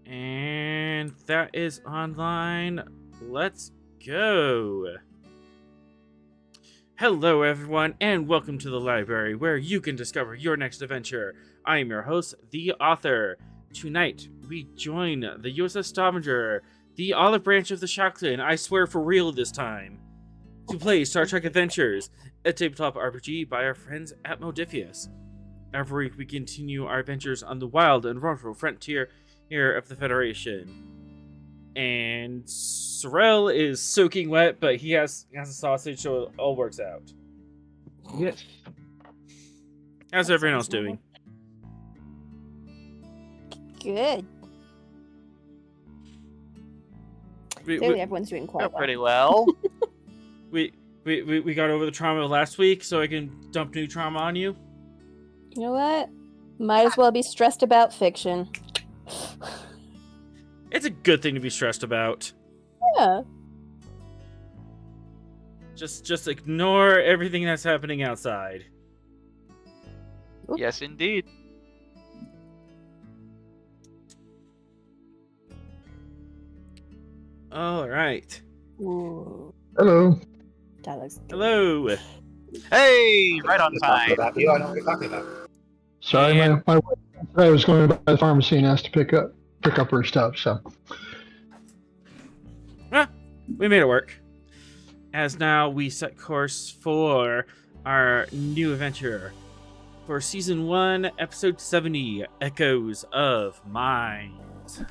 And that is online. Let's go. Hello, everyone, and welcome to the library where you can discover your next adventure. I am your host, the author. Tonight, we join the USS Stavanger, the olive branch of the Shackleton, I swear for real this time, to play Star Trek Adventures, a tabletop RPG by our friends at Modifius. Every week, we continue our adventures on the wild and wonderful frontier here of the Federation. And Sorrel is soaking wet, but he has a sausage, so it all works out. Yes. How's everyone else doing? Good. Clearly, everyone's doing quite well. Pretty well. We got over the trauma of last week, so I can dump new trauma on you. You know what? Might as well be stressed about fiction. It's a good thing to be stressed about. Yeah. Just ignore everything that's happening outside. Oops. Yes, indeed. All right. Ooh. Hello. That looks good. Hello. Hey, right on time. About you, I know what you're talking about. Sorry, And- my wife I was going by the pharmacy and asked to pick up her stuff. So We made it work. As now we set course for our new adventure. For Season 1, Episode 70, Echoes of Minds.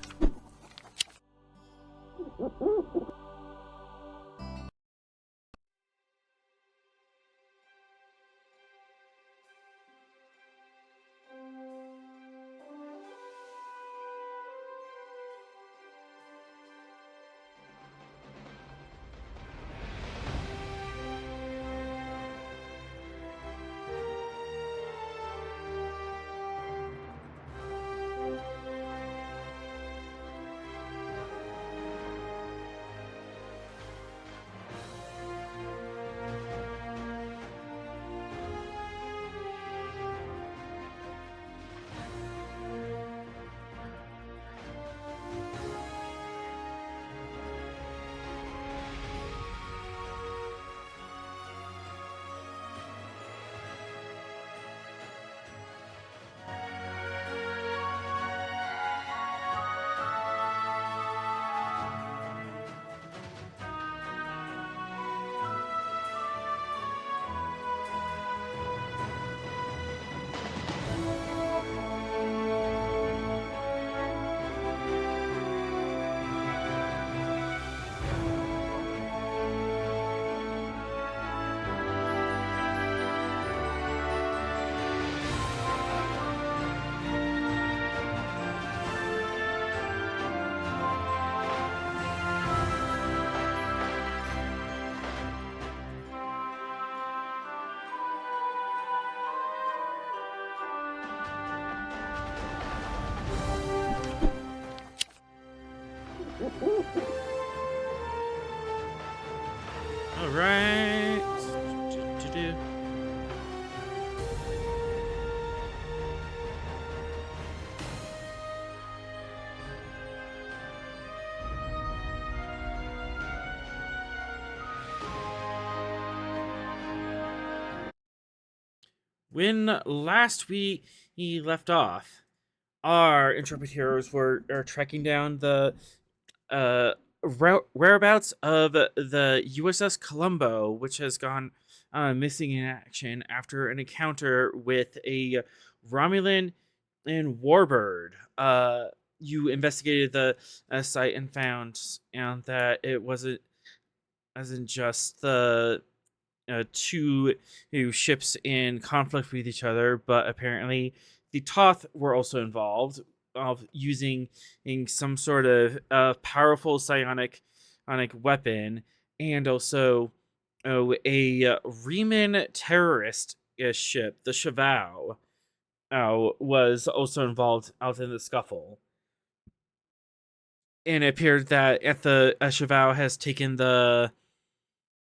All right. When last we left off, our intrepid heroes are tracking down the whereabouts of the USS Columbo, which has gone missing in action after an encounter with a Romulan and Warbird. You investigated the site and found that it wasn't just the two ships in conflict with each other, but apparently the Toth were also involved, of using some sort of powerful psionic weapon, and also a Reman Terrorist ship, the Cheval, was also involved out in the scuffle. And it appeared that Cheval has taken the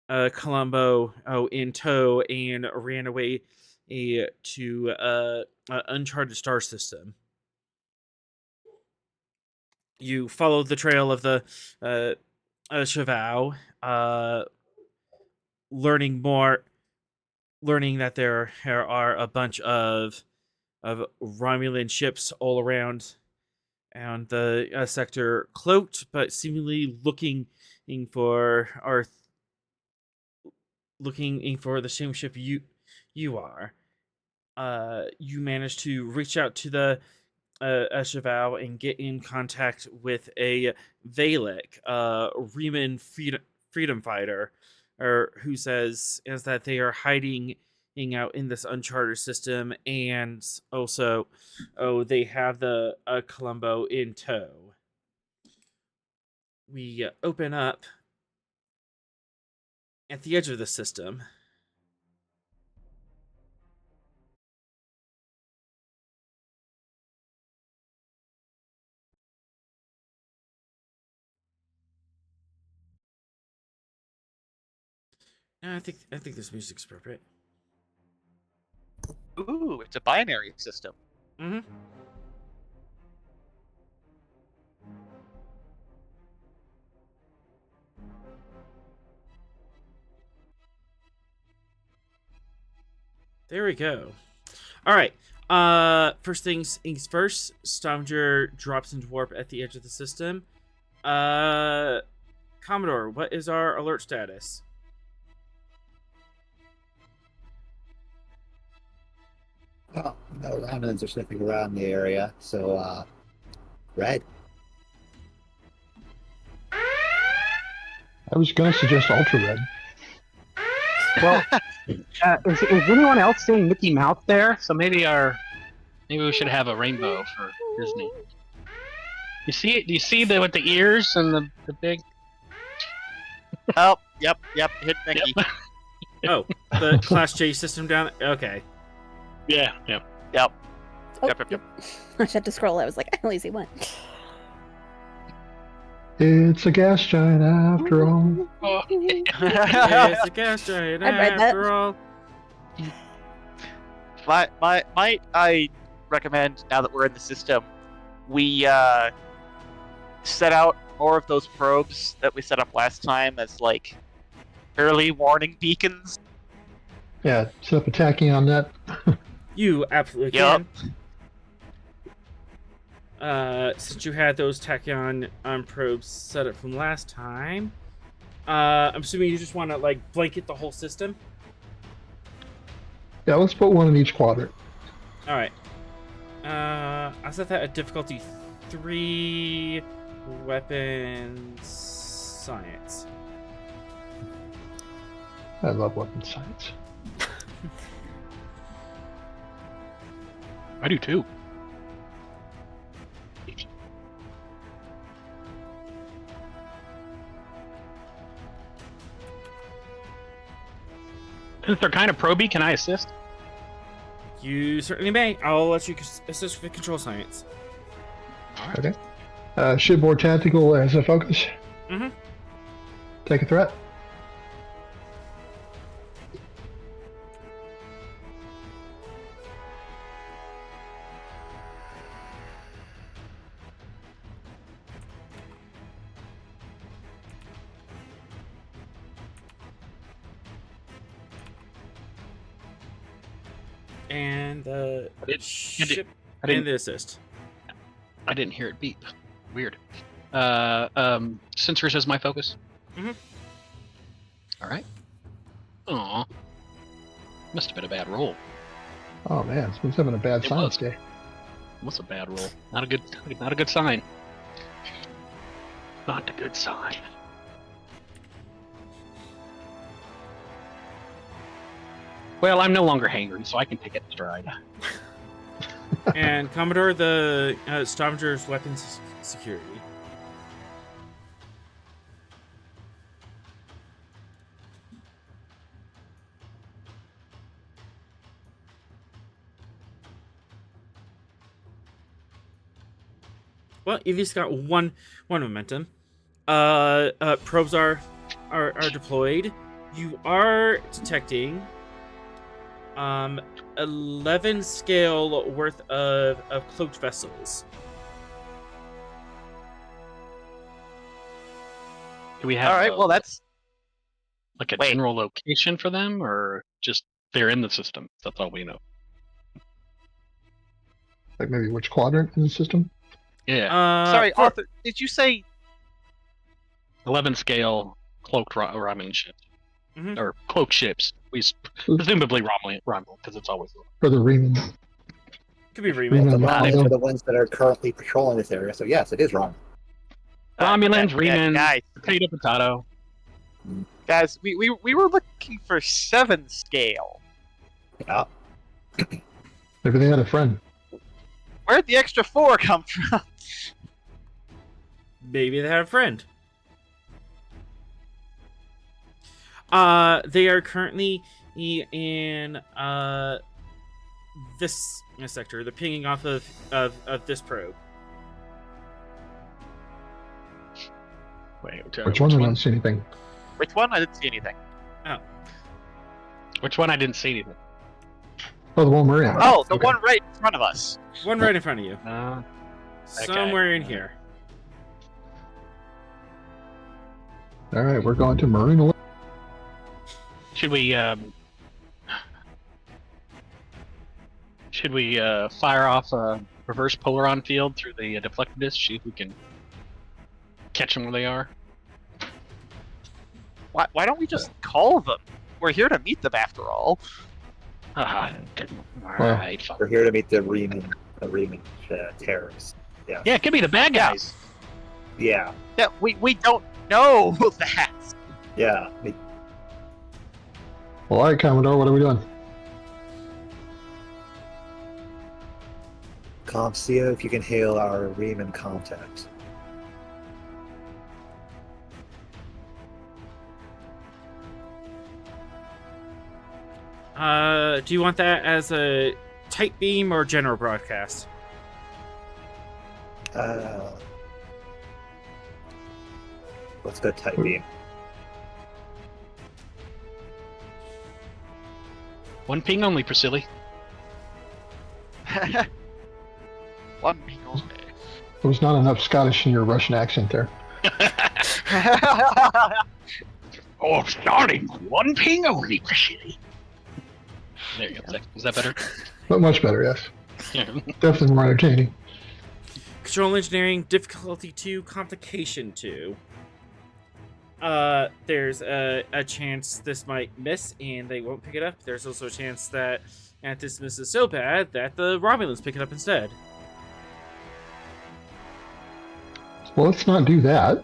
Columbo in tow and ran away to uncharted star system. You follow the trail of the Cheval, learning that there are a bunch of Romulan ships all around and the sector, cloaked but seemingly looking for the same ship you are. You manage to reach out to the Cheval and get in contact with a Valek, Reman freedom fighter, who says is that they are hiding out in this uncharted system, and also, they have the Columbo in tow. We open up at the edge of the system. I think this music's appropriate. Ooh, it's a binary system. Mm-hmm. There we go. All right. First things first. Stavanger drops into warp at the edge of the system. Commodore, what is our alert status? Oh, no, Romulans are sniffing around the area, so, red. I was going to suggest ultra red. Well, is anyone else seeing Mickey Mouse there? So maybe we should have a rainbow for Disney. You see it? Do you see with the ears and the big? Oh, yep, hit Mickey. Yep. Oh, the Class J system down. Okay. Yeah. Yep. Oh, Yep. I had to scroll. I was like, I only see one. It's a gas giant after all. Oh. It's a gas giant I'd read that. after all. Might I recommend, now that we're in the system, we set out more of those probes that we set up last time as like early warning beacons? Yeah, set up a tachyon net. You absolutely Yup. can. Since you had those tachyon probes set up from last time, I'm assuming you just want to like blanket the whole system. Yeah, let's put one in each quadrant. All right. I set that at difficulty 3, weapons science. I love weapons science. I do too. Since they're kind of proby, can I assist? You certainly may. I'll let you assist with control science. Okay. Shipboard tactical as a focus. Mm-hmm. Take a threat. And the ship I didn't- and the assist. I didn't hear it beep. Weird. Sensors as my focus. Mhm. All right. Aw. Must have been a bad roll. Oh man, he's having a bad It science was. day. What's a bad roll? Not a good sign. Not a good sign. Well, I'm no longer hangry, so I can take it in stride. And Commodore, the Stavanger's weapons security. Well, you've just got one momentum. Probes are deployed. You are detecting 11 scale worth of cloaked vessels. Do we have All right. Well, that's like a wait. general location for them, or just they're in the system? That's all we know. Like maybe which quadrant in the system? Yeah, sorry, for- Arthur. Did you say 11 scale cloaked Romulan ships, Mhm. or cloaked ships. Presumably Romulan, because it's always. For the Reman. Could be Reman. Reman. The Reman. Romulans are the ones that are currently patrolling this area, so yes, it is wrong. Romulans, Remans, guys? potato. Guys, we were looking for 7 scale. Yeah. Maybe they had a friend. Where'd the extra 4 come from? Maybe they had a friend. They are currently in this sector. They're pinging off of this probe. Wait, Which one? I don't see anything. Which one? I didn't see anything. Which one? I didn't see anything. Oh, the one we're in. Oh, the Okay. one right in front of us. One right in front of you. Okay. Somewhere in here. All right, we're going to Marine 11. Should we fire off a reverse polaron field through the deflector disc? See if we can catch them where they are. Why don't we just call them? We're here to meet them after all. All right, fine. We're here to meet the Reman Terrorist. Yeah. Yeah, it could be the bad guys. Yeah. Yeah, we don't know that. Yeah. Well, all right, Commodore, what are we doing? See if you can hail our Reman contact. Do you want that as a tight beam or general broadcast? Let's go tight beam. One ping only, Priscilla. One ping only. There was not enough Scottish in your Russian accent there. Oh, starting one ping only, Priscilla. There you go. Is that better? But much better, yes. Yeah. Definitely more entertaining. Control engineering difficulty 2, complication 2. There's a chance this might miss and they won't pick it up. There's also a chance that this misses so bad that the Romulans pick it up instead. Well, let's not do that.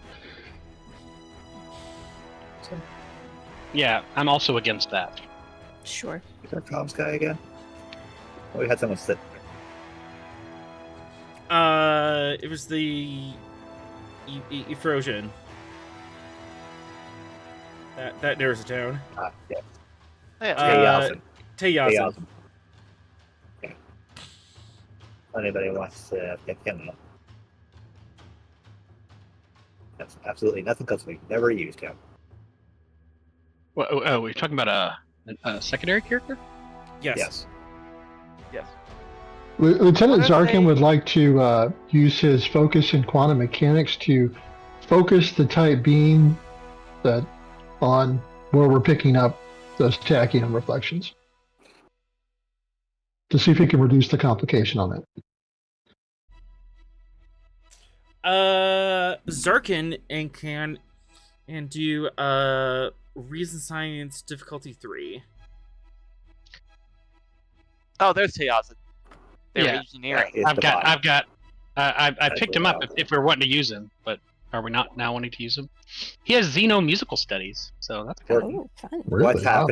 Yeah, I'm also against that. Sure. Is our comms guy again? Oh, we had someone sit. It was the Ephrosion. That narrows it down. Yeah. Yeah, Teyazin. Okay. Anybody wants to pick him up? That's absolutely nothing because we've never used him. Oh, we're talking about a secondary character? Yes. yes. Lieutenant What are Zarkin they- would like to use his focus in quantum mechanics to focus the tight beam that on where we're picking up those tachyon reflections to see if he can reduce the complication on it. Zarkin can do reason science difficulty 3. Oh, there's Teyazin. They're Yeah. engineering. It's the body. I picked him up if we're wanting to use him, but are we not now wanting to use him? He has xenomusical studies, so that's good. Oh, fun. Really? What's Wow.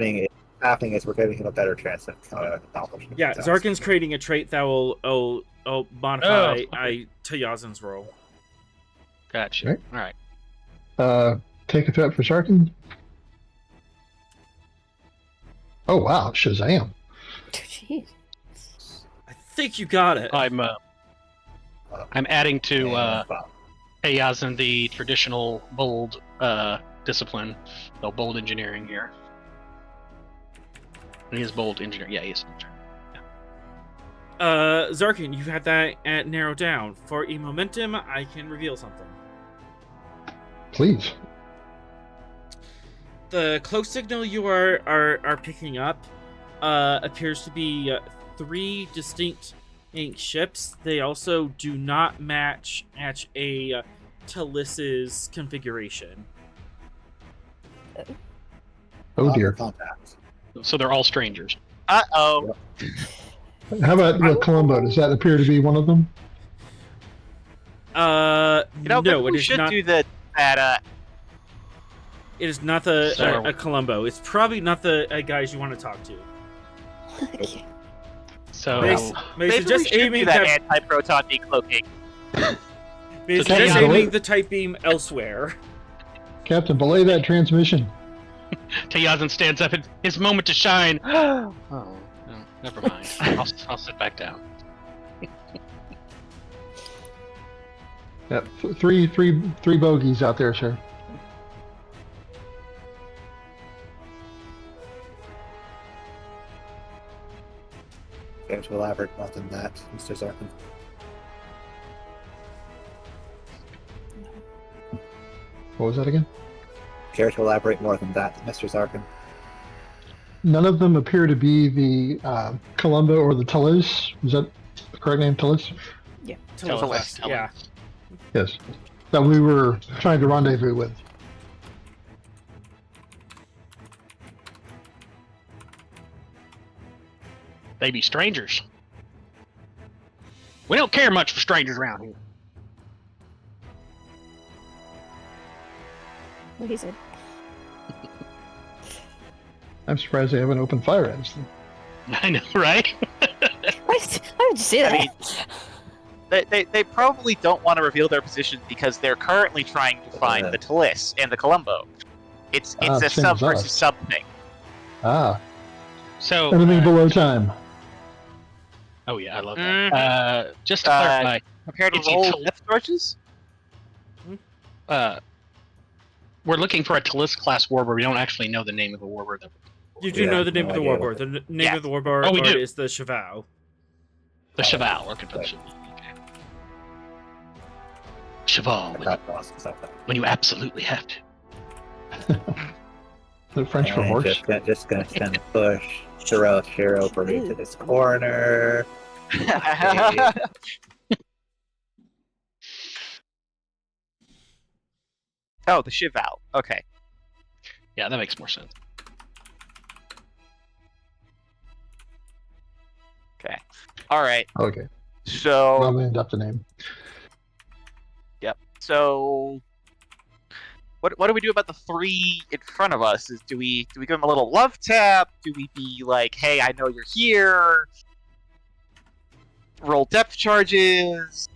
happening is we're giving him a better chance of accomplishing. Yeah, the task. Zarkin's creating a trait that will modify Teyazin's role. Gotcha. Right. All right. Take a threat for Zarkin. Oh wow, Shazam! Jeez. I think you got it. I'm adding to Wow. Eyazin the traditional bold discipline, the bold engineering here. And he is bold engineer. Yeah, he is. Zarkin, you had that narrowed down. For a momentum, I can reveal something. Please. The cloak signal you are picking up appears to be 3 distinct ink ships. They also do not match a Talis's configuration. Oh dear. Contact. So they're all strangers. Uh-oh. How about Columbo? Does that appear to be one of them? No, maybe it we is should not. do that. It is not So- a Columbo. It's probably not the guys you want to talk to. Okay. So May Maybe we suggest should do aiming that that. anti-proton decloaking. May So suggest Captain, aiming the type beam elsewhere. Captain, belay that transmission. Teyazin stands up. His moment to shine. Oh, no, never mind. I'll sit back down. Yep, three bogeys out there, sir. Care to elaborate more than that, Mr. Zarkin? What was that again? Care to elaborate more than that, Mr. Zarkin? None of them appear to be the Columbo or the Talis. Is that the correct name, Talis? Telephones, yeah. Yes. That we were trying to rendezvous with. They be strangers. We don't care much for strangers around here. What he said. I'm surprised they haven't opened fire against them. I know, right? Why would you say that? mean, They probably don't want to reveal their position because they're currently trying to find the Talis and the Columbo. It's a same sub as us. versus sub thing. Ah, So, enemy below time. oh yeah, I love Mhm. that. Just to clarify, Compared to It's a roll Tal- depth torches? we're looking for a Talis class warbird. We don't actually know the name of the warbird. You do Yeah, know the name no of the idea. warbird. The name Yeah. of the warbird Oh, we do. is the Cheval. The Cheval. Okay, Cheval. That process, I thought. When you absolutely have to. The French for And horse. Just gonna send a push. Shiro over into this corner. Oh, the Cheval. Okay. Yeah, that makes more sense. Okay. All right. Okay, So, well, they end up the name. so what do we do about the 3 in front of us? Do we give them a little love tap? Do we be like, hey, I know you're here? Roll depth charges.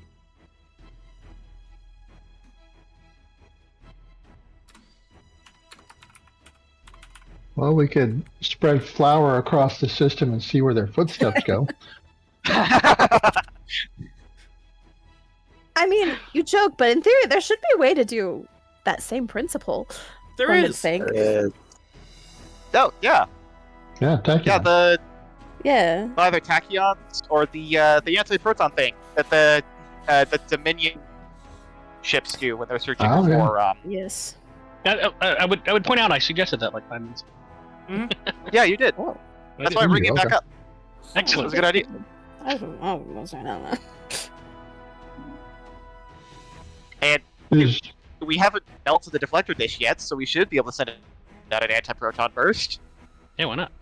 Well, we could spread flour across the system and see where their footsteps go. I mean, you joke, but in theory, there should be a way to do that same principle. There one would is. think. There is Oh, yeah. Yeah, tachyon. Yeah, the Yeah. either tachyons or the anti-proton thing that the Dominion ships do when they're searching Oh, yeah. for Yes. I would point out I suggested that like 5 minutes. Yeah, you did. Oh. That's why I'm bringing it back Okay. up. Excellent. That's a good idea. I don't know. And Is- we haven't melted the deflector dish yet, so we should be able to send out an anti-proton burst. Yeah, why not?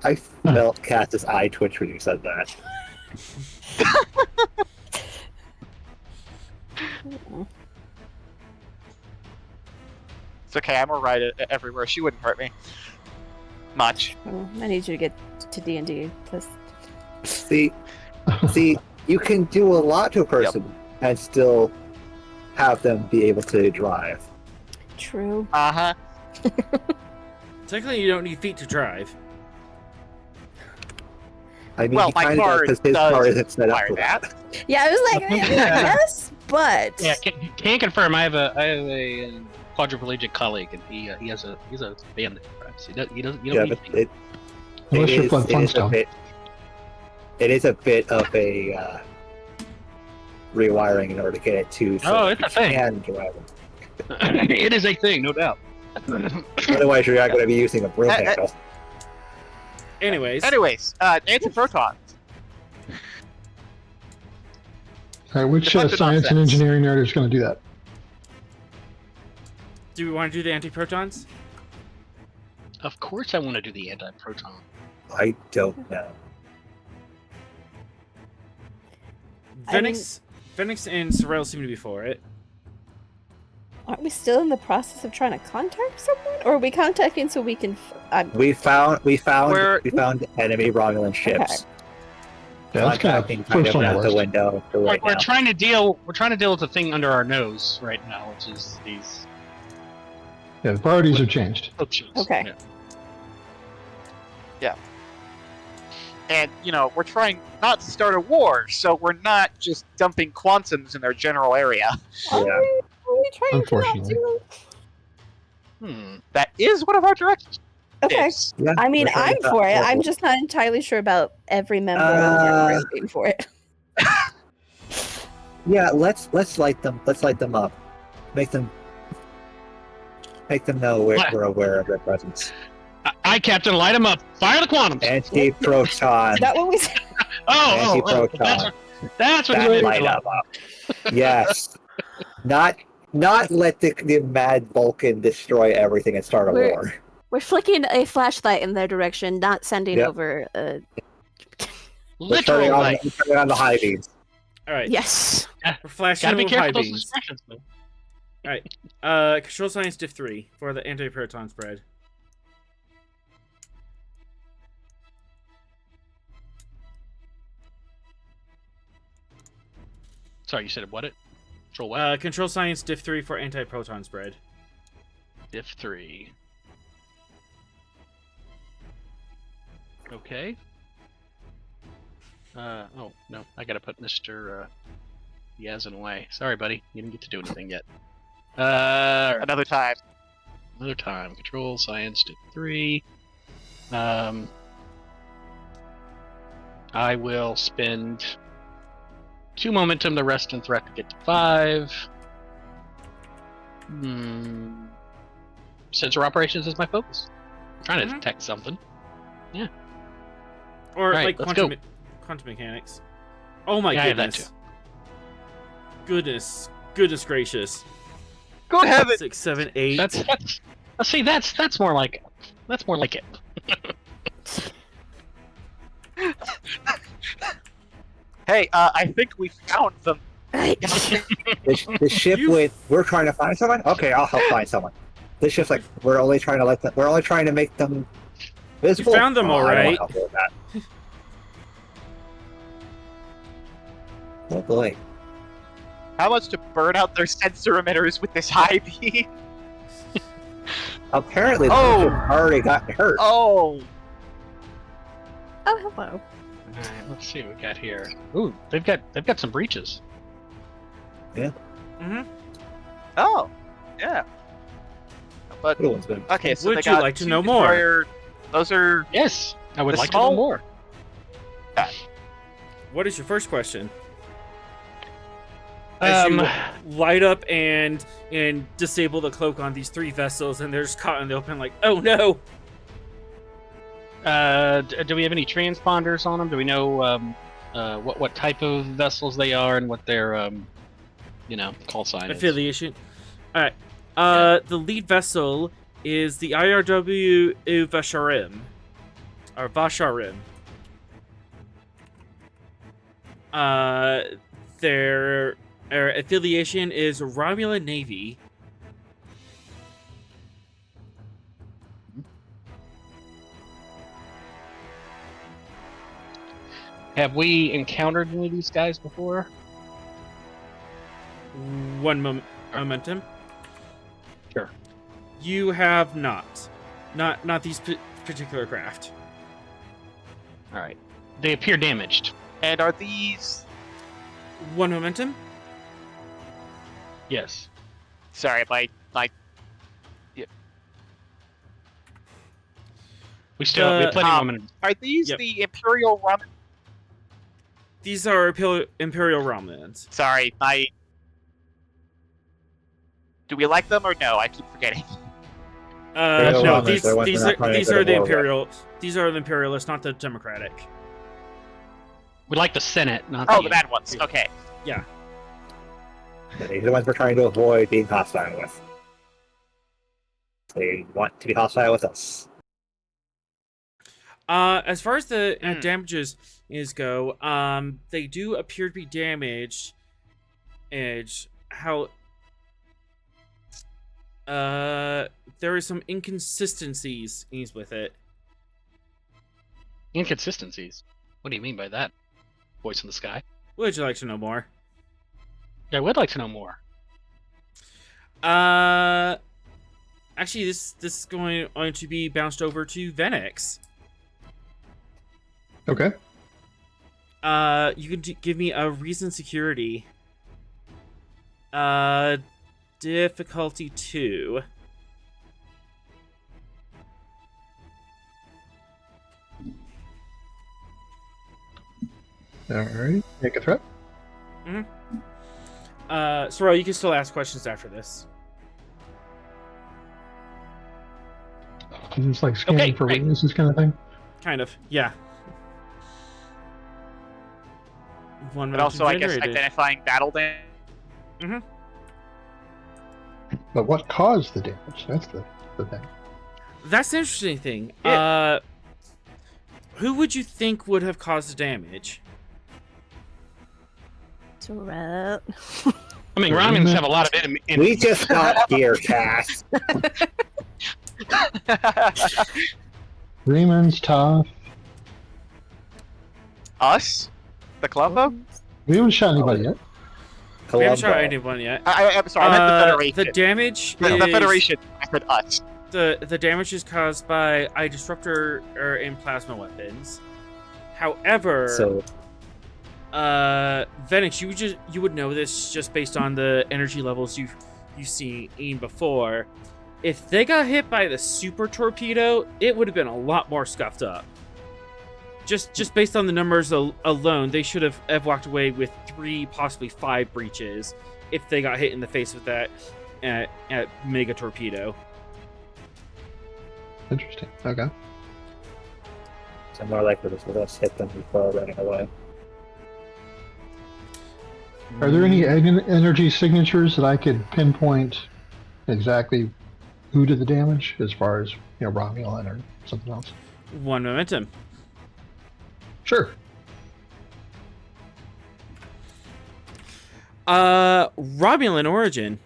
I felt Cass's eye twitch when you said that. It's okay, I'm alright everywhere. She wouldn't hurt me. Much. Oh, I need you to get to D&D. Plus, See, you can do a lot to a person and still have them be able to drive. true. Uh-huh. Technically, you don't need feet to drive. I mean, Well, he my kind of car does because his does car isn't set up require for that. that. Yeah, I was like, yes, but Yeah, can confirm. I have a quadriplegic colleague, and he has a band that drives. He doesn't. You Yeah, don't but need Unless you're playing it is a Flintstone. bit. It is a bit of a rewiring in order to get it to. So Oh, it's a thing. Can drive it. It is a thing, no doubt. Otherwise, you're not going to be using a broom handle. Anyways, antiprotons. All right, which Deflected science and nonsense. engineering nerd is going to do that? do we want to do the anti-protons? Of course I want to do the anti-proton. I don't know. Venix and Sorrel seem to be for it. Aren't we still in the process of trying to contact someone, or are we contacting so we can? We found We're- enemy Romulan ships. Yeah, that's kind Contacting of kind first of on the out the list. window for right We're now. trying to deal with the thing under our nose right now, which is these Yeah, the priorities have changed. options. Okay. Yeah. And, we're trying not to start a war, so we're not just dumping quantums in their general area. Are Yeah. we trying to not Unfortunately. do? That is one of our directives. Okay. Yeah, I mean, we're trying I'm to- for it. I'm just not entirely sure about every member of the group being for it. Yeah, let's light them. Let's light them up. Make them know we're aware of their presence. Aye, Captain, light them up. Fire the quantums. Anti-proton. Is that what we said? Anti-proton. That's what That you light meant. up. Yes. Not let the mad Vulcan destroy everything and start a We're- war. We're flicking a flashlight in their direction, not sending Yep. over. We're turning Literal light. on the high beams. All right. Yes. We're flashing Gotta be over high careful with those beams. expressions, man. All right. Control science diff 3 for the anti-proton spread. Sorry, you said what? Control what? Control science diff 3 for anti-proton spread. Diff 3. Okay. Oh, no. I gotta put Mr. Yazin away. Sorry, buddy. You didn't get to do anything yet. Another time. Another time. Control, science, diff 3. I will spend 2 momentum to rest and threat to get to 5. Sensor operations is my focus. I'm trying to detect something. Or Right, like let's quantum mechanics. Oh my Yeah, I have that goodness. Goodness gracious. Good heavens! 6, 7, 8. That's more like it. Hey, I think we found them. The ship You- with we're trying to find someone. Okay, I'll help find someone. This ship's like we're only trying to make them visible. found them all I don't right. wanna help you with that. Oh boy. How much to burn out their sensor emitters with this high beam? Apparently, the Oh. ship already got hurt. Oh, Oh, hello. Alright, let's see what we got here. Ooh, they've got some breaches. Mm-hmm. oh, yeah. But Good one's been- okay, so Would they you got like to two know more? destroyer- Those are Yes, I would The like to small- know more. What is your first question? As you light up and disable the cloak on these 3 vessels, and they're just caught in the open, like, oh no! Do we have any transponders on them? Do we know what type of vessels they are and what their call sign is? Affiliation. All right. The lead vessel is the IRW Vasharim, or Vasharim. Their affiliation is Romulans Navy. Have we encountered any of these guys before? One momentum. Sure. You have not these particular craft. All right. They appear damaged. and are these? One momentum. Yes. Sorry, my We still we have plenty of momentum. are these Yep. the Imperial Roman? These are Imperial Romulans. Sorry, Do we like them or no? I keep forgetting. They're the No, Romans, these they're the ones these we're are not trying to these go to are the war with. these are the imperialists, not the democratic. We like the Senate, not Oh, the bad ones. Okay. Yeah. These are the ones we're trying to avoid being hostile with. They want to be hostile with us. As far as the Hmm. damages go, they do appear to be damaged. How there are some inconsistencies with it. Inconsistencies. What do you mean by that? Voice in the sky. Would you like to know more? I would like to know more. Actually, this is going to be bounced over to Venix. Okay. You can give me a reason security. Difficulty 2. Alright. Make a threat. Sorrel, you can still ask questions after this. Is this like scanning Okay, for great. weaknesses kind of thing? Kind of, yeah. One But minute also, I guess generated. identifying battle damage. But what caused the damage? That's the thing. That's the interesting thing. Yeah. Who would you think would have caused the damage? Terrell. I mean, Romulans have a lot of enemy. We just got here, Cass. Reman's tough. Us? The Columbo? We haven't shot anybody yet. We haven't shot Columbo. anyone yet. I'm sorry, I meant the Federation. The damage The is, Federation. I said us. the damage is caused by a disruptor and plasma weapons. However, So, Venix, you would know this just based on the energy levels you've seen before. If they got hit by the super torpedo, it would have been a lot more scuffed up. Just based on the numbers alone, they should have walked away with 3, possibly 5 breaches if they got hit in the face with that mega torpedo. Interesting. Okay. so more likely this will just hit them before running away. Are there any energy signatures that I could pinpoint exactly who did the damage, as far as Romulan or something else? One momentum. Sure. Romulan origin.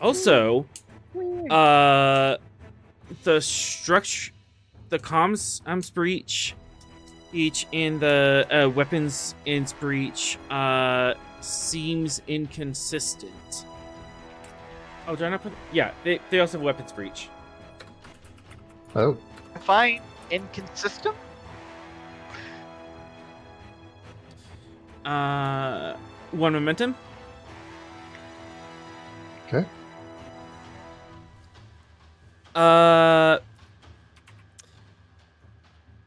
Also, Weird. the structure, the comms breach, each in the weapons ins breach, seems inconsistent. Oh, did I not put? Yeah, they also have weapons breach. Oh. Fine. Inconsistent? One momentum. Okay.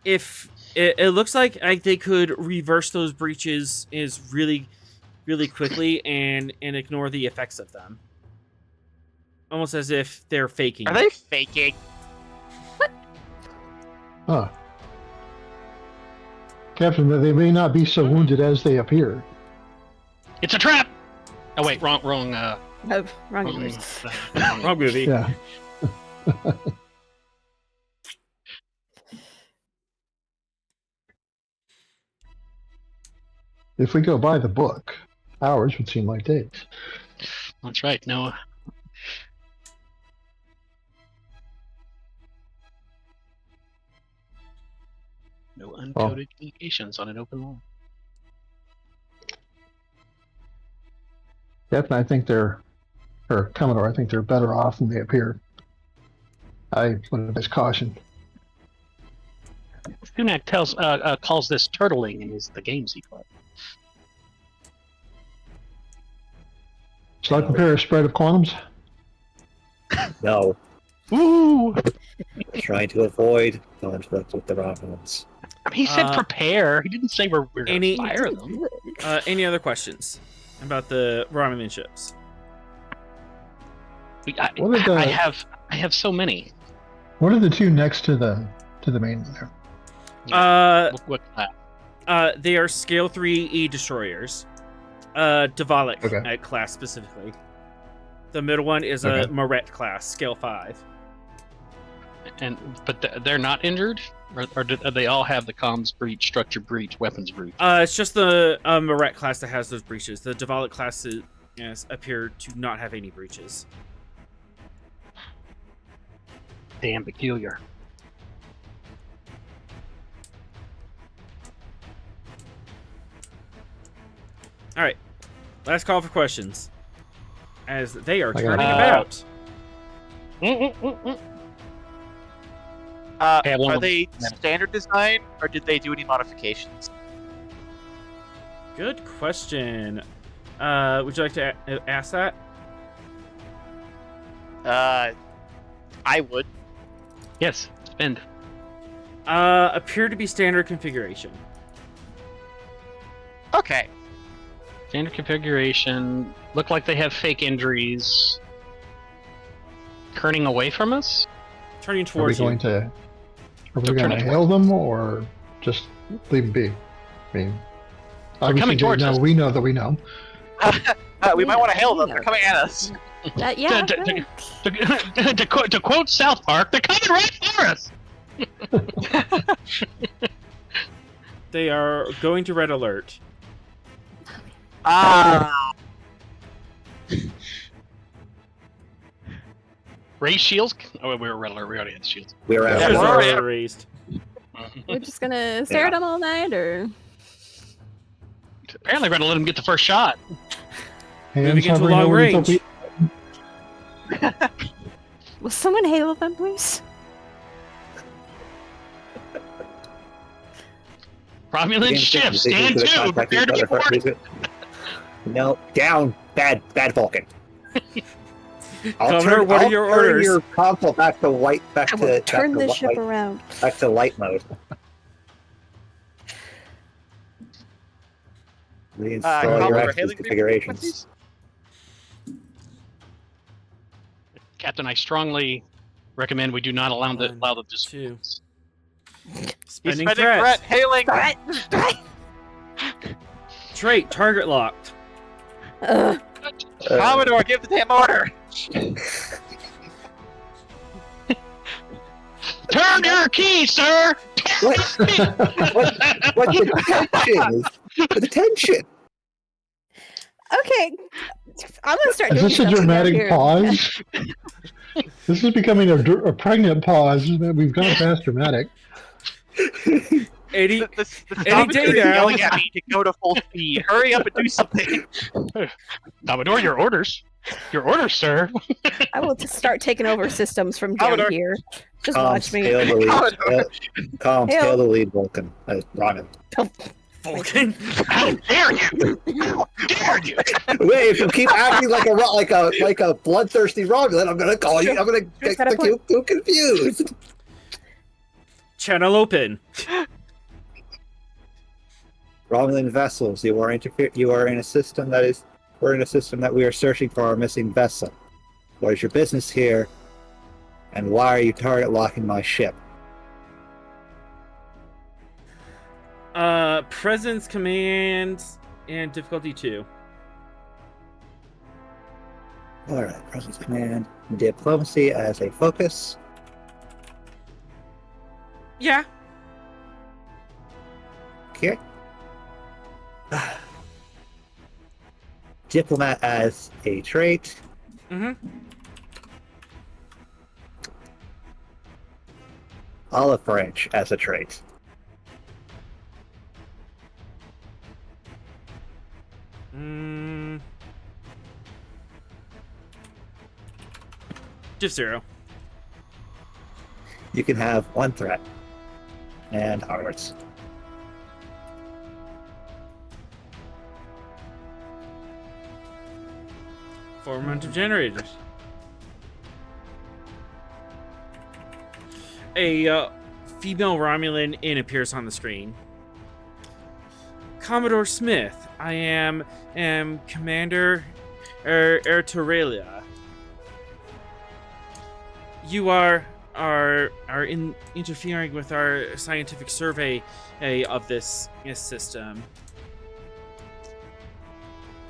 If it looks like they could reverse those breaches is really quickly and ignore the effects of them. Almost as if they're faking. Are they faking? Huh. Captain, they may not be so wounded as they appear. It's a trap. Oh wait, wrong. Oh, wrong universe. Wrong movie. Yeah. If we go by the book, hours would seem like days. That's right. No. No uncoded communications on an open line. Captain, I think or Commodore, I think they're better off than they appear. I would advise caution. Sunak calls this turtling in the games he plays. Shall I prepare a spread of quantums? No, Ooh! we're trying to avoid conflict with the Romulans. I mean, he said Uh, prepare. He didn't say we're going any- to fire them. Any other questions? about the Romulan ships. I have so many. What are the two next to the main there? What They are Scale 3E destroyers. Davalik Okay. class specifically. The middle one is a Okay. Moret class, Scale 5. But they're not injured, or do they all have the comms breach, structure breach, weapons breach? It's just the Moret class that has those breaches. The Davalik classes appear to not have any breaches. Damn peculiar. All right, last call for questions, as they are I got turning it. about. Okay, one Are of them. they standard design, or did they do any modifications? Good question. Would you like to ask that? I would. Yes, spend. Appear to be standard configuration. Okay. Standard configuration. Look like they have fake injuries. Turning away from us? Turning Are we towards going you. to They're turning hail them or just leave them be? I mean, obviously, coming towards us. We know that we know. We might want to hail them. Yeah. They're coming at us. Yeah. To quote South Park, they're coming right for us! They are going to red alert. Raise shields? Oh, we were red alert. We already had shields. We're Yeah, out. Shields we're are already- already raised. We're just gonna stare at them all night, or Apparently, we're gonna let them get the first shot. Moving Hands into hovering long over the range. will someone hail them, please? Romulan ship, stand to, prepare to be boarded. No, down, bad Vulcan. Governor, what are your orders? Your console back to white, back I to will back turn to this white- ship around. back to light mode. Reinstall Columbo, your we're access hailing configurations. frequencies? Captain, I strongly recommend we do not allow them to two. He's Spending spending threat. threat. Hailing. Trait, target locked. Commodore, give the damn order. Turn your key, sir! What? What the tension is? The tension. Okay, I'm gonna start Is doing this a something out dramatic here. pause? This is becoming a pregnant pause. We've gone past dramatic. Any The Any day Commodore is now. yelling at me to go to full speed. Hurry up and do something. Commodore, your orders. Your orders, sir. I will just start taking over systems from down Commodore. here. Just Comms, watch me. hail the lead. Commodore. Comms, Hail. hail the lead, Vulcan. Ronan. Vulcan. How dare you! How dare you! Wait, if you keep acting like a bloodthirsty Romulan, I'm gonna call you. I'm gonna Sure, get got a point. you confused. Channel open. Romulan vessels, you are in a system that is. We're in a system that we are searching for our missing vessel. What is your business here? And why are you target locking my ship? Presence, command, and difficulty 2. Alright, presence command, diplomacy as a focus. Yeah. Okay. Diplomat as a trait. Mm-hmm. Olive branch as a trait. Div 0. You can have one threat. And onwards. Four momentum generators. A female Romulan in appears on the screen. Commodore Smith. I am Commander Terralia. You are interfering with our scientific survey of this system.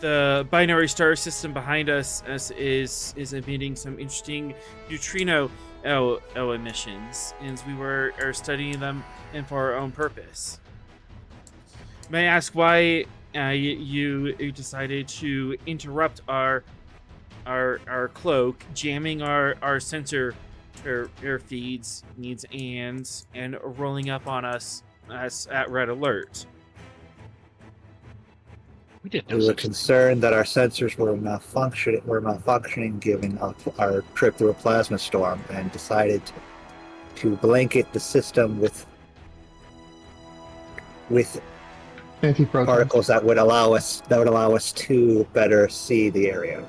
The binary star system behind us is emitting some interesting neutrino emissions, and we are studying them and for our own purpose. May I ask why you decided to interrupt our cloak, jamming our sensor air feeds needs and rolling up on us at red alert? We did We were concerned that our sensors were malfunctioning given our trip through a plasma storm, and decided to blanket the system with Anti-proton. particles that would allow us to better see the area.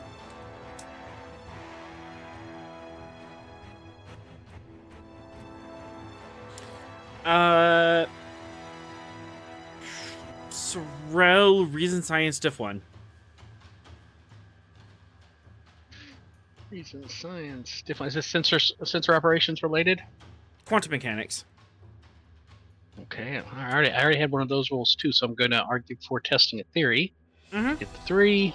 Sorrel, Reason Science Diff 1. Reason science. Different. Is this sensor operations related? Quantum mechanics. Okay, I already had one of those rolls too, so I'm going to argue for testing a theory. Mm-hmm. Get the 3.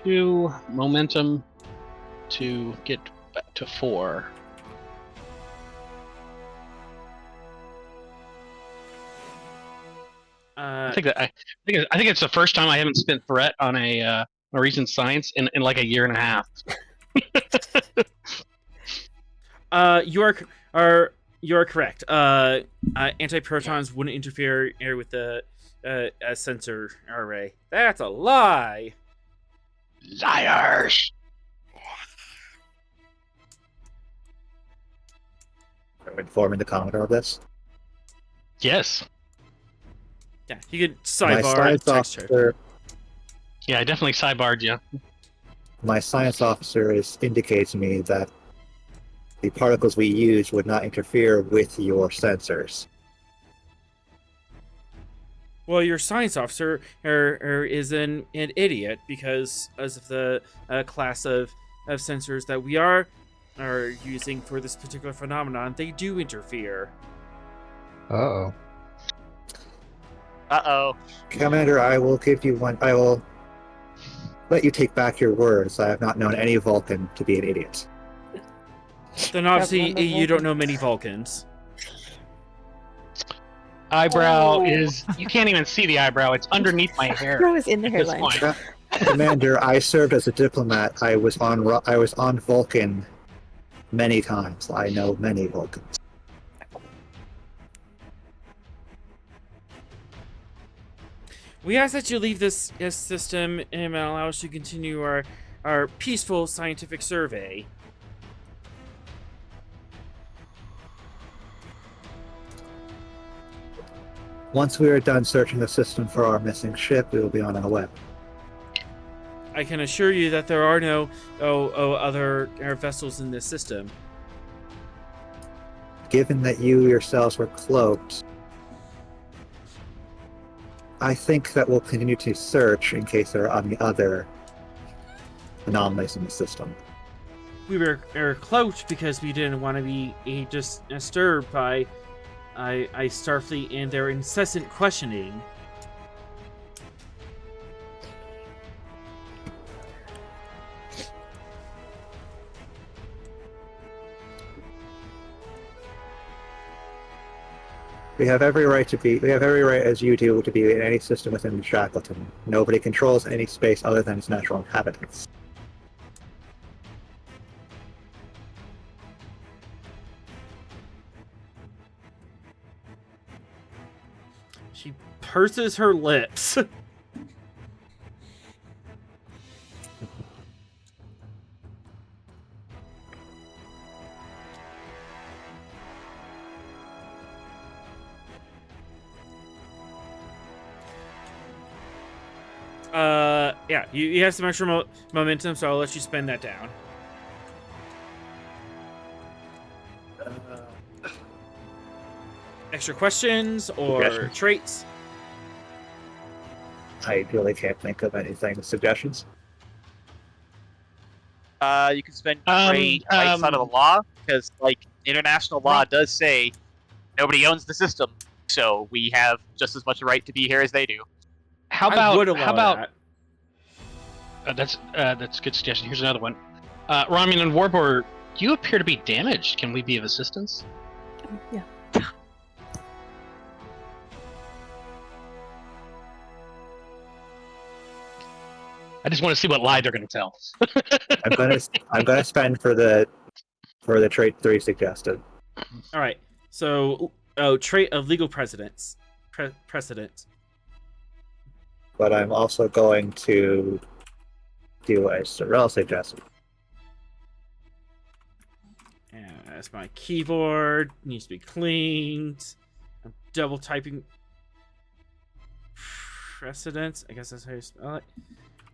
2 momentum to get back to 4. I think it's the first time I haven't spent threat on a recent science in like a year and a half. You are correct. Antiprotons wouldn't interfere with the sensor array. That's a lie. Liars! Are we informing the Commodore of this? Yes. Yeah, you could My sidebar science text her. officer, Yeah, I definitely sidebarred you. my science officer indicates to me that the particles we use would not interfere with your sensors. Well, your science officer is an idiot because of the class of sensors that we are using for this particular phenomenon. They do interfere. Uh-oh. Uh-oh. Commander, I will give you one. I will let you take back your words. I have not known any Vulcan to be an idiot. Then obviously you don't know many Vulcans. Eyebrow is... You can't even see the eyebrow. It's underneath my hair. Eyebrow is in the at this hairline. point. Commander, I served as a diplomat. I was on Vulcan many times. I know many Vulcans. We ask that you leave this system and allow us to continue our peaceful scientific survey. Once we are done searching the system for our missing ship, we will be on our way. I can assure you that there are no other air vessels in this system. Given that you yourselves were cloaked, I think that we'll continue to search in case there are any other anomalies in the system. We were cloaked because we didn't want to be disturbed by Starfleet and their incessant questioning. We have every right as you do to be in any system within Shackleton. Nobody controls any space other than its natural inhabitants. She purses her lips. Yeah, you have some extra momentum, so I'll let you spend that down. extra questions or Suggestions. traits? I really can't think of anything. Suggestions? You can spend trade right side of the law because, like, international law does say nobody owns the system, so we have just as much right to be here as they do. I would allow that. That's a good suggestion. Here's another one. Romulan Warbird, you appear to be damaged. Can we be of assistance? Yeah. I just want to see what lie they're going to tell. I'm gonna spend for the trait 3 suggested. All right. So, trait of legal precedence. But I'm also going to do a Sorrel suggestion. And that's my keyboard. Needs to be cleaned. I'm double typing. Precedence. I guess that's how you spell it.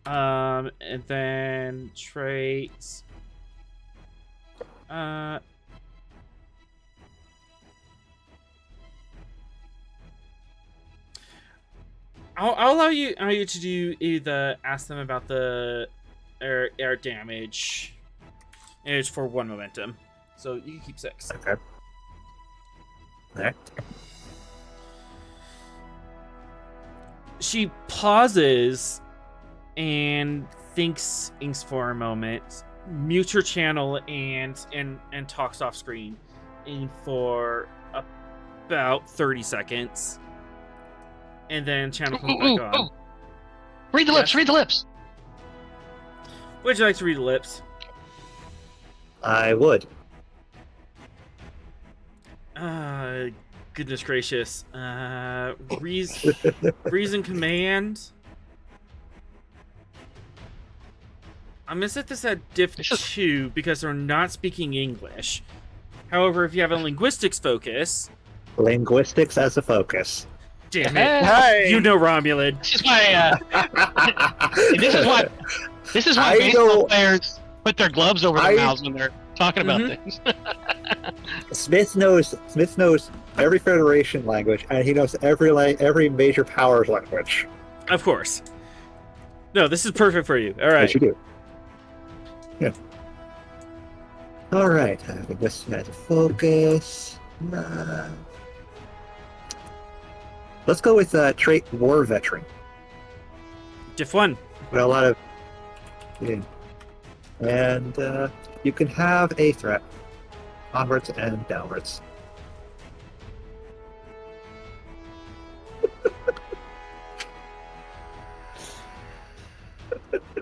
And then traits. I'll allow you to do either ask them about the air damage. And it's for 1 momentum. So you can keep 6. Okay. Alright. She pauses and thinks for a moment, mutes her channel and talks off screen and for about 30 seconds. And then channel comes back on. Read the lips, read the lips. Would you like to read the lips? I would. Goodness gracious. Reason command. I'm gonna set this at diff 2 because they're not speaking English. However, if you have a linguistics focus. Linguistics as a focus. Damn it. Hey! You know Romulan. This is why. This is why baseball players put their gloves over their mouths when they're talking about things. Smith knows every Federation language, and he knows every major powers language. Of course. No, this is perfect for you. All right. Yes, you do. Yeah. All right. Having this as a focus. Let's go with trait War Veteran. Diff 1. But a lot of. Yeah. And you can have a threat. Onwards and downwards.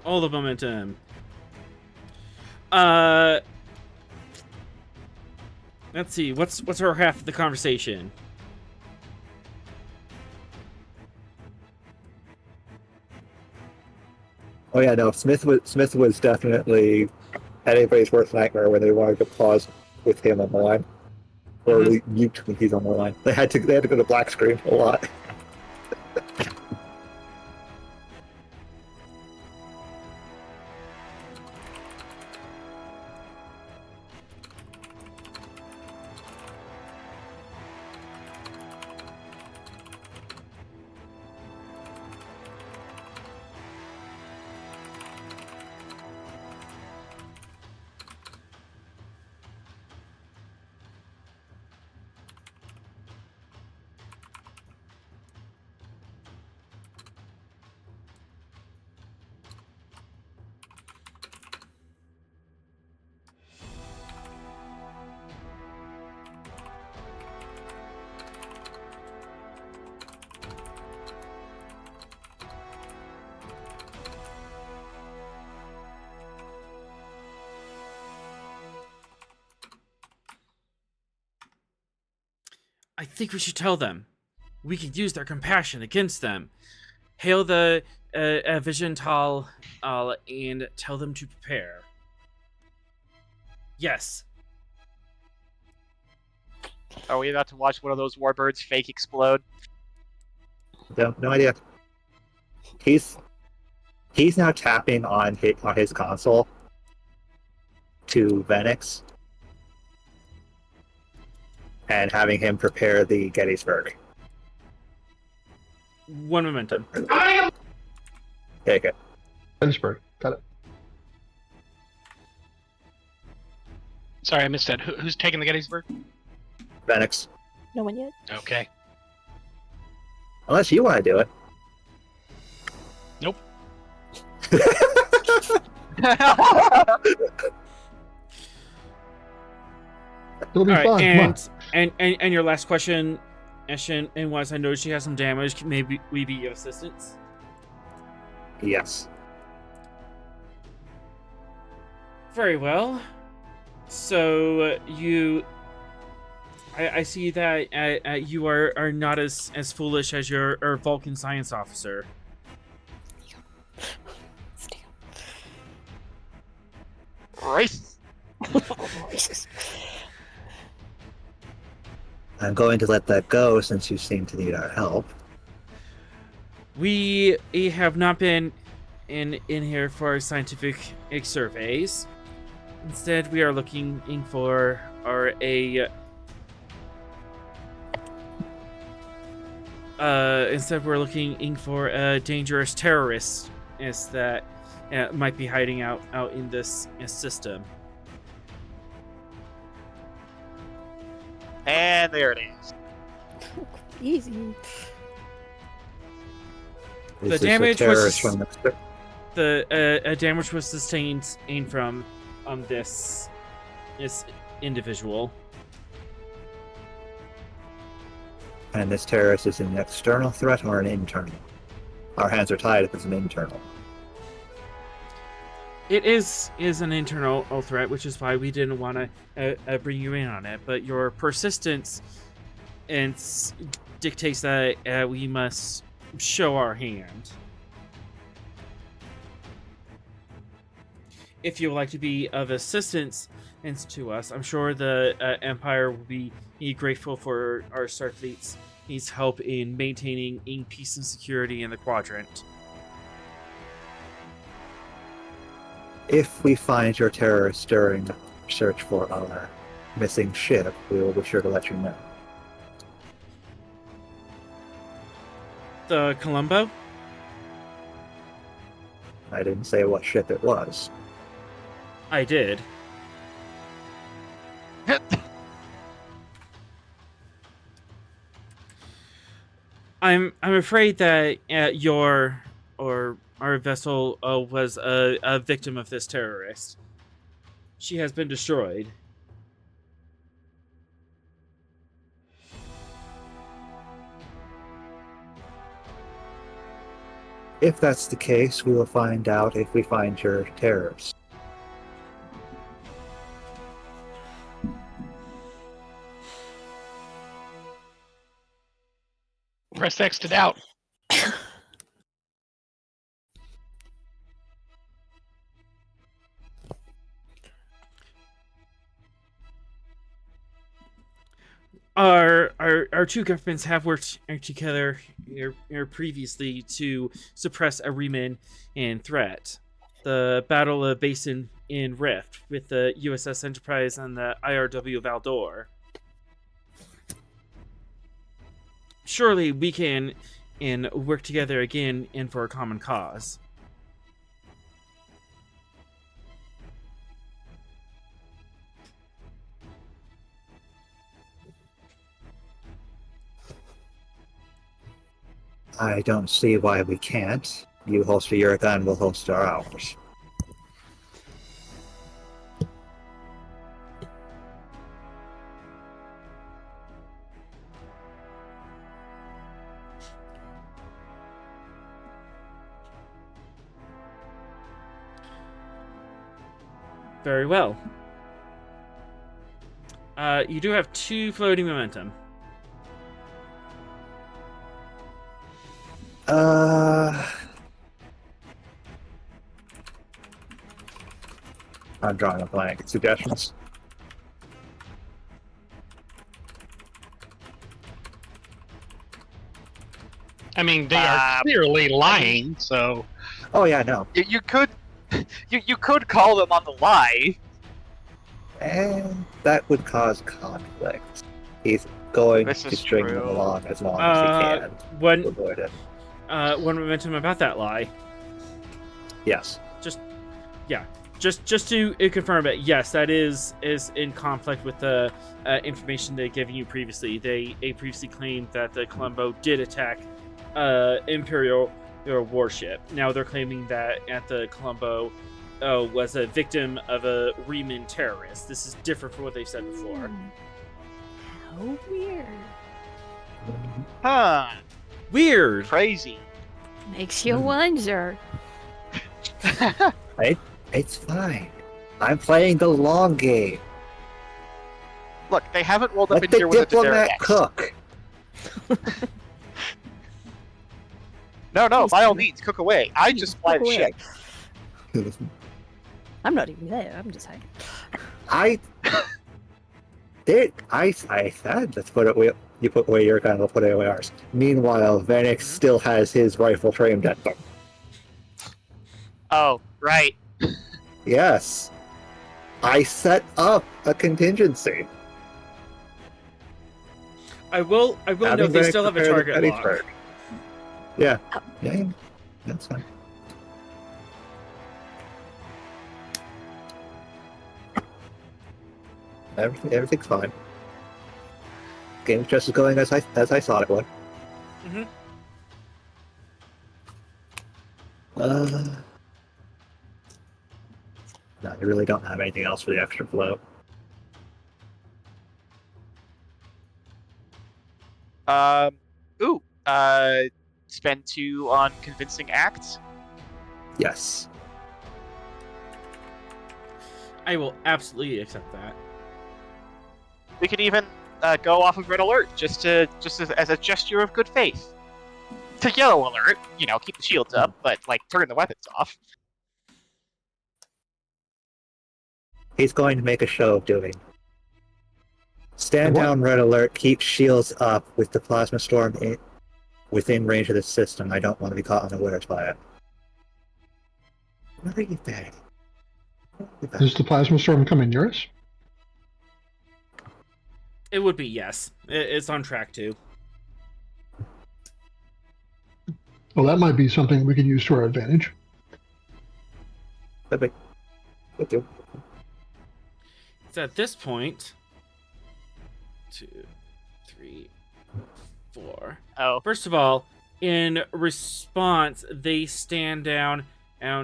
All the momentum. Let's see. What's her half of the conversation? Oh yeah, no. Smith was definitely anybody's worst nightmare when they wanted to pause with him on the line, or mute when he's on the line. They had to go to black screen a lot. I think we should tell them. We could use their compassion against them. Hail the Vision Tal and tell them to prepare. Yes. Are we about to watch one of those warbirds fake explode? No idea. He's now tapping on his console to Venix. and having him prepare the Gettysburg. 1 momentum. Take it. Gettysburg. Got it. Sorry, I missed that. Who's taking the Gettysburg? Phoenix. No one yet. Okay. Unless you want to do it. Nope. It'll be All right, fun. Come on. and your last question, Eshin, and once I know she has some damage, maybe we be of assistance. Yes. Very well. So I see that you are not as foolish as your Vulcan science officer. Race. I'm going to let that go since you seem to need our help. We have not been in here for scientific surveys. Instead, we are looking for we're looking for a dangerous terrorist that might be hiding out in this system. And there it is. Easy. The This is damage a terrorist was- from the... The damage was sustained from this individual. And this terrorist is an external threat or an internal? Our hands are tied if it's an internal. It is an internal threat, which is why we didn't want to bring you in on it. But your persistence dictates that we must show our hand. If you would like to be of assistance to us, I'm sure the Empire will be grateful for our Starfleet's help in maintaining peace and security in the quadrant. If we find your terrorists during the search for our missing ship, we will be sure to let you know. The Columbo? I didn't say what ship it was. I did. I'm afraid that our vessel was a victim of this terrorist. She has been destroyed. If that's the case, we will find out if we find your terrorists. Press X to doubt. Our two governments have worked together here previously to suppress a Reman threat. The Battle of Basin in Rift with the USS Enterprise and the IRW Valdor. Surely we can work together again and for a common cause. I don't see why we can't. You holster your gun, we'll holster ours. Very well. You do have 2 floating momentum. I'm drawing a blank. Suggestions? I mean, they are clearly lying, so... Oh yeah, no. You could call them on the lie. And that would cause conflict. He's going This to is string them true. along as long as he can to One avoid it. one momentum about that lie. Yes. Just to confirm it, yes, that is in conflict with the information they've given you previously. They previously claimed that the Columbo did attack Imperial warship. Now they're claiming that the Columbo was a victim of a Reman terrorist. This is different from what they said before. How weird. Huh. Weird. Crazy. Makes you wonder. It's fine. I'm playing the long game. Look, they haven't rolled up Let in the here with a diplomat Deterrent X. cook. No, by all means, cook away. I just fly the ship. I'm not even there. I'm just hiding. I said let's put it where you put away your gun, we'll put away ours. Meanwhile, Vanix still has his rifle trained at them. Oh, right. Yes. I set up a contingency. I will note they still have a target lock. Yeah, that's fine. Everything's fine. Game's just as going as I thought it would. Mhm. No, I really don't have anything else for the extra flow. Spend 2 on convincing acts. Yes. I will absolutely accept that. We could even go off of red alert just as a gesture of good faith. To yellow alert, keep the shields up, but turn the weapons off. He's going to make a show of doing. Stand down, red alert, keep shields up with the plasma storm within range of the system. I don't want to be caught unawares by it. Where are you back? Is the plasma storm coming near us? It would be yes. It's on track to. Well, that might be something we could use to our advantage. What do? So at this point, 2, 3, 4. Oh. First of all, in response, they stand down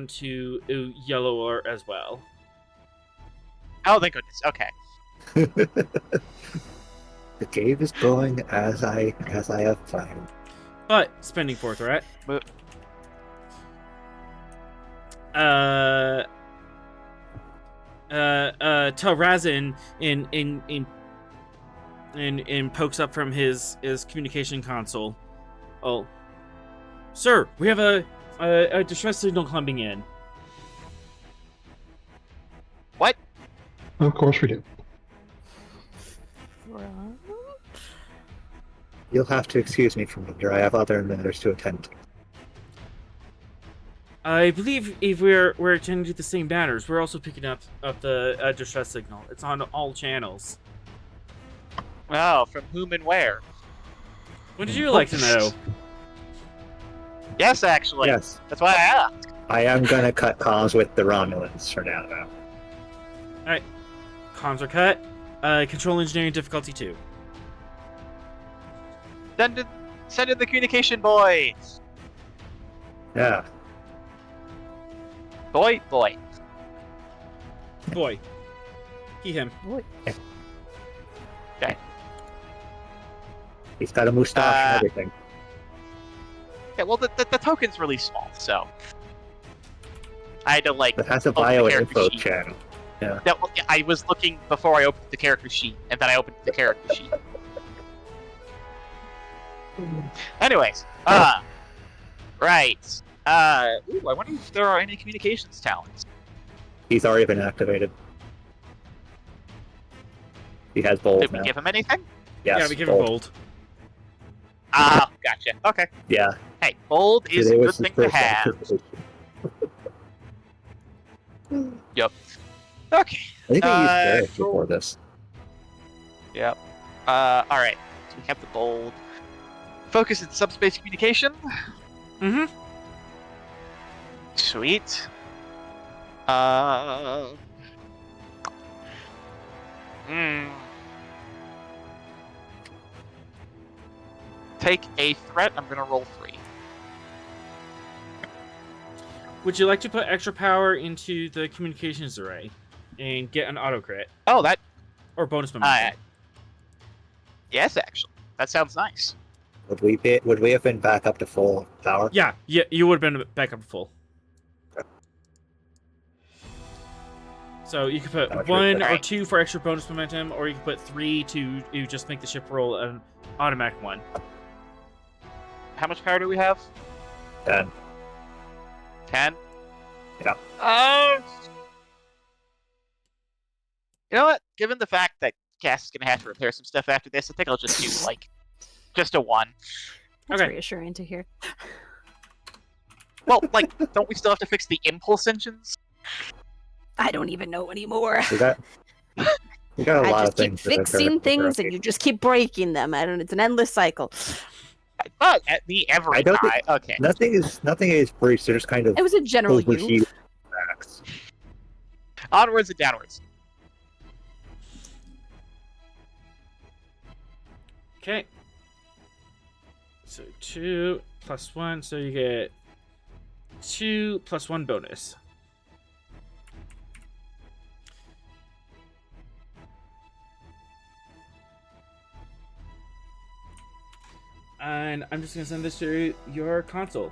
to yellow alert as well. Oh, thank goodness. Okay. The game is going as I have planned. But spending 4 threat. Talrazin in pokes up from his communication console. Oh, sir, we have a distress signal coming in. What? Of course we do. You'll have to excuse me from here. I have other matters to attend to. I believe if we're attending to the same matters, we're also picking up the distress signal. It's on all channels. Oh, from whom and where? Would you like to know? Yes, actually. Yes. That's why I asked. I am gonna cut comms with the Romulans for now, though. Alright. Comms are cut. Control engineering difficulty 2. Send in the communication boy. Yeah. Boy. Boy. He, him. Okay. He's got a mustache and everything. Okay, well, the token's really small, so I had to It has a open the bio character info sheet. channel. Yeah. No, well, yeah, I was looking before I opened the character sheet, and then I opened the character sheet. Anyways, right. Ooh, I wonder if there are any communications talents. He's already been activated. He has bold Did we now. give him anything? Yes, Yeah, we give him bold. Ah, gotcha. Okay. Yeah. Hey, bold is a Today good was his thing to first have. activation. Yep. Okay. I think I used Barrett cool. before this. Yep. Alright. So we have the bold. Focus in subspace communication. Mm-hmm. Sweet. Take a threat. I'm gonna roll 3. Would you like to put extra power into the communications array and get an auto crit Oh, that. or bonus momentum? Yes, actually. That sounds nice. Would we have been back up to full power? Yeah, you would have been back up to full. So you could put That would 1 be or great. 2 for extra bonus momentum, or you could put 3 to you just make the ship roll an automatic 1. How much power do we have? 10. 10? Yeah. You know what? Given the fact that Cass is gonna have to repair some stuff after this, I think I'll just do, just a 1. That's Okay. reassuring to hear. Well, don't we still have to fix the impulse engines? I don't even know anymore. We got a I lot just of keep things. that are fixing very things, and you just keep breaking them. I don't. It's an endless cycle. Not at me every I don't time. Okay. Nothing is breached. They're just kind of It was a general you. overheated facts. Onwards and downwards. Okay. So 2 plus 1, so you get 2 plus 1 bonus. And I'm just going to send this to your console.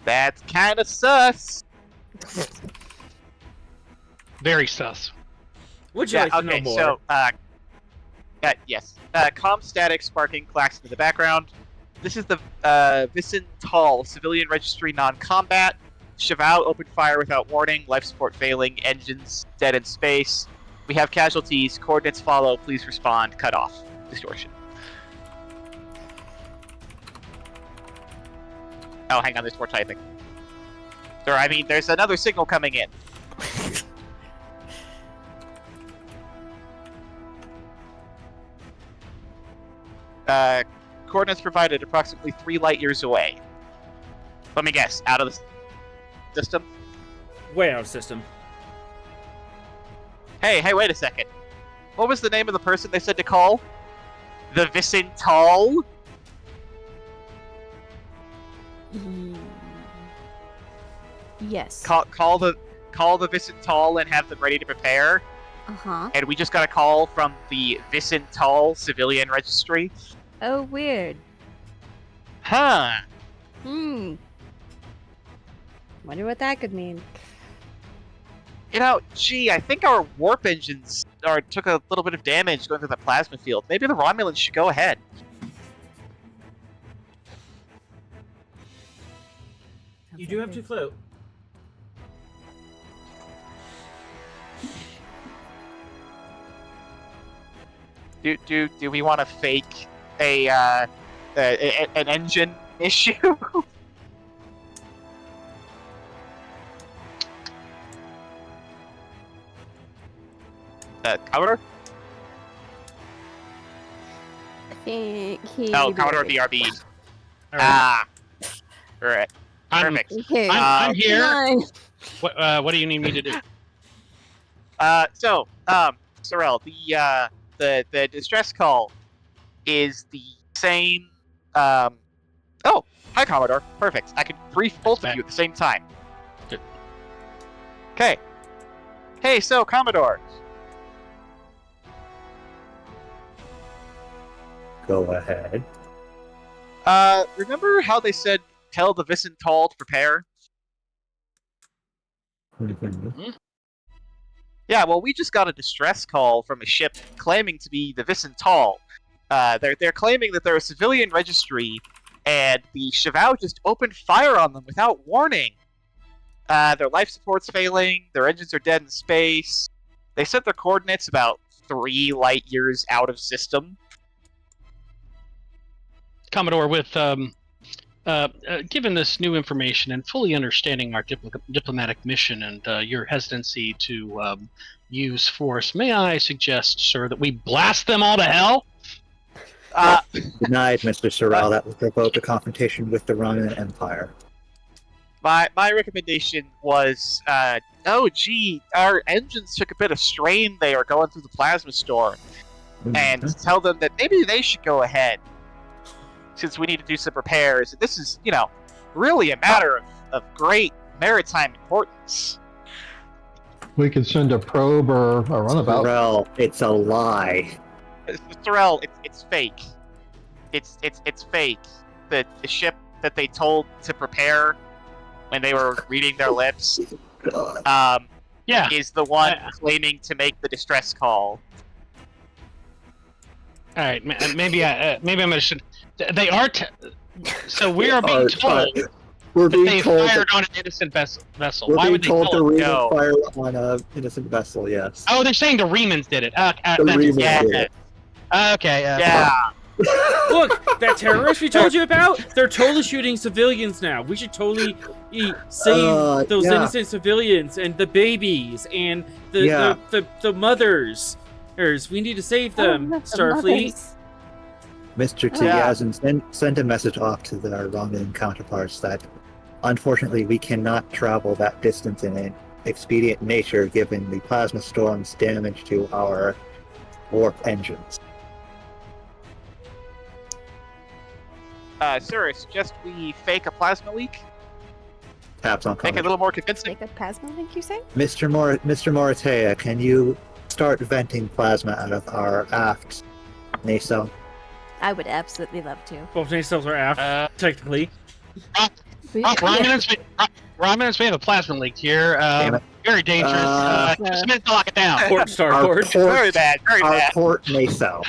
That's kind of sus. Very sus. Would you like to know okay, more? so, yes. Comm static sparking clacks in the background. This is the Vincent Tall civilian registry non-combat. Cheval opened fire without warning. Life support failing. Engines dead in space. We have casualties. Coordinates follow. Please respond. Cut off. Distortion. Oh, hang on. There's more typing. Or, I mean, there's another signal coming in. Coordinates provided approximately 3 light years away. Let me guess, out of the system? Way out of system. Hey, wait a second. What was the name of the person they said to call? The Vicental? Yes. Call the Vicental and have them ready to prepare. Uh-huh. And we just got a call from the Vicental civilian registry. Oh, weird. Huh. Wonder what that could mean. You know, gee, I think our warp engines took a little bit of damage going through the plasma field. Maybe the Romulans should go ahead. You do have to float. Do we want to fake an engine issue? Commodore? I think he. Oh, Commodore BRB. All right. Ah. Alright. I'm, Perfect. Okay. I'm here. Fine. What do you need me to do? Sorrel, the distress call is the same. Oh, hi, Commodore. Perfect. I can brief both of you at the same time. Good. Okay. Hey, so Commodore. Go ahead. Remember how they said tell the Vicental to prepare? Yeah, well, we just got a distress call from a ship claiming to be the Vicental. They're claiming that they're a civilian registry and the Cheval just opened fire on them without warning. Their life support's failing, their engines are dead in space. They set their coordinates about 3 light years out of system. Commodore, with given this new information and fully understanding our diplomatic mission and your hesitancy to use force, may I suggest, sir, that we blast them all to hell? Denied, Mr. Sorrell. That would provoke a confrontation with the Romulan Empire. My recommendation was, oh gee, our engines took a bit of strain. They are going through the plasma storm, and tell them that maybe they should go ahead, since we need to do some repairs. This is, really a matter of great maritime importance. We could send a probe or a runabout. Sorrell, it's a lie. Sorrell, it's fake. It's fake. The ship that they told to prepare when they were reading their lips, is the one claiming to make the distress call. All right, maybe I'm gonna should. They are. So we are being told We're that being they told fired on an innocent vessel. We're Why being would they told tell to us? Reman fire on an innocent vessel. Yes. Oh, they're saying the Remans did it. The Reman did it. Okay. Yeah. Look, that terrorist we told you about, they're totally shooting civilians now. We should totally save those innocent civilians and the babies and the mothers. We need to save them, Starfleet. Mr. T. Yazin, send a message off to our Romulan counterparts that, unfortunately, we cannot travel that distance in an expedient nature given the plasma storm's damage to our warp engines. Sir, I suggest we fake a plasma leak. Taps on Make it comment. a little more convincing. Make a plasma link, you say? Mr. Moratea, can you start venting plasma out of our aft nacelle? I would absolutely love to. Both nacelles are aft, technically. Romulans, we have a plasma leak here. Very dangerous. Just a minute to lock it down. Port starboard. Very bad. Very Our bad. port nacelle.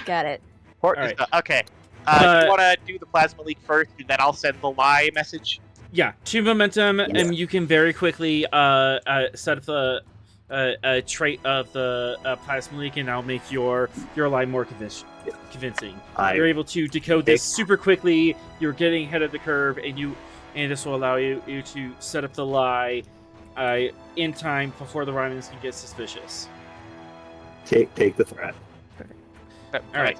Got it. Port. All right. Okay. Do you want to do the plasma leak first, and then I'll send the lie message? Yeah, 2 momentum, and you can very quickly set up the trait of the plasma leak, and I'll make your lie more convincing. You're able to decode this super quickly. You're getting ahead of the curve, and this will allow you to set up the lie in time before the Romulans can get suspicious. Take the threat. All right.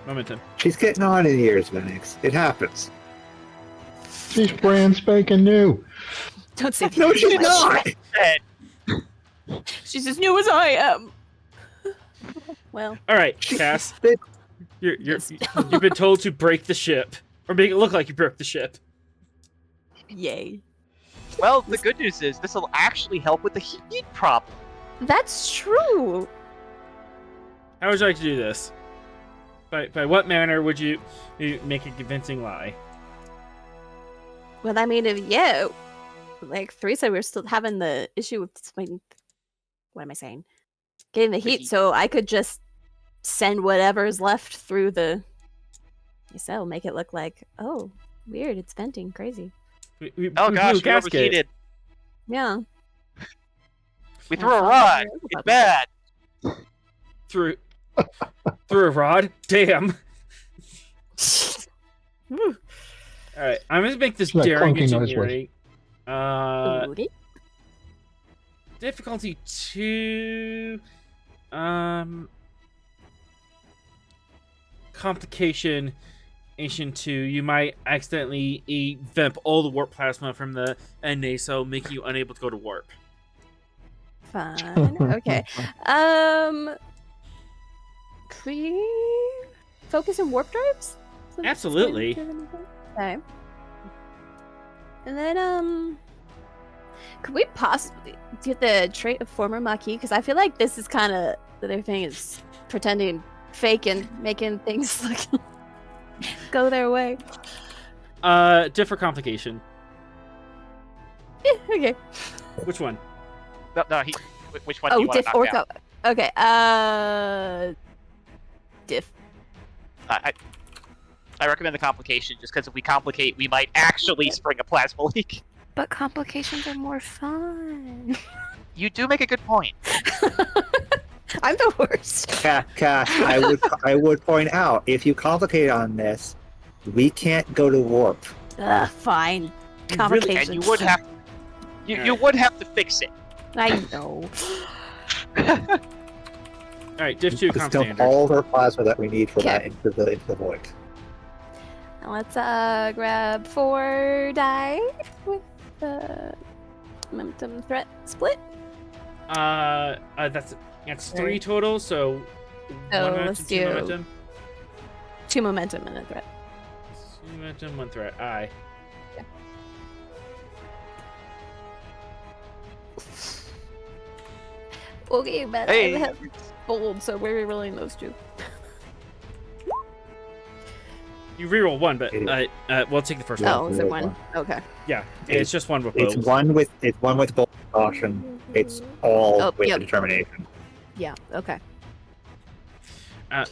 Momentum. She's getting on in years, Venix. It happens. She's brand spanking new. Don't say that. No, she's not! She's as new as I am. Well. All right, Cass. You've been told to break the ship, or make it look like you broke the ship. Yay. Well, the good news is this will actually help with the heat problem. That's true. How would you like to do this? By what manner would you make a convincing lie? Well, I mean, like Three said, we're still having the issue with, what am I saying? Getting the heat, so I could just send whatever's left through the cell, make it look like, oh, weird, it's venting, crazy. Oh gosh, we overheated. Yeah. We threw a rod. It's bad. Through a rod? Damn. Alright, I'm gonna make this That daring clunking noise engineering. Booty. Difficulty 2. Complication 2. You might accidentally vamp all the warp plasma from the nacelle, making you unable to go to warp. Fine. Okay. Could we focus on warp drives? Absolutely. Okay. And then, could we possibly get the trait of former Maquis? Because I feel like this is kind of the other thing is pretending, faking, making things like go their way. Different complication. Yeah, okay. Which one? No, which one do you want to knock down? Okay, diff. I recommend the complication just because if we complicate, we might actually spring a plasma leak. But complications are more fun. You do make a good point. I'm the worst. Cash, I would point out, if you complicate on this, we can't go to warp. Fine. You really- Complications. And you would have, you would have to fix it. I know. All right, Div 2 comp Still standard. all of our plasma that we need for Okay. that into the void. Now let's grab 4 die with the momentum threat split. That's 3 total, so So 1 momentum, let's 2 do- momentum. 2 momentum and a threat. 2 momentum, 1 threat. Aye. Okay, but Hey. I have bold, so we're rolling those 2. You reroll 1, but we'll take the first one. Oh, is it reroll 1? one. Okay. Yeah, it's just 1 with It's both. one with bolt caution. It's all Oh, with yep. determination. Yeah, okay.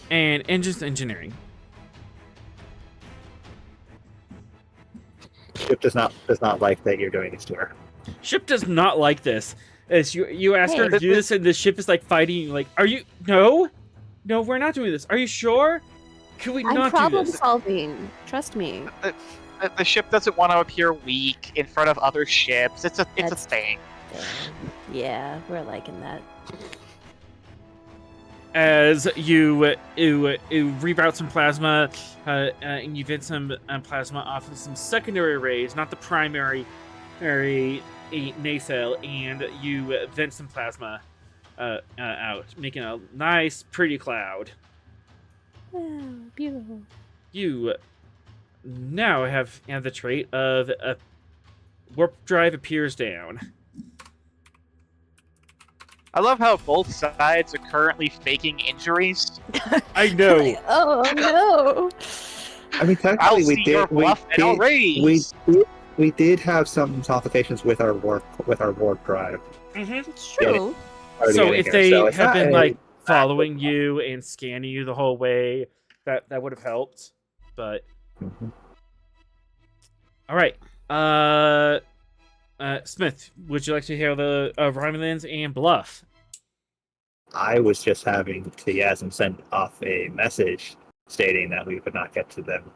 And engines engineering. Ship does not like that you're doing this to her. Ship does not like this. As you ask her to do this, and the ship is like fighting. Like, are you? No, we're not doing this. Are you sure? Can we I'm not do problem this? solving. Trust me. The ship doesn't want to appear weak in front of other ships. It's a That's- thing. Yeah, we're liking that. As you reroute some plasma, and you vent some plasma off of some secondary rays, not the primary nacelle, and you vent some plasma out, making a nice, pretty cloud. Oh, beautiful. You now have the trait of warp drive appears down. I love how both sides are currently faking injuries. I know. Oh no. I mean, I'll technically, see your bluff and I'll raise. we did have some complications with our warp drive. Mm-hmm. It's true. already So getting if here, they so it's have not been a- like following you and scanning you the whole way, that would have helped. But Mhm. all right, Smith, would you like to hear the Romulans and bluff? I was just having Yasm send off a message stating that we would not get to them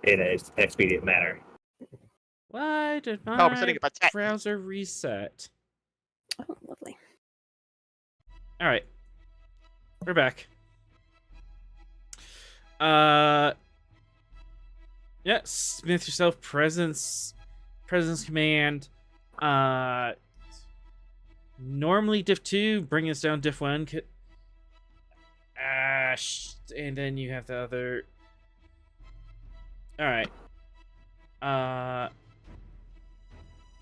in an expedient manner. Why did we're my setting up a tent. browser reset? Oh, lovely. All right, we're back. Yeah, Smith yourself, presence command. Normally diff 2, bring us down diff 1. And then you have the other. All right.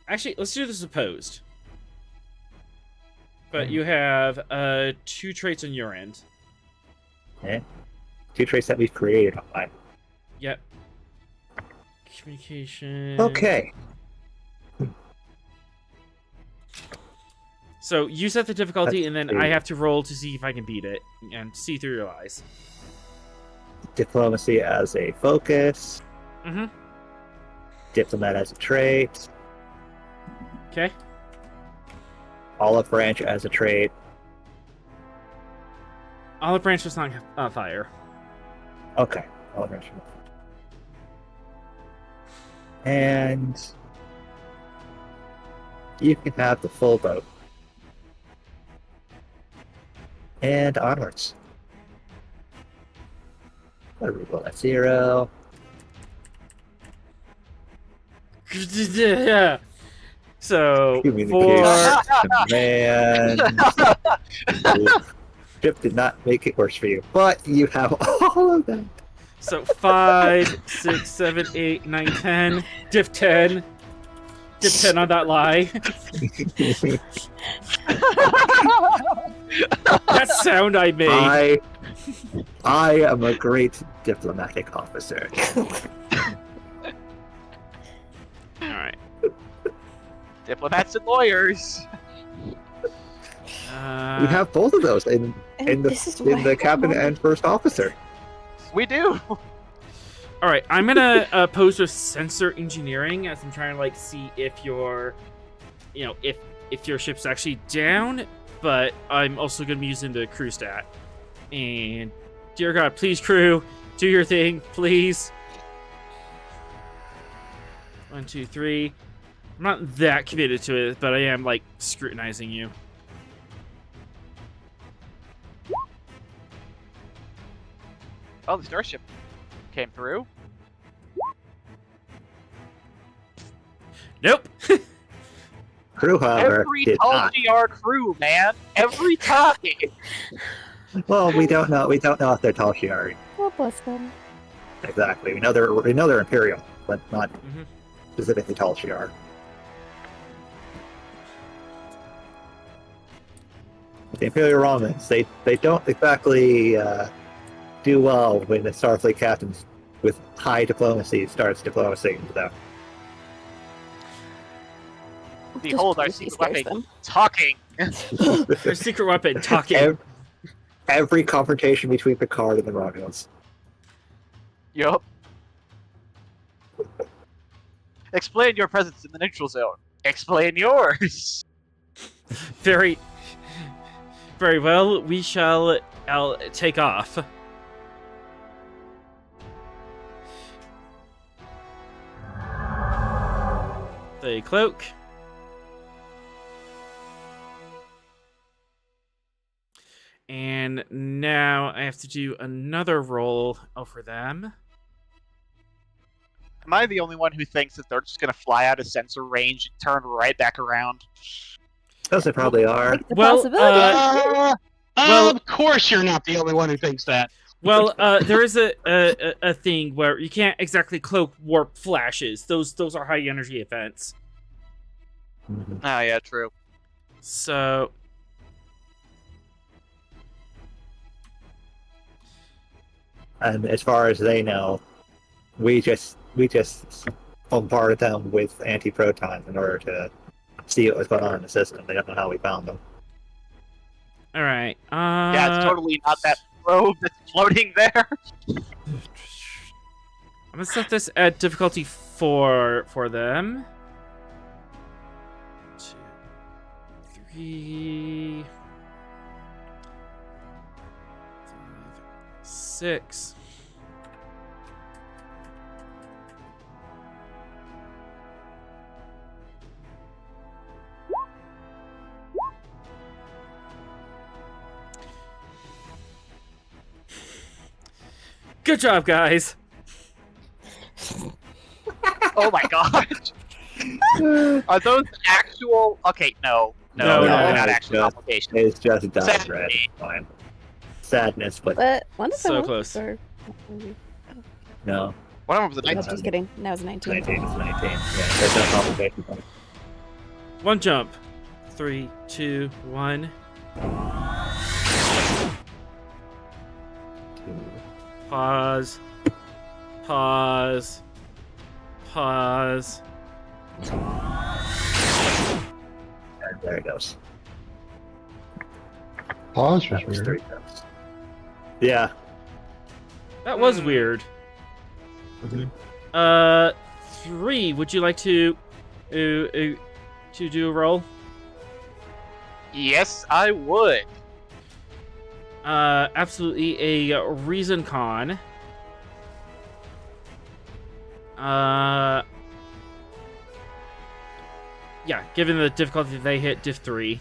Actually, let's do this opposed. But you have 2 traits on your end. Okay. 2 traits that we've created on mine. Yep. Communication. Okay. So you set the difficulty, Let's and then see. I have to roll to see if I can beat it and see through your eyes. Diplomacy as a focus. Mm-hmm. Diplomat as a trait. Okay. Olive branch as a trait. Olive branch was not on fire. Okay. Olive branch. And you can have the full boat. And onwards. I'll reroll at 0. Yeah. So Communication. for Command. Ship did not make it worse for you, but you have all of them. 5, 6, 7, 8, 9, 10. Diff 10. Diff 10 on that lie. That sound I made. I am a great diplomatic officer. All right. Diplomats and lawyers. We have both of those in And the this is why captain I'm and first officer. We do. All right, I'm gonna pose with sensor engineering as I'm trying to like see if your, if your ship's actually down. But I'm also gonna be using the crew stat. And dear God, please crew, do your thing, please. 1, 2, 3. I'm not that committed to it, but I am like scrutinizing you. Oh, the starship came through. Nope. Crew, however, Every did not. TALGR crew, man. Every time. Well, we don't know. We don't know if they're Talshiari. Oh, bless them. Exactly. We know they're Imperial, but not Mhm. specifically Talshiar. The Imperial Romulans, they don't exactly do well when the Starfleet captains with high diplomacy starts diplomacy with them. Behold our Diplomacy secret scares weapon them. talking. Their secret weapon talking. Every confrontation between Picard and the Romulans. Yup. Explain your presence in the neutral zone. Explain yours. Very, very well. We shall take off. The cloak. And now I have to do another roll for them. Am I the only one who thinks that they're just gonna fly out of sensor range and turn right back around? Those they probably are. Like the Well, possibility. Well- Of course you're not the only one who thinks that. Well, there is a thing where you can't exactly cloak warp flashes. Those are high energy events. Mhm. Oh yeah, true. So And as far as they know, we just bombarded them with anti-protons in order to see what was going on in the system. They don't know how we found them. all right. Yeah, it's totally not that probe that's floating there. I'm gonna set this at difficulty 4 for them. 2, 3, 5, 6. Good job, guys. Oh my god. Are those actual? Okay, no, No, they're no, not it's actual just- complications. It's just died Sadly. red. It's fine. Sadness, but But one of So them close. Or... no. One of them was a No, 19. just kidding. That was 19. 19 is 19. Yeah, there's no complication. One jump. 3, 2, 1. Pause. Pause. Pause. And there it goes. Pause was That was weird. 3 jumps. Yeah. That was weird. Mhm. 3. Would you like to do a roll? Yes, I would. Absolutely a reason con. Yeah, given the difficulty they hit diff 3.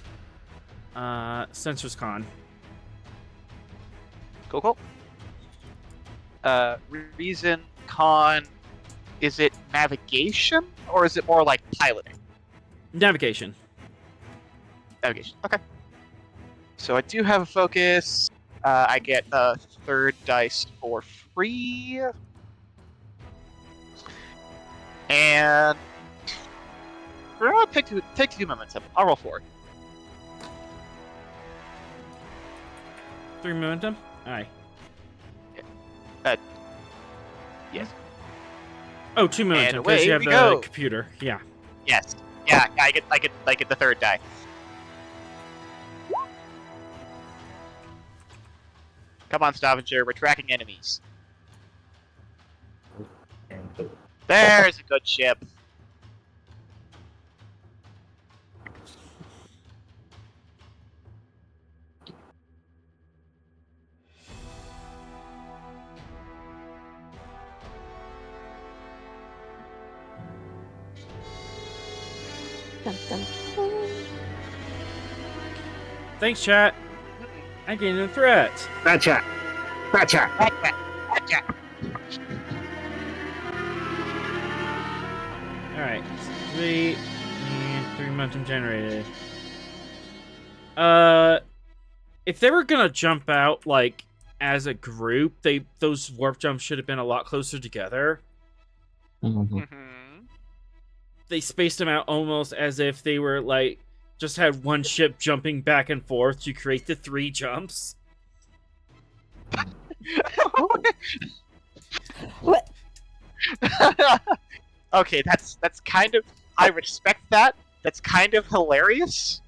Sensors con. Cool. Reason con. Is it navigation or is it more like piloting? Navigation. Navigation. Okay. So I do have a focus. I get a third dice for free. And we're gonna take 2 momentum. I'll roll 4. 3 momentum? Aye. Yes. Oh, 2 momentum, because away you have we the go. computer. Yeah. Yes. Yeah. I get the third die. Come on, Stavanger. We're tracking enemies. There's a good ship. Dun, dun, dun. Thanks, chat. I gained a threat. Gotcha. Gotcha. Alright. 3 and 3 momentum generated. If they were gonna jump out, like, as a group, those warp jumps should have been a lot closer together. Mhm. Mm-hmm. They spaced them out almost as if they were, like, just had one ship jumping back and forth to create the 3 jumps. What? Okay, that's kind of. I respect that. That's kind of hilarious.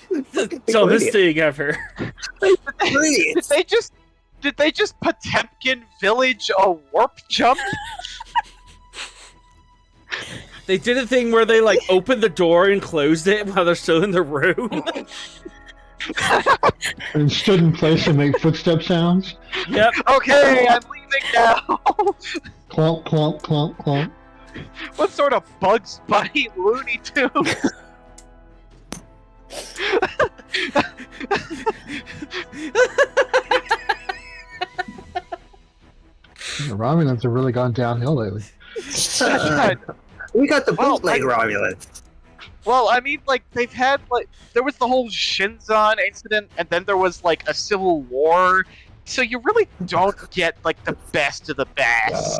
The dumbest thing ever. Did they just Potemkin village a warp jump? They did a thing where they, like, opened the door and closed it while they're still in the room. And stood in place and make footstep sounds. Yep. Okay, I'm leaving now. Clomp, clomp, clomp, clomp. What sort of Bugs Bunny Looney Tunes? The Romulans have really gone downhill lately. We got the Well, bootleg Romulans. Well, I mean, like, they've had, like, there was the whole Shinzon incident, and then there was, like, a civil war, so you really don't get, like, the best of the best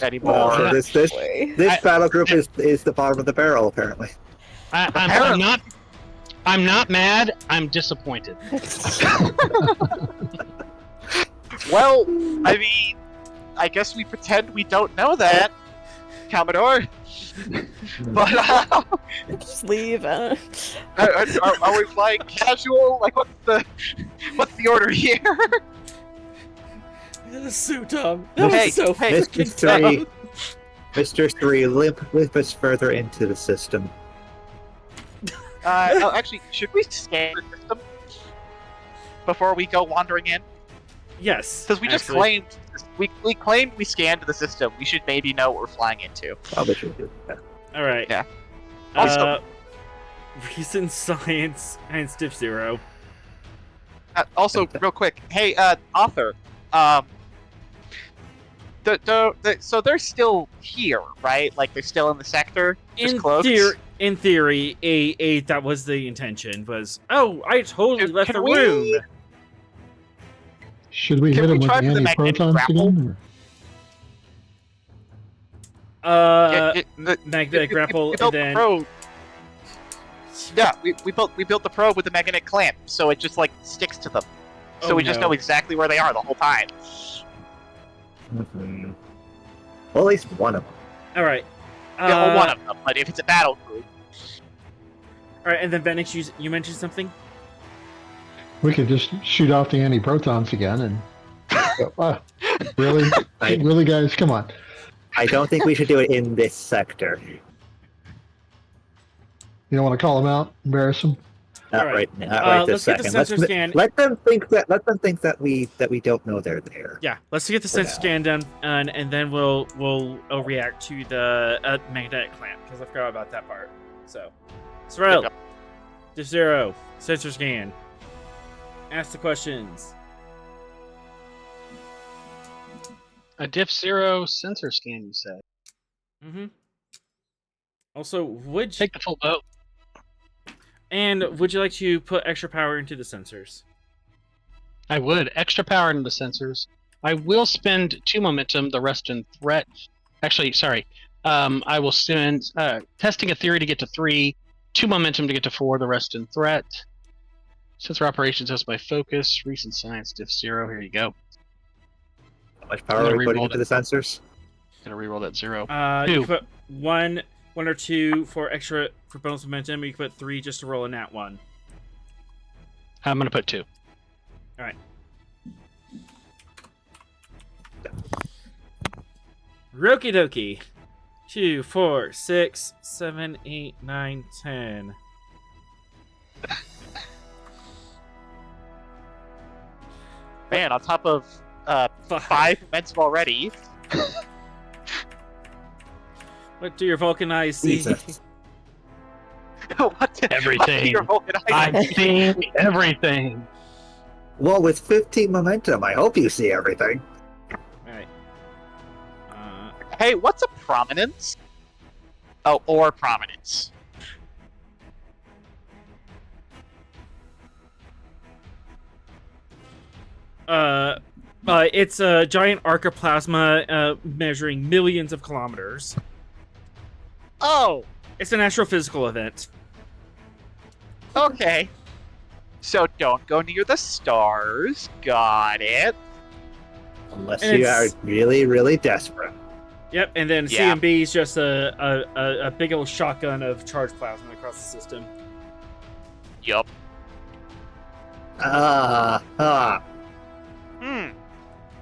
anymore. So this battle group is the bottom of the barrel, apparently. I'm not mad. I'm disappointed. Well, I mean, I guess we pretend we don't know that, Commodore. But Just leave. are we flying casual? Like, what's the order here? That is so dumb. That Hey, was so hey, freaking Mr. dumb. 3, Mr. 3, limp us further into the system. Actually, should we scan the system before we go wandering in? Yes. Because we just actually. claimed we scanned the system. We should maybe know what we're flying into. Probably should do that. Alright. Yeah. Recent science and Stiff Zero. Also, real quick, hey, author, so they're still here, right? Like, they're still in the sector, just cloaked? In theory, that was the intention, was, oh, I totally left Can the we- room. Should we Can hit we them with try for the magnetic anti-protons grapple? again? Magnetic grapple, we and built then... the probe. Yeah, we built the probe with the magnetic clamp, so it just, like, sticks to them. So Oh, we just no. know exactly where they are the whole time. Mhm. Well, at least one of them. Alright. Yeah, well, one of them, but if it's a battle group... Alright, and then Venix, you mentioned something? We could just shoot off the anti-protons again and... really? Really, guys? Come on. I don't think we should do it in this sector. You don't want to call them out? Embarrass them? Not Alright. right. Not right this Let's get the second. sensor scan. Let them think that we don't know they're there. Yeah, let's get the For sensor now. scan done, and then we'll react to the magnetic clamp, because I forgot about that part. So, Sorrel, Yep. Diff Zero, sensor scan. Ask the questions. A Diff Zero sensor scan, you said. Mm-hmm. Also, would Take the full boat. would you like to put extra power into the sensors? I would. Extra power into the sensors. I will spend 2 momentum, the rest in threat. Actually, sorry. I will spend testing a theory to get to 3, 2 momentum to get to 4, the rest in threat. Sensor operations has my focus. Recent science, Diff Zero. Here you go. How much I'm power gonna are we putting reroll into the sensors? Gonna reroll that 0. You 2. can put one or 2 for bonus momentum. Or you can put 3 just to roll a nat 1. I'm gonna put 2. Roki dokie. 2, 4, 6, 7, 8, 9, 10. Man, on top of 5 momentum already. What do your Vulcan eyes see? Jesus. What Everything. Your Vulcan eyes- I've seen everything. Well, with 15 momentum, I hope you see everything. Alright. Hey, what's a prominence? Oh, or prominence. It's a giant arc of plasma measuring millions of kilometers. Oh, It's an astrophysical event. okay. So don't go near the stars. Got it. Unless And you are it's- really, really desperate. Yep, and then Yeah. CMB is just a big old shotgun of charged plasma across the system. Yup.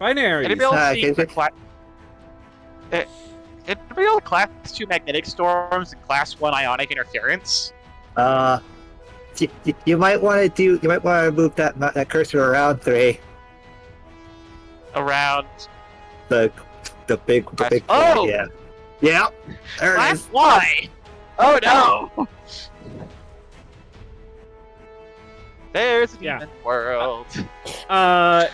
Binaries. Anybody else Ah, see okay, the okay. anybody else class 2 magnetic storms and class 1 ionic interference? You might want to move that cursor around 3. Around The big Oh! yeah. Yeah. There it class is. Y. Oh no! There's an Yeah. even world. No.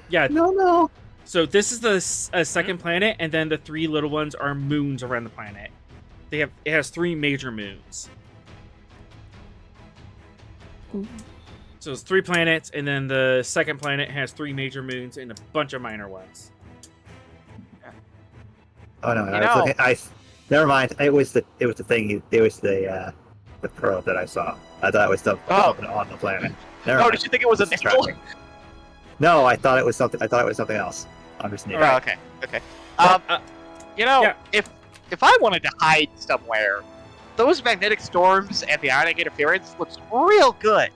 Yeah. No. So this is the second planet, and then the 3 little ones are moons around the planet. It has 3 major moons. So it's 3 planets, and then the second planet has 3 major moons and a bunch of minor ones. Oh no. You I know- was looking, never mind. It was the thing. It was the probe that I saw. I thought it was something on the planet. Never Oh, mind. did you think it was a It's nickel? distracting. No, I thought it was something. I thought it was something else. I'm just an idiot. Oh, okay. Uh, You know, yeah. if I wanted to hide somewhere, those magnetic storms and the ionic interference looks real good.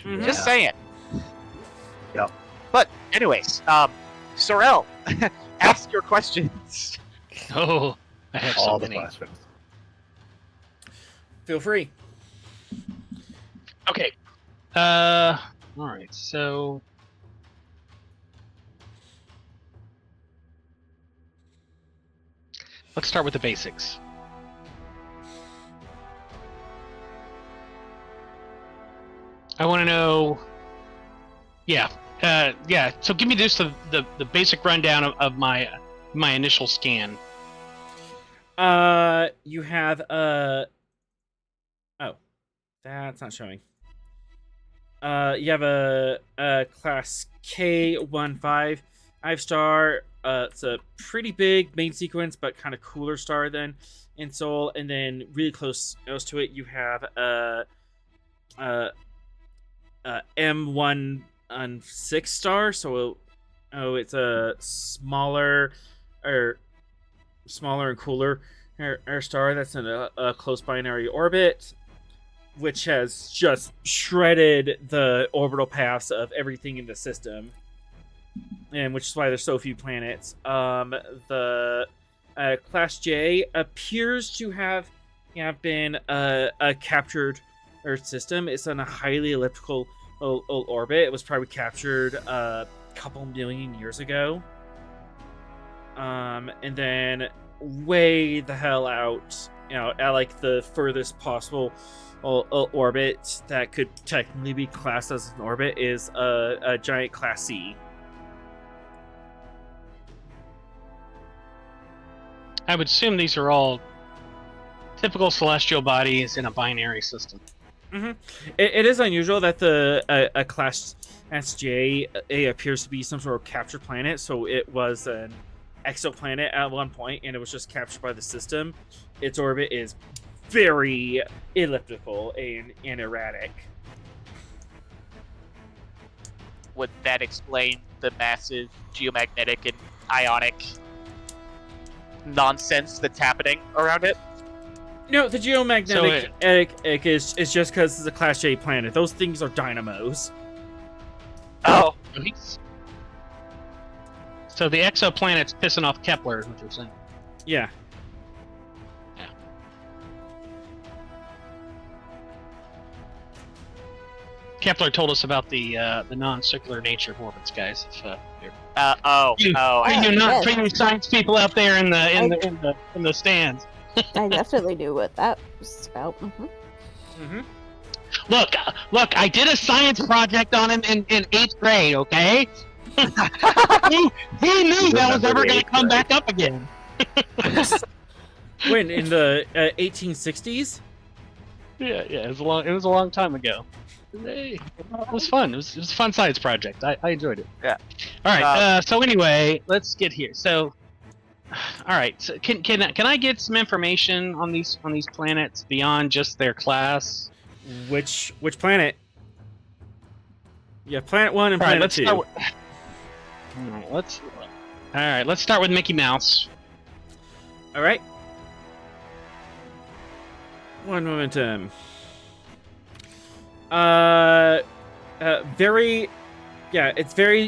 Mhm. Just saying. Yep. But anyways, Sorel, ask your questions. Oh, I have All so the many. questions. Feel free. Okay. All right. So. Let's start with the basics. I want to know. Yeah. Yeah. So give me just the basic rundown of my initial scan. You have oh, that's not showing. You have a class K15 5-star. It's a pretty big main sequence, but kind of cooler star than in Sol. And then really close to it, you have M1 on 6-star. So it's a smaller and cooler air star that's in a close binary orbit, which has just shredded the orbital paths of everything in the system, and which is why there's so few planets. The Class J appears to have been a captured Earth system. It's on a highly elliptical orbit. It was probably captured a couple million years ago. And then way the hell out, at like the furthest possible orbit that could technically be classed as an orbit is a giant Class C. I would assume these are all typical celestial bodies in a binary system. Mm-hmm. It is unusual that a Class SJ appears to be some sort of captured planet. So it was an exoplanet at one point, and it was just captured by the system. Its orbit is very elliptical and erratic. Would that explain the massive geomagnetic and ionic nonsense that's happening around it? No, the geomagnetic is just because it's a Class J planet. Those things are dynamos. Oh, So the exoplanet's pissing off Kepler, is what you're saying. Yeah. Kepler told us about the non-circular nature of orbits, guys. If you're yes. not science people out there in the stands. I definitely knew what that was about. Mm-hmm. Mm-hmm. Look! I did a science project on him in 8th grade. Okay, he knew that was ever going to come back up again. When in the 1860s? Yeah. It was a long time ago. Hey, it was fun. It was a fun science project. I enjoyed it. Yeah. All right. So anyway, let's get here. So, all right. So can I get some information on these planets beyond just their class? Which planet? Yeah, Planet 1 and Planet 2. All right. Let's start with Mickey Mouse. All right. One momentum. It's very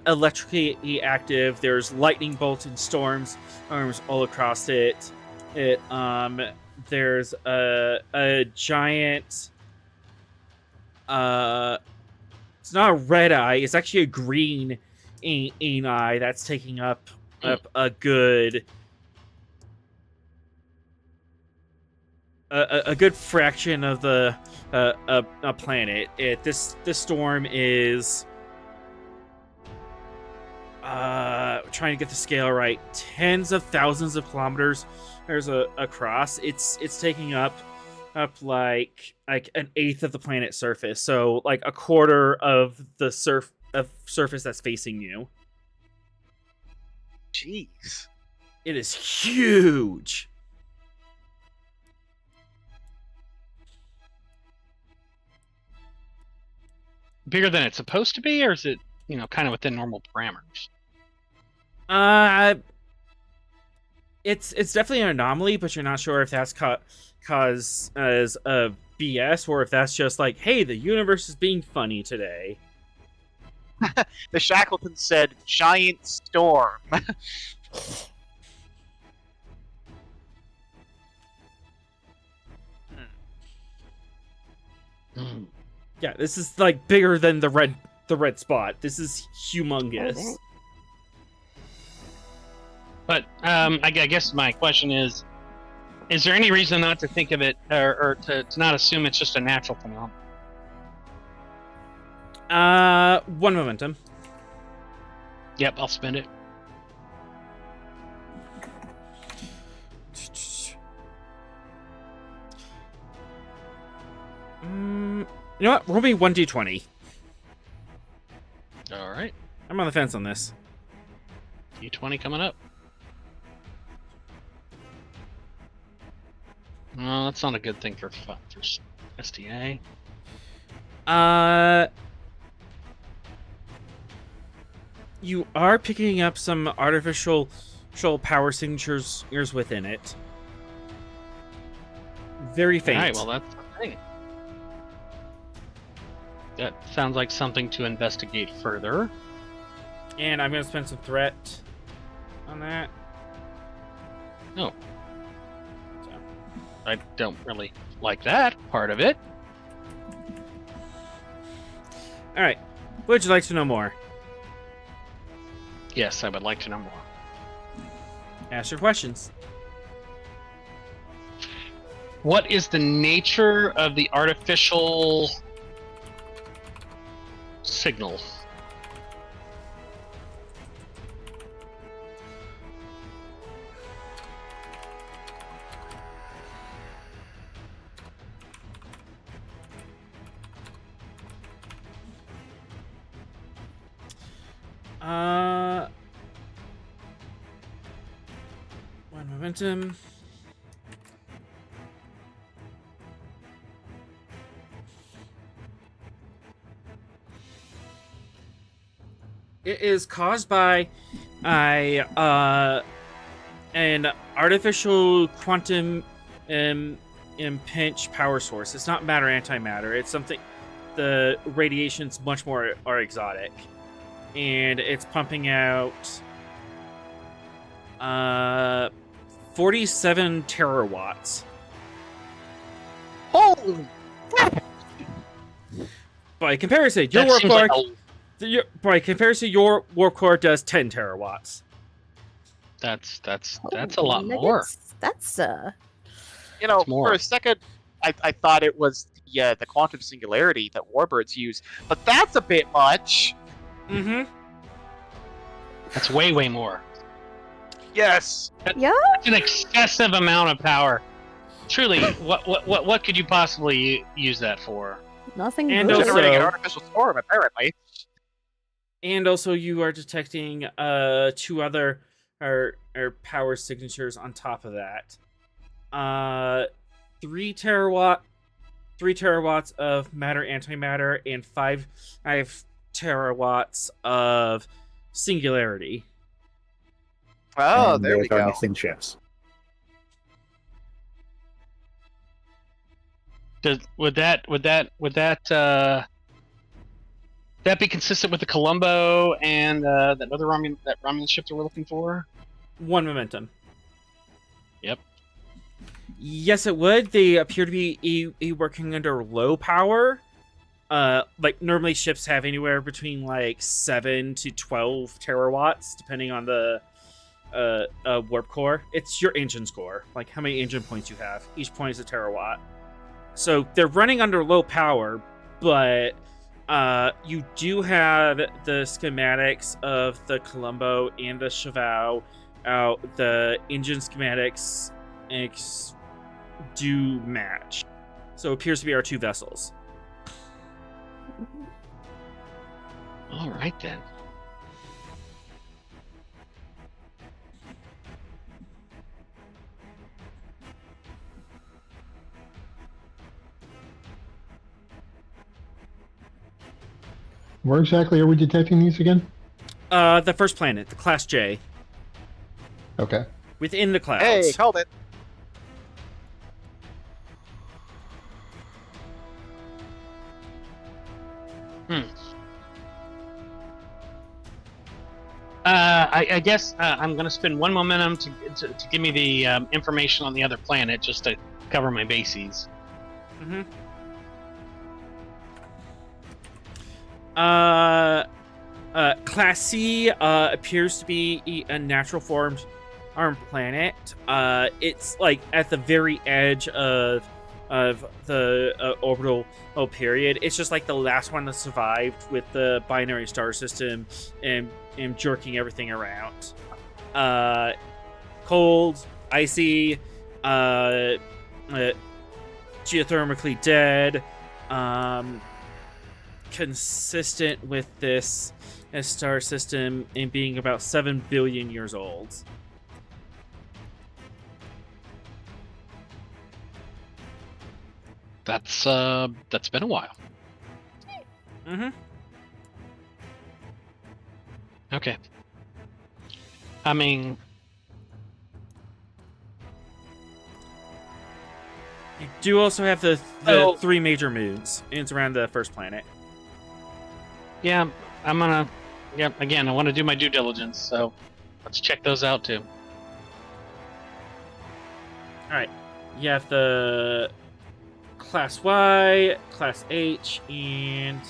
electrically active. There's lightning bolts and storms all across it. There's a giant. It's not a red eye. It's actually a green eye that's taking up a good. A good fraction of the a planet. This storm is trying to get the scale right. Tens of thousands of kilometers across. It's taking up like an eighth of the planet's surface. So like a quarter of the surface that's facing you. Jeez. It is huge. Bigger than it's supposed to be, or is it, kind of within normal parameters? It's definitely an anomaly, but you're not sure if that's cause as a BS or if that's just like, hey, the universe is being funny today. The Shackleton said, "Giant storm." Yeah, this is like bigger than the red spot. This is humongous. Okay. But I guess my question is there any reason not to think of it or to not assume it's just a natural phenomenon? One momentum. Yep, I'll spend it. You know what? Roll me 1d20. All right. I'm on the fence on this. D20 coming up. No, that's not a good thing for SDA. You are picking up some artificial power signatures within it. Very faint. All right, well, that's the thing. That sounds like something to investigate further. And I'm going to spend some threat on that. Oh. So, I don't really like that part of it. All right. Would you like to know more? Yes, I would like to know more. Ask your questions. What is the nature of the artificial signal? One momentum. It is caused by an artificial quantum impinge power source. It's not matter antimatter. It's something. The radiation's much more exotic. and it's pumping out 47 terawatts. Holy! By comparison, your That warp seems core, like by comparison, your warp core does 10 terawatts. that's a lot more. That's You know, It's more. for a second, I thought it was the quantum singularity that warbirds use, but that's a bit much. Mm-hmm. That's way more. Yes. That's an excessive amount of power. Truly, what could you possibly use that for? nothing And good. also- Generating an artificial storm, apparently. And also, you are detecting 2 other or power signatures on top of that. 3 terawatts of matter antimatter and 5 terawatts of singularity. Oh, And there we there's our go. missing ships. Would that be consistent with the Columbo and that other Romulan ship that we're looking for? 1 momentum. Yep. Yes, it would. They appear to be working under low power. Like normally ships have anywhere between like 7 to 12 terawatts, depending on the warp core. It's your engine score, like how many engine points you have. Each point is a terawatt. So they're running under low power, but you do have the schematics of the Columbo and the Cheval out. The engine schematics do match. So it appears to be our 2 vessels. All right then. Where exactly are we detecting these again? The first planet, the Class J, Okay. within the clouds. Hey, hold it. I guess I'm going to spend 1 momentum to give me the information on the other planet just to cover my bases. Mm-hmm. Class C appears to be a natural formed armed planet. It's like at the very edge of the orbital period. It's just like the last one that survived with the binary star system and jerking everything around. Cold, icy, geothermically dead. Consistent with this star system in being about 7 billion years old. That's been a while. Mm-hmm. Okay. I mean, You do also have the Oh. 3 major moons. And it's around the first planet. yeah, I'm gonna. Yeah, again, I want to do my due diligence, so let's check those out too. Alright. You have the Class Y, Class H, and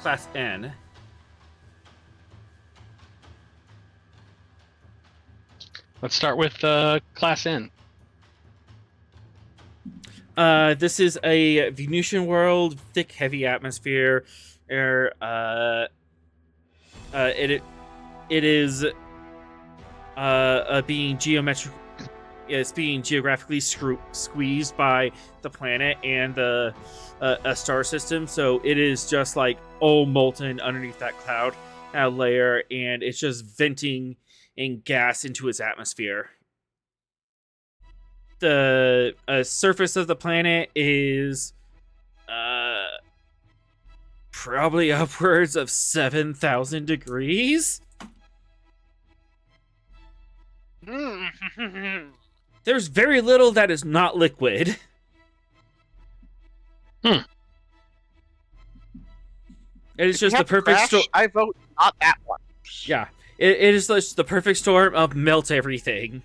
Class N. Let's start with Class N. This is a Venusian world, thick, heavy atmosphere. It is being it's being geographically squeezed by the planet and a star system. So it is just like all molten underneath that cloud layer, and it's just venting in gas into its atmosphere. The surface of the planet is probably upwards of 7,000 degrees. There's very little that is not liquid. It is If we just the have to perfect crash, storm. I vote not that one. Yeah, it is just the perfect storm of melt everything.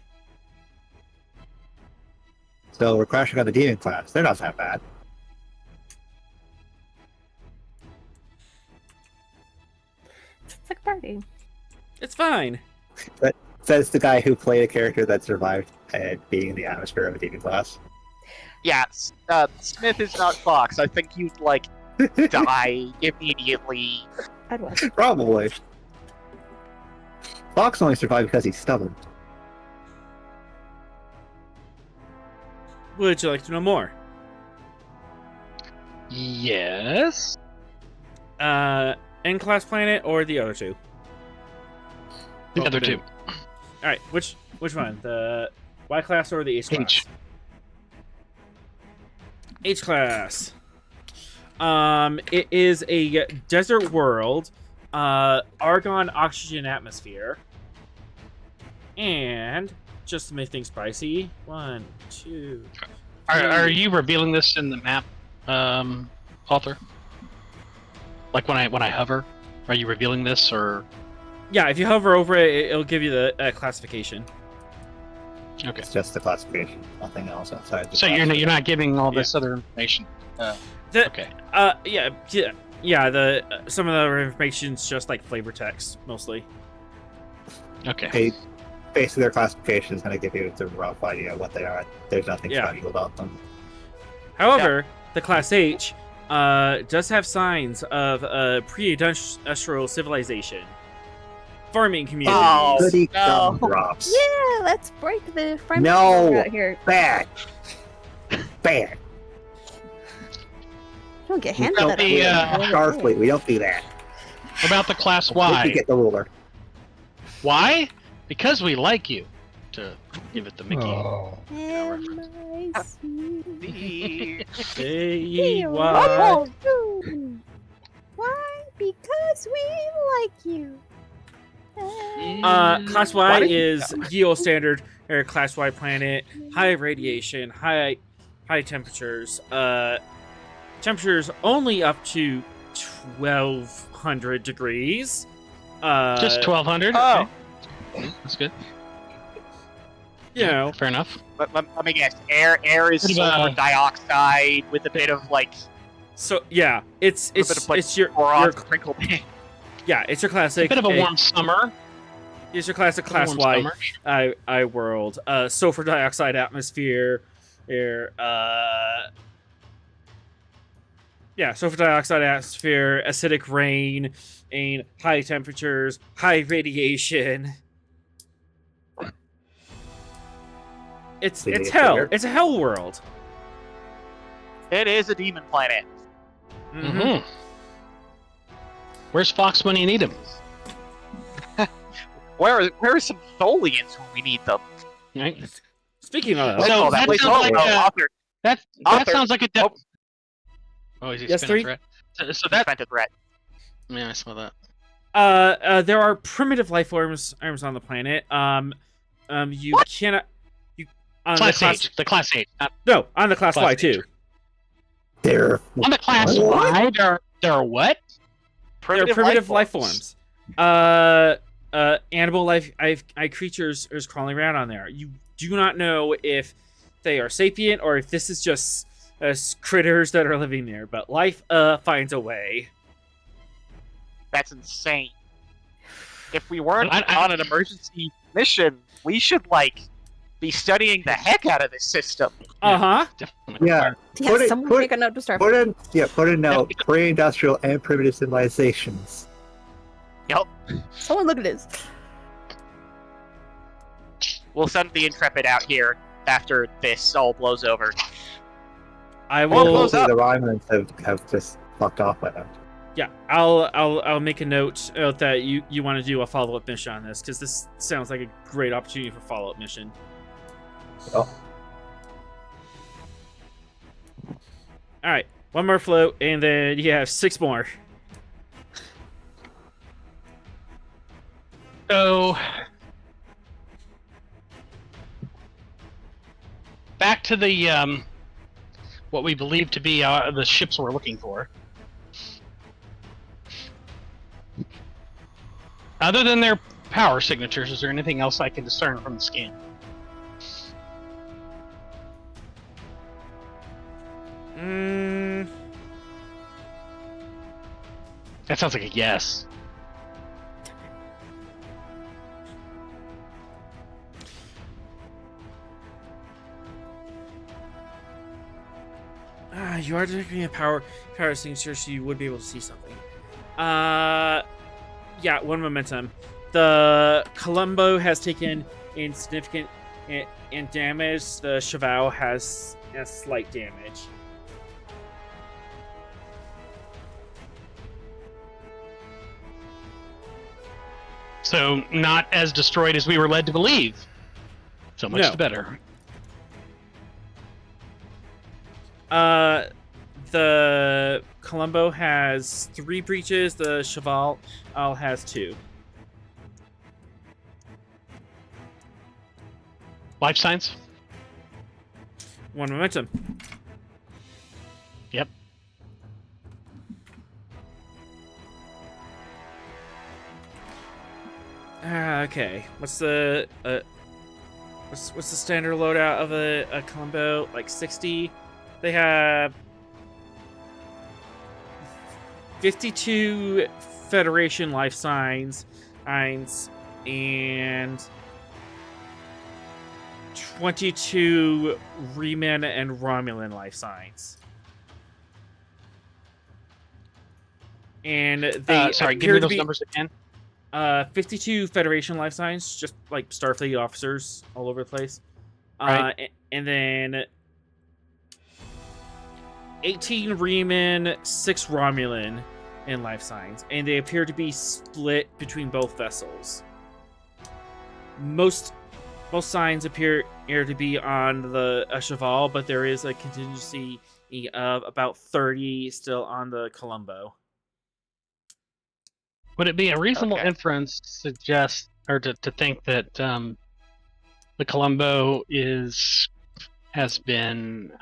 So we're crashing on the demon class. They're not that bad. It's like a party. It's fine. But says the guy who played a character that survived being in the atmosphere of a demon class. Yeah, Smith is not Fox. I think you'd, like, die immediately. I'd watch. Probably. Fox only survived because he's stubborn. Would you like to know more? Yes. N-class planet or the other two? The other two. All right, which one? The Y-class or the H-class? H. H-class. It is a desert world, argon oxygen atmosphere, and just to make things spicy, 1, 2. Are you revealing this in the map, author? Like when I hover, are you revealing this or? Yeah, if you hover over it, it'll give you the classification. Okay. It's just the classification, nothing else outside the So you're not giving all this other information. Okay. Yeah. The some of the other information's just like flavor text mostly. Okay. Basically, their classification is going to give you a rough idea of what they are. There's nothing special about them. However, the Class H does have signs of pre-industrial civilization, farming communities. Oh, Goody no. gumdrops. Yeah, let's break the frame No. out here. Bad. Bad. Don't get We handed don't that. the, Starfleet, we don't do that. What about the Class You Y? get the ruler. Why? Because we like you. To give it the Mickey. Oh. Am I sweet? Hey, Why? Why? Because we like you. Class Y is Geo standard or Class Y planet, high radiation, high temperatures. Temperatures only up to 1200 degrees. Just 1200. Oh. Okay. That's good. You know, Fair enough. Let me guess. Air is Bit of sulfur dioxide with a bit of, like, so yeah, it's a bit of, like, it's your boron sprinkled in. yeah, it's your A classic. bit of a warm summer. It's your classic Bit of a Class warm Y summer. I world. Sulfur dioxide atmosphere. Sulfur dioxide atmosphere, acidic rain, and high temperatures, high radiation. It's hell. It's a hell world. It is a demon planet. Mm-hmm. Where's Fox when you need him? Where are some Tholians when we need them? Right? Speaking of Let's So call that place sounds like author. That Author. sounds like a. Oh. Oh, is he Yes, spinning 3? threat? So that. Spent a threat. Yeah, I saw that. there are primitive life forms on the planet. You cannot. You on Class the class. H. The Class H. Not No, on the Class Class Y H. too. They're on the Class What? Y. There are what? They're primitive life forms. Animal life creatures is crawling around on there. You do not know if they are sapient or if this is just critters that are living there. But life finds a way. That's insane. If we weren't I- on an emergency mission, we should, like, be studying the heck out of this system. Definitely. yeah. Yeah, Put it- someone put- make a note to start. Put a note. Pre-industrial and primitive civilizations. Someone look at this. We'll send the Intrepid out here after this all blows over. I Well, will. close up. The Romulans have just fucked off by them. Yeah, I'll make a note that you want to do a follow-up mission on this because this sounds like a great opportunity for follow-up mission. Oh. All right, one more float, and then you have 6 more. So back to the what we believe to be the ships we're looking for. Other than their power signatures, is there anything else I can discern from the scan? That sounds like a yes. You are detecting a power signature, so you would be able to see something. Yeah, 1 momentum. The Columbo has taken insignificant and damage. The Cheval has a slight damage. So not as destroyed as we were led to believe. So much the better. The Columbo has 3 breaches. The Cheval has 2. Life signs? 1 momentum. Yep. Okay. What's the standard loadout of a Columbo? Like 60. They have 52 Federation life signs, and 22 Reman and Romulan life signs. And they sorry, give appear me to those be numbers again. 52 Federation life signs, just like Starfleet officers all over the place. Right. And then 18 Reman, 6 Romulan in life signs, and they appear to be split between both vessels. Most signs appear to be on the Cheval, but there is a contingency of about 30 still on the Columbo. Would it be a reasonable Okay. inference to suggest, or to think that the Columbo has been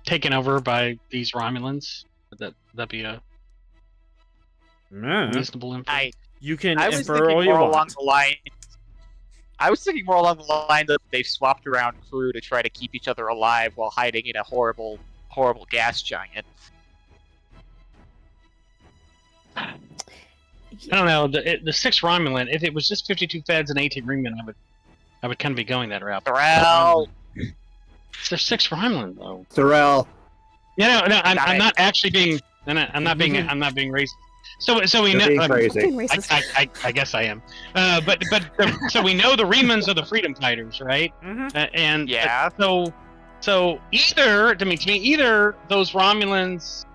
taken over by these Romulans? Would that be a reasonable inference? You can I was infer thinking all you more along want. the line. I was thinking more along the line that they've swapped around crew to try to keep each other alive while hiding in a horrible gas giant. I don't know. The 6 Romulan, if it was just 52 Feds and 18 Reman, I would kind of be going that route. Thorell! There's 6 Romulan though. Thorell. Yeah, no, I'm Got it. not actually being. I'm not being racist. So we You're know. being crazy. Being racist. I guess I am. So we know the Remans are the freedom fighters, right? And Yeah. So either to me, either those Romulans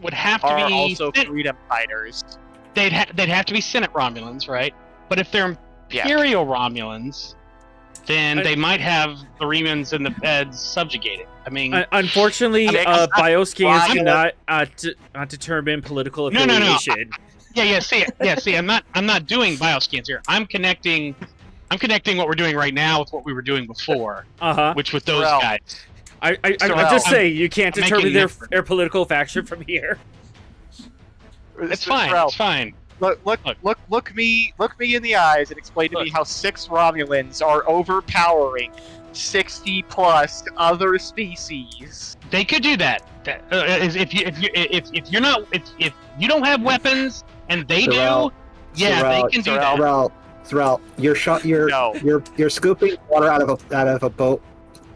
would have to Are be also freedom fighters. they'd have to be Senate Romulans, right? But if they're Yeah. Imperial Romulans, then they might have the Remans and the Feds subjugated. I mean, Unfortunately, I mean, I guess bioscans I'm- cannot determine political No. affiliation. See, I'm not doing bioscans here. I'm connecting what we're doing right now with what we were doing before, which with those Well, guys. I'm Sorrel. just saying you can't I'm determine making their an effort. political faction from here. It's fine. Sorrel, It's fine. Look me in the eyes and explain to me how 6 Romulans are overpowering 60 plus other species. They could do that. If you don't have weapons and they Sorrel. do, yeah, Sorrel. they can do that. Thorell, you're scooping water out of a boat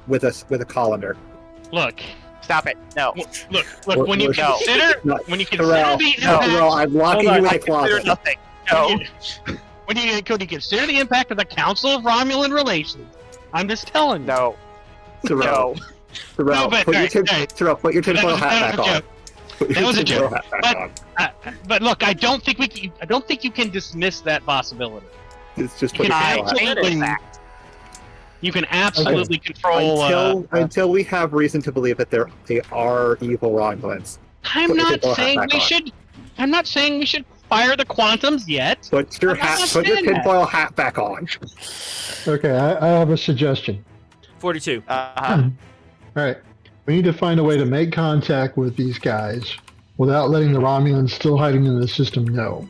with a colander. Look, Stop it! No, look. When you No. consider No. the Thorell, impact, I'm locking Hold you in on. a I consider closet. nothing. No, when you consider the impact of the Council of Romulan Relations, I'm just telling you. no, Thorell, no. Thorell, but- put your alright. put your tinfoil hat That was a back on. joke. Put your That was a tinfoil joke. hat back on. But look, I don't think you can dismiss that possibility. Just put your I tinfoil hat hate absolutely- that. You can absolutely control. until we have reason to believe that they are evil Romulans. I'm put your not tinfoil hat saying back we on. should. I'm not saying we should fire the Quantums yet. Put your I'm not put your saying that. tinfoil hat back on. Okay, I have a suggestion. 42. All right, we need to find a way to make contact with these guys without letting the Romulans still hiding in the system know.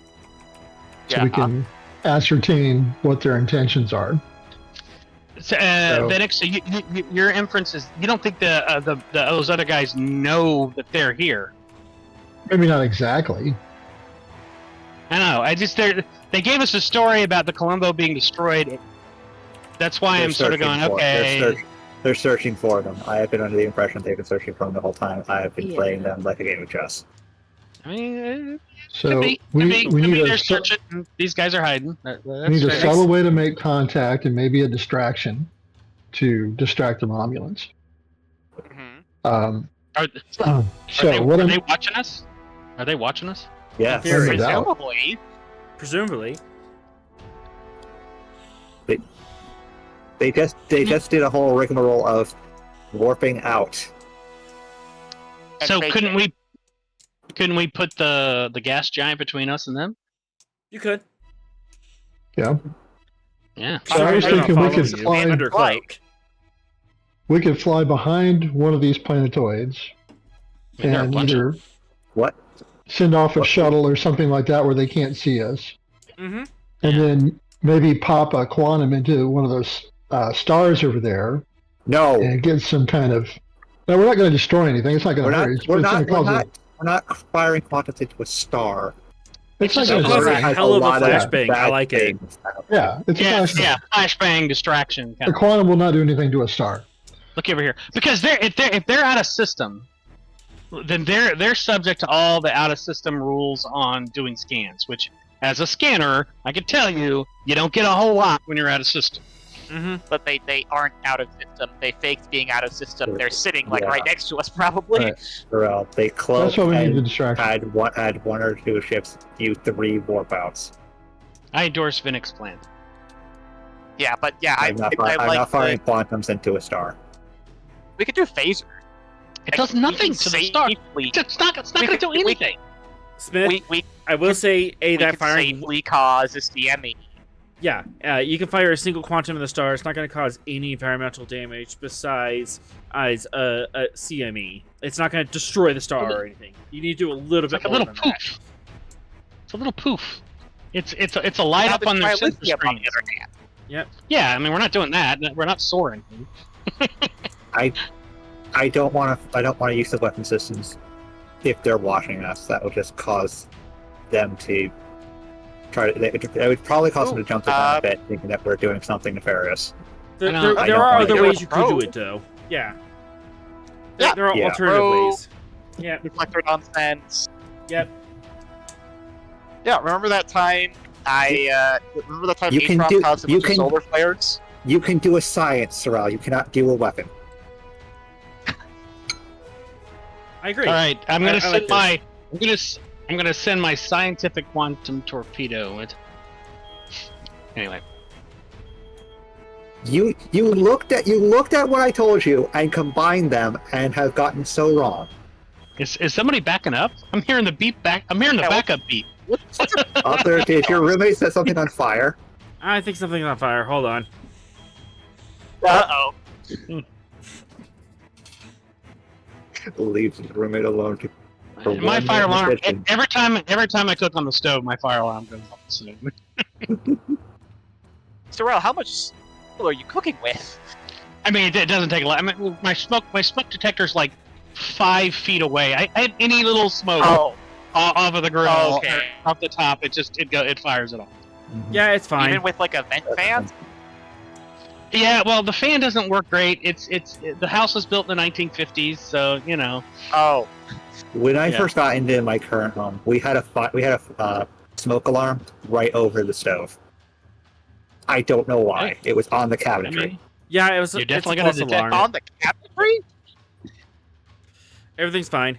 So Yeah. we can ascertain what their intentions are. So, Venix, so your inference is you don't think those other guys know that they're here. Maybe not exactly. I know. They gave us a story about the Columbo being destroyed. That's why They're I'm sort of searching going, for- okay. They're searching for them. I have been under the impression they've been searching for them the whole time. I have been Yeah. playing them like a game of chess. I mean, So could be. we Could be need they're a searching. And these guys are hiding. we need a fair. subtle way to make contact and maybe a distraction to distract the Romulans. Mhm. Are So what are I'm they watching us? Are they watching us? Yeah, Theory. No doubt. Presumably. Presumably. they just did a whole rigmarole of warping out. And So faking. couldn't we put the gas giant between us and them? You could. yeah, Yeah. So I was Sorry, I'm thinking not we could following you. fly- Under cloak. we could fly behind one of these planetoids I mean, there are a and bunch of either What? send off a shuttle or something like that where they can't see us, Mm-hmm. and Yeah. then maybe pop a quantum into one of those stars over there No, and get some kind of. No, we're not going to destroy anything. It's not going we're to not. hurt. It's We're gonna not. cause We're not firing quantum into a star. It's not just going a to cause hurt. a Has hell of a lot flashbang. I bad like it. things. Yeah, it's a flashbang. flashbang distraction. The quantum will not do anything to a star. Look over here, because if they're out of system, then they're subject to all the out of system rules on doing scans. Which, as a scanner, I can tell you, you don't get a whole lot when you're out of system. Mm-hmm. But they aren't out of system. They faked being out of system. They're sitting like Yeah. right next to us, probably. Right. Well, they That's cloaked why we need the and distraction. had one or two ships do 3 warp outs. I endorse Vinnick's plan. Yeah, but yeah, I'm not firing quantums into a star. We could do phaser. It does nothing to the star. It's not going to do anything. Smith, We I will say, we that could firing. safely cause a CME. Yeah, you can fire a single quantum in the star. It's not going to cause any environmental damage besides as a CME. It's not going to destroy the star or anything. You need to do a little It's bit like a more little than that. poof. It's a little poof. It's a light Now up the on their sensor Trilithium, on screen. the other hand. Yeah, I mean we're not doing that. We're not soaring. I don't want to use the weapon systems if they're watching us. That would just cause them to try to. It would probably cause them to jump the gun a bit, thinking that we're doing something nefarious. I know. There are I other don't ways want you to could do probe. it, though. Yeah. Yeah. There are Yeah. alternative Probe. ways. Yeah. Reflector nonsense. Yep. Yeah, remember that time remember that time You can Atrox do- caused a you bunch of can- solar flares? You can do a science, Sorrel. You cannot do a weapon. I agree. All right, I'm gonna I send like I'm gonna send my scientific quantum torpedo. Anyway, You looked at what I told you and combined them and have gotten so wrong. is somebody backing up? I'm hearing the beep back. I'm hearing the Yeah, backup beep. Arthur, did your roommate set something on fire? I think something's on fire. Hold on. Uh-oh. Leave the roommate alone. For My one fire minute in the alarm. kitchen. Every time I cook on the stove, my fire alarm goes off. So. Sorrel, how much steel are you cooking with? I mean, it doesn't take a lot. I mean, my smoke detector's like 5 feet away. I had any little smoke Oh, off of the grill, okay. or off the top, it fires it off. Yeah, it's fine. Even with like a vent fan? Yeah, well, the fan doesn't work great. The house was built in the 1950s, so you know. Oh, When I Yeah. first got into my current home, we had a smoke alarm right over the stove. I don't know why. Okay. It was on the I cabinetry. mean, Yeah, it was. You're it's a definitely gonna false detect alarm. on the cabinetry? Everything's fine.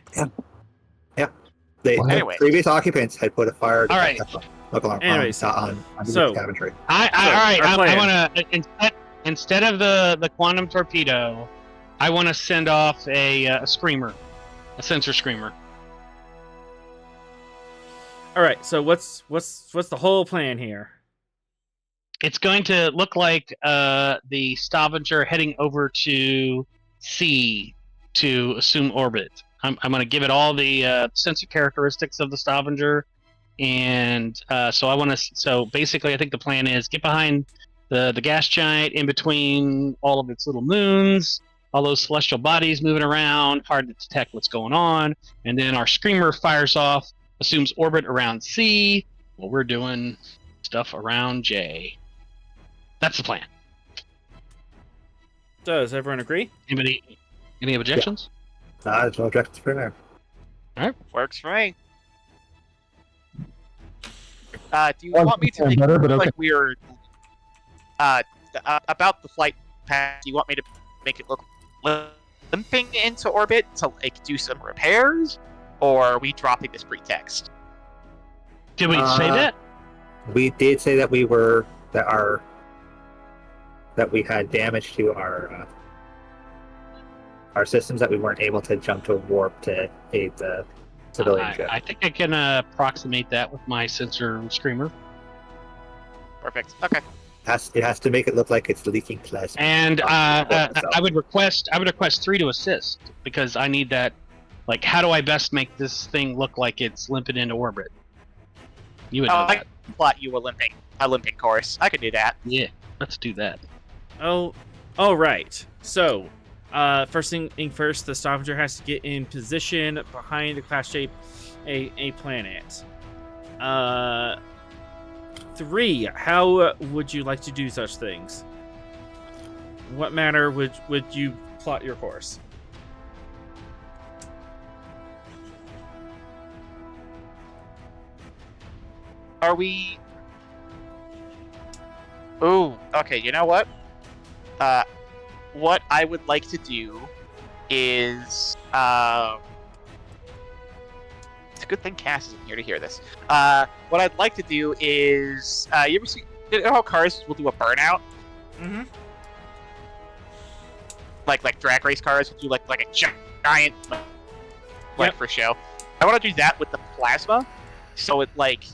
The Anyway. previous occupants had put a fire All right. smoke alarm Anyways, on so- the cabinetry. all right. our I plan. want to instead of the quantum torpedo, I want to send off a screamer, a sensor screamer. All right. So what's the whole plan here? It's going to look like the Stavanger heading over to C to assume orbit. I'm going to give it all the sensor characteristics of the Stavanger, and so I want to. So basically, I think the plan is get behind the gas giant, in between all of its little moons, all those celestial bodies moving around, hard to detect what's going on, and then our screamer fires off, assumes orbit around C. Well, we're doing stuff around J. That's the plan. Does everyone agree? Any objections? There's no objections for now. Works for me. Do you want me to Yeah, make better, it but look okay. like we're about the flight path? Do you want me to make it look limping into orbit to like do some repairs, or are we dropping this pretext? Did we say that? We did say that that we had damage to our systems, that we weren't able to jump to a warp to aid the civilian ship. I think I can approximate that with my sensor screamer. Perfect. Okay. It has to make it look like it's leaking plasma. And I would request 3 to assist, because I need that. Like, how do I best make this thing look like it's limping into orbit? You would know I that. plot you a limping course. I could do that. Yeah, let's do that. Oh, right. So, first thing first, the Stavanger has to get in position behind the Class J a planet. 3. How would you like to do such things? In what manner would you plot your course? Are we? Ooh. Okay. You know what? What I would like to do is it's a good thing Cass isn't here to hear this. What I'd like to do is you know how cars will do a burnout? Mm-hmm. Like drag race cars will do like a giant Yep. for show. I want to do that with the plasma, so it like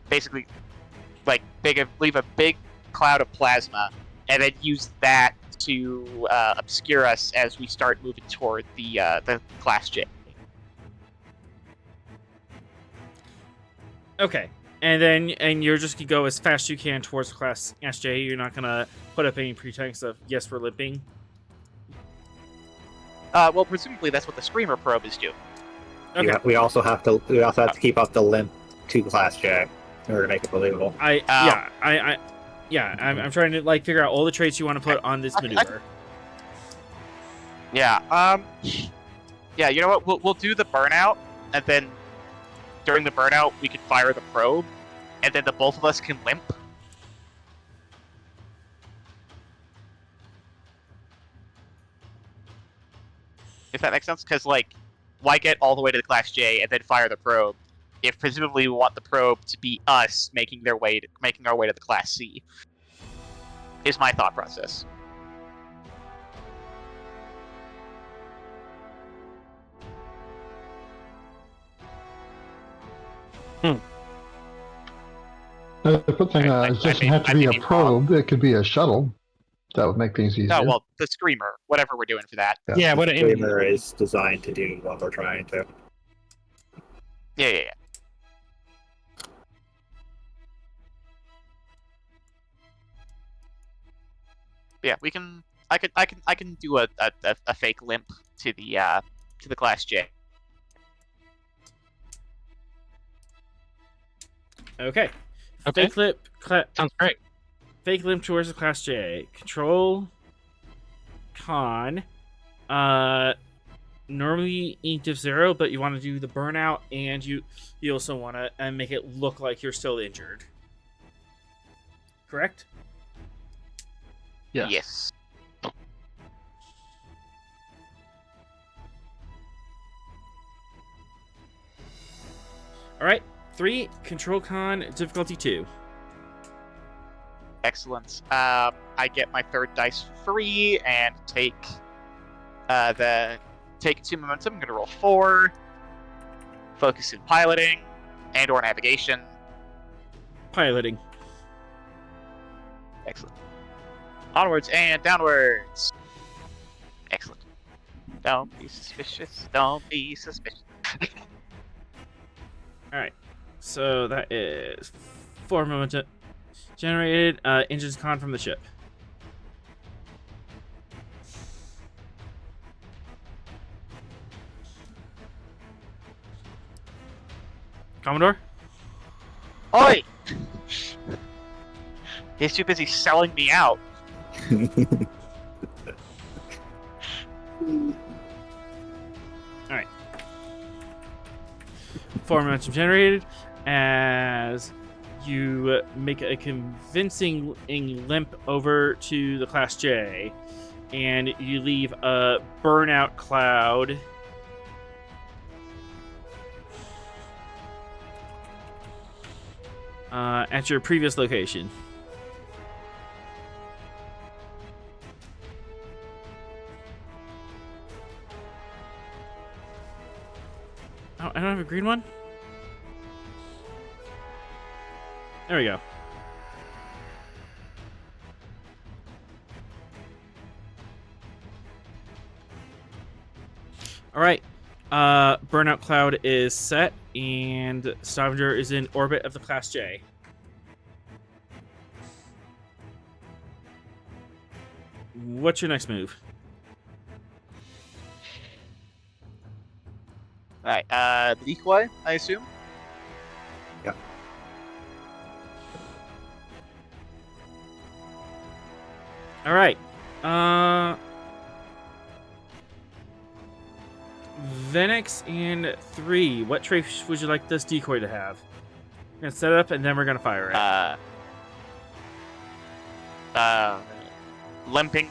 basically like leave a big cloud of plasma, and then use that to obscure us as we start moving toward the Class J. Okay. And you're just gonna go as fast as you can towards Class SJ. You're not gonna put up any pretext of yes, we're limping. Well, presumably that's what the Screamer probe is doing. Okay. Yeah, we also have to keep up the limp to Class J in order to make it believable. I'm trying to like figure out all the traits you want to put on this maneuver. Yeah. Yeah. You know what? We'll do the burnout, and then during the burnout we can fire the probe, and then the both of us can limp. If that makes sense, because like, why get all the way to the Class J and then fire the probe, if presumably we want the probe to be us making our way to the Class C? Is my thought process. The good thing I it doesn't may- have to I be may a be wrong. probe. It could be a shuttle. That would make things easier. No, well, the Screamer, whatever we're doing for that. Yeah, what the an Screamer is designed to do what we're trying to. Yeah. Yeah, we can. I can do a fake limp to the Class J. Okay. Okay. Sounds great. Fake limp towards the Class J. Control con. Normally int 0, but you want to do the burnout, and you also want to make it look like you're still injured. Correct? Yes. Yes. All right. 3. Control con. Difficulty 2. Excellent. I get my third dice free and take 2 momentum. I'm gonna roll 4. Focus in piloting and/or navigation. Piloting. Excellent. Onwards and downwards. Excellent. Don't be suspicious. Don't be suspicious. All right. So that is 4 momentum generated. Engines con from the ship. Commodore? Oi! He's too busy selling me out. Alright. 4 momentum generated as you make a convincing limp over to the Class J, and you leave a burnout cloud at your previous location. Oh, I don't have a green one? There we go. All right. Burnout cloud is set, and Stavanger is in orbit of the Class J. What's your next move? Alright, the decoy, I assume? Yeah. All right. Venix and 3. What trait would you like this decoy to have? We're gonna set it up and then we're gonna fire it. Limping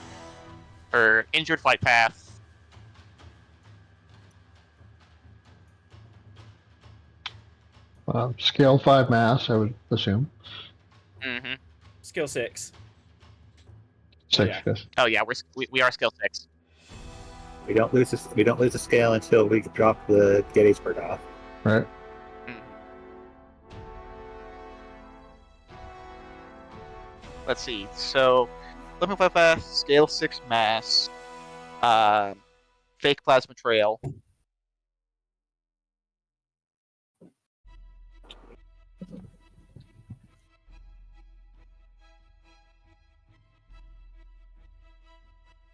or injured flight path. Scale 5 mass, I would assume. Mm-hmm. Skill 6. 6, Yeah. yes. Oh yeah, we are skill 6. We don't lose the scale until we drop the Gettysburg off. Right. Let's see. So, limping flight path, scale 6 mass, fake plasma trail.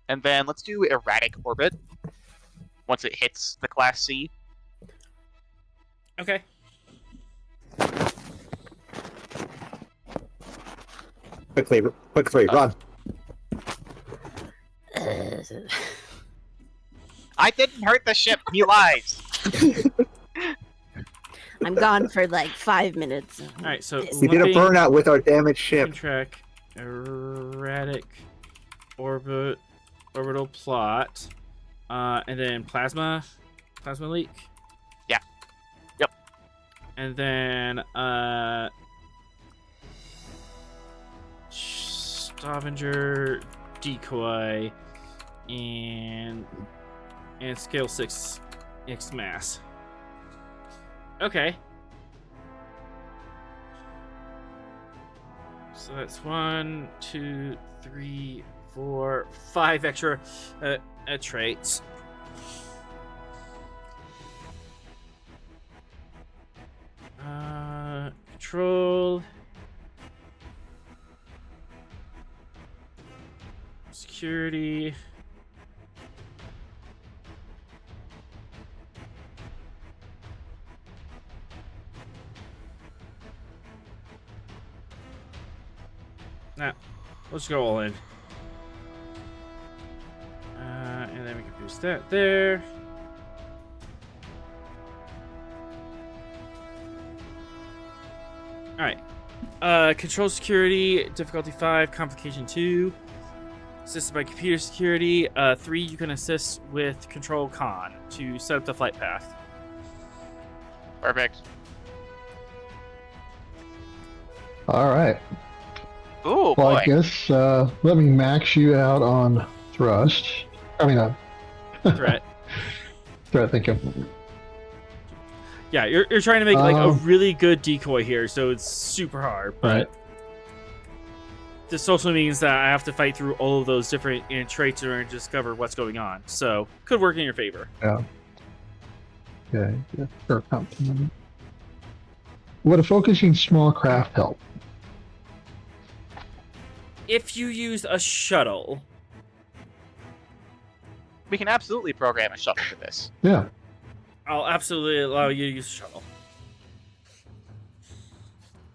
And then let's do erratic orbit once it hits the Class C. Okay. Quickly, run. I didn't hurt the ship. He lies. I'm gone for like 5 minutes. All right. So We did a limping, burnout with our damaged ship. track, erratic orbital plot, and then plasma leak. Yeah. Yep. And then Stavanger decoy and scale 6 X mass. Okay. So that's 1, 2, 3, 4, 5 extra traits. Control. Security. Nah, let's go all in. And then we can boost that there. Alright. Control security, difficulty 5, complication 2. Assisted by computer security. 3, you can assist with control con to set up the flight path. Perfect. All right. Ooh, Well, boy. I guess let me max you out on thrust. I mean, Threat. threat. Thank you. Yeah, you're trying to make like a Um, really good decoy here, so it's super hard. But Right. this also means that I have to fight through all of those different traits in order to discover what's going on. So, could work in your favor. Yeah. Okay. Yeah, sure. Compliment. Would a focusing small craft help? If you use a shuttle, We can absolutely program a shuttle for this. Yeah. I'll absolutely allow you to use a shuttle.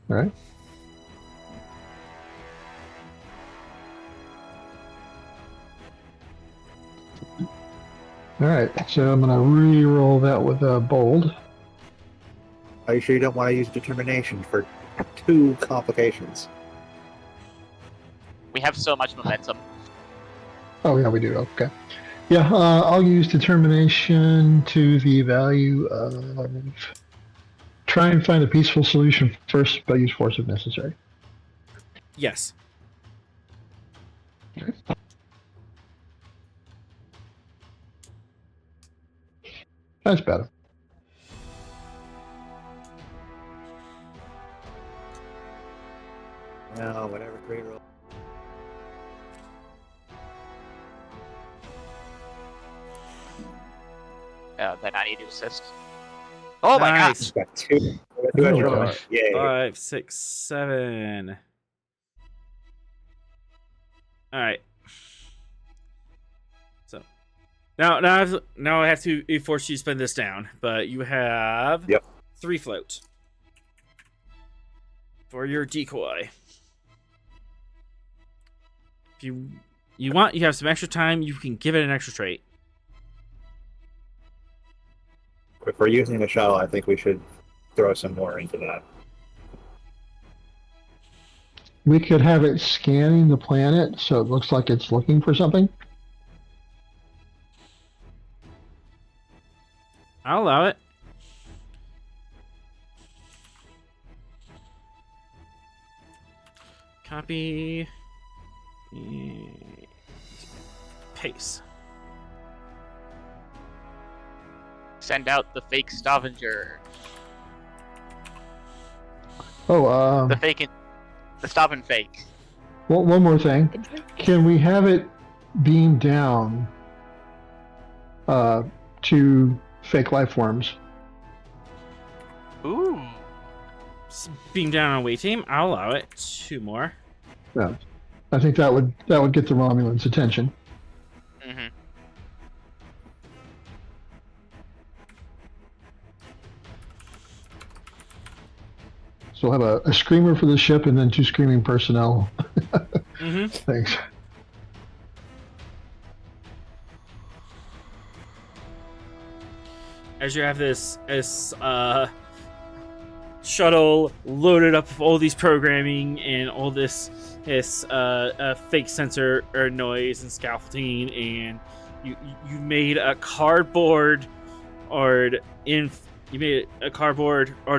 All right. All right. So I'm gonna re-roll that with a bold. Are you sure you don't want to use determination for 2 complications? We have so much momentum. Oh yeah, we do. Okay. Yeah, I'll use determination to the value of try and find a peaceful solution first, but use force if necessary. Yes. That's better. No, whatever. Reroll. Then I need to assist. Oh my Nice. god! Got 2. Oh, Yay. 5, 6, 7. All right. So now I have to force you to spend this down, but you have Yep. 3 float for your decoy. If you want, you have some extra time. You can give it an extra trait. If we're using the shuttle, I think we should throw some more into that. We could have it scanning the planet so it looks like it's looking for something. I'll allow it. Copy. And paste. Send out the fake Stavanger. Oh, The stop and fake. well, one more thing. Can we have it beam down to fake life forms? Ooh. Beam down on away team. I'll allow it. 2 more. Yeah. I think that would get the Romulans' attention. Mm-hmm. So we'll have a screamer for the ship and then 2 screaming personnel. Mm-hmm. Thanks. As you have this shuttle loaded up with all these programming and all this fake sensor or noise and scaffolding, and you made a cardboard or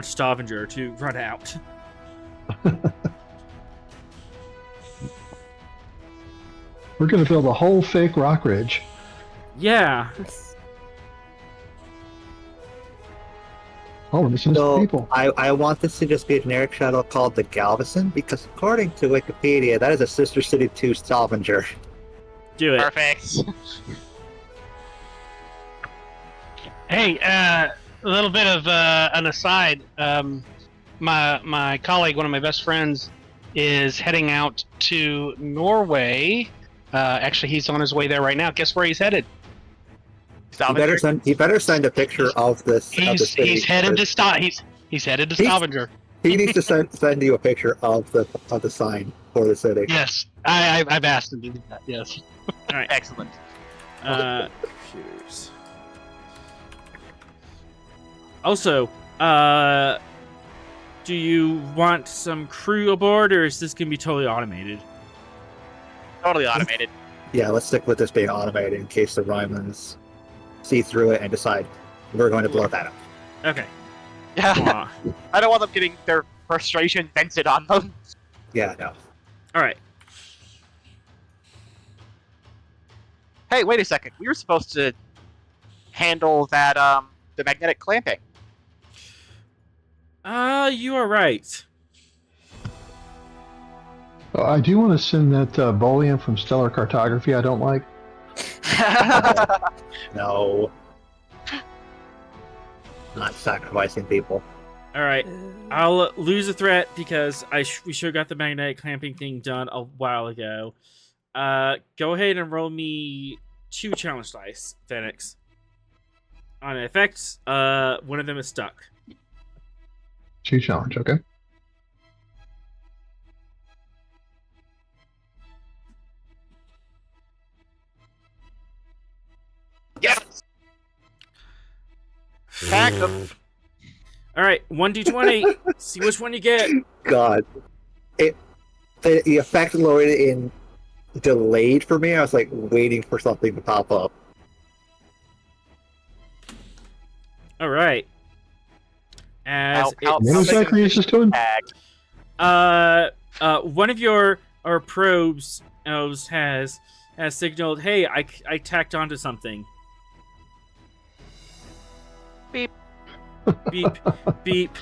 Stavanger to run out. We're going to build a whole fake rock ridge. Yeah. Oh, we're missing some So people. I want this to just be a generic shuttle called the Galveston because according to Wikipedia, that is a sister city to Stavanger. Do it. Perfect. Hey, a little bit of an aside. My colleague, one of my best friends, is heading out to Norway. Actually, he's on his way there right now. Guess where he's headed? You better send a picture of this. He's headed to He's headed to Stavanger. He needs to send you a picture of the sign for the city. Yes, I've asked him to do that. Yes. All right. Excellent. Computers. Also, do you want some crew aboard, or is this gonna be totally automated? Totally automated. Yeah, let's stick with this being automated in case the Romulans see through it and decide we're going to blow that up. Okay. Yeah. Aw. I don't want them getting their frustration vented on them. Yeah, no. All right. Hey, wait a second. We were supposed to handle that the magnetic clamping. You are right. I do want to send that Bolian from Stellar Cartography I don't like. No. Not sacrificing people. All right, I'll lose a threat because we should have got the magnetic clamping thing done a while ago. Go ahead and roll me 2 challenge dice, Phoenix. On effects, one of them is stuck. 2 challenge, okay. Yes. Pack them. All right, 1d20. See which one you get. God. The effect loaded in delayed for me. I was like waiting for something to pop up. All right. As What it's, exactly is this doing? one of your probes has signaled, "Hey, I tacked onto something." Beep. Beep. Beep.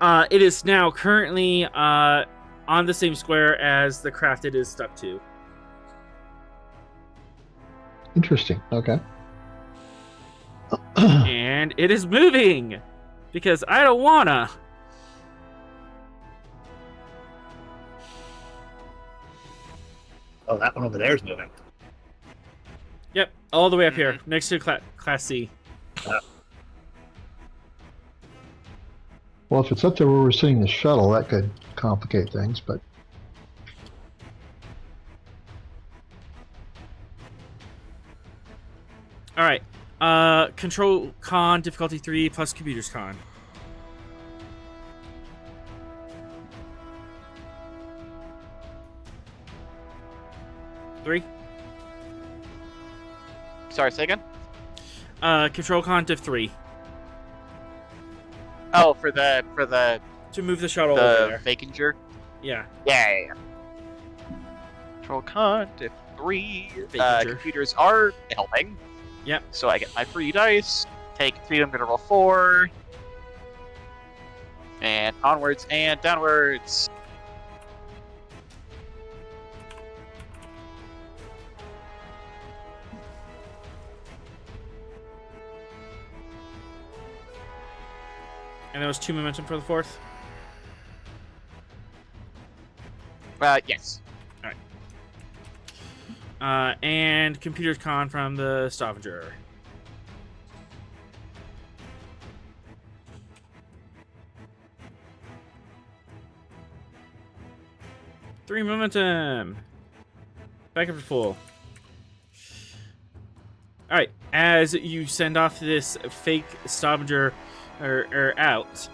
It is now currently on the same square as the craft it is stuck to. Interesting, okay. And it is moving because I don't wanna. Oh, that one over there is moving. Yep, all the way up here, next to Class C. Well, if it's up there where we're seeing the shuttle, that could complicate things, but... Alright, Control Con, difficulty 3, plus Computers Con. Three. Sorry, say again? Control Con, diff 3. Oh, for the To move the shuttle over there. Vacanger? Yeah. Yeah. Control con diff 3. Vacanger. Computers are helping. Yep. So I get my free dice. Take 3, I'm gonna roll 4. And onwards and downwards. And there was 2 momentum for the 4th. Yes. And Computers Con from the Stavanger. Three momentum. Back up to full. Alright, as you send off this fake Stavanger out,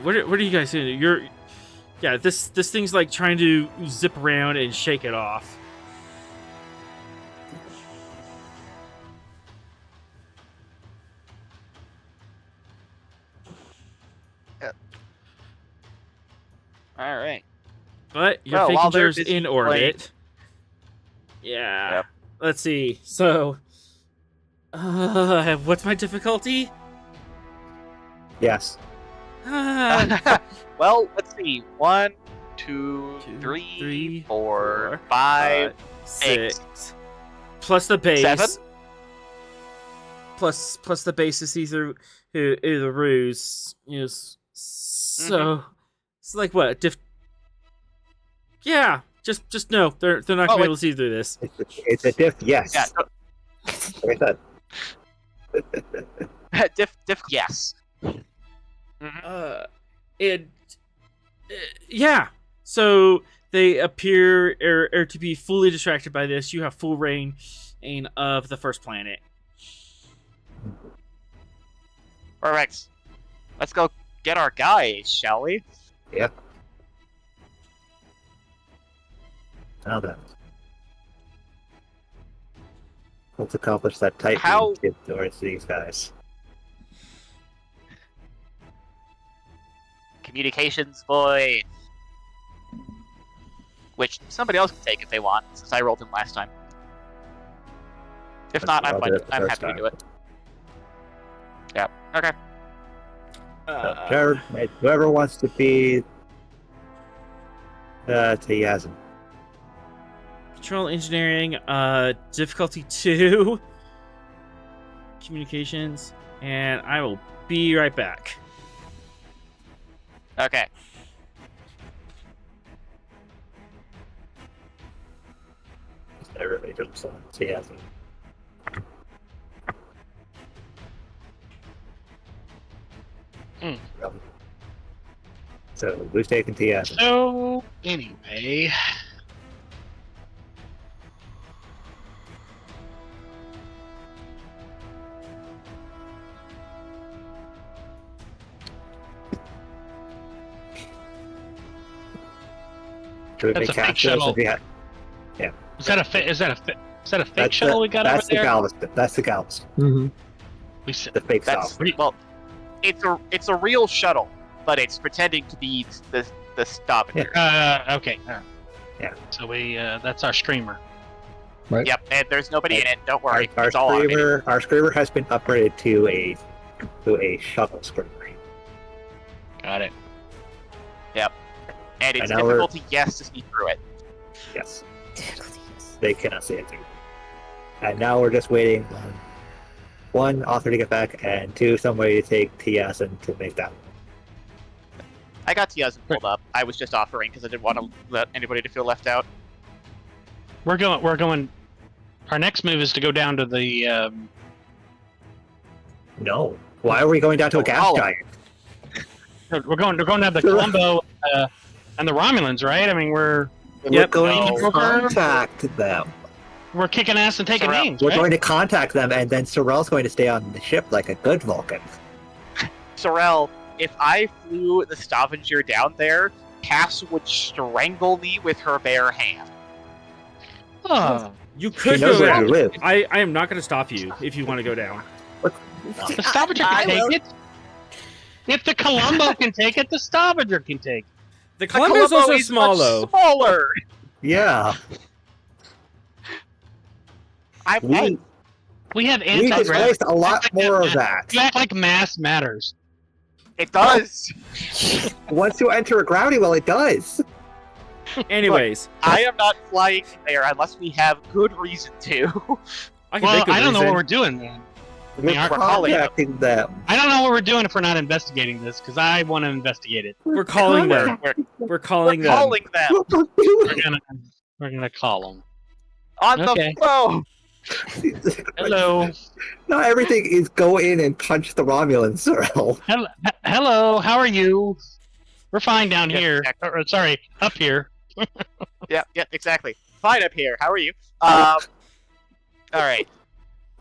what are you guys doing? This thing's like trying to zip around and shake it off. All right. But your Well, while they're Fakinger's busy in orbit. Yeah. Yep. Let's see. So, what's my difficulty? Yes. Well, let's see. 1, 2, Two, 3, three, 4, 5, 6. Plus the base. 7. Plus the base to see through the ruse. So it's like what? Yeah. Just no. They're not gonna be able to see through this. It's a diff. Yes. Yeah. Like I said. Diff. Yes. Yeah. So they appear to be fully distracted by this. You have full reign of the first planet. Perfect. Let's go get our guys, shall we? Yep. Now then. Let's accomplish that type towards these guys. Communications boy. Which somebody else can take if they want, since I rolled him last time. If not, I'll do it the I'm first happy to time. do it. Yeah. Okay. Whoever wants to be Tiazin. Control engineering, difficulty 2, communications, and I will be right back. Okay. Everybody jumps on Tiazin. So we've taken Tiazin. So anyway, Should we That's make a fake captures? shuttle. Is that a fake shuttle we got over that's the there? Galveston. That's the Galveston. Mm-hmm. We s- The fake That's stop. well, it's a real shuttle, but it's pretending to be the Stavanger. okay. Yeah. So we that's our streamer. Right. Yep, and there's nobody in it. Don't worry, Our it's all automated. screamer has been upgraded to a shuttle screamer. Got it. And it's And now we're- difficult to yes to see through it. Yes, Difficulty, yes. they cannot see it. And now we're just waiting on one author to get back and two somebody to take Tiazin to make that. I got Tiazin pulled up. I was just offering because I didn't want to let anybody to feel left out. We're going. Our next move is to go down to the. No. Why are we going down to a gas Oh. giant? We're going to have the Columbo and the Romulans, right? I mean, we're Yep. We're going No. to contact them. kicking ass and taking Sorrel. names, We're right? going to contact them, and then Sorrel's going to stay on the ship like a good Vulcan. Sorrel, if I flew the Stavanger down there, Cass would strangle me with her bare hand. Oh, You She could knows go where down. you live. I am not going to stop you if you want to go down. the Stavanger I can will. take it. If the Columbo can take it, the Stavanger can take it. The The Columbo is also much smaller. smaller. Yeah. I'm We have We anti-gravity. displaced a lot more of that. You act like mass matters. It does. Once you enter a gravity well, it does. Anyways, I am not flying there unless we have good reason to. I can Well, make a I don't know reason. what we're doing then. We're our contacting them. I don't know what we're doing if we're not investigating this, because I want to investigate it. We're calling them. We're We're calling them. calling them We're gonna call them. on Okay. the phone. Hello. Not everything is go in and punch the Romulans, Sorrel. Hello. How are you? We're fine down Yeah, here. exactly. Or, sorry, up here. Yeah, exactly. Fine up here. How are you? All right.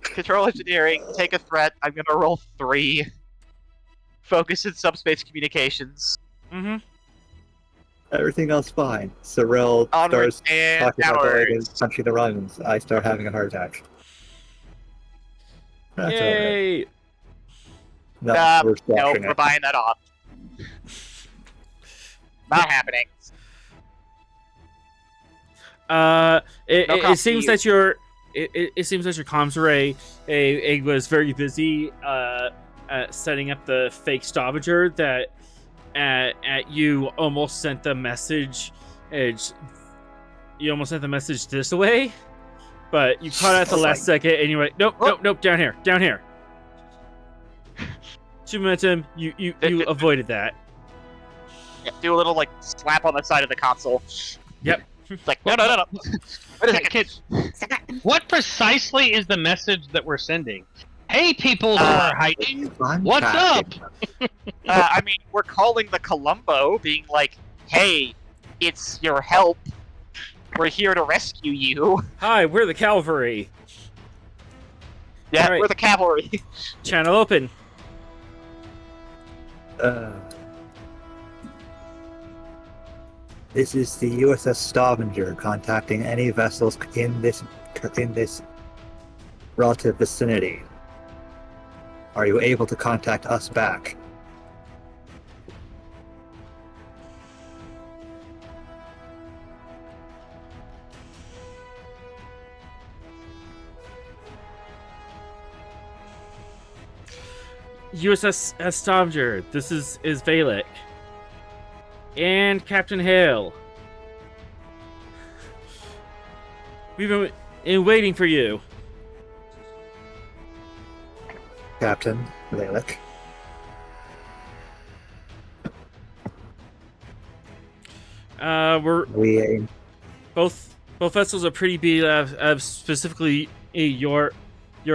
Control engineering. Take a threat. I'm gonna roll 3. Focus in subspace communications. Mm-hmm. Everything else fine. Sorrel Onwards starts and talking about going and outwards. punching the Romulans. I start having a heart attack. That's alright. Yay! No, we're No, squashing we're it. buying that off. Not happening. It, No it copy. seems that your it seems that your comms array was very busy setting up the fake Stavanger that at you almost sent the message. You almost sent the message this way, but you caught it at the last second, and you went, nope, down here. Two momentum, you avoided that. Yeah, do a little like slap on the side of the console. Yep. It's like no. Wait a second. What precisely is the message that we're sending? Hey, people who are hiding. What's up? I mean, we're calling the Columbo, being like, "Hey, it's your help. We're here to rescue you." Hi, we're the cavalry. Yeah, Alright. we're the cavalry. Channel open. This is the USS Stavanger contacting any vessels in this relative vicinity. Are you able to contact us back? USS Stavanger. This is Valek. And Captain Hale. We've been waiting for you. Captain Valek. We're both vessels are pretty beat up, specifically your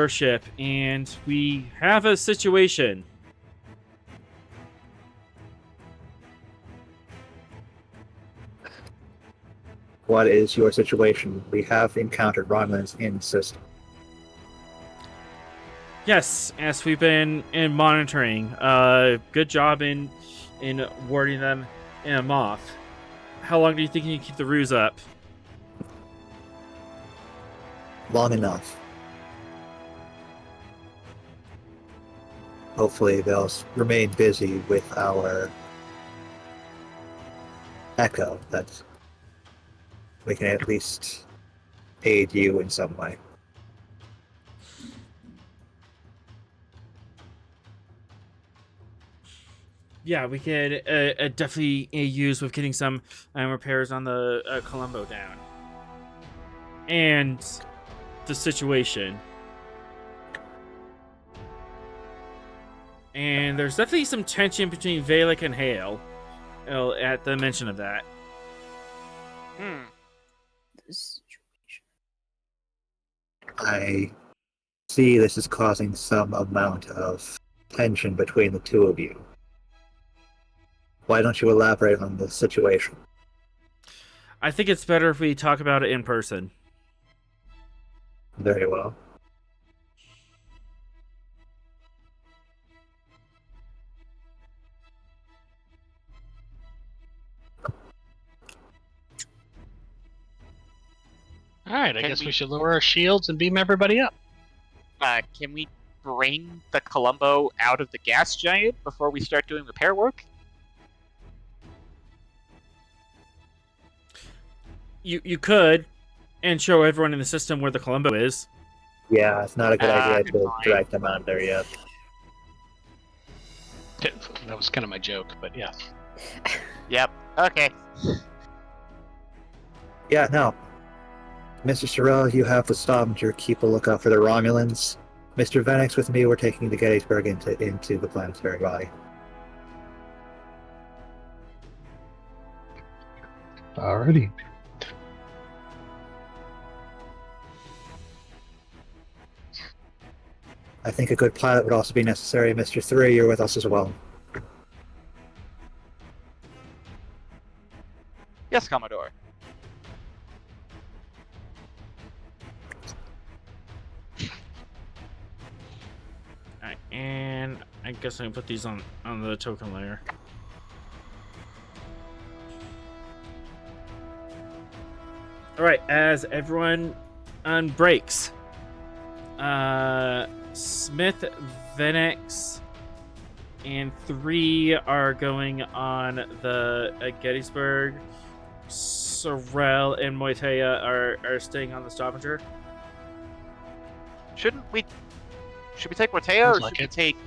ship, and we have a situation. What is your situation? We have encountered Romulans in the system. Yes, as we've been in monitoring. Good job in warding them off. How long do you think you can keep the ruse up? Long enough. Hopefully they'll remain busy with our echo. That we can at least aid you in some way. Yeah, we could definitely use with getting some repairs on the Columbo down. And the situation. And there's definitely some tension between Valek and Hale at the mention of that. I see this is causing some amount of tension between the two of you. Why don't you elaborate on the situation? I think it's better if we talk about it in person. Very well. Alright, I guess we should lower our shields and beam everybody up. Can we bring the Columbo out of the gas giant before we start doing repair work? You could, and show everyone in the system where the Columbo is. Yeah, it's not a good idea to drag them out there yet. That was kind of my joke, but yeah. Yep. Okay. Yeah, no. Mr. Sorrell, you have the Stavanger. Keep a lookout for the Romulans. Mr. Venix with me, we're taking the Gettysburg into the planetary body. Alrighty. I think a good pilot would also be necessary. Mr. 3, you're with us as well. Yes, Commodore. Alright, and I guess I can put these on the token layer. Alright, as everyone unbreaks, Smith, Venix, and 3 are going on the Gettysburg. Sorrel and Moitea are staying on the Stavanger. Should we take Mateo, or should we take...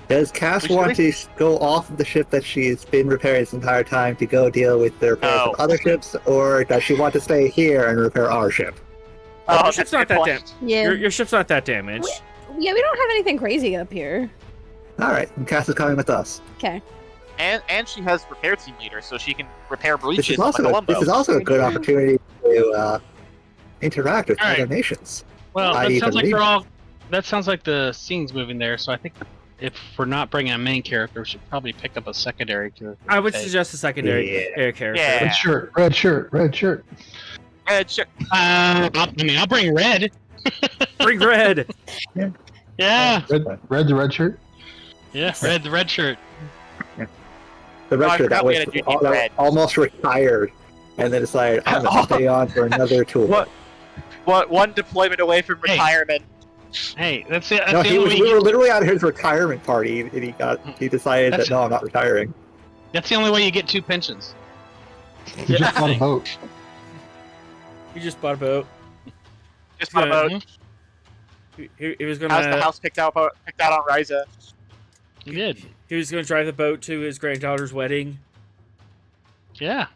Does Cass want to go off of the ship that she's been repairing this entire time to go deal with the repairs of other ships, or does she want to stay here and repair our ship? Oh, your ship's not that damaged. Yeah. Your ship's not that damaged. We don't have anything crazy up here. Alright, and Cass is coming with us. Okay. And she has repair team leader, so she can repair This breaches is on the also, Columbo. this is also a good opportunity to interact with Alright. other nations. Well, I that sounds like the scene's moving there, so I think if we're not bringing a main character, we should probably pick up a secondary character. I would suggest a secondary character. Yeah. Red shirt, red shirt, red shirt. Sure. I'll bring red. Bring red. Yeah. Red the red shirt. Yeah, red the red shirt. The red I shirt that forgot we was had to do red. almost retired, and then decided I'm going to stay on for another tour. What? One deployment away from Hey. retirement. Hey, that's it. That's No, the only way we you were get, literally at his retirement party, and he decided That's- that no, I'm not retiring. that's the only way you get 2 pensions. You just bought a boat. You just bought a boat. Just on a Yeah. boat. He was How's the gonna. house picked out on Ryza? You did. He was going to drive the boat to his granddaughter's wedding. Yeah.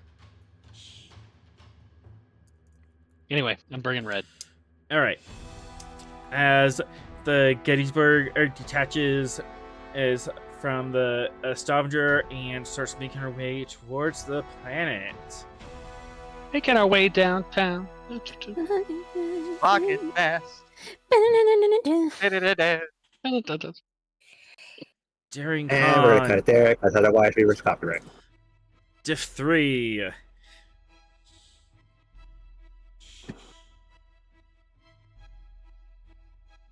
Anyway, I'm bringing red. All right. As the Gettysburg detaches is from the Stavanger and starts making her way towards the planet. Making our way downtown. Rocket fast. Da-da-da-da. During And we're gonna cut it there, because otherwise we risk copyright. Diff 3.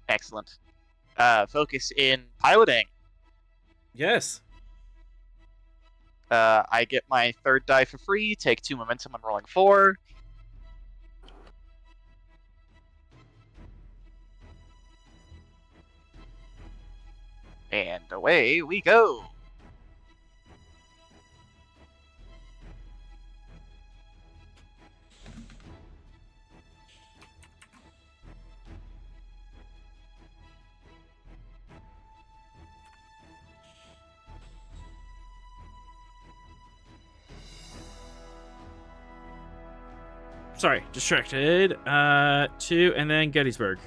Excellent. Focus in piloting. Yes. I get my third die for free, take 2 momentum on rolling 4. And away we go. Sorry, distracted. 2, and then Gettysburg.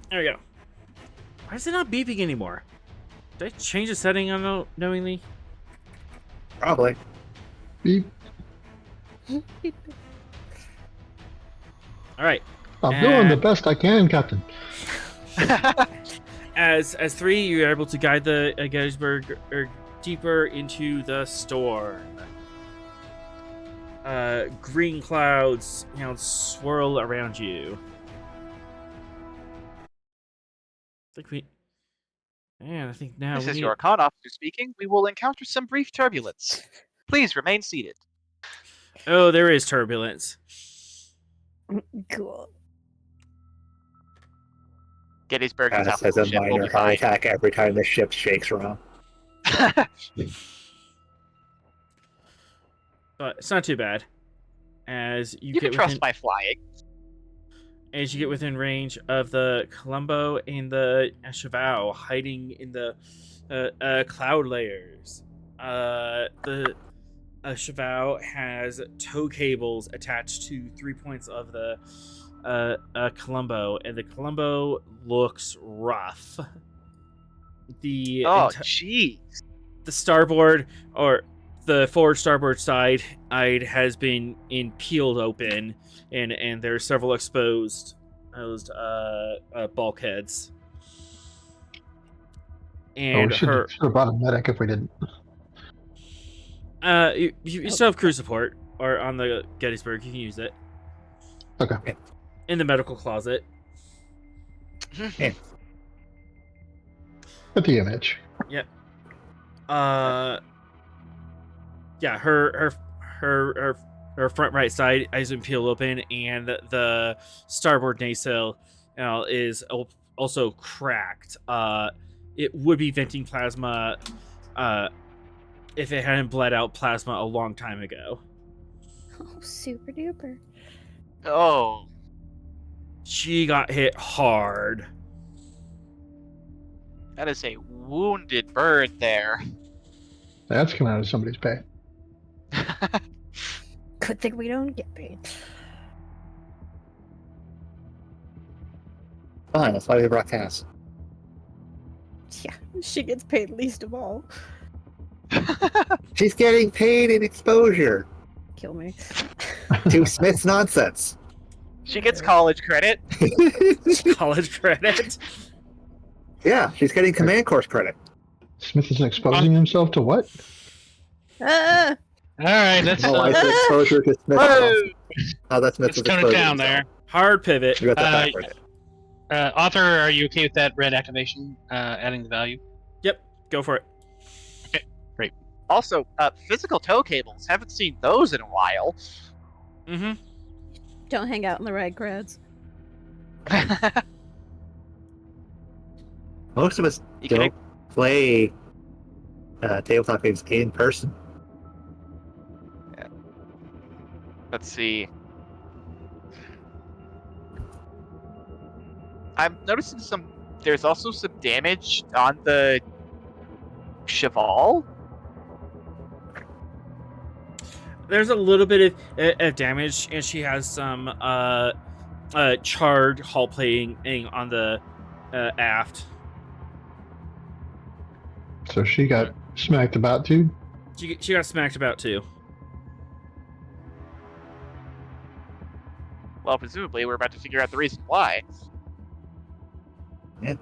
There we go. Why is it not beeping anymore? Did I change the setting unknowingly? Probably. Beep. All right. I'm doing the best I can, Captain. As 3, you're able to guide the Gettysburg deeper into the storm. Green clouds, swirl around you. I think now This is your con officer speaking. We will encounter some brief turbulence. Please remain seated. Oh, there is turbulence. Cool. Gettysburg is Cass has a minor heart attack every time the ship shakes around. But it's not too bad. As you You get can trust within, my flying. as you get within range of the Columbo and the Cheval hiding in the cloud layers. The Cheval has tow cables attached to 3 points of the Columbo, and the Columbo looks rough. The Jeez. the starboard or the forward starboard side has been peeled open, and there are several exposed bulkheads. And we should have brought a medic if we didn't. You still have crew support, or on the Gettysburg, you can use it. Okay. In the medical closet. At the image. Yep. Yeah, her front right side has been peeled open, and the starboard nacelle is also cracked. It would be venting plasma if it hadn't bled out plasma a long time ago. Oh, super duper. Oh. She got hit hard. That is a wounded bird there. That's coming out of somebody's pay. Good thing we don't get paid. Fine, that's why we brought Cass. Yeah, she gets paid least of all. She's getting paid in exposure Kill me. to Smith's nonsense. She gets college credit. College credit. Yeah, she's getting command course credit. Smith is exposing himself to what? Ah! Alright, let's Oh, I said exposure to Smith's nonsense. Oh, that's Smith's let's tone it down there. Hard pivot. You got that backwards. Author, are you okay with that red activation, adding the value? Yep, go for it. Also, physical tow cables. Haven't seen those in a while. Mm-hmm. Don't hang out in the right crowds. Most of us You don't play tabletop games in person. Let's see. I'm noticing there's also some damage on the Cheval. There's a little bit of damage, and she has some charred hull plating on the aft. So she got smacked about too. She got smacked about too. Well, presumably we're about to figure out the reason why. Yeah.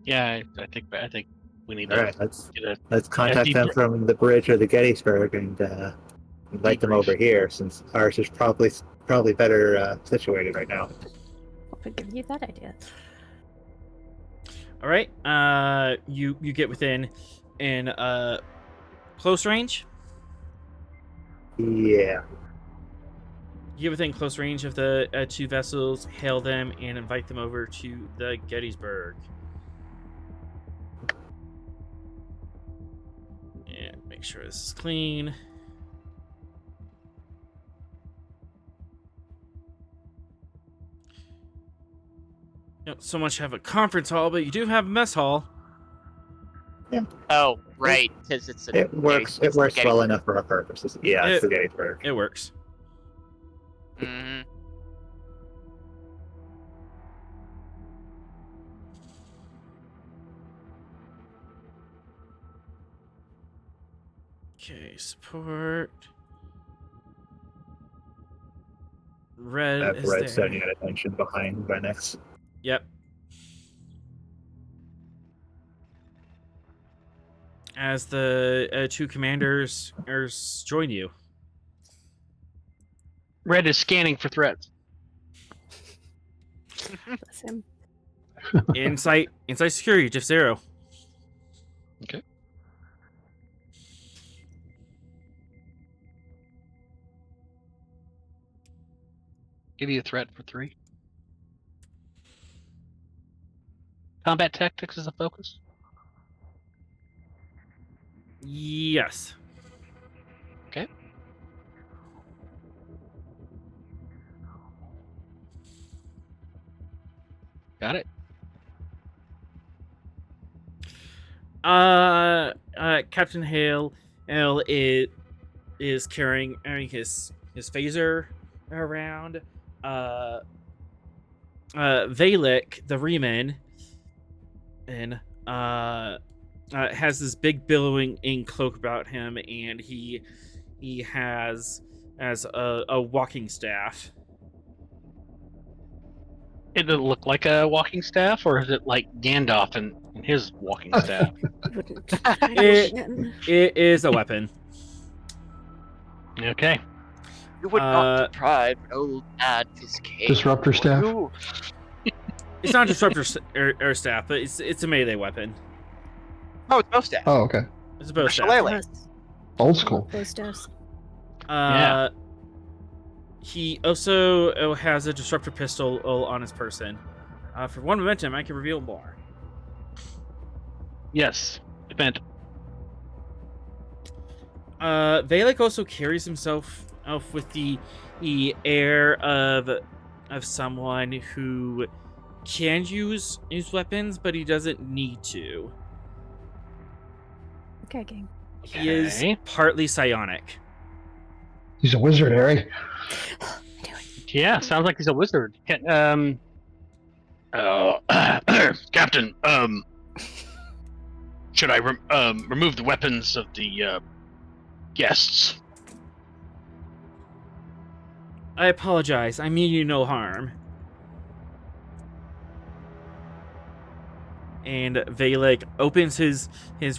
Yeah, I think we need All to right, let's get a contact them from the bridge or the Gettysburg and invite them Debrief. over here, since ours is probably better situated right now. What would give you that idea? All right. You get within in close range. Yeah. You get within close range of the two vessels, hail them, and invite them over to the Gettysburg. And make sure this is clean. You don't so much have a conference hall, but you do have a mess hall. Oh, right, because it's It works. It works well enough for our purposes. Yeah, it's the Gettysburg. It works. Mm-hmm. Okay, support. Red Have is Red there. setting at attention behind Venex. Yep. As the two commanders join you. Red is scanning for threats. Bless him. Insight security, just 0. Okay. Give you a threat for 3. Combat tactics is a focus. Yes. Okay. Got it. Captain Hale is carrying his phaser around. Valek, the Reman, and has this big billowing ink cloak about him, and he has a walking staff. Did it look like a walking staff, or is it like Gandalf and his walking staff? It is a weapon. Okay. You would not deprive an old man of his cave. Disruptor staff. Ooh. It's not a disruptor or staff, but it's a melee weapon. Oh, it's bow staff. Oh, okay. It's a bow staff. Shillelagh. Old school. Those does. Yeah. He also has a disruptor pistol on his person. For 1 momentum, I can reveal more. Yes. Defend. Valek also carries himself with the air of someone who can use weapons, but he doesn't need to. Okay, gang. He is Okay. partly psionic. He's a wizard, Harry. Yeah, sounds like he's a wizard. Captain, should I remove the weapons of the guests? I apologize. I mean you no harm. And Valek opens his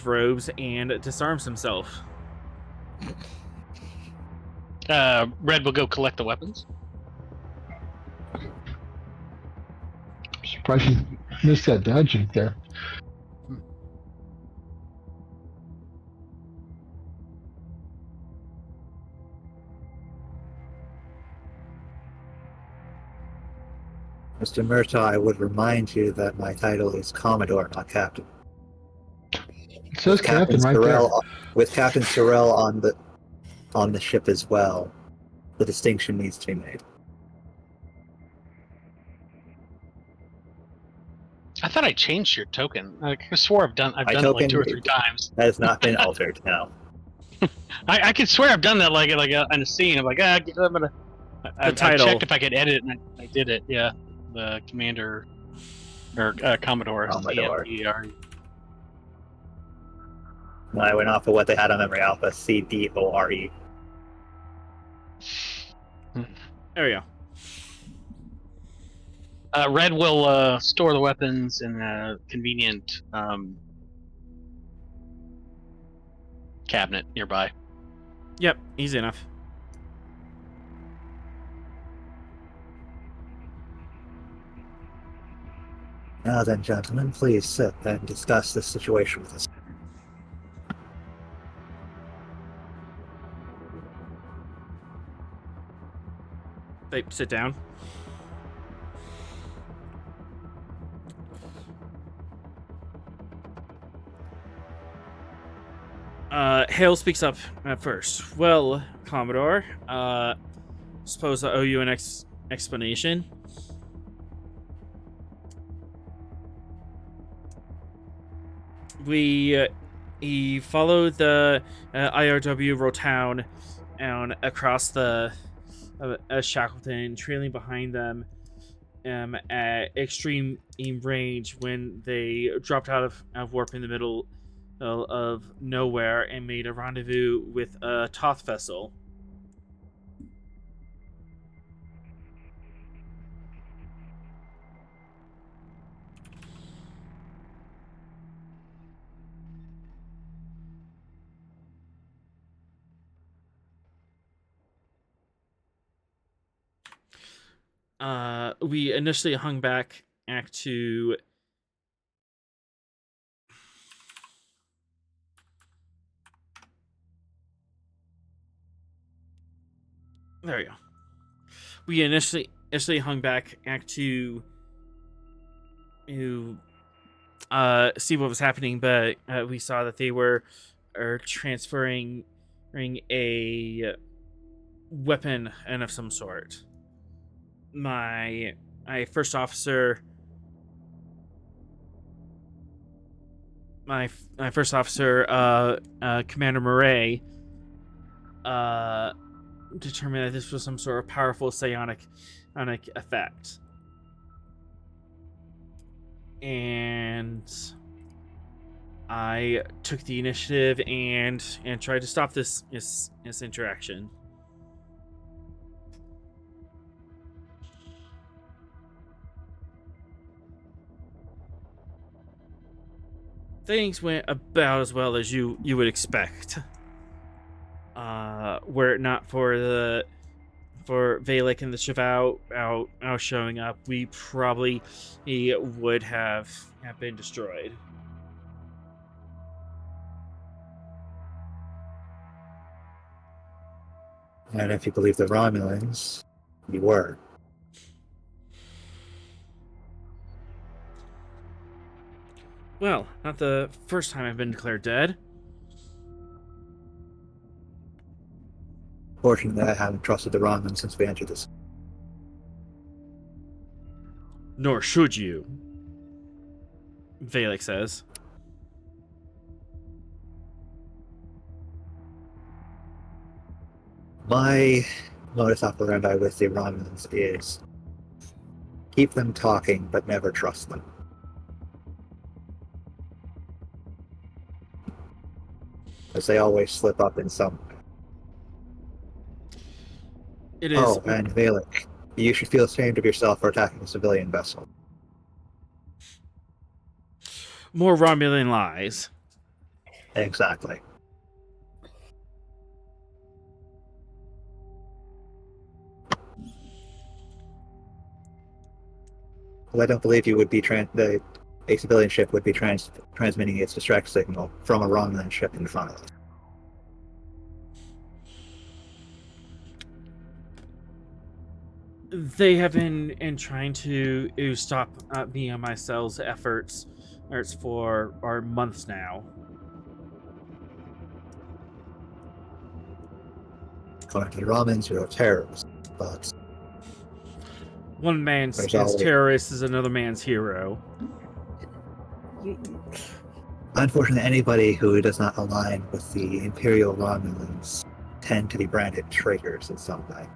robes and disarms himself. Red will go collect the weapons. Surprised Missed that dodging there. Mr. Murtaugh, I would remind you that my title is Commodore, not Captain. It says Captain right there. With Captain Sorrell on the ship as well, the distinction needs to be made. I thought I changed your token. I swore I've done it like 2 or 3 times. That has not been altered. No. I could swear I've done that like in a scene. I'm like, I'm gonna. I title. checked if I could edit it, and I did it. Yeah, the commander or Commodore. Commodore. CMDR. I went off of what they had on Memory Alpha, CDORE. There we go. Red will store the weapons in a convenient cabinet nearby. Yep, easy enough. Now then, gentlemen, please sit and discuss this situation with us. They sit down. Hale speaks up at first. Well, Commodore, suppose I owe you an explanation. He followed the IRW Rotown down across the Shackleton, trailing behind them at extreme range when they dropped out of warp in the middle of nowhere and made a rendezvous with a Toth vessel. We initially hung back Act 2. There we go. We initially hung back Act 2 to see what was happening, but we saw that they were transferring a weapon and of some sort. My first officer, Commander Murray, determined that this was some sort of powerful psionic effect, and I took the initiative and tried to stop this interaction. Things went about as well as you would expect. Were it not for Valek and the Cheval out showing up, we probably would have been destroyed. And if you believe the Romulans, you were. Well, not the first time I've been declared dead. Fortunately, I haven't trusted the Romulans since we entered this. Nor should you, Valek says. My modus operandi with the Romulans is keep them talking, but never trust them. As they always slip up in some way. It is. Oh, and Valek, you should feel ashamed of yourself for attacking a civilian vessel. More Romulan lies. Exactly. Well, I don't believe you would be a civilian ship would be transmitting its distract signal from a Romulan ship in front of us. They have been in trying to stop me and my cell's efforts for months now. According to the Romans, you're a terrorist, but One man's There's always- terrorist is another man's hero. unfortunately, anybody who does not align with the Imperial Romulans tend to be branded traitors in some way.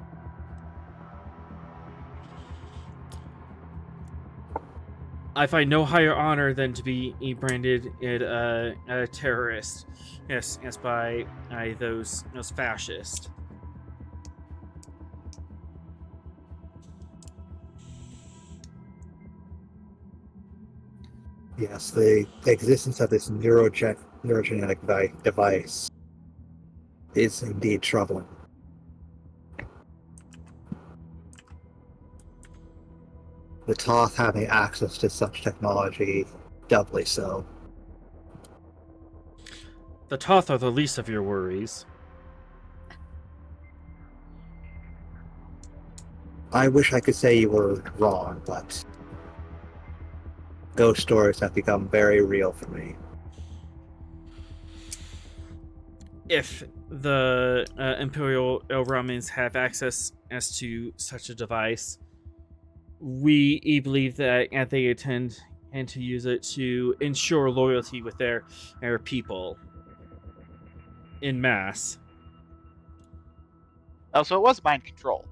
I find no higher honor than to be branded a terrorist. Yes, by those fascists. Yes, the existence of this neurogenetic device is indeed troubling. The Toth having access to such technology, doubly so. The Toth are the least of your worries. I wish I could say you were wrong, but ghost stories have become very real for me. If the Imperial Romans have access as to such a device, we believe that they intend to use it to ensure loyalty with their people in mass. Oh, so it was mind control.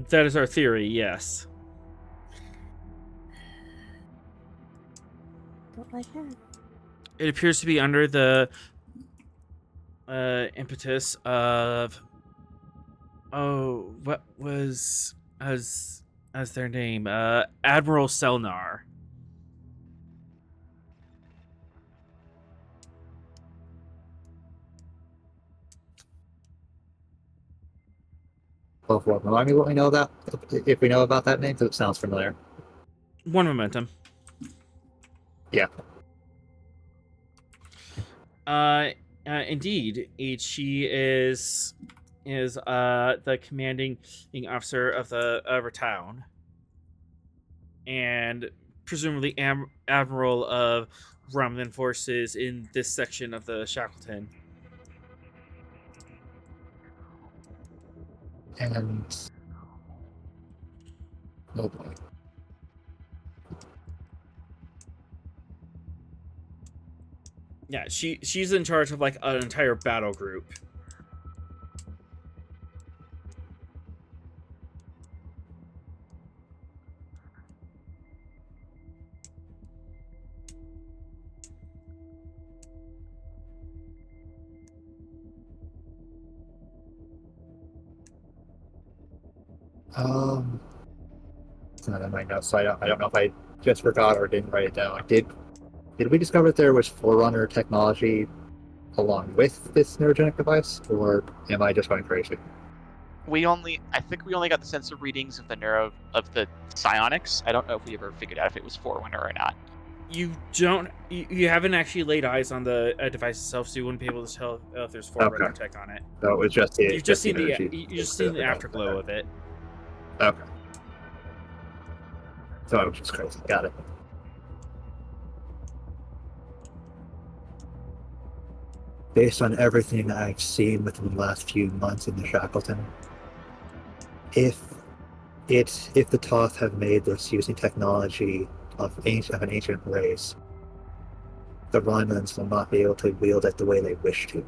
That is our theory, yes. Don't like that. It appears to be under the impetus of what was as their name? Admiral Selnar. Both of them. Remind me what we know about, if we know about that name, because it sounds familiar. One momentum. Yeah. Indeed, she is the commanding officer of the town, and presumably admiral of Romulan forces in this section of the Shackleton. And oh boy. Yeah, she's in charge of like an entire battle group. It's not in my notes, so I don't know if I just forgot or didn't write it down. Did we discover that there was Forerunner technology along with this neurogenic device, or am I just going crazy? I think we only got the sensor readings of the psionics. I don't know if we ever figured out if it was Forerunner or not. You haven't actually laid eyes on the device itself, so you wouldn't be able to tell if there's Forerunner Okay. tech on it. No, it was just the. You've just seen energy. you just seen the afterglow of it. Okay. So I was just crazy. Got it. Based on everything I've seen within the last few months in the Shackleton, if the Toth have made this using technology of an ancient race, the Romulans will not be able to wield it the way they wish to.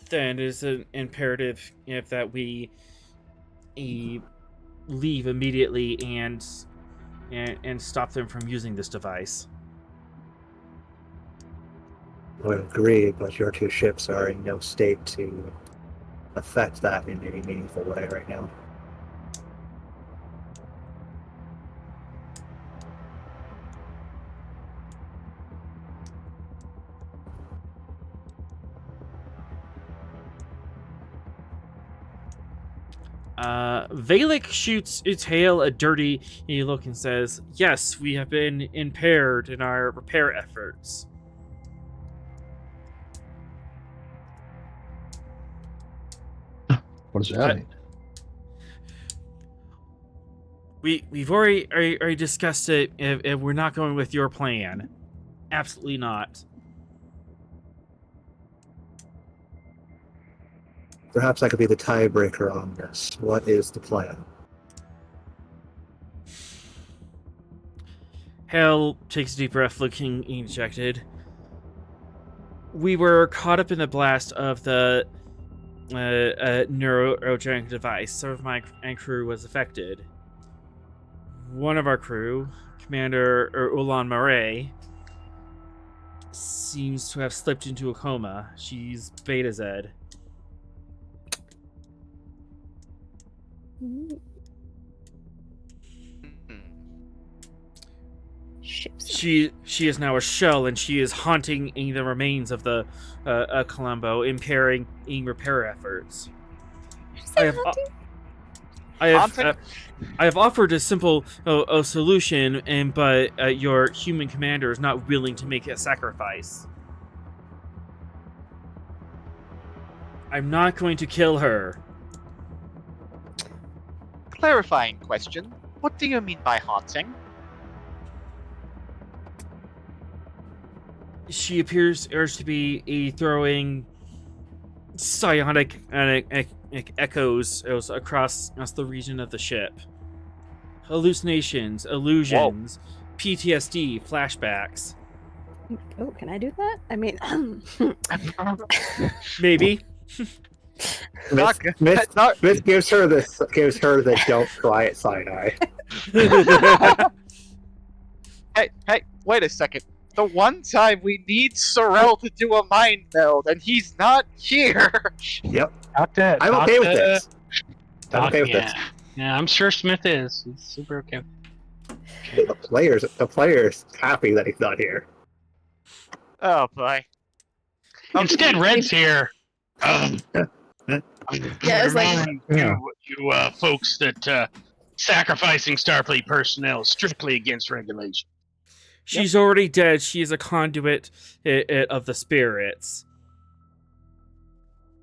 Then it is an imperative that we leave immediately and stop them from using this device. I would agree, but your two ships are in no state to affect that in any meaningful way right now. Valek shoots Tail a dirty look and says, "Yes, we have been impaired in our repair efforts." What does that mean? We've already discussed it. If we're not going with your plan, absolutely not. Perhaps I could be the tiebreaker on this. What is the plan? Hal takes a deep breath, looking ejected. We were caught up in the blast of the neurogenic device. Some of my crew was affected. One of our crew, Commander Ulan Marae, seems to have slipped into a coma. She's Beta Z. She is now a shell, and she is haunting the remains of the Columbo, impairing repair efforts. I have offered a simple solution, but your human commander is not willing to make a sacrifice. I'm not going to kill her. Clarifying question. What do you mean by haunting? She appears to be throwing psionic echoes across the region of the ship. Hallucinations, illusions, PTSD, flashbacks. Oh, can I do that? I mean, Maybe. Miss gives her the don't try it side eye. Hey, wait a second. The one time we need Sorrel to do a mind meld, and he's not here. Yep. I'm okay with this. I'm okay with this. Yeah, I'm sure Smith is. He's super okay. The player's happy that he's not here. Oh boy. Instead, Red's here. Yeah, it's like you folks that sacrificing Starfleet personnel is strictly against regulation. She's already dead. She is a conduit of the spirits.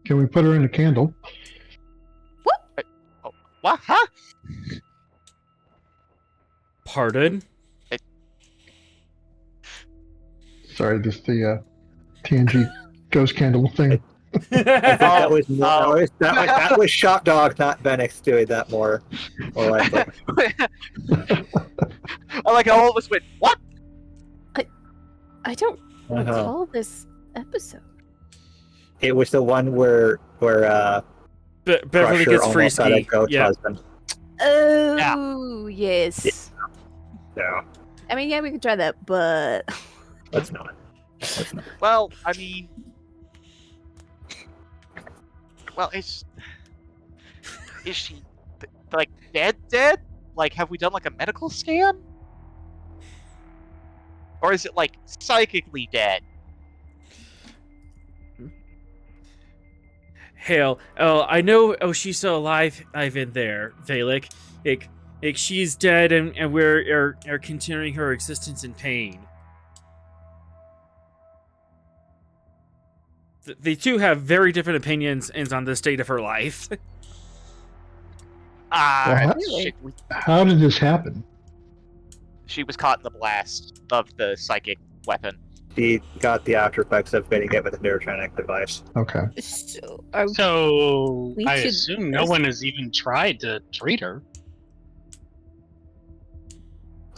Can we put her in a candle? What? Huh? Pardon? Sorry, just the TNG ghost candle thing. I think that was Shot Dog, not Benix, doing that more likely. I like how all of us went, what? I don't recall this episode. It was the one where Beverly Crusher gets almost had a frisky. ghost Yeah. husband. Oh, yes. Yeah. I mean, yeah, we could try that, but Let's not. Well, I mean... Well, is she, like, dead? Like, have we done, like, a medical scan? Or is it, like, psychically dead? Hale, I know. Oh, she's still alive. I've in there, Valek. She's dead, and we're continuing her existence in pain. The two have very different opinions on the state of her life. Shit. How did this happen? She was caught in the blast of the psychic weapon. She got the after effects of getting hit with a neurogenic device. Okay. So We I should- assume no one has even tried to treat her.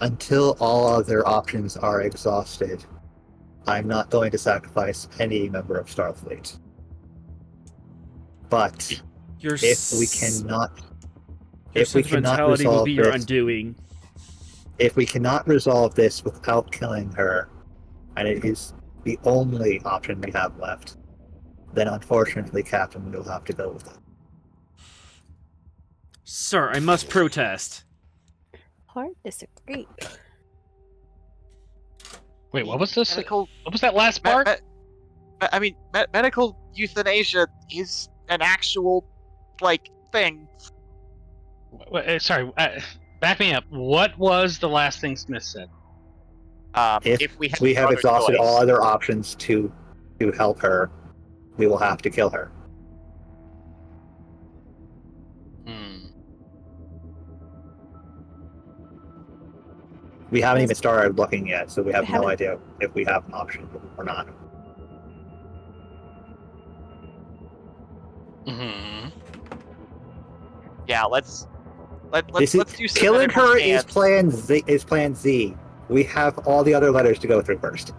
Until all other options are exhausted, I'm not going to sacrifice any member of Starfleet. But Your if we cannot sentimentality will resolve be your this, undoing. if we cannot resolve this without killing her, and it is the only option we have left, then unfortunately, Captain, we'll have to go with it. Sir, I must protest. hard disagree. Wait, what was this? Medical, What was that last part? medical euthanasia is an actual, like, thing. Sorry, back me up. What was the last thing Smith said? If we have, We have other exhausted choice. all other options to help her, we will have to kill her. We haven't even started looking yet, so we have no idea if we have an option or not. Mm-hmm. Yeah, let's do some Killing medical her scans. is plan Z. We have all the other letters to go through first.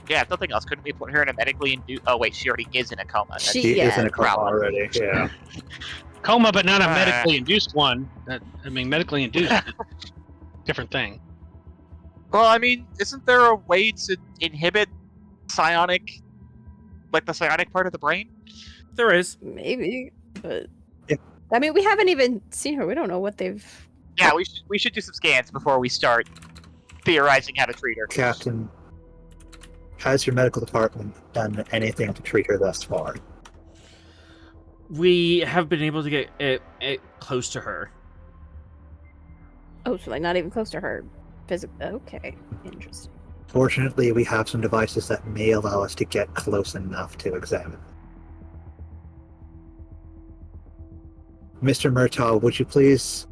Yeah, if nothing else, couldn't we put her in a medically induced? Oh wait, she already is in a coma. That's She is in a coma problem. already. Yeah. Coma, but not a medically induced one. Medically induced, different thing. Well, I mean, isn't there a way to inhibit psionic, like the psionic part of the brain? There is. Maybe, but Yeah. I mean, we haven't even seen her. We don't know what they've. Yeah, we should do some scans before we start theorizing how to treat her. Captain, has your medical department done anything to treat her thus far? We have been able to get it close to her. Oh, so like not even close to her. Okay, interesting. Fortunately, we have some devices that may allow us to get close enough to examine. Mr. Murtaugh, would you please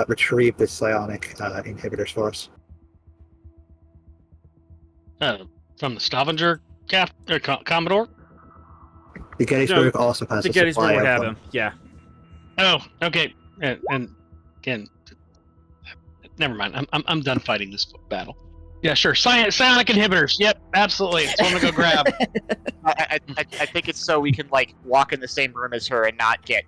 retrieve the psionic inhibitors for us? From the Stavanger Commodore? The Gettysburg also has The a supply Gettysburg would of have them. them. Yeah. Oh, okay. And again, never mind. I'm done fighting this battle. Yeah, sure. Psionic inhibitors. Yep, absolutely. That's what I'm gonna go grab. I think it's so we can like walk in the same room as her and not get,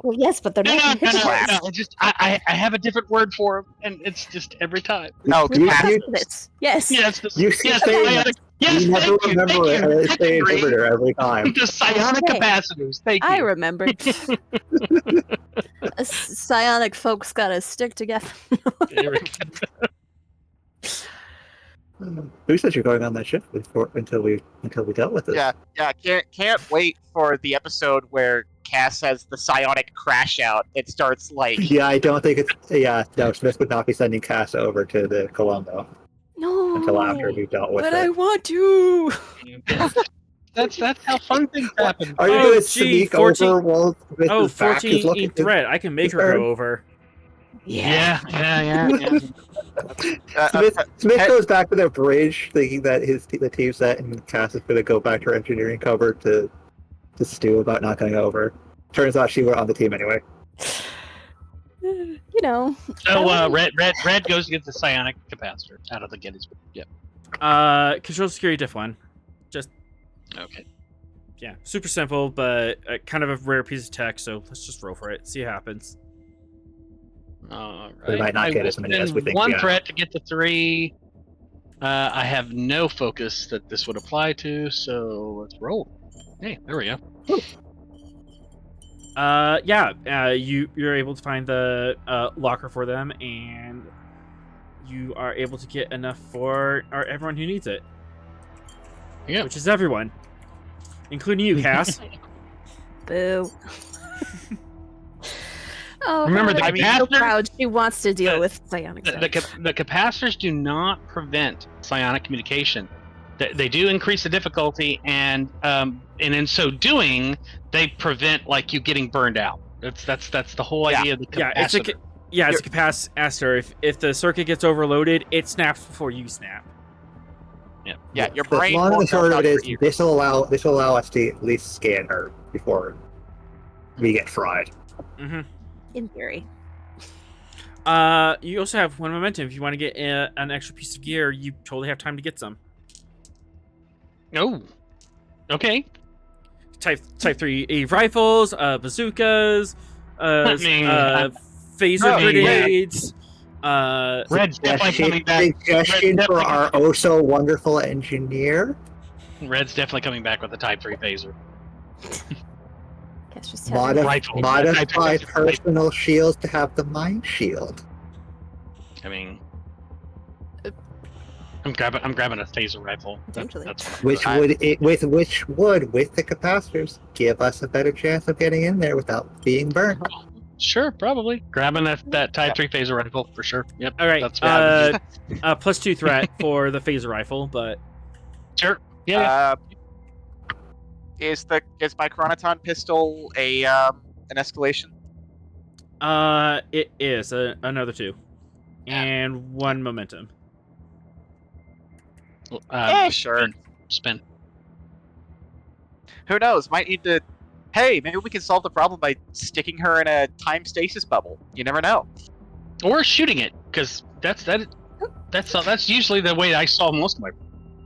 Well, yes, but they're No. not. It's just I have a different word for them, and it's just every time. No, Yes. Yes. You Yes. say Psionic. Yes. you never Thank you. remember Thank you. it as the inhibitor every time. The psionic Okay. capacitors. Thank you. I remember. Psionic folks gotta stick together. There we go. Who said you're going on that ship until we dealt with it? Yeah. Can't wait for the episode where Cass has the psionic crash out. It starts like Yeah, I don't think it's. Yeah, no, Smith would not be sending Cass over to the Columbo No. until after we've dealt with But it. I want to. That's how fun things happen. Are you Oh, going to gee, sneak 14 over while Smith's back is 14 looking? in threat. I can make her turn. go over. Yeah. Smith goes back to their bridge, thinking that the team set and Cass is going to go back to her engineering cover to stew about not going over. Turns out she were on the team anyway. You know. So red goes to get the psionic capacitor out of the Gettysburg. Yep. Control security diff 1. Just Okay. yeah, super simple, but kind of a rare piece of tech. So let's just roll for it. See what happens. All We right. might not I get as many as we think. One Yeah. threat to get to 3. I have no focus that this would apply to, so let's roll. Hey, there we go. You're able to find the locker for them, and you are able to get enough for everyone who needs it. Yeah. Which is everyone, including you, Cass. Boo. Oh, Remember, the Hannah's so capacitor- proud. She wants to deal the- with psionic. The capacitors do not prevent psionic communication. They do increase the difficulty, and in so doing, they prevent like you getting burned out. That's the whole idea of the capacitor. It's a capacitor. If the circuit gets overloaded, it snaps before you snap. yeah, your The brain. long and won't short melt of it out is, your ears. this will allow us to at least scan her before we get fried. Mm-hmm. In theory. You also have 1 momentum. If you want to get an extra piece of gear, you totally have time to get some. Oh, okay. Type 3 rifles, bazookas, phaser I mean, grenades. Red's definitely coming back. Suggestion Red for definitely- our oh so wonderful engineer. Red's definitely coming back with the Type 3 phaser. Guess just have Rifle. Modify Type- personal shields to have the mind shield. I mean, I'm grabbing a phaser rifle. Potentially. That's Which would, with the capacitors, give us a better chance of getting in there without being burned. sure, probably grabbing that Type 3 phaser rifle for sure. Yep. All right. That's what I would do. +2 threat for the phaser rifle, but Sure. Yeah. Is my chronoton pistol an escalation? it is another 2 and 1 momentum. Sure. Spin. Who knows? Might need to. Hey, maybe we can solve the problem by sticking her in a time stasis bubble. You never know. Or shooting it, because that's usually the way I solve most of my.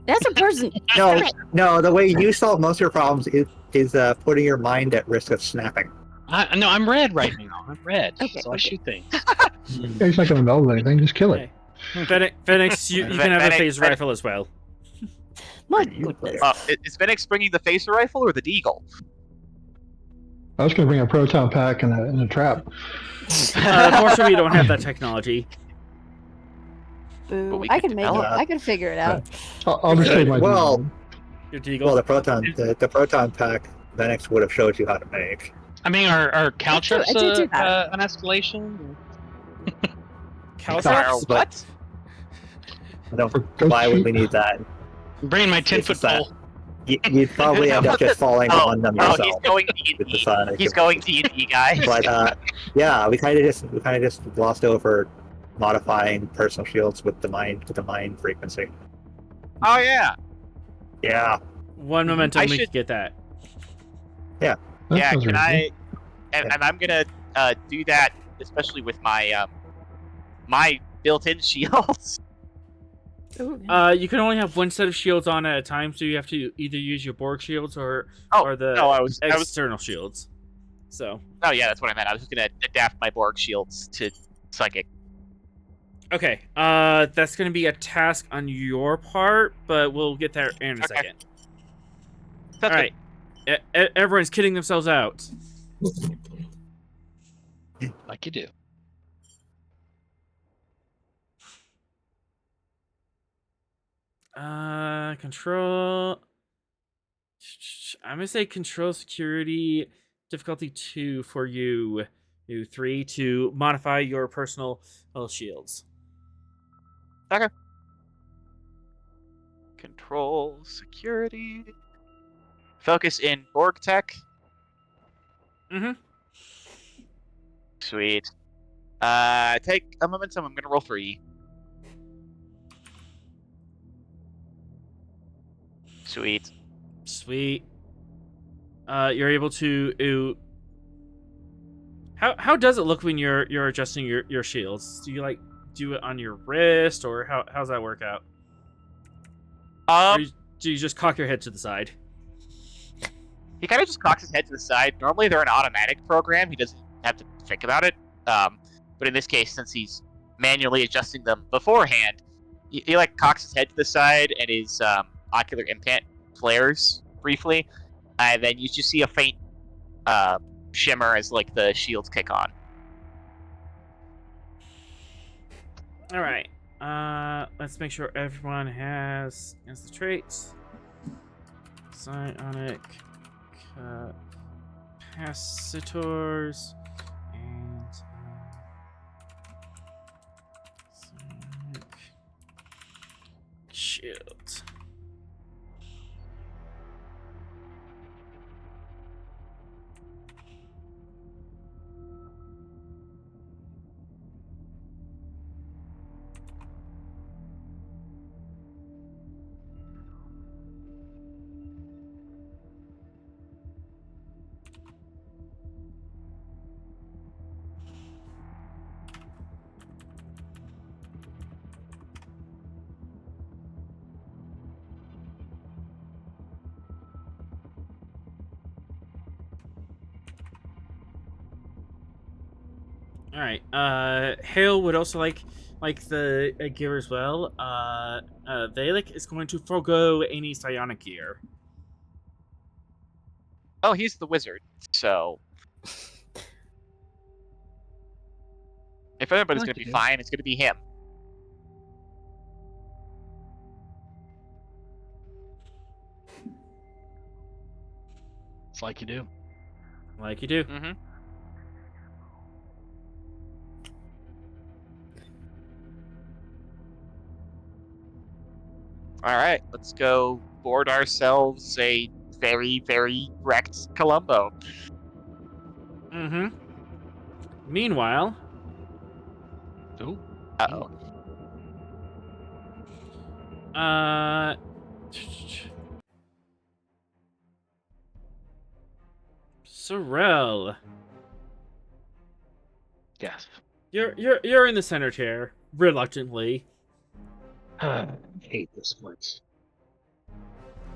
That's a person. No, the way you solve most of your problems is putting your mind at risk of snapping. No, I'm red right now. I'm red, Okay, so I shoot things. Yeah, he's not going to meld anything. Just kill it. Phoenix, you can have a phaser rifle as well. My goodness. Is Phoenix bringing the phaser rifle or the deagle? I was going to bring a proton pack and a trap. Unfortunately, we don't have that technology. Boo. But we I could can make it. develop- I can figure it out. I'll just take my Well, Your deagle. well, the proton pack Venix would have showed you how to make. I mean, are caltrops I do that. an escalation? Caltrops? What? I don't. Go Why would shoot. we need that? I'm bringing my 10-foot that. pole. You'd probably end up just falling on them Oh, yourself. he's going with the D&D. psionic. He's going D&D, guy. But yeah, we kind of just glossed over modifying personal shields with the mind frequency. Oh yeah. Yeah. 1 momentum, I we should- could get that. That Yeah. sounds Can reasonable. and I'm gonna do that, especially with my my built-in shields. Ooh. You can only have 1 set of shields on at a time, so you have to either use your Borg shields or the No, I was. external shields. So, Oh yeah, that's what I meant. I was just gonna adapt my Borg shields to psychic. okay. That's going to be a task on your part, but we'll get there in a Okay. second. That's All right. Everyone's kidding themselves out. Like you do. Control. I'm gonna say control security difficulty 2 for you. 3 to modify your personal shields. Control security. Focus in Borg tech. Mm-hmm. Sweet. Take a momentum. I'm gonna roll 3. Sweet. Sweet. You're able to. How does it look when you're adjusting your shields? Do you like do it on your wrist, or how's that work out? Or do you just cock your head to the side? He kind of just cocks his head to the side. Normally they're an automatic program. He doesn't have to think about it. But in this case, since he's manually adjusting them beforehand, he like cocks his head to the side and his ocular implant flares briefly, and then you just see a faint shimmer as like the shields kick on. All right. Let's make sure everyone has the traits. Psionic capacitors and psionic shields. All right. Hale would also like the gear as well. Valek is going to forego any psionic gear. Oh, he's the wizard, so if anybody's Like gonna be it. fine, it's gonna be him. It's like you do. Like you do. Mm-hmm. All right, let's go board ourselves a very, very wrecked Columbo. Mm-hmm. Meanwhile, Ooh. Uh-oh. Sorrel, Yes. you're in the center chair, reluctantly. I hate this place.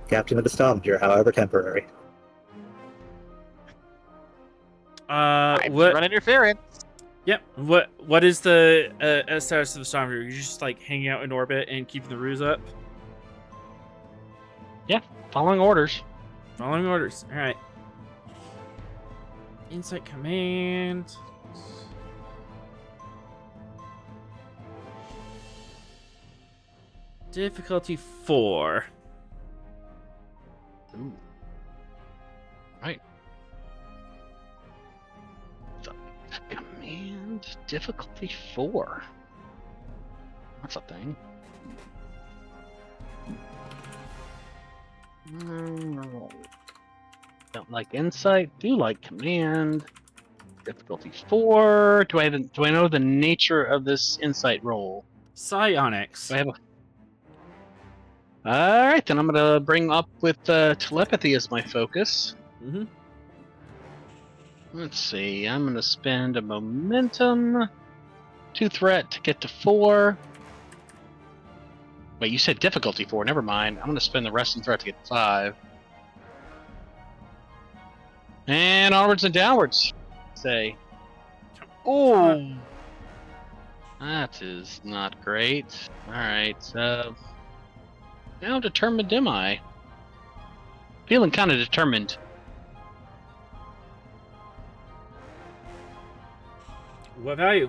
Captain of the Stavanger, however temporary. I'm What? run interference. Yep. What is the status of the Stavanger? You're just like hanging out in orbit and keeping the ruse up, Following orders. following orders. All right. Insight command. Difficulty 4. Ooh. Right. So, command difficulty 4. That's a thing. Don't like insight. Do like command. Difficulty 4. Do I know the nature of this insight roll? Psionics. Do I have a... All right, then I'm gonna bring up with telepathy as my focus. Mm-hmm. Let's see. I'm gonna spend a momentum, 2 threat to get to 4. Wait, you said difficulty 4. Never mind. I'm gonna spend the rest in threat to get to 5. And onwards and downwards. Say. Ooh. That is not great. Alright, how determined am I? Feeling kind of determined. What value?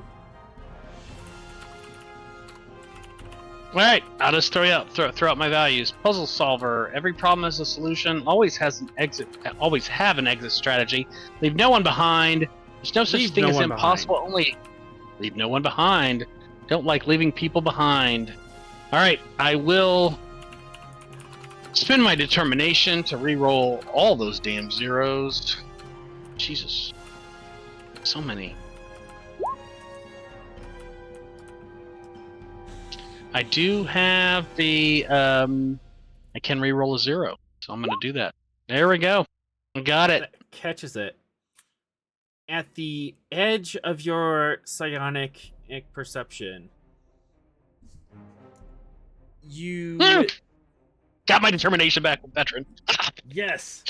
Alright, I'll just throw out my values. Puzzle solver. Every problem has a solution. Always have an exit strategy. Leave no one behind. There's no such Leave thing no as one impossible, only leave no one behind. Don't like leaving people behind. Alright, I will spend my determination to re-roll all those damn zeros. Jesus. So many. I do have the, I can re-roll a 0, so I'm gonna do that. There we go. Got it. That catches it. At the edge of your psionic perception, you... Got my determination back, veteran. Yes.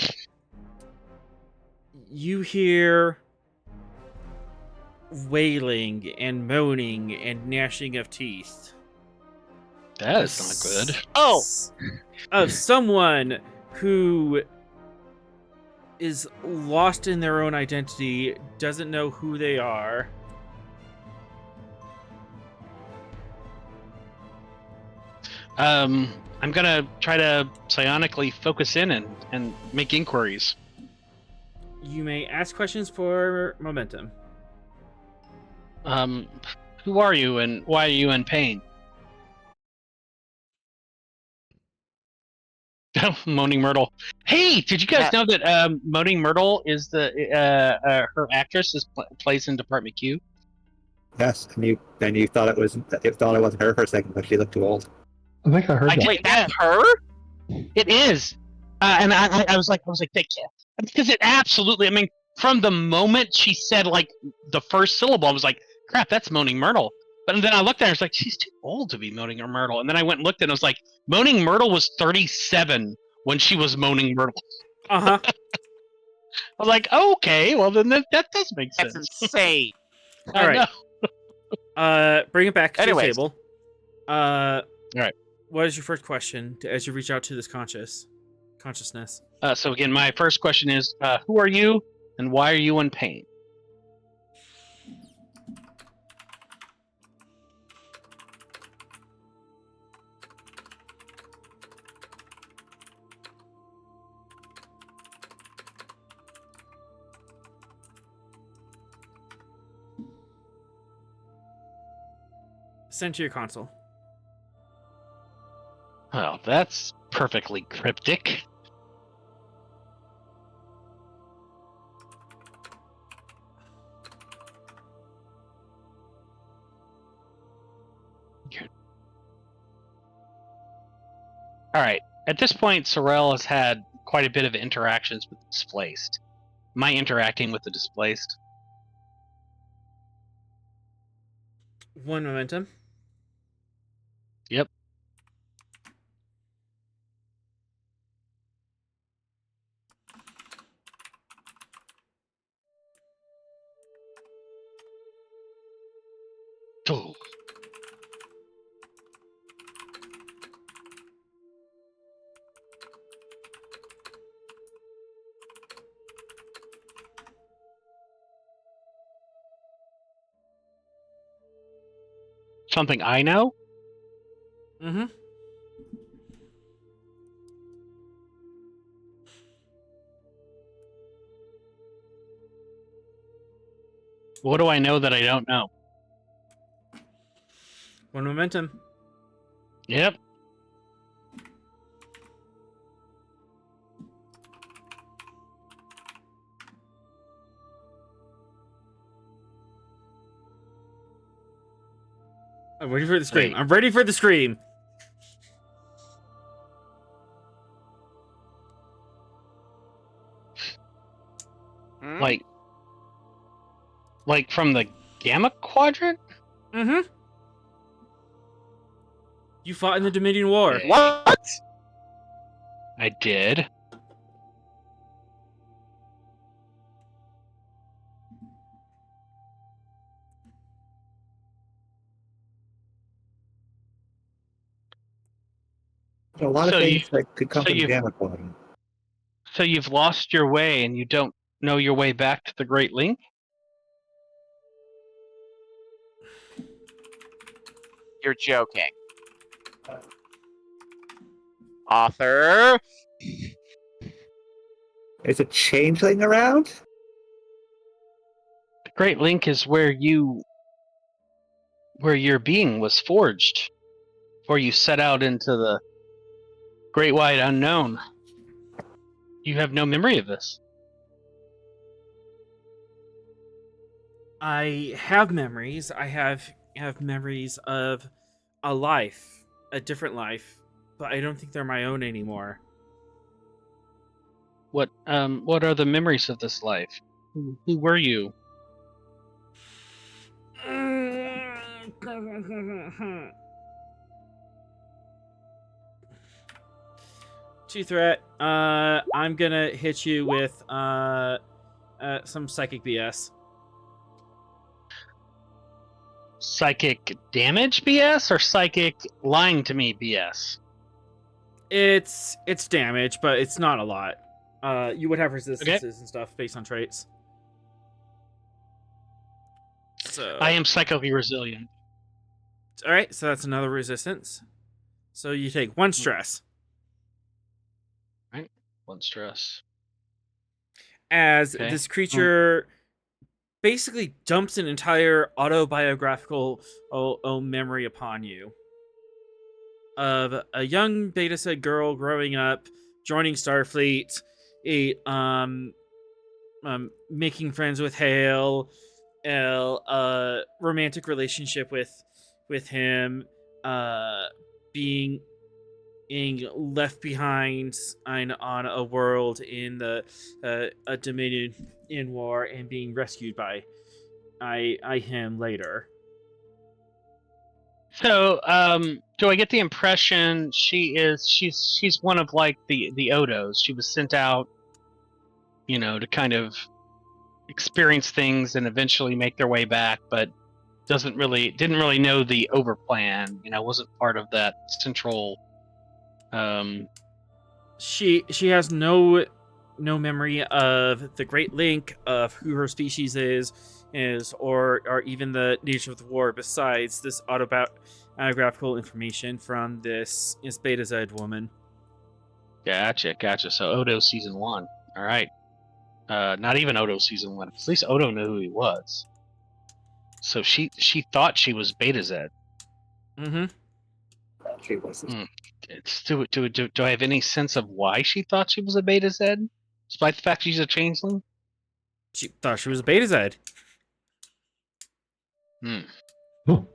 You hear wailing and moaning and gnashing of teeth. That is not good. Oh! Of someone who is lost in their own identity, doesn't know who they are. I'm gonna try to psionically focus in and make inquiries. You may ask questions for momentum. Who are you and why are you in pain? Moaning Myrtle. Hey, did you guys know that Moaning Myrtle is the her actress plays in Department Q? Yes, and you thought it wasn't her for a second, but she looked too old. I think I heard that. Wait, that's her? It is, and I was like, because it absolutely. I mean, from the moment she said like the first syllable, I was like, crap, that's Moaning Myrtle. But then I looked at her, I was like, she's too old to be Moaning Myrtle. And then I went and looked and I was like, Moaning Myrtle was 37 when she was Moaning Myrtle. Uh-huh. I was like, okay, well then that does make sense. That's insane. All right. Bring it back to the Anyways. table. All right. What is your first question as you reach out to this consciousness? So again, my first question is, who are you and why are you in pain? Sent to your console. Well, that's perfectly cryptic. All right. At this point, Sorrel has had quite a bit of interactions with the displaced. Am I interacting with the displaced? 1 momentum. Yep. Oh. Something I know? Mm-hmm. What do I know that I don't know? 1 momentum. Yep. I'm ready for the scream. Wait. I'm ready for the scream. Hmm? Like from the Gamma Quadrant? Mm-hmm. You fought in the Dominion War. Okay. What? I did. A lot of So things that could come so from you- Gamma Quadrant. So you've lost your way and you don't know your way back to the Great Link? You're joking. Author? Is a changeling around? The Great Link is where your being was forged, before you set out into the great wide unknown. You have no memory of this. I have memories. I have memories of a life, a different life, but I don't think they're my own anymore. What are the memories of this life? Who were you? Two threat. I'm gonna hit you with some psychic BS. Psychic damage BS or psychic lying to me BS? It's damage, but it's not a lot. You would have resistances and stuff based on traits. So I am psychically resilient. all right. So that's another resistance. So you take 1 stress One stress. as Okay. this creature basically dumps an entire autobiographical memory upon you of a young Beta Sed girl growing up, joining Starfleet, making friends with Hale, a romantic relationship with him, being left behind on a world in a Dominion in war and being rescued by him later. So, do I get the impression she's one of like the Odos? She was sent out, to kind of experience things and eventually make their way back, but didn't really know the overplan. Wasn't part of that central. She has no memory of the Great Link, of who her species is, or even the nature of the war. Besides this autobiographical information from this Beta Zed woman. Gotcha. So Odo season 1. All right. Not even Odo season 1. At least Odo knew who he was. So she thought she was Beta Zed. Mm-hmm. She wasn't. Do I have any sense of why she thought she was a Beta Z, despite the fact she's a changeling? She thought she was a Beta Z. Hmm. Oh,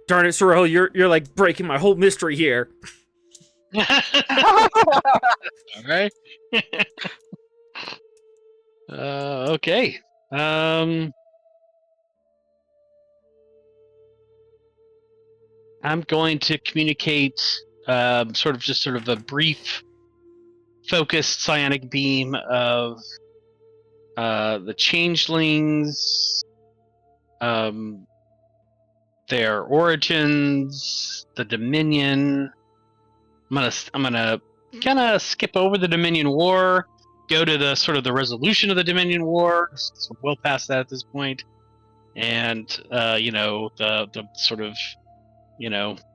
Darn it, Sorrel, you're like breaking my whole mystery here. All right. Okay. I'm going to communicate sort of a brief, focused psionic beam of the changelings, their origins, the Dominion. I'm gonna kind of skip over the Dominion War, go to the sort of the resolution of the Dominion War. So well past that at this point, and the sort of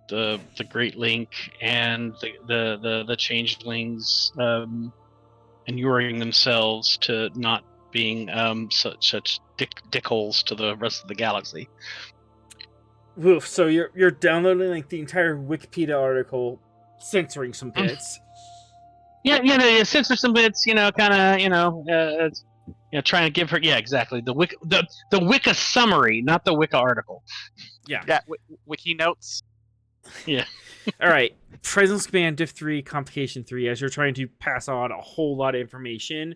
the Great Link and the changelings inuring themselves to not being such dickholes to the rest of the galaxy. Woof. So you're downloading like the entire Wikipedia article, censoring some bits. Yeah, censor some bits, trying to give her, exactly, the Wicca summary, not the Wicca article. Yeah, wiki notes. Yeah. All right. Presence command diff 3 complication 3 as you're trying to pass on a whole lot of information,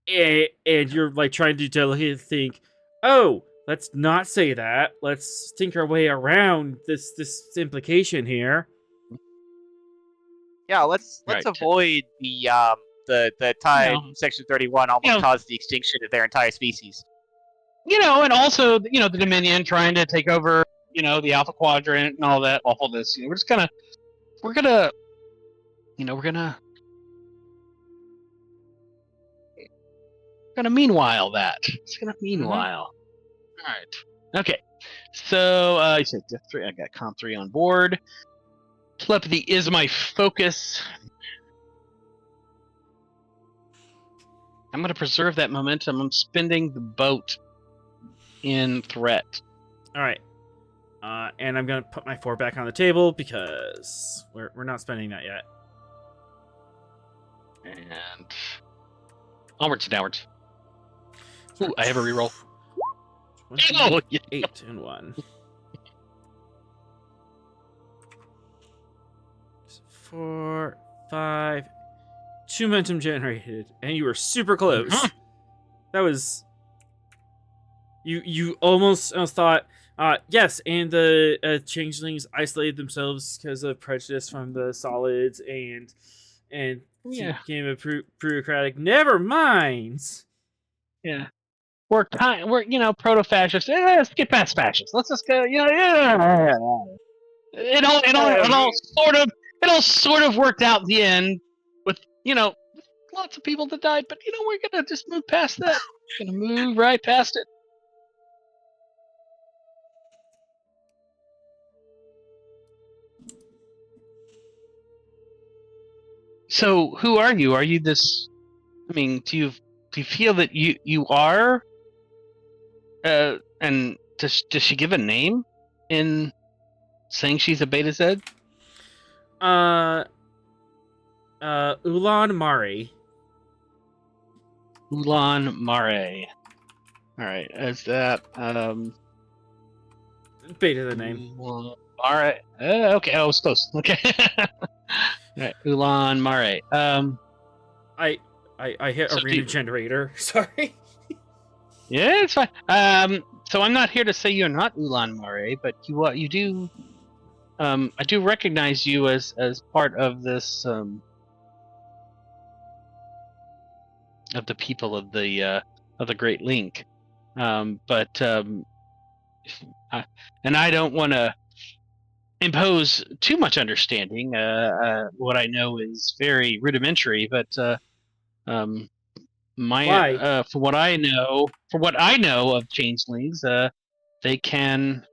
and you're like trying to think, oh, let's not say that. Let's think our way around this implication here. Yeah, let's Right. avoid the time Section 31 almost caused the extinction of their entire species. And also, the Dominion trying to take over, the Alpha Quadrant and all that awfulness. We're gonna meanwhile that. It's gonna meanwhile. All right. Okay. So you said Diff 3. I got Comp 3 on board. Telepathy is my focus. I'm gonna preserve that momentum. I'm spending the boat in threat. All right. And I'm gonna put my 4 back on the table because we're not spending that yet. And onwards and downwards. Ooh, I have a reroll. 8 and 1. 4, 5, 2 momentum generated, and you were super close. That was you almost thought yes, and the changelings isolated themselves because of prejudice from the solids and became a bureaucratic. Never mind. Yeah. We're proto-fascists. Let's get past fascists. Let's just go. It all sort of worked out in the end with lots of people that died, but we're gonna just move past that. Gonna move right past it. So who are you? Are you this? I mean, do you feel that you are? And does she give a name in saying she's a Beta Z? Ulan Mare. Ulan Mare. All right, is that Beta the name. Mare? Okay, I was close. Okay. All right, Ulan Mare. I hit arena generator. Sorry. Yeah, it's fine. So I'm not here to say you're not Ulan Mare, but you do. I do recognize you as part of this of the people of the Great Link, and I don't want to impose too much understanding. What I know is very rudimentary, but Why? for what I know of changelings, they can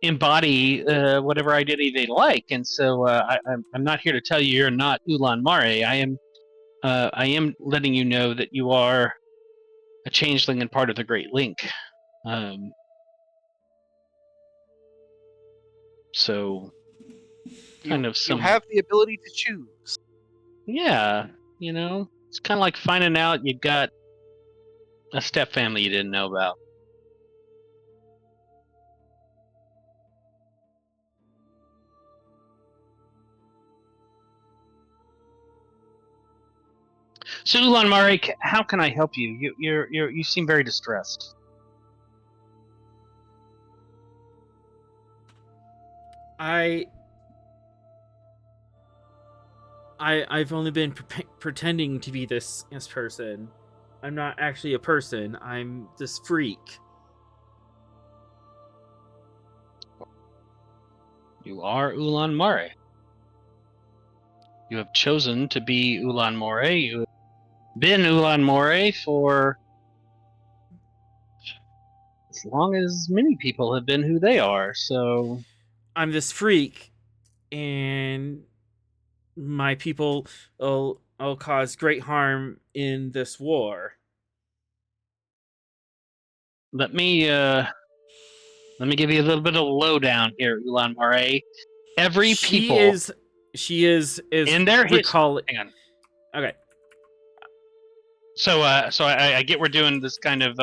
embody whatever identity they like, and so I'm not here to tell you you're not Ulan Mare. I am letting you know that you are a changeling and part of the Great Link. So, kind of some. You have the ability to choose. Yeah, it's kind of like finding out you've got a step family you didn't know about. So Ulan Marek, how can I help you? You seem very distressed. I've only been pretending to be this person. I'm not actually a person. I'm this freak. You are Ulan Marek. You have chosen to be Ulan Marek. You have been Ulan Marek for as long as many people have been who they are. So I'm this freak, and my people will cause great harm in this war. let me give you a little bit of lowdown here, Ulan Marek. Every people she is in their recall. Hang on. Okay. So I get we're doing this kind of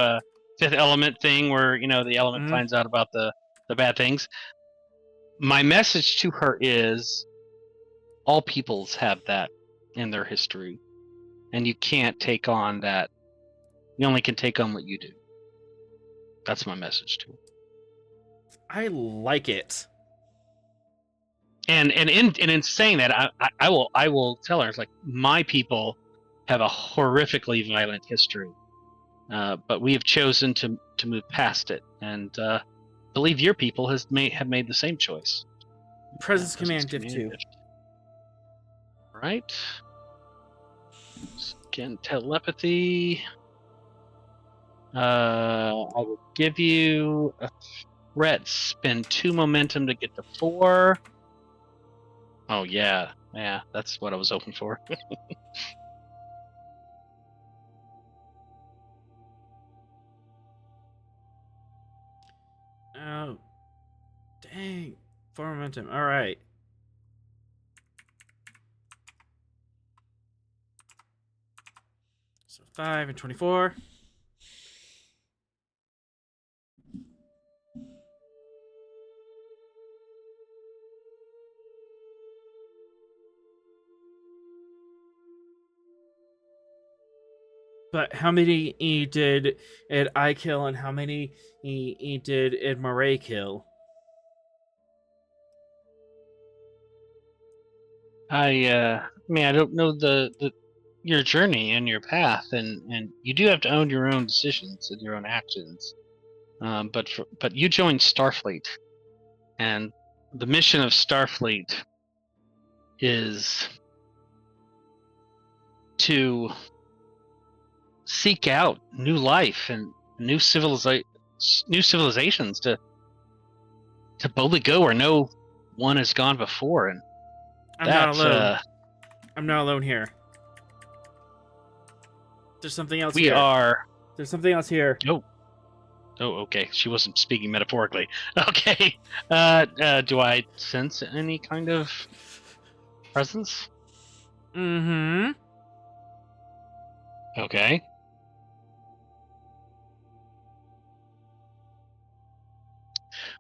fifth element thing where the element finds out about the bad things. My message to her is all peoples have that in their history, and you can't take on that. You only can take on what you do. That's my message to her. I like it. And in saying that, I will tell her, it's like, my people have a horrifically violent history, but we have chosen to move past it, and believe your people have made the same choice. Presence Command Div 2. Right. Again, telepathy. I will give you a threat. Spend 2 momentum to get to 4. Oh yeah, that's what I was hoping for. Oh, dang. 4 momentum. All right. So 5 and 24. But how many did I kill, and how many did Murray kill? I don't know your journey and your path, and you do have to own your own decisions and your own actions. But you joined Starfleet, and the mission of Starfleet is to seek out new life and new civilizations to boldly go where no one has gone before, and I'm not alone. I'm not alone here. There's something else here. There's something else here. Oh, okay. She wasn't speaking metaphorically. Okay. Do I sense any kind of presence? Mm-hmm. Okay.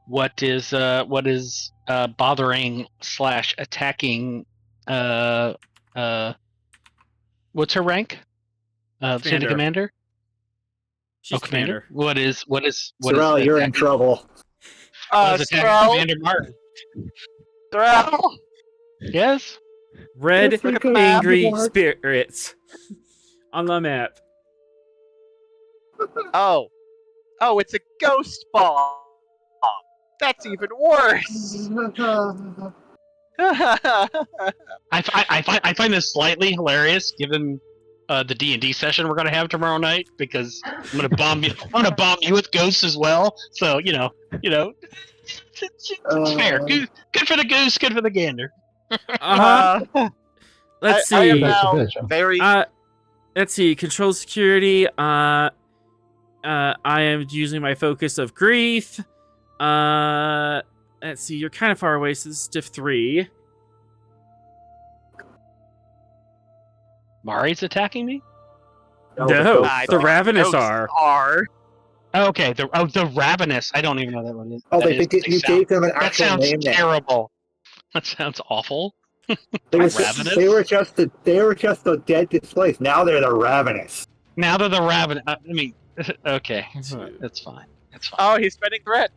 What is bothering / attacking what's her rank? Lieutenant Commander? She's Commander. What is Sorrel, you're in trouble. Sorrel. Commander Martin. Sorrel. Yes? Red Look at the angry map. spirits on the map. Oh, it's a ghost bomb. That's even worse. I find this slightly hilarious, given the D&D session we're gonna have tomorrow night, because I'm gonna bomb you. I'm gonna bomb you with ghosts as well. So it's fair. Good for the goose. Good for the gander. Let's see. I am now very. Let's see. Control security. I am using my focus of grief. Let's see, you're kind of far away, so this is diff 3. Mari's attacking me? No, I the think Ravenous ghosts are. Oh, okay, the Ravenous. I don't even know that one is. Oh, that they think you gave them an That actual sounds name now. terrible. That sounds awful. They were, Ravenous? they were just the dead displaced. Now they're the Ravenous. Now they're the Ravenous. I mean, okay, that's fine. That's fine. Oh, he's spreading threat.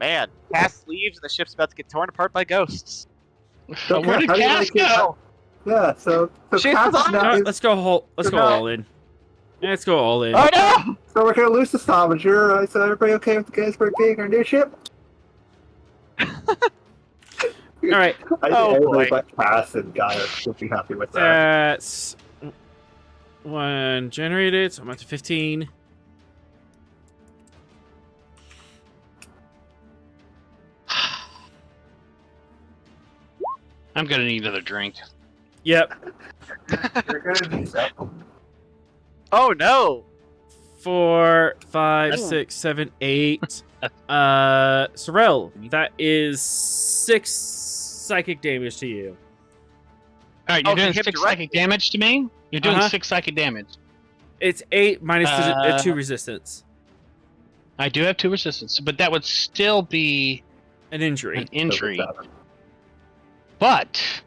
Man, Cass leaves and the ship's about to get torn apart by ghosts. So, Where did how do you Cass like it? go? Yeah, so Shit, Cass is hold now, Let's go all in. Let's go all in. Oh no! so we're gonna lose the Stavanger. So everybody okay with the Gettysburg being our new ship? All right. I think Oh, everybody boy. but Cass and Gaia would be happy with that. That's 1 generated, so I'm up to 15. I'm gonna need another drink. Yep. You're gonna need that. Oh no! 4, 5, Ooh. 6, 7, 8. Sorrel, that is 6 psychic damage to you. All right, you're Oh, doing he hit 6 directly. psychic damage to me. You're doing Uh-huh. 6 psychic damage. It's 8 minus 2 Uh, resistance. I do have 2 resistance, but that would still be An injury. an injury. But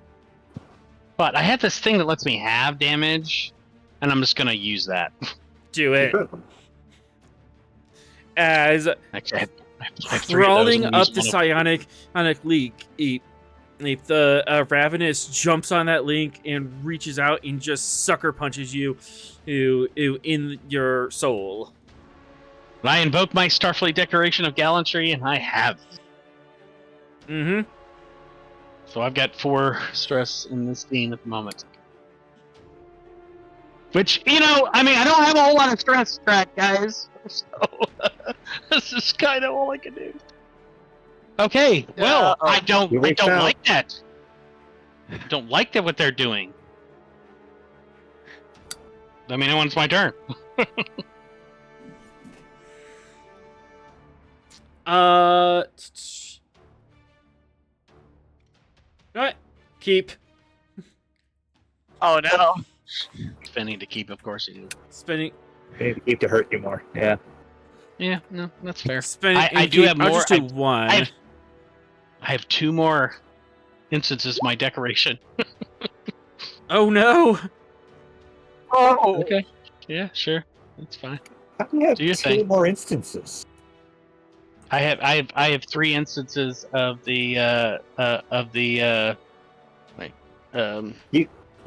I have this thing that lets me have damage, and I'm just gonna use that. Do it. As Okay. I have 3 of those, crawling I'm gonna up use the one psionic leak, the Ravenous jumps on that link and reaches out and just sucker punches you in your soul. of- I invoke my Starfleet Decoration of Gallantry, and I have. Mm-hmm. So I've got 4 stress in this scene at the moment. Which, I mean, I don't have a whole lot of stress track, guys. So this is kind of all I can do. Okay, well, I don't You reached out. like that. I don't like that what they're doing. Let me know when it's my turn. Alright. Keep Oh no! Spending to keep, of course you do. spending. They need to keep to hurt you more. Yeah. Yeah, no, that's fair. Spending. I and do keep. have I'll more. just do 1. I have 2 more instances of my decoration. Oh no! Oh! Okay. Yeah, sure. That's fine. How do you have Do your 2 thing. more instances? I have 3 instances of the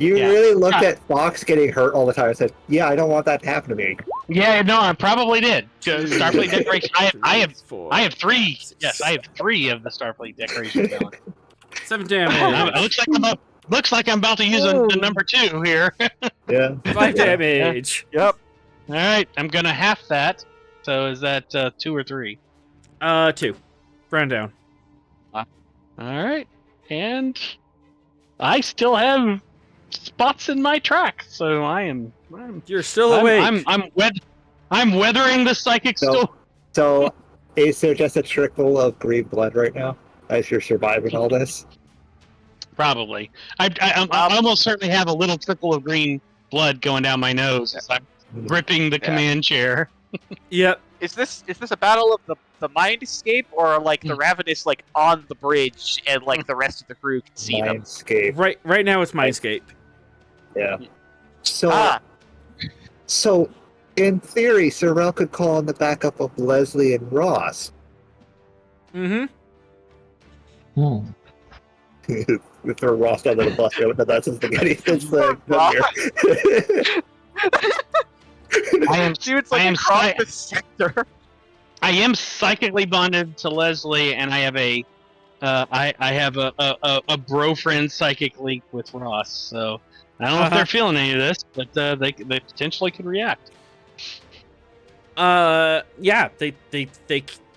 You Yeah. really looked at Fox getting hurt all the time and said, "Yeah, I don't want that to happen to me." yeah, no, I probably did. Starfleet decoration. I have 4, I have 3. Yes, I have 3 of the Starfleet decoration going. 7 It damage. looks like I'm about to use a number 2 here. Yeah. 5 damage. Yep. All right, I'm gonna half that. So is that 2 or 3? 2. Round down. All right, and I still have spots in my track, so I'm You're still awake. I'm weathering the psychic So- storm. So, is there just a trickle of green blood right now as you're surviving all this? Probably. I almost certainly have a little trickle of green blood going down my nose as I'm gripping the command chair. Yep. Is this a battle of the Mindscape, or like the Ravenous like on the bridge and like the rest of the crew can see them? Mindscape. Right now it's Mindscape. Yeah. So, Ah, so in theory, Sorrel could call on the backup of Leslie and Ross. Mm-hmm. Throw Ross under the bus here, but that's a spaghetti. That's Ross. dude's like I am across sorry. the sector. I am psychically bonded to Leslie, and I have a bro friend psychic link with Ross. So I don't know if they're feeling any of this, but they potentially could react. Yeah, they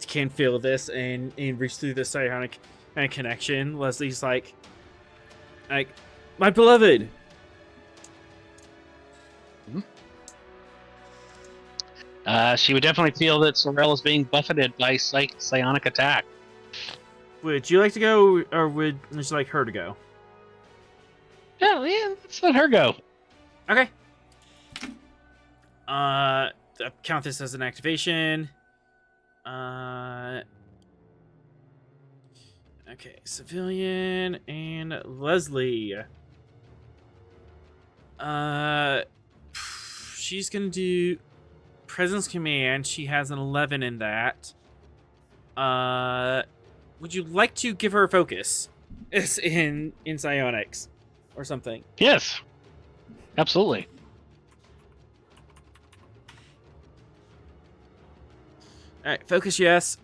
can feel this and reach through the psionic connection. Leslie's like, my beloved. She would definitely feel that Sorel is being buffeted by psionic attack. Would you like to go, or would you like her to go? Yeah, let's let her go. Okay. Count this as an activation. Okay, civilian and Leslie. She's gonna do presence command. She has an 11 in that. Would you like to give her a focus? It's in psionics or something. Yes, absolutely. All right, focus. Yes.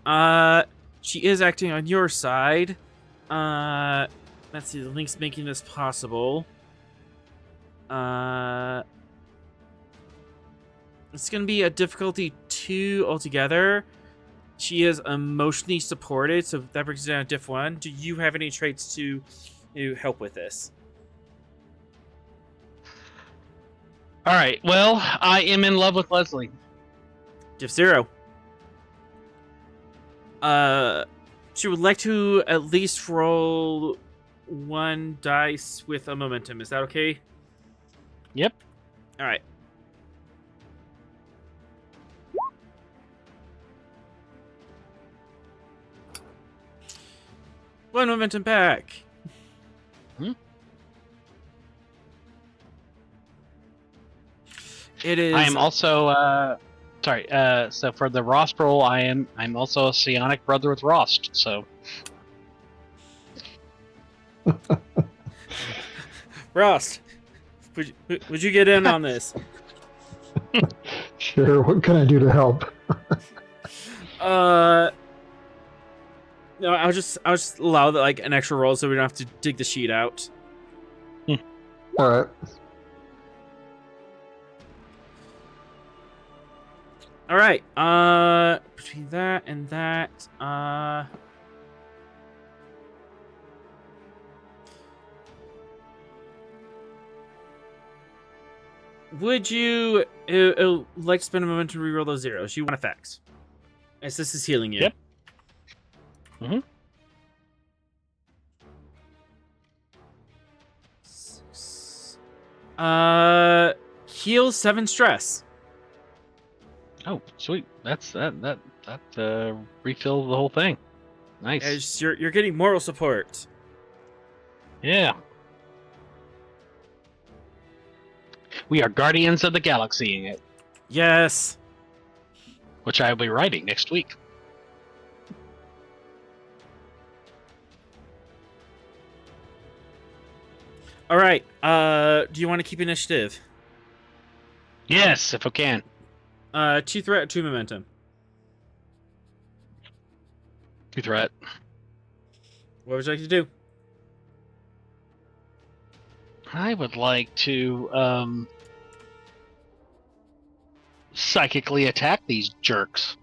She is acting on your side. Let's see. The link's making this possible. It's gonna be a difficulty 2 altogether. She is emotionally supported, so that brings it down to diff 1. Do you have any traits to help with this? All right. Well, I am in love with Leslie. Diff 0. She would like to at least roll 1 dice with a momentum. Is that okay? Yep. All right. One momentum back. It is. I am also sorry. So for the Rost roll, I'm also a psionic brother with Rost. So Rost. Would you get in on this? Sure. What can I do to help? No, I'll just allow like an extra roll so we don't have to dig the sheet out. All right. All right. Between that and that, would you like to spend a moment to reroll those zeros? You want effects, as this is healing you. Yep. Mm-hmm. 6. Heal 7 stress. oh, sweet. That's that refill the whole thing. Nice. As you're getting moral support. Yeah. We are guardians of the galaxy, it, Yes. which I will be writing next week. All right. Do you want to keep initiative? Yes, if I can. 2 threat, 2 momentum. 2 threat. What would you like to do? I would like to psychically attack these jerks.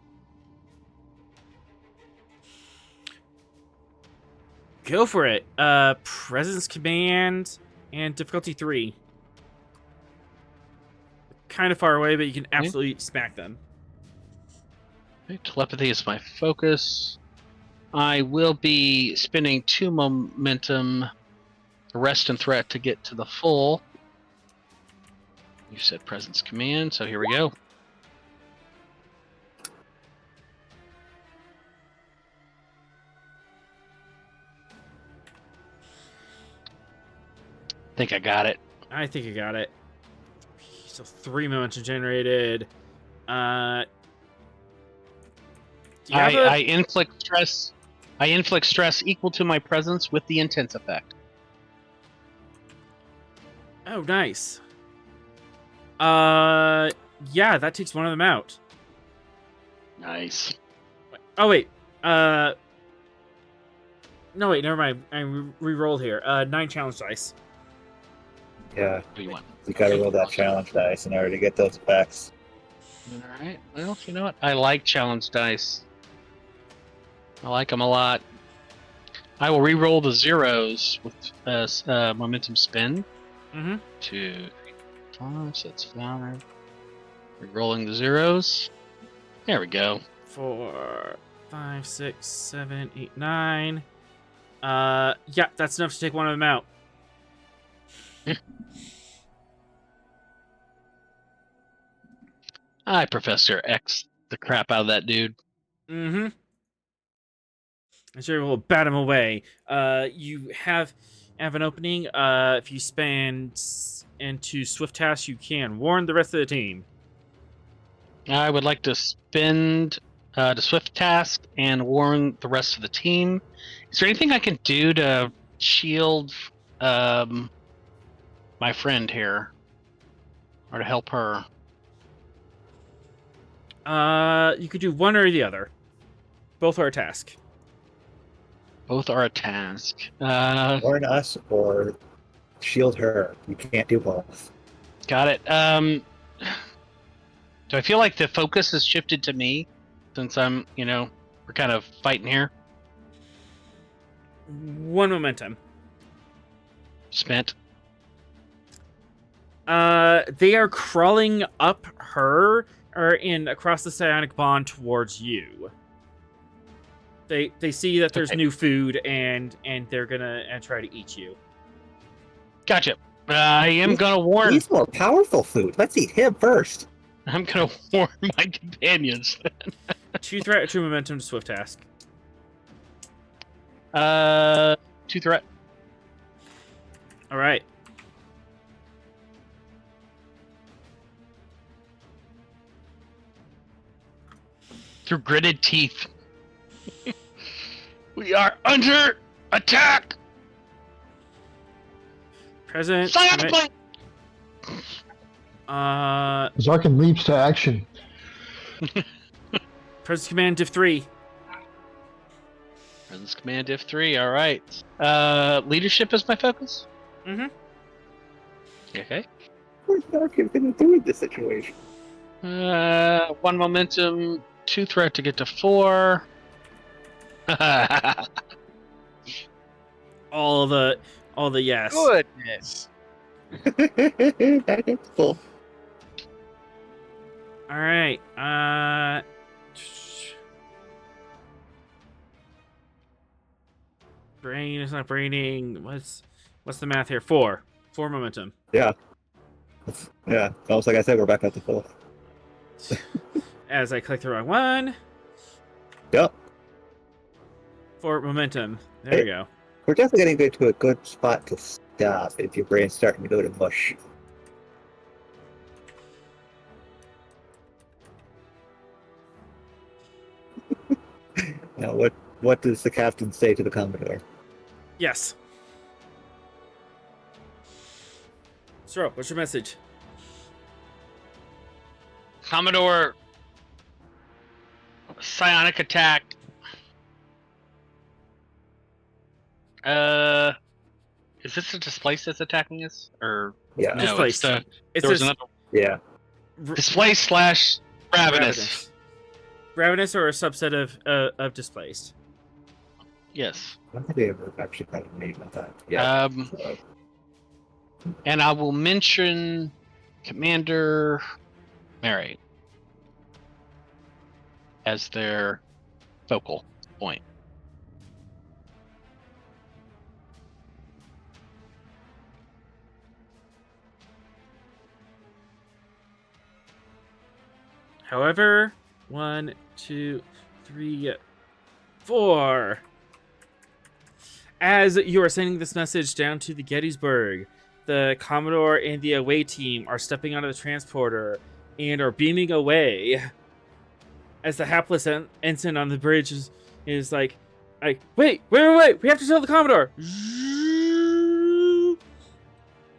Go for it. Presence command and difficulty 3. Kind of far away, but you can absolutely smack them. Okay, telepathy is my focus. I will be spending 2 momentum, rest and threat to get to the full. You said presence command, so here we go. I think I got it. I think you got it. So 3 momentum generated. Do you have I inflict stress. I inflict stress equal to my presence with the intense effect. Oh, nice. Yeah, that takes one of them out. Nice. Oh wait. No wait, never mind. I re-rolled here. 9 challenge dice. Yeah, What do you want? you gotta roll that challenge dice in order to get those effects. All right. Well, you know what? I like challenge dice. I like them a lot. I will re-roll the zeros with momentum spin. Mm-hmm. 2, 3, 5. So that's 5. Re-rolling the zeros. There we go. 4, 5, 6, 7, 8, 9. Yeah, that's enough to take one of them out. I Professor X the crap out of that dude. Mm-hmm. I'm sure we'll bat him away. You have an opening. If you spend into Swift Task, you can warn the rest of the team. I would like to spend the Swift Task and warn the rest of the team. Is there anything I can do to shield my friend here? Or to help her? You could do one or the other. Both are a task. Both are a task. Warn us or shield her. You can't do both. Got it. Do I feel like the focus has shifted to me since I'm, we're kind of fighting here? One momentum. Spent. They are crawling up her or in across the psionic bond towards you. They see that there's new food and they're gonna try to eat you. Gotcha. I am gonna warn. He's more powerful food. Let's eat him first. I'm gonna warn my companions. 2 threat, 2 momentum to Swift Task. 2 threat. All right. Through gritted teeth. We are under attack. Present. Psionic blade! Zarkin leaps to action. Presence command div 3. Presence command div 3. All right. Leadership is my focus. Mm-hmm. Okay. What's Darkin gonna do in this situation? 1 momentum, 2 threat to get to 4. All the yes. Goodness. That is cool. All right. Brain is not braining. What's the math here? 4 momentum. Yeah. Yeah. Almost like I said, we're back at the full. As I click the wrong one. Yep. 4 momentum. There we go. We're definitely getting to a good spot to stop if your brain's starting to go to mush. Now, what does the captain say to the Commodore? Yes. Sir, what's your message? Commodore, psionic attack. Is this a displaced that's attacking us, or Yeah. no? Displaced. There It's was just another Yeah. displaced / ravenous. Ravenous or a subset of displaced. Yes. I don't think they ever actually got a name of that. Yeah. So, And I will mention Commander Mary as their focal point. However, 1, 2, 3, 4. As you are sending this message down to the Gettysburg, the Commodore and the away team are stepping out of the transporter and are beaming away. As the hapless ensign on the bridge is like, wait, we have to tell the Commodore.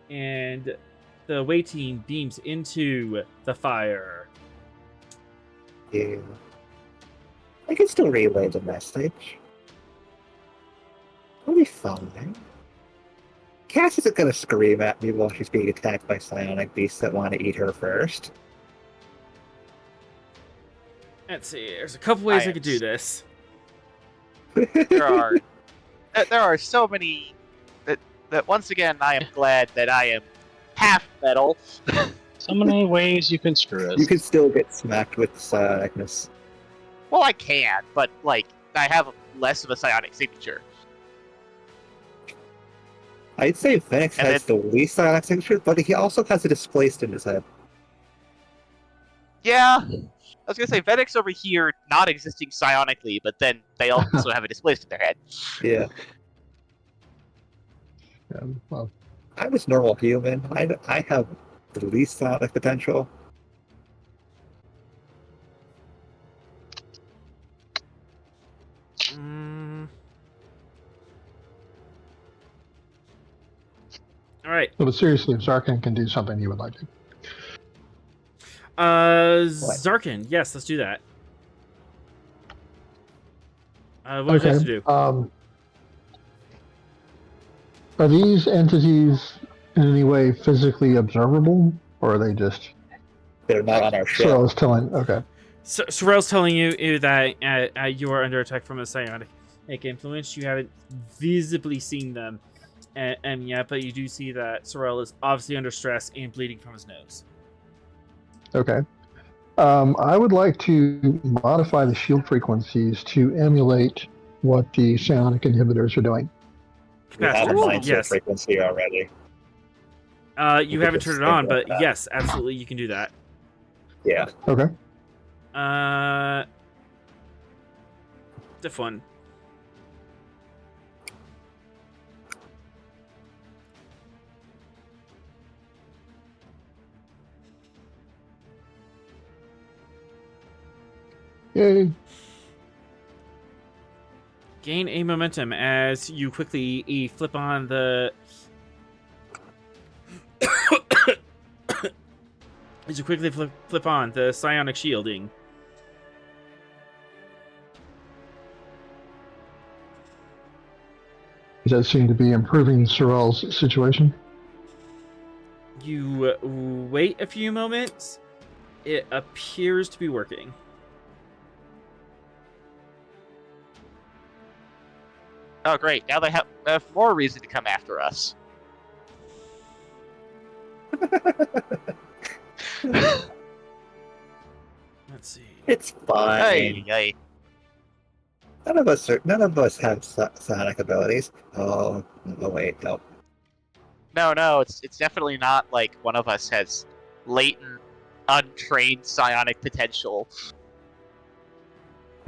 And the away team beams into the fire. yeah. I can still relay the message. It'll be fun, man. Cass isn't gonna scream at me while she's being attacked by psionic beasts that want to eat her first. Let's see. There's a couple ways I could do this. There are so many that once again I am glad that I am half metal. So many ways you can screw us. You can still get smacked with psionicness. Well, I can, but like I have less of a psionic signature. I'd say Phoenix And has the least psionic signature, but he also has a displaced in his head. Yeah, I was gonna say Vedek's over here, not existing psionically, but then they also have a displaced in their head. Yeah. Well, I was normal human. I have the least psionic potential. All right. but seriously, if Zarkin can do something, he would like to. Zarkin. Yes, let's do that. What would you like to do? Are these entities in any way physically observable, or are they just? They're not on our ship. So I was telling. Okay. So Sorrel's telling you that you are under attack from a psionic influence. You haven't visibly seen them yet, but you do see that Sorrel is obviously under stress and bleeding from his nose. Okay. I would like to modify the shield frequencies to emulate what the psionic inhibitors are doing. We have a Capacitors, mindset yes. frequency already. You haven't turned it on, but yes, absolutely, you can do that. Yeah. Okay. Diff 1. Yay. Gain a momentum as you quickly flip on the as you quickly flip on the psionic shielding. Does that seem to be improving Sorrel's situation? You wait a few moments. It appears to be working. Oh, great! Now they have more reason to come after us. Let's see. It's fine. Hey. None of us have psionic abilities. Oh wait, no. No, it's definitely not like one of us has latent, untrained psionic potential.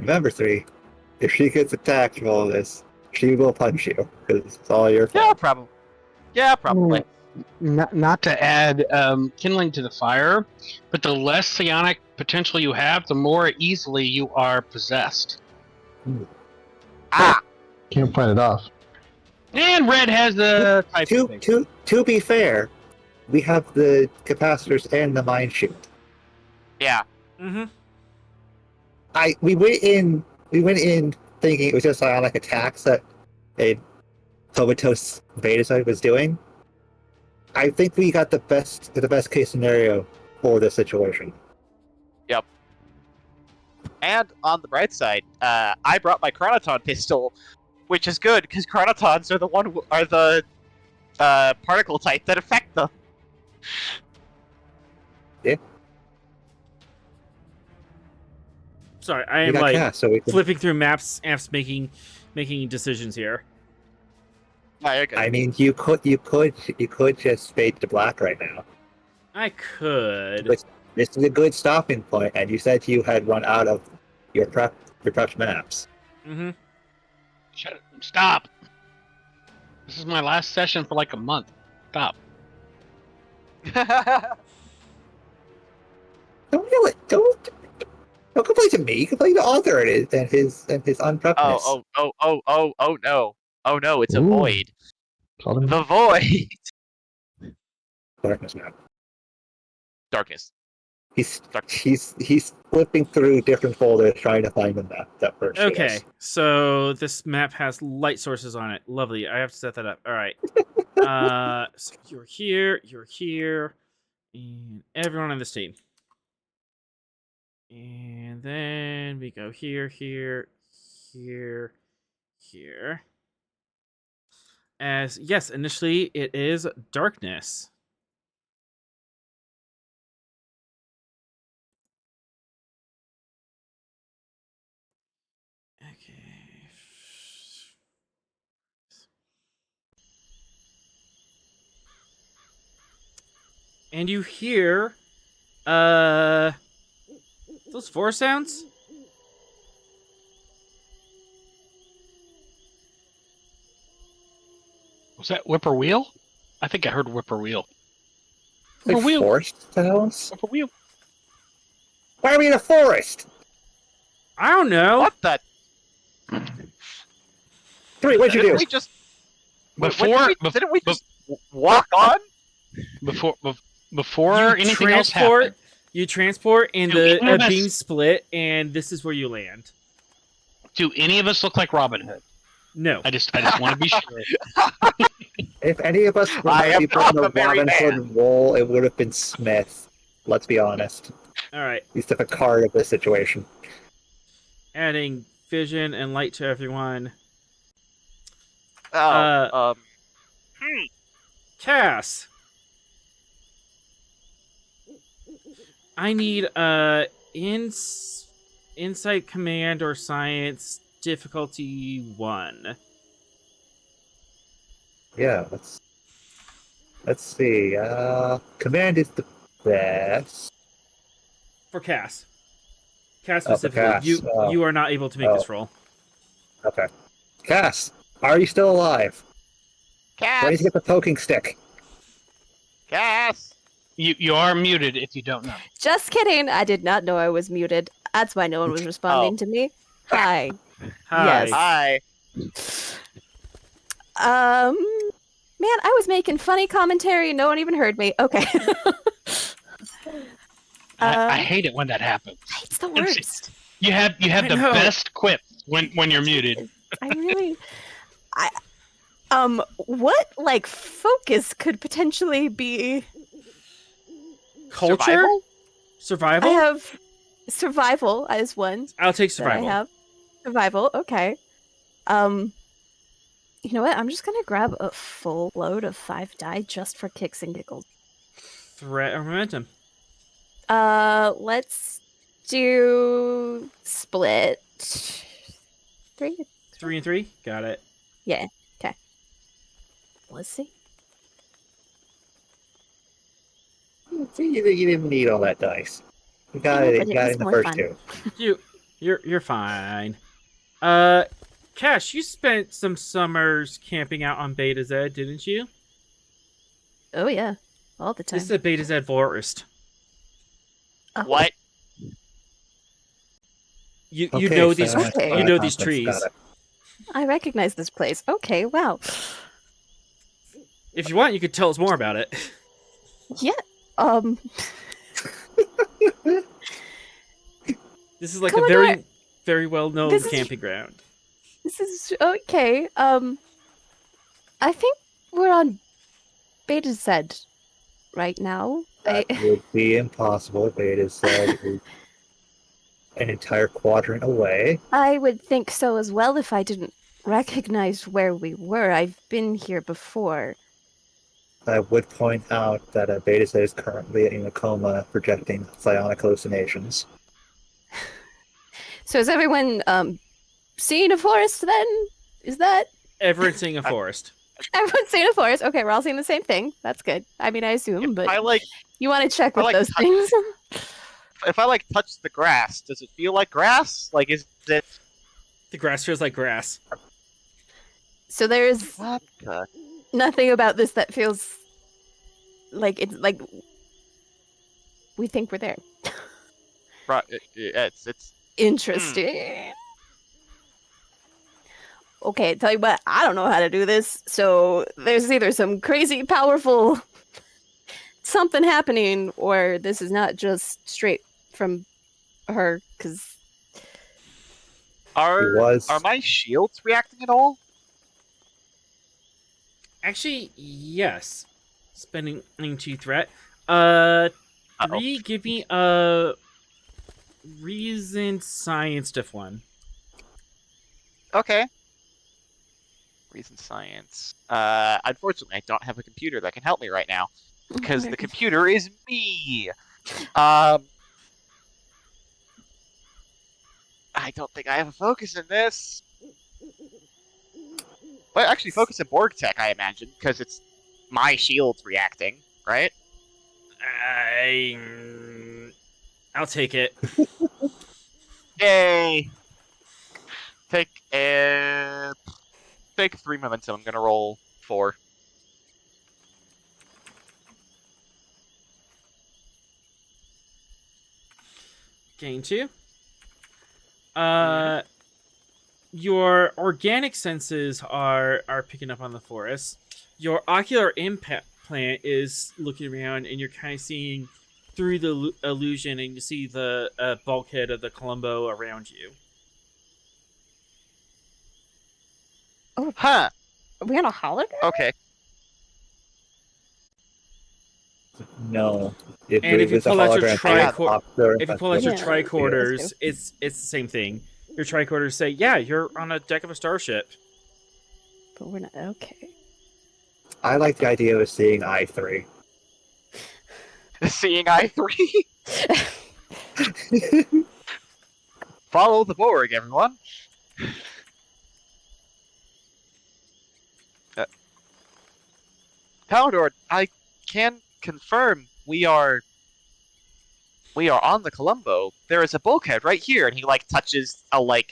Remember, 3. If she gets attacked from all this, she will punch you because it's all your fault. Yeah, probably. Not to add kindling to the fire, but the less psionic potential you have, the more easily you are possessed. Ah, Can't fight it off. And red has the type of thing. To be fair, we have the capacitors and the mind shield. yeah. Mm-hmm. We went in thinking it was just psionic attacks that a comatose beta site was doing. I think we got the best case scenario for this situation. Yep. And on the bright side, I brought my Chronoton pistol, which is good because Chronotons are the particle type that affect them. Yeah. Sorry, I am We got like cast, so we can, flipping through maps, making decisions here. No, you're good. I mean, you could just fade to black right now. I could. This is a good stopping point, and you said you had run out of your prepped maps. Mm-hmm. Stop. This is my last session for like a month. Stop. Don't do it. Don't complain to me. Complain to Arthur and his unpreppedness. Oh no, it's a Ooh. void. The void. Darkness map. Darkness. He's flipping through different folders trying to find the map that works. Okay, so this map has light sources on it. Lovely. I have to set that up. All right. So you're here, and everyone on this team. And then we go here. As yes, initially it is darkness. and you hear those four sounds. Was that whippoorwill? I think I heard whippoorwill. Like Whippoorwill. forest sounds? Whippoorwill. Why are we in a forest? I don't know. What the? Three, what'd you do? Didn't we just didn't we just walk on? Before You anything else happened, You transport, and Do the any of us- beam split, and this is where you land. do any of us look like Robin Hood? No. I just want to be sure. If any of us were I am to put in the not a merry Robin Hood man. role, it would have been Smith. Let's be honest. All right. He's the card of this situation. Adding vision and light to everyone. Oh, Cass. I need insight, command, or science difficulty 1. Yeah, let's see. Command is the best. For Cass. Cass Oh, for specifically. Cass. Oh. You are not able to make this roll. Okay. Cass, are you still alive? Cass. Where did you get the poking stick? Cass. You are muted if you don't know. Just kidding. I did not know I was muted. That's why no one was responding to me. Hi. Hi. Yes. Hi. Man, I was making funny commentary. No one even heard me. Okay. I hate it when that happens. It's the worst. You have I the know. best quip when you're muted. I really. What like focus could potentially be? Culture? Survival? I have survival as one. I'll take that survival. I have survival. Okay. You know what? I'm just gonna grab a full load of 5 die just for kicks and giggles. Threat or momentum. Let's do split 3. 3 and 3. Got it. Yeah. Okay. Let's see. See, you didn't need all that dice. You got No, it. but You it got was it in the more first fun. 2. You're fine. Cash, you spent some summers camping out on Beta Z, didn't you? Oh yeah, all the time. This is a Beta Z forest. Oh. What? You Okay, know these so Okay. you know these got trees. it. I recognize this place. Okay, wow. If you want, you could tell us more about it. Yeah. This is like Commodore, a very well known this is- camping ground. This is okay. I think we're on Beta Z right now. That would be impossible. Beta said an entire quadrant away. I would think so as well if I didn't recognize where we were. I've been here before. I would point out that Beta said is currently in a coma, projecting psionic hallucinations. So is everyone seeing a forest then? Is that Everyone's seeing a forest. everyone's seeing a forest? Okay, we're all seeing the same thing. That's good. I mean, I assume, but I like you want to check I with like those touch- things. if I like touch the grass, does it feel like grass? Like is it The grass feels like grass. So there's what the nothing about this that feels like it's like we think we're there. it's Interesting. Okay, tell you what, I don't know how to do this. So there's either some crazy powerful something happening, or this is not just straight from her. Because are was- my shields reacting at all? Actually, yes. Spending into threat. Uh-oh. 3, give me a reason science diff 1. Okay. Reason science. Unfortunately, I don't have a computer that can help me right now because the computer is me. I don't think I have a focus in this. But actually, focus in Borg Tech, I imagine, because it's my shields reacting, right? I'll take it. Yay! Take 3 momentum. I'm gonna roll 4. Gain 2. Your organic senses are picking up on the forest. Your ocular implant is looking around, and you're kind of seeing through the illusion, and you see the bulkhead of the Columbo around you. Huh. Are we on a hologram? Okay. No. And if you pull out your if you pull out your Yeah. tricorders, it's the same thing. Your tricorders say, "Yeah, you're on a deck of a starship." But we're not okay. I like the idea of seeing I3. Seeing I3. Follow the Borg, everyone. Palador, I can confirm we are on the Columbo. There is a bulkhead right here, and he touches a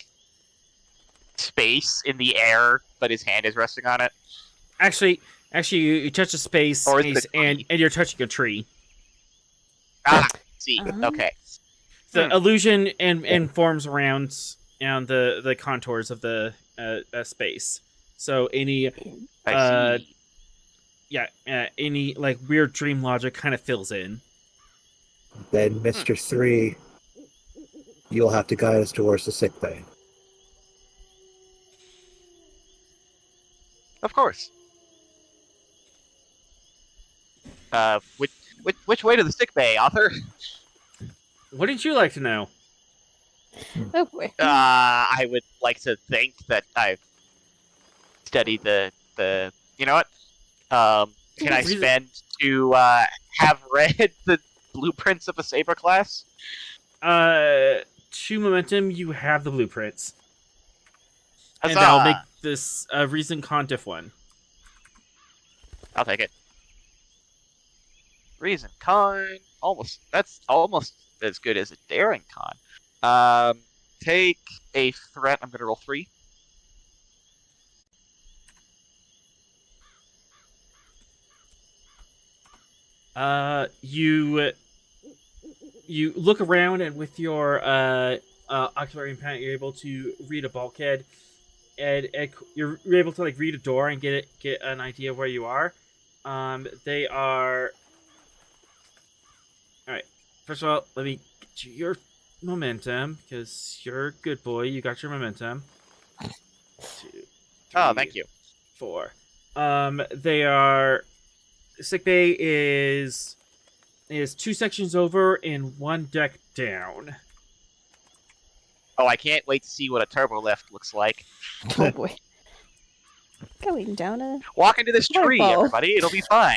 space in the air, but his hand is resting on it. Actually, you touch a space, Or and you're touching a tree. Ah, see, Uh-huh. okay. The illusion and forms around the contours of the space. So any I see. any weird dream logic kind of fills in. Then, Mr. 3, you'll have to guide us towards the sickbay. Of course. Which way to the sick bay, author? Wouldn't you like to know? Oh boy. I would like to think that I've studied the. You know what? Can I spend to have read the blueprints of a saber class? 2 momentum. You have the blueprints, and Huzzah! that'll make this a recent contif one. I'll take it. Reason con, that's almost as good as a daring con. Take a threat. I'm gonna roll 3. You look around, and with your ocular implant, you're able to read a bulkhead, and you're able to read a door and get an idea of where you are. They are. All right. First of all, let me get you your momentum, because you're a good boy. You got your momentum. 2, 3, Oh, thank you. 4. They are. Sick bay is 2 sections over and 1 deck down. Oh, I can't wait to see what a turbo lift looks like. Oh boy. Going down a. Walk into this tree, Waterfall. everybody. It'll be fine.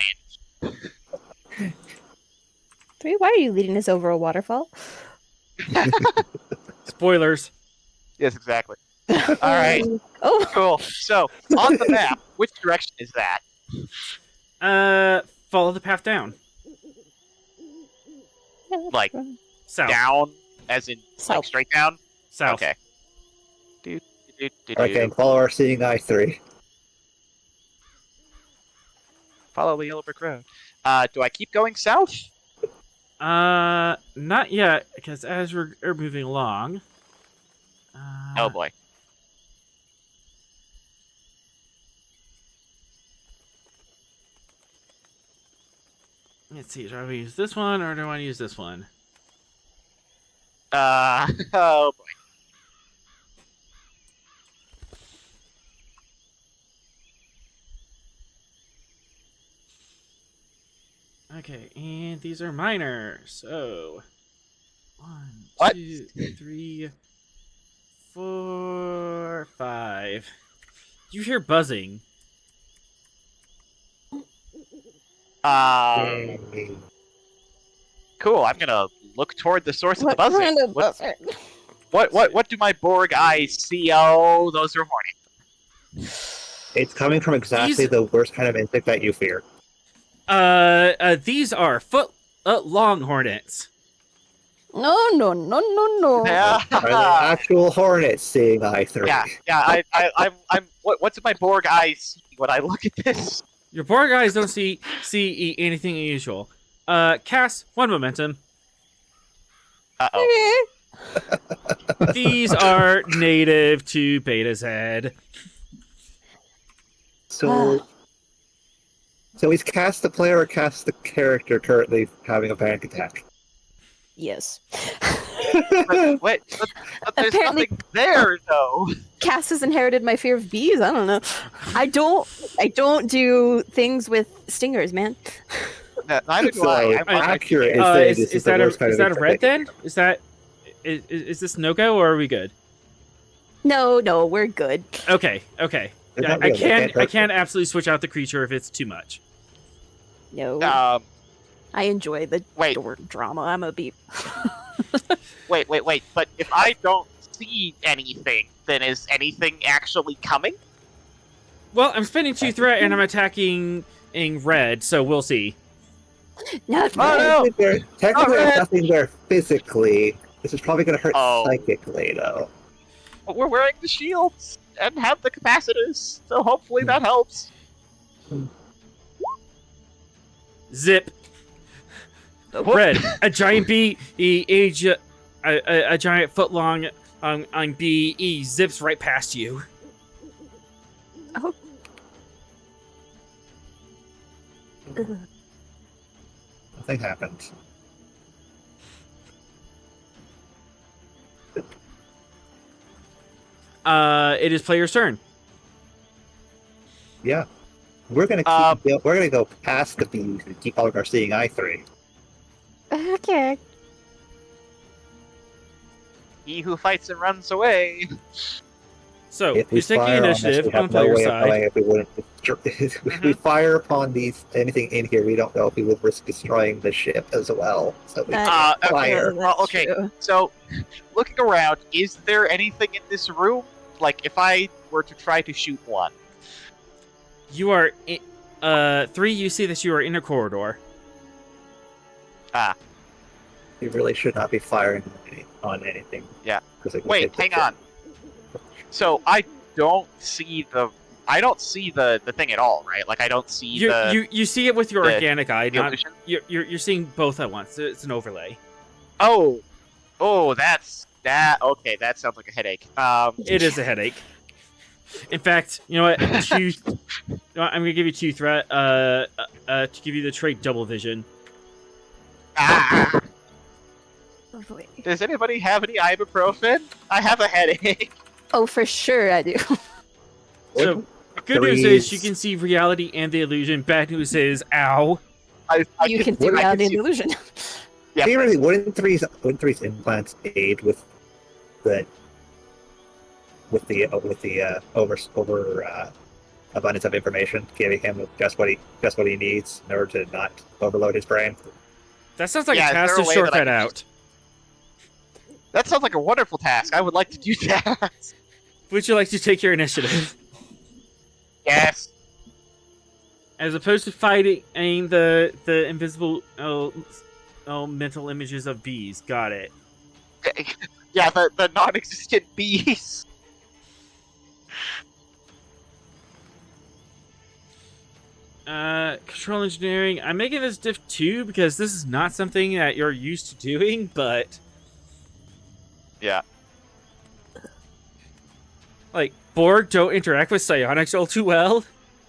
3, why are you leading us over a waterfall? Spoilers. Yes, exactly. All right. Oh. Cool. So, on the map, which direction is that? Follow the path down. Like, South. Down, as in South. straight down? South. Okay. Okay, follow our seeing I3. Follow the yellow brick road. Do I keep going south? Not yet, because as we're moving along. Oh boy. Let's see. Do I want to use this one, or do I want to use this one? Oh boy. Okay, and these are minor. So 1, What? 2, 3, 4, 5. You hear buzzing. Cool. I'm gonna look toward the source of the What buzzing. kind of buzzer? What do my Borg eyes see? Oh, those are horny. It's coming from exactly These- the worst kind of insect that you fear. These are long hornets. No, no, no, no, no. Yeah. Are they actual hornets seeing I3? Yeah. I'm. What's in my Borg eyes when I look at this? Your poor guys don't see anything unusual. Cass, 1 momentum. Uh-oh. These are native to Beta Z. So he's cast the player or cast the character currently having a panic attack? Yes. Wait, but there's Apparently- nothing there, though. Cass has inherited my fear of bees. I don't know. I don't do things with stingers, man. Neither do So I. I'm accurate. Is that a red then? Is this no go or are we good? No, we're good. Okay. They're Yeah, not I real, they can't hurt can't absolutely switch out the creature if it's too much. No, I enjoy the Wait. door drama. I'm a beep. Wait. But if I don't see anything, then is anything actually coming? Well, I'm spending 2 threat and I'm attacking in red, so we'll see. Not Oh, red. no. Technically, Alright. there's nothing there physically. This is probably going to hurt Oh. psychically, though. But we're wearing the shields and have the capacitors, so hopefully that helps. Zip. Red. A giant bee, a giant foot long on bee zips right past you. Oh. Nothing happened. It is player's turn. Yeah. We're gonna go past the bees and keep all of our seeing I3. Okay. He who fights and runs away. So, If we who's taking fire on this, initiative we on have no player way of side? knowing if we wouldn't. If we fire upon anything in here, we don't know if we would risk destroying the ship as well. So we fire. Well, okay. So, looking around, is there anything in this room? Like, if I were to try to shoot one. You are, 3, you see that you are in a corridor. We really should not be firing on anything. Yeah. 'Cause it would Wait, hit the hang ship. on. So, I don't see the thing at all, right? Like, I don't see You see it with your the- organic eye, the not illusion. you're seeing both at once. It's an overlay. Oh, that's that. Okay, that sounds like a headache. It is a headache. In fact, you know what? I'm gonna give you 2 threat. To give you the trait double vision. Ah, Oh, boy. does anybody have any ibuprofen? I have a headache. Oh, for sure I do. So, good news is you can see reality and the illusion. Bad news is, ow. You can see reality and illusion. Yep. Theoretically, wouldn't three's implants aid with the over abundance of information, giving him just what he needs in order to not overload his brain? That sounds like Yeah, a is task there to a way that I shortcut can out. That sounds like a wonderful task. I would like to do that. Would you like to take your initiative? Yes. As opposed to fighting the invisible mental images of bees. Got it. Yeah, the non-existent bees. Control engineering. I'm making this diff 2 because this is not something that you're used to doing, but Yeah. like Borg don't interact with psionics all too well,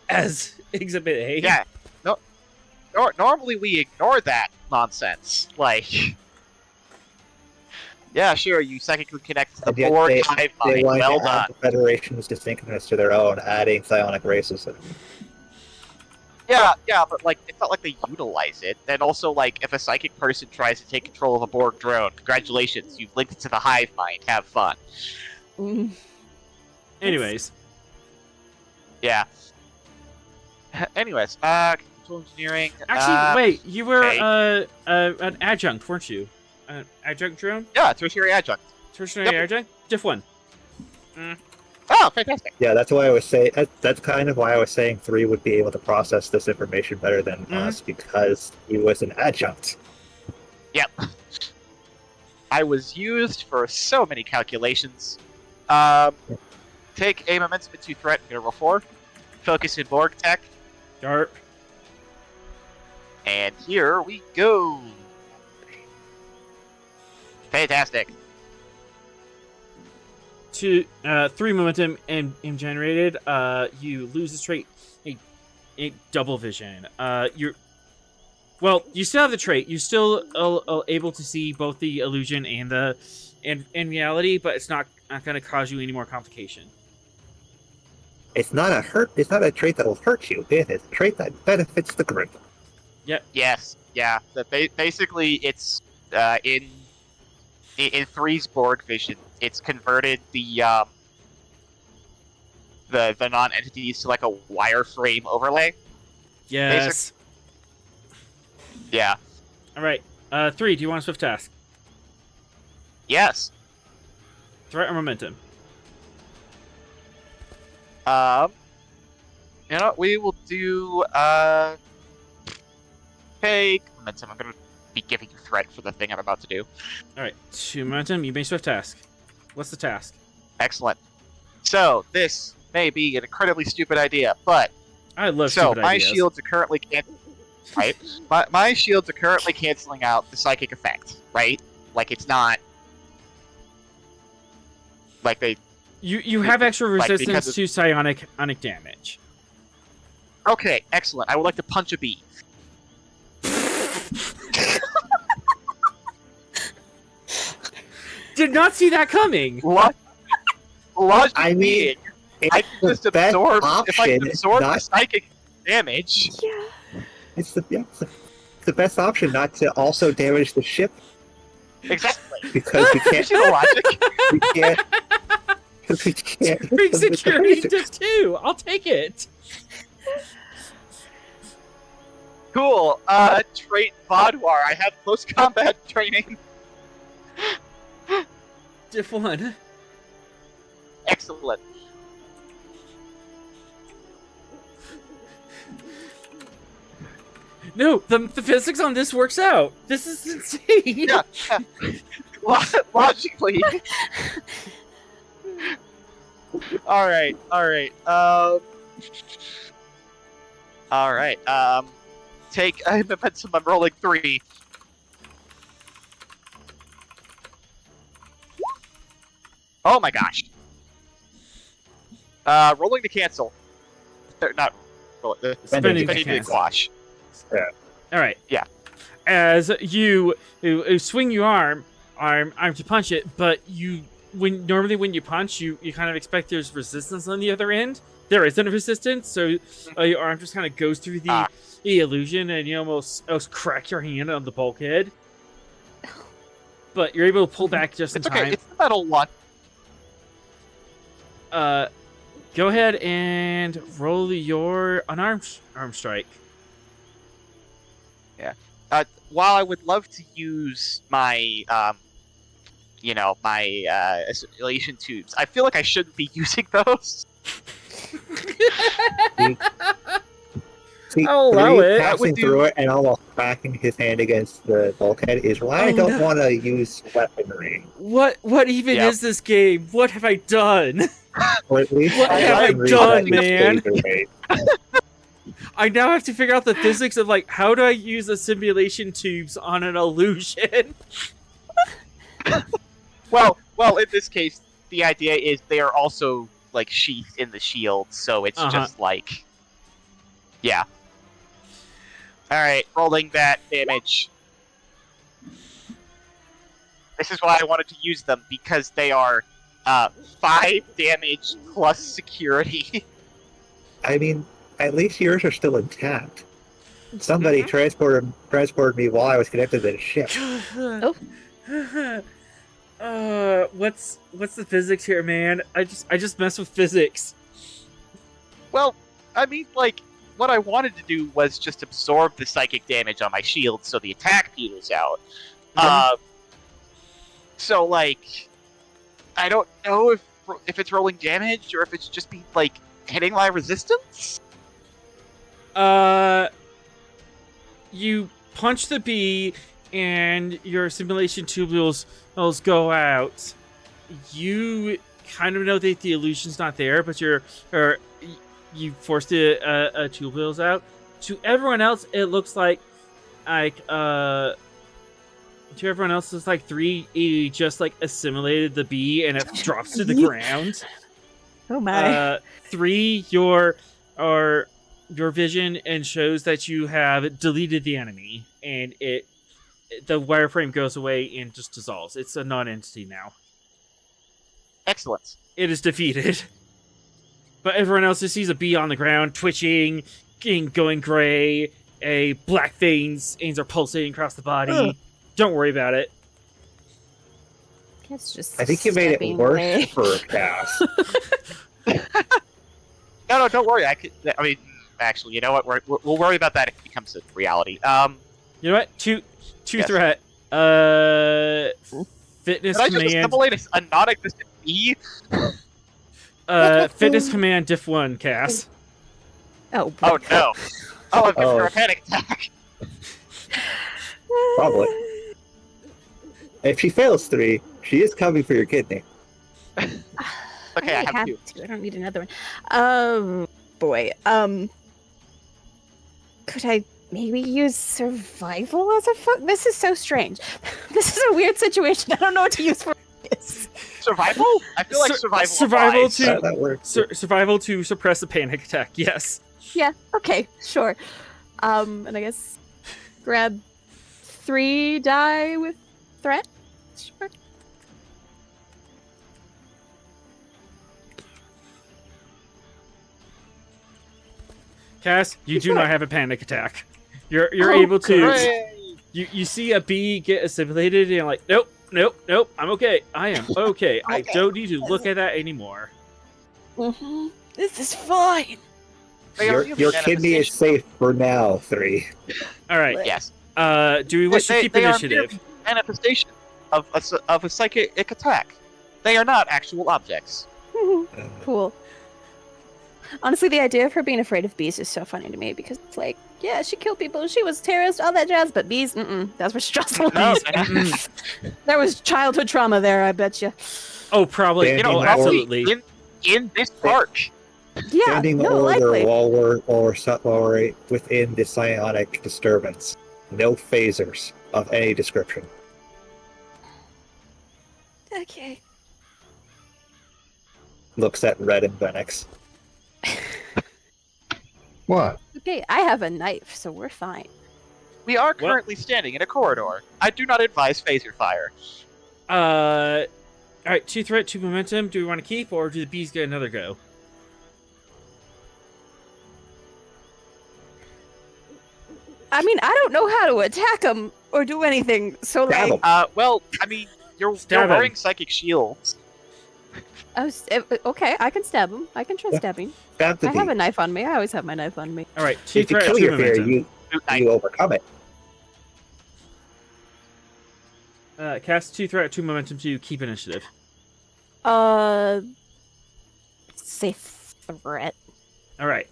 as Exhibit A. Yeah. No. Normally we ignore that nonsense. Like. Yeah, sure. You psychically connect to the And yet board they- hive They mind. want Well to done. add the Federation's distinctness to their own, adding psionic races. Yeah, but like it's not like they utilize it. And also, like, if a psychic person tries to take control of a Borg drone, congratulations, you've linked it to the hive mind. Have fun. Mm. Anyways, Yeah. Anyways, control engineering. actually, wait. You were okay. an adjunct, weren't you? An adjunct drone? Yeah, tertiary adjunct. Tertiary Yep. adjunct? Diff 1. Oh, fantastic. Yeah, that's why I was saying. That's kind of why I was saying 3 would be able to process this information better than us, because he was an adjunct. Yep. I was used for so many calculations. Take a momentum into threat. I'm gonna roll 4. Focus in Borg tech. Yarp. And here we go. Fantastic. 3 momentum and generated. You lose this trait. A double vision. You still have the trait. You're still able to see both the illusion and the and reality, but it's not going to cause you any more complication. It's not a trait that will hurt you. It is a trait that benefits the group. Yep. Yes. Yeah. Basically, it's in 3's Borg vision. It's converted the non-entities to like a wireframe overlay. Yes. Yeah. All right. 3. Do you want a swift task? Yes. Threat or momentum? You know what? We will do take momentum. I'm gonna be giving you threat for the thing I'm about to do. All right. 2 momentum. You may swift task. What's the task? Excellent. So this may be an incredibly stupid idea, but I love so stupid my ideas. shields are currently right. My shields are currently canceling out the psychic effect, right? Like it's not like they. You have extra like, resistance to psionic damage. Okay, excellent. I would like to punch a bee. Did not see that coming. What? I mean, I it's can just the best absorb. If I option. can absorb the Not, psychic damage. Yeah. it's the best option not to also damage the ship Exactly. because we You can't. see the logic? We can't. We can't. Big security just 2. I'll take it. Cool. Trait Vodwar. I have close combat training. Diff 1. Excellent. No, the physics on this works out. This is insane. Yeah. Logically. All right. Take a momentum. I'm rolling 3. Oh my gosh. Rolling to cancel. Not roll it. Spending Spending to to quash. All right. Yeah. As you swing your arm to punch it, but normally when you punch, you kind of expect there's resistance on the other end. There isn't a resistance, so your arm just kind of goes through the illusion, and you almost crack your hand on the bulkhead. But you're able to pull back just in It's okay. time. It's the metal one. Go ahead and roll your unarmed arm strike. While I would love to use my, assimilation tubes, I feel like I shouldn't be using those. See, I'll allow it. That would Passing do- through it and almost cracking his hand against the bulkhead is why I don't want to use weaponry. What even Yep. is this game? What have I done? Or at least What have I weaponry done, that man? is phaser-based. I now have to figure out the physics of how do I use a simulation tubes on an illusion? Well, in this case, the idea is they are also sheathed in the shield, so it's just yeah. All right, rolling that damage. This is why I wanted to use them because they are 5 damage plus security. I mean, at least yours are still intact. Somebody transported me while I was connected to the ship. What's the physics here, man? I just mess with physics. Well, I mean, what I wanted to do was just absorb the psychic damage on my shield so the attack peters out. So, I don't know if it's rolling damage or if it's just be, hitting my resistance? You punch the bee, and your simulation tubules go out. You kind of know that the illusion's not there, but you forced the tubules out. To everyone else, it looks like to everyone else, it's like 3 just like assimilated the bee and it drops to the ground. Oh my. 3, your vision and shows that you have deleted the enemy, and the wireframe goes away and just dissolves. It's a non-entity now. Excellent. It is defeated. But everyone else just sees a bee on the ground, twitching, going gray. A black veins are pulsating across the body. Ugh. Don't worry about it. It's just I think you made it stepping worse away. for Cass. No, don't worry. Actually, you know what? We'll worry about that if it becomes a reality. You know what? Two Yes. threat. Fitness Did I just command. assimilate a non-existent bee? Fitness command diff 1, Cass. Oh, Oh no! Oh, I'm giving her Oh. a panic attack. Probably. If she fails 3, she is coming for your kidney. Okay, I already have 2. I don't need another one. Boy. Could I maybe use survival as a This is so strange. This is a weird situation. I don't know what to use for this. Survival? I feel like survival. survival applies. to- That works. Survival to suppress a panic attack. Yes. Yeah, okay, sure. And I guess grab 3 die with threat? Sure. Cass, you do Sure. not have a panic attack. You're Oh, able to. Hooray! You see a bee get assimilated, and you're like, nope, I'm okay. I am okay. I Okay. don't need to look at that anymore. Mm-hmm. This is fine. They are Your really kidney is manifestations safe for now, 3. All right. Yes. Do we wish to keep they initiative? are merely manifestation of a psychic attack. They are not actual objects. Cool. Honestly, the idea of her being afraid of bees is so funny to me because it's like, yeah, she killed people, she was a terrorist, all that jazz, but bees, that's what's stressful. No, There was childhood trauma there, I bet you. Oh, probably. You Oh, know, absolutely. in this park. Yeah, Standing no, order likely. while we're within the psionic disturbance. No phasers of any description. Okay. Looks at Red and Venix. What? Okay, I have a knife, so we're fine. We are Well- currently standing in a corridor. I do not advise phaser fire. All right. 2 threat, 2 momentum. Do we want to keep, or do the bees get another go? I mean, I don't know how to attack them or do anything, so Stab like, 'em. Well, I mean, you're Stab 'em. wearing psychic shields. okay, I can stab him. I can try Yeah. stabbing. Stab the I have bee. a knife on me. I always have my knife on me. All right. 2 If you threat, kill 2 your fear, momentum. you overcome it. Cast 2 threat, 2 momentum to keep initiative. Say threat. All right.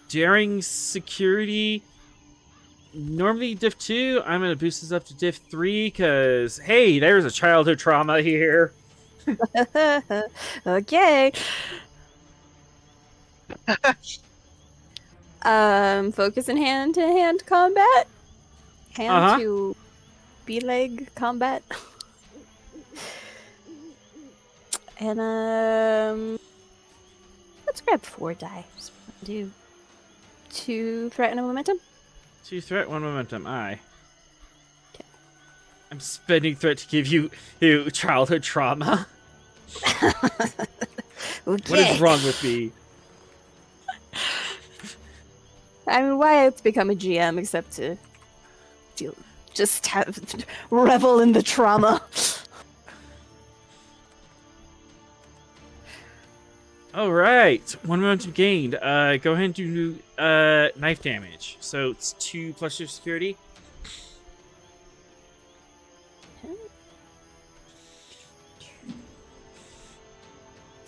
Daring security. Normally diff 2. I'm gonna boost this up to diff 3 because hey, there's a childhood trauma here. Okay. Focus in hand-to-hand combat. Hand Uh-huh. to B-leg combat. And let's grab 4 die. Just do 2 threat and a momentum. 2 threat, 1 momentum. Aye. Okay. I'm spending threat to give you childhood trauma. What is wrong with me? I mean, why it's become a GM except to just have revel in the trauma. All right, 1 momentum gained. Go ahead and do knife damage. So it's 2 plus your security.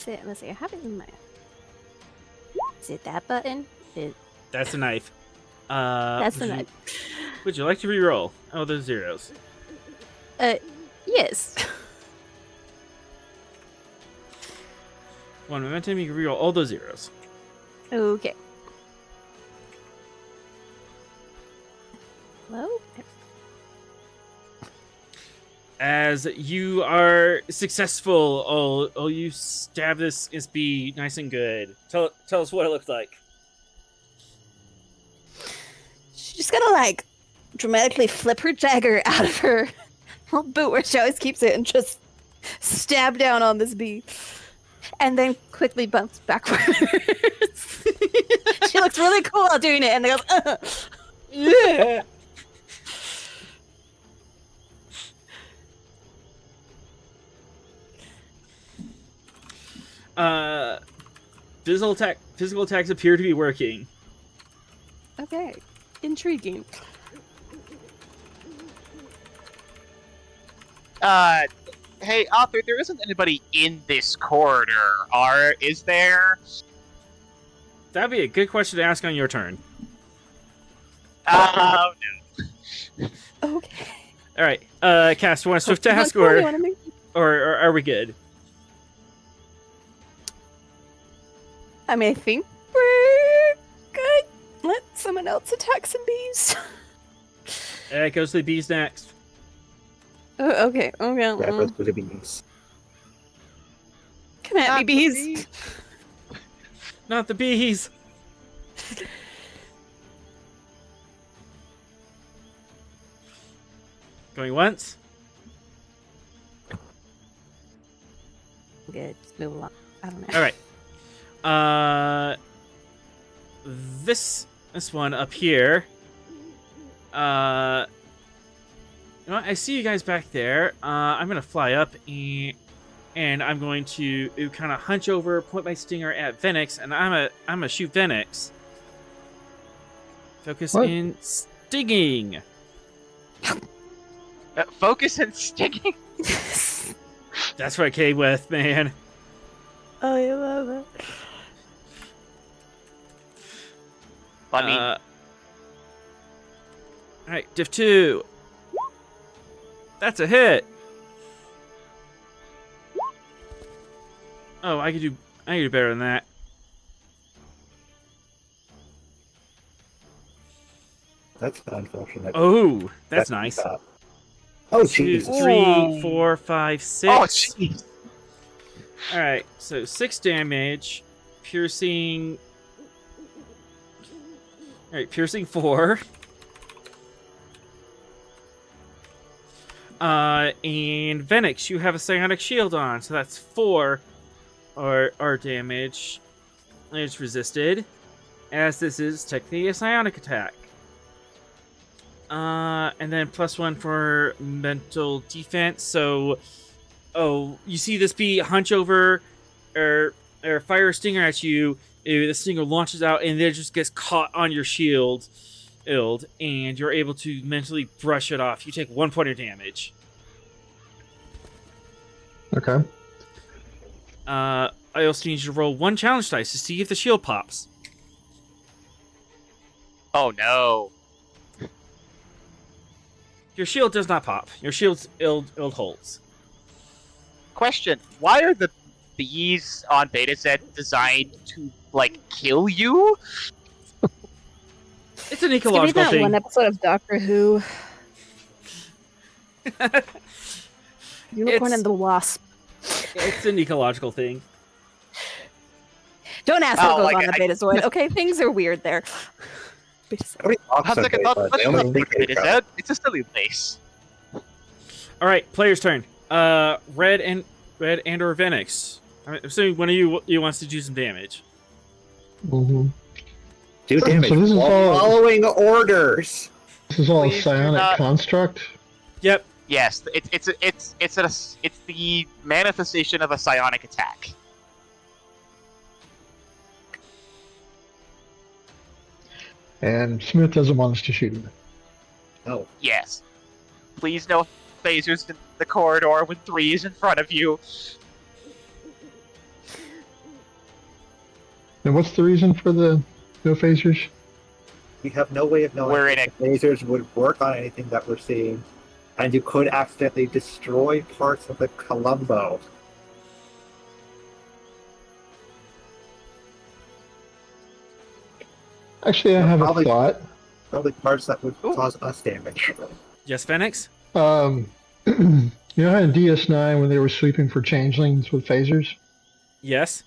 Let's see. I have it in my. Is it that button? That's a knife. That's the would you- knife. Would you like to re-roll? Oh, those zeros. Yes. One momentum, you can re-roll all those zeros. Okay. Hello? As you are successful, you stab this SB nice and good. Tell us what it looks like. She's just gonna like dramatically flip her dagger out of her little boot where she always keeps it and just stab down on this bee. And then quickly bumps backwards. She looks really cool while doing it and goes, yeah. Physical attacks appear to be working. Okay. Intriguing. Hey, author, there isn't anybody in this corridor, is there? That'd be a good question to ask on your turn. No. Okay. All right, Cass, you want to swift task What do or you wanna make? are we good? I mean, I think we're good. Let someone else attack some bees. It goes to the bees next. Oh, okay. Okay. That goes to the bees. Come at me, bees. Not the bees. Going once. Good. Just move along. I don't know. All right. This one up here. You know what? I see you guys back there. I'm gonna fly up and I'm going to kind of hunch over, point my stinger at Venix, and I'm gonna shoot Venix. Focus What? in stinging. Focus and sticking? That's what I came with, man. Oh, I love it. I mean, All right, diff 2. That's a hit. Oh, I could do better than that. That's unfortunate. Oh, that's nice. Oh, 2, Jesus. 3, 4, 5, 6. oh, jeez. All right, so 6 damage, piercing. All right, piercing 4. And Venix, you have a psionic shield on, so that's 4 or damage. It's resisted, as this is technically a psionic attack. And then +1 for mental defense. So, you see this bee hunch over or fire a stinger at you. The stinger launches out and then it just gets caught on your shield, and you're able to mentally brush it off. You take 1 point of damage. Okay. I also need you to roll 1 challenge dice to see if the shield pops. Oh, no. Your shield does not pop. Your shield's ill holds. Question, why are the bees on Beta Z designed to, like, kill you? It's an Give me ecological that thing. one episode of Doctor Who. Unicorn It's- and the Wasp. It's an ecological thing. Don't ask what Oh, goes like, on the Betazoid. Okay, things are weird there. Betazoid. Nobody talks How's on like a Beta, thought? they only think Beta about Z? It's a silly place. All right, player's turn. Red and or Venix. I'm assuming one of you wants to do some damage. Mm-hmm. do damage So this is while all- following orders. This is all a Please do psionic not- construct. Yep. Yes, it's the manifestation of a psionic attack. And Smith doesn't want us to shoot him. Oh, Yes. Please no phasers in the corridor when 3 is in front of you. And what's the reason for the no phasers? We have no way of knowing We're in if the lasers would work on anything that we're seeing, and you could accidentally destroy parts of the Columbo. Actually, I have a Probably- thought. Probably parts that would Ooh. cause us damage. Yes, Phoenix? You know how in DS9 when they were sweeping for changelings with phasers? Yes.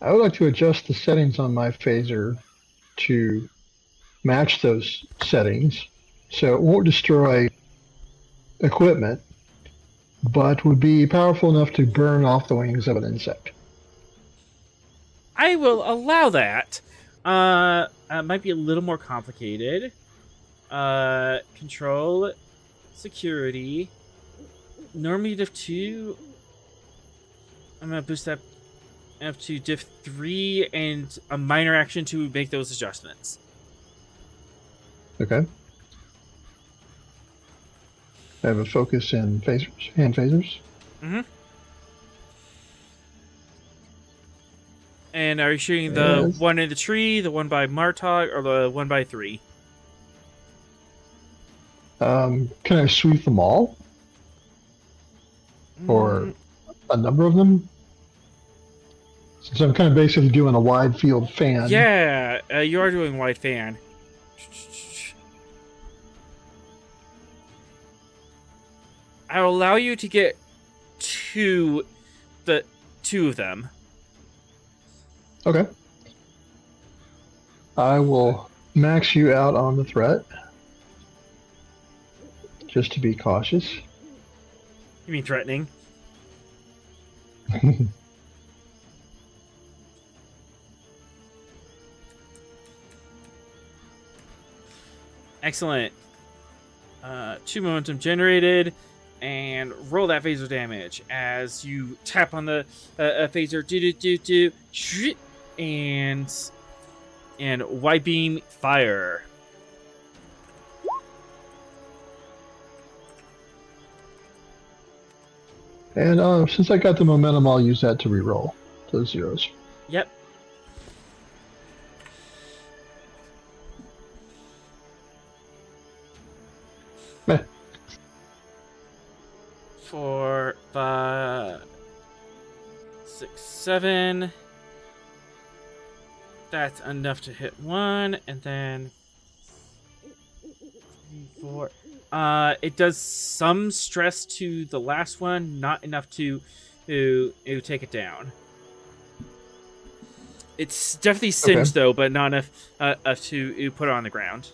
I would like to adjust the settings on my phaser to match those settings so it won't destroy equipment, but would be powerful enough to burn off the wings of an insect. I will allow that. It might be a little more complicated. Control, security. Normally diff 2. I'm gonna boost that up to diff 3 and a minor action to make those adjustments. Okay. I have a focus in phasers, hand phasers. Mm-hmm. And are you shooting the Yes. one in the tree, the one by Martog, or the one by 3? Can I sweep them all? Or a number of them? Since I'm kind of basically doing a wide field fan. Yeah, you are doing wide fan. I'll allow you to get two of them. Okay. I will max you out on the threat. Just to be cautious. You mean threatening? Excellent. 2 momentum generated, and roll that phaser damage as you tap on the phaser, and white beam fire. And since I got the momentum, I'll use that to reroll those zeros. Yep. Meh. 4, 5, 6, 7. That's enough to hit one, and then 3, 4. It does some stress to the last one, not enough to take it down. It's definitely singed though, but not enough to put it on the ground.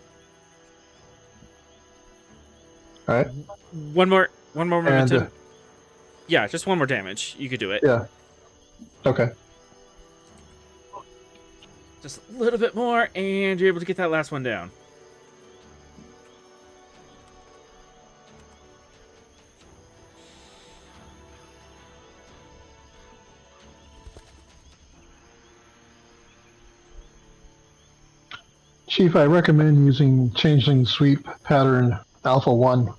All right. One more momentum. And, Yeah, just one more damage. You could do it. yeah. Okay. Just a little bit more, and you're able to get that last one down. Chief, I recommend using Changeling Sweep Pattern Alpha 1.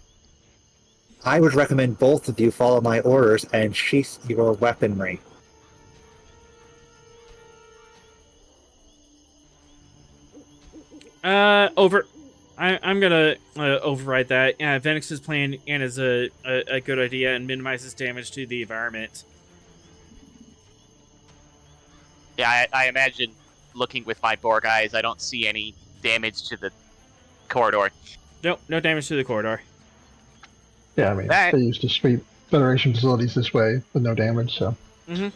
I would recommend both of you follow my orders and sheath your weaponry. I'm gonna override that. Venix's plan and is a good idea and minimizes damage to the environment. Yeah, I imagine looking with my Borg eyes, I don't see any damage to the corridor. Nope, no damage to the corridor. Yeah, I mean, Right. they used to sweep Federation facilities this way with no damage, so. Mm-hmm.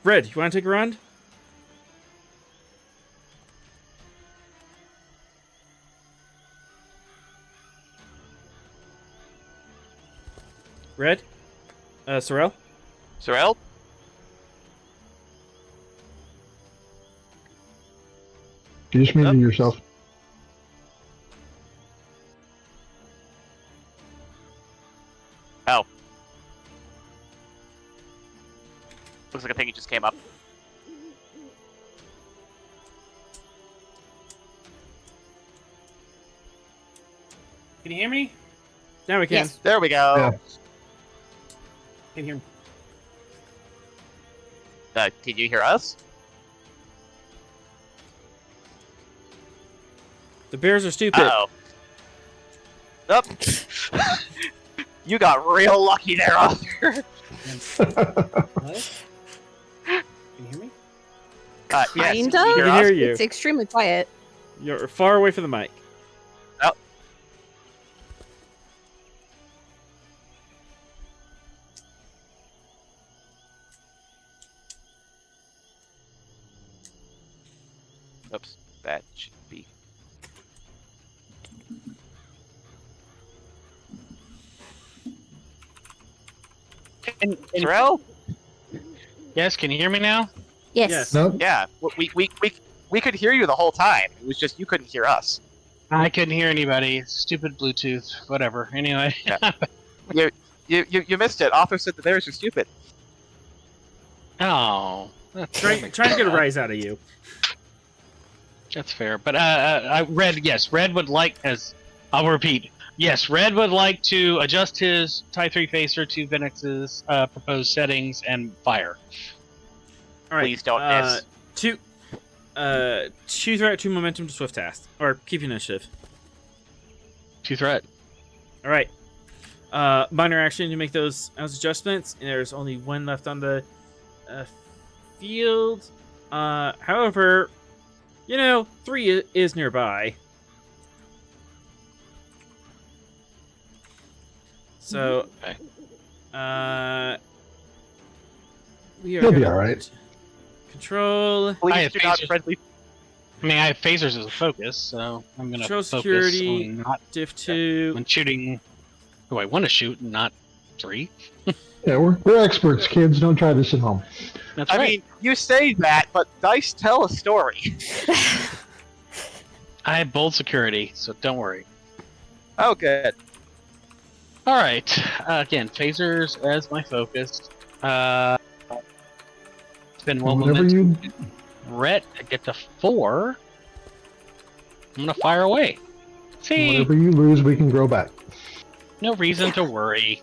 Red, you want to take a round? Red? Sorrel? Sorrel? You just muted yourself. Oh. Looks like a thing just came up. Can you hear me? Now we can. Yes. There we go. Yeah. Can you hear me? Can you hear us? The bears are stupid. Uh-oh. Nope. You got real lucky there, Arthur. What? Can you hear me? Yes, Kinda? can you hear We us? hear you. It's extremely quiet. You're far away from the mic. Oops, that should be. Terrell? Yes, can you hear me now? Yes. Yes. Nope. Yeah, we could hear you the whole time. It was just you couldn't hear us. I couldn't hear anybody. Stupid Bluetooth. Whatever. Anyway. You missed it. Author said the bears are stupid. Oh. That's Trying to get a rise out of you. That's fair. But Red would like, as I'll repeat, yes, Red would like to adjust his Tie 3 Facer to Venix's proposed settings and fire. All right. Please don't miss. Two threat, 2 momentum to swift cast. Or keep initiative. 2 threat. All right. Minor action to make those adjustments. And there's only 1 left on the field. However, 3 is nearby. So, Okay. we are He'll be gonna all right. Control. I Please have do not phaser. friendly. I mean, I have phasers as a focus, so I'm going to Control focus security. on not Diff 2. on shooting who I want to shoot, and not 3. Yeah, we're experts, kids. Don't try this at home. That's I right. mean, you say that, but dice tell a story. I have bold security, so don't worry. Oh, good. All right. Again, phasers as my focus. Spend 1 Whenever momentum. you Rhett, I get to 4. I'm gonna fire away. See, whenever you lose, we can grow back. no reason to worry.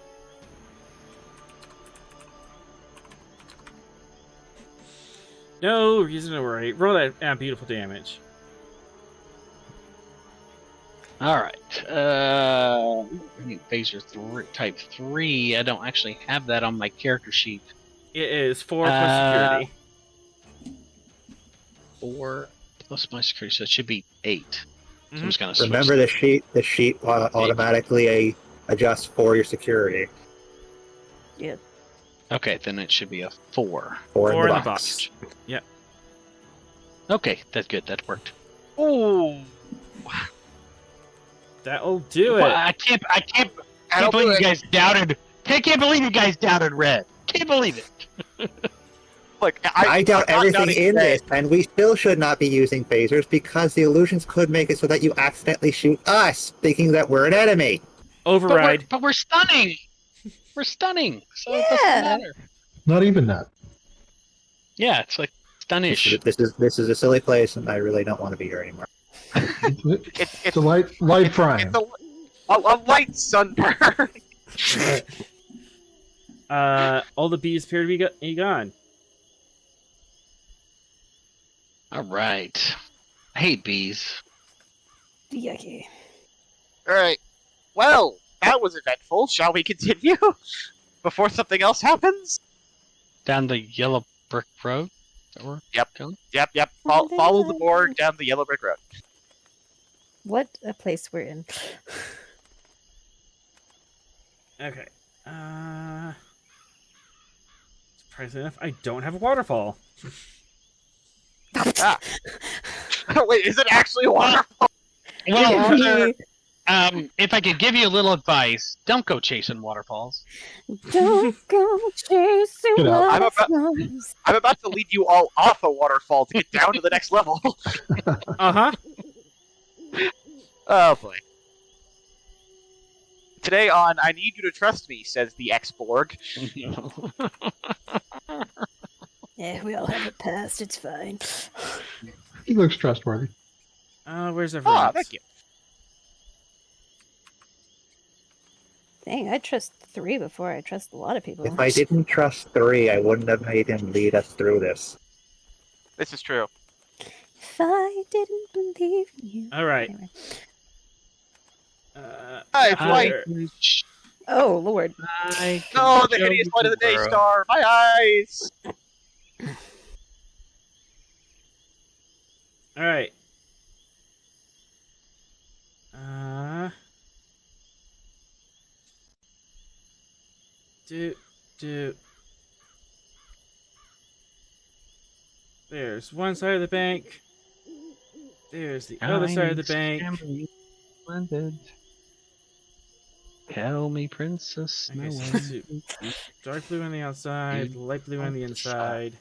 No reason to worry. Roll that beautiful damage. All right. I need phaser type 3. I don't actually have that on my character sheet. It is 4 plus security. 4 plus my security, so it should be 8. So I'm just gonna switch. Remember the sheet automatically adjusts for your security. Okay, then it should be a 4. 4 4 in the box. Yep. Okay, that's good. That worked. Ooh. That'll do Well, it. I can't That'll believe do you it. guys doubted. I can't believe you guys doubted Red. Can't believe it. Look, I doubt I'm not everything doubting in Red. this, and we still should not be using phasers because the illusions could make it so that you accidentally shoot us, thinking that we're an enemy. Override. But we're stunning. We're stunning. So it Yeah. doesn't matter. Not even that. Yeah, it's like stunish. This is a silly place, and I really don't want to be here anymore. It's a light frying. It's a light sunburn. All the bees appear to be gone. All right. I hate bees. Yucky. All right. Well, that was eventful. Shall we continue before something else happens? Down the yellow brick road. Is that where Yep. we're going? Yep. Follow the board down the yellow brick road. What a place we're in. Okay. Surprisingly enough, I don't have a waterfall. Ah. Wait, is it actually a waterfall? Well, if I could give you a little advice, don't go chasing waterfalls. Don't go chasing Get out. waterfalls. I'm about to lead you all off a waterfall to get down to the next level. Uh-huh. Oh boy. Today on I Need You to Trust Me, says the ex-Borg. Yeah, we all have a past. It's fine. He looks trustworthy. Where's everyone? Ah, else? thank you. Dang, I trust 3 before I trust a lot of people. If I didn't trust 3, I wouldn't have made him lead us through this. This is true. If I didn't believe in you. All right. Anyway. Oh, Lord. No, the hideous light of the day star! My eyes! All right. There's one side of the bank. There's the other side of the bank. Splendid. Tell me, Princess Okay, Snow so dark blue on the outside, light blue on the inside.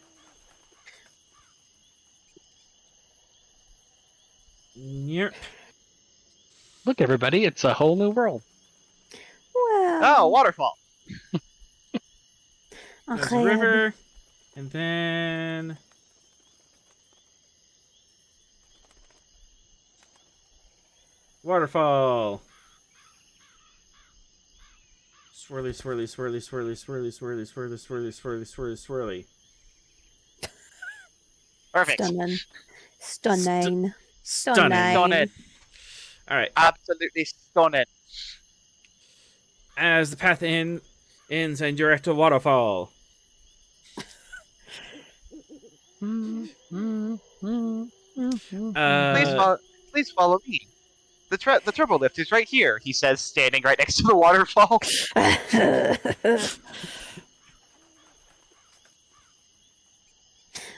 Yep. Look, everybody, it's a whole new world. Wow. Oh, waterfall! There's a river, and then waterfall. Swirly, swirly, swirly, swirly, swirly, swirly, swirly, swirly, swirly, swirly, swirly. Perfect. Stunning. Stunning. All right. Absolutely stunning. As the path ends and you're at a waterfall. Please follow me. The turbo lift is right here, he says, standing right next to the waterfall.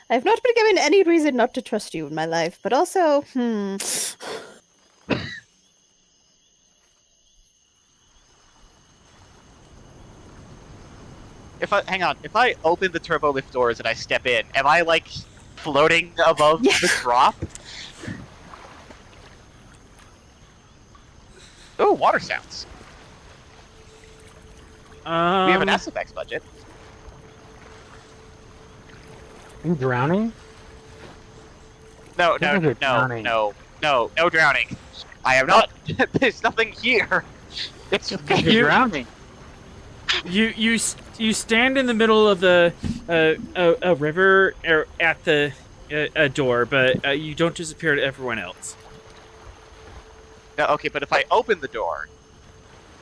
I've not been given any reason not to trust you in my life, but also, If I open the turbo lift doors and I step in, am I like floating above the drop? Oh, water sounds. We have an SFX budget. Are you drowning? No drowning. I am not. There's nothing here. It's You're drowning. You stand in the middle of the a river or at the a door, but you don't disappear to everyone else. No, okay, but if I open the door,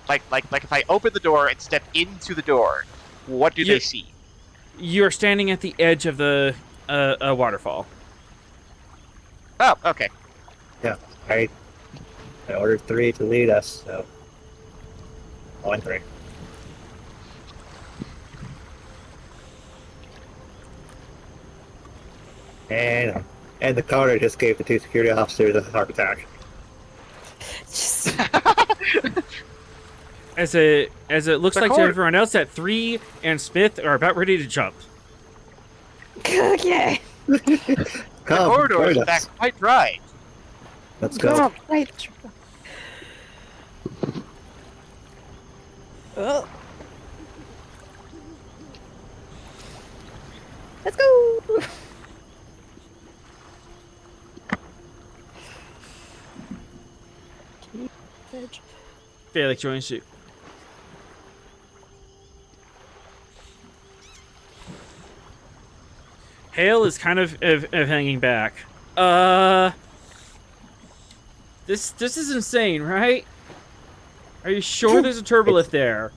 like if I open the door and step into the door, what do they see? You're standing at the edge of the waterfall. Oh, okay. Yeah, I ordered 3 to lead us, so 1, 3. And the counter just gave the 2 security officers a heart attack. As it looks like to corridor. everyone else that 3 and Smith are about ready to jump. okay. The corridor is in fact quite dry. Let's go. Right. Oh. Let's go. Felix joins you. Hale is kind of hanging back. This is insane, right? Are you sure there's a turbolift there?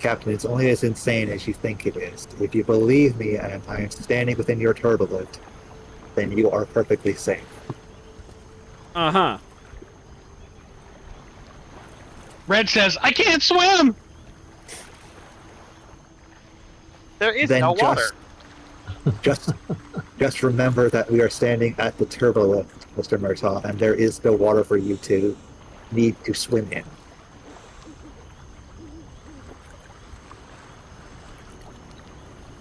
Captain, it's only as insane as you think it is. If you believe me and I am standing within your turbolift, then you are perfectly safe. Uh-huh. Red says, I can't swim! There is Then no water. Just remember that we are standing at the turbolift, Mr. Murtaugh, and there is no water for you to need to swim in.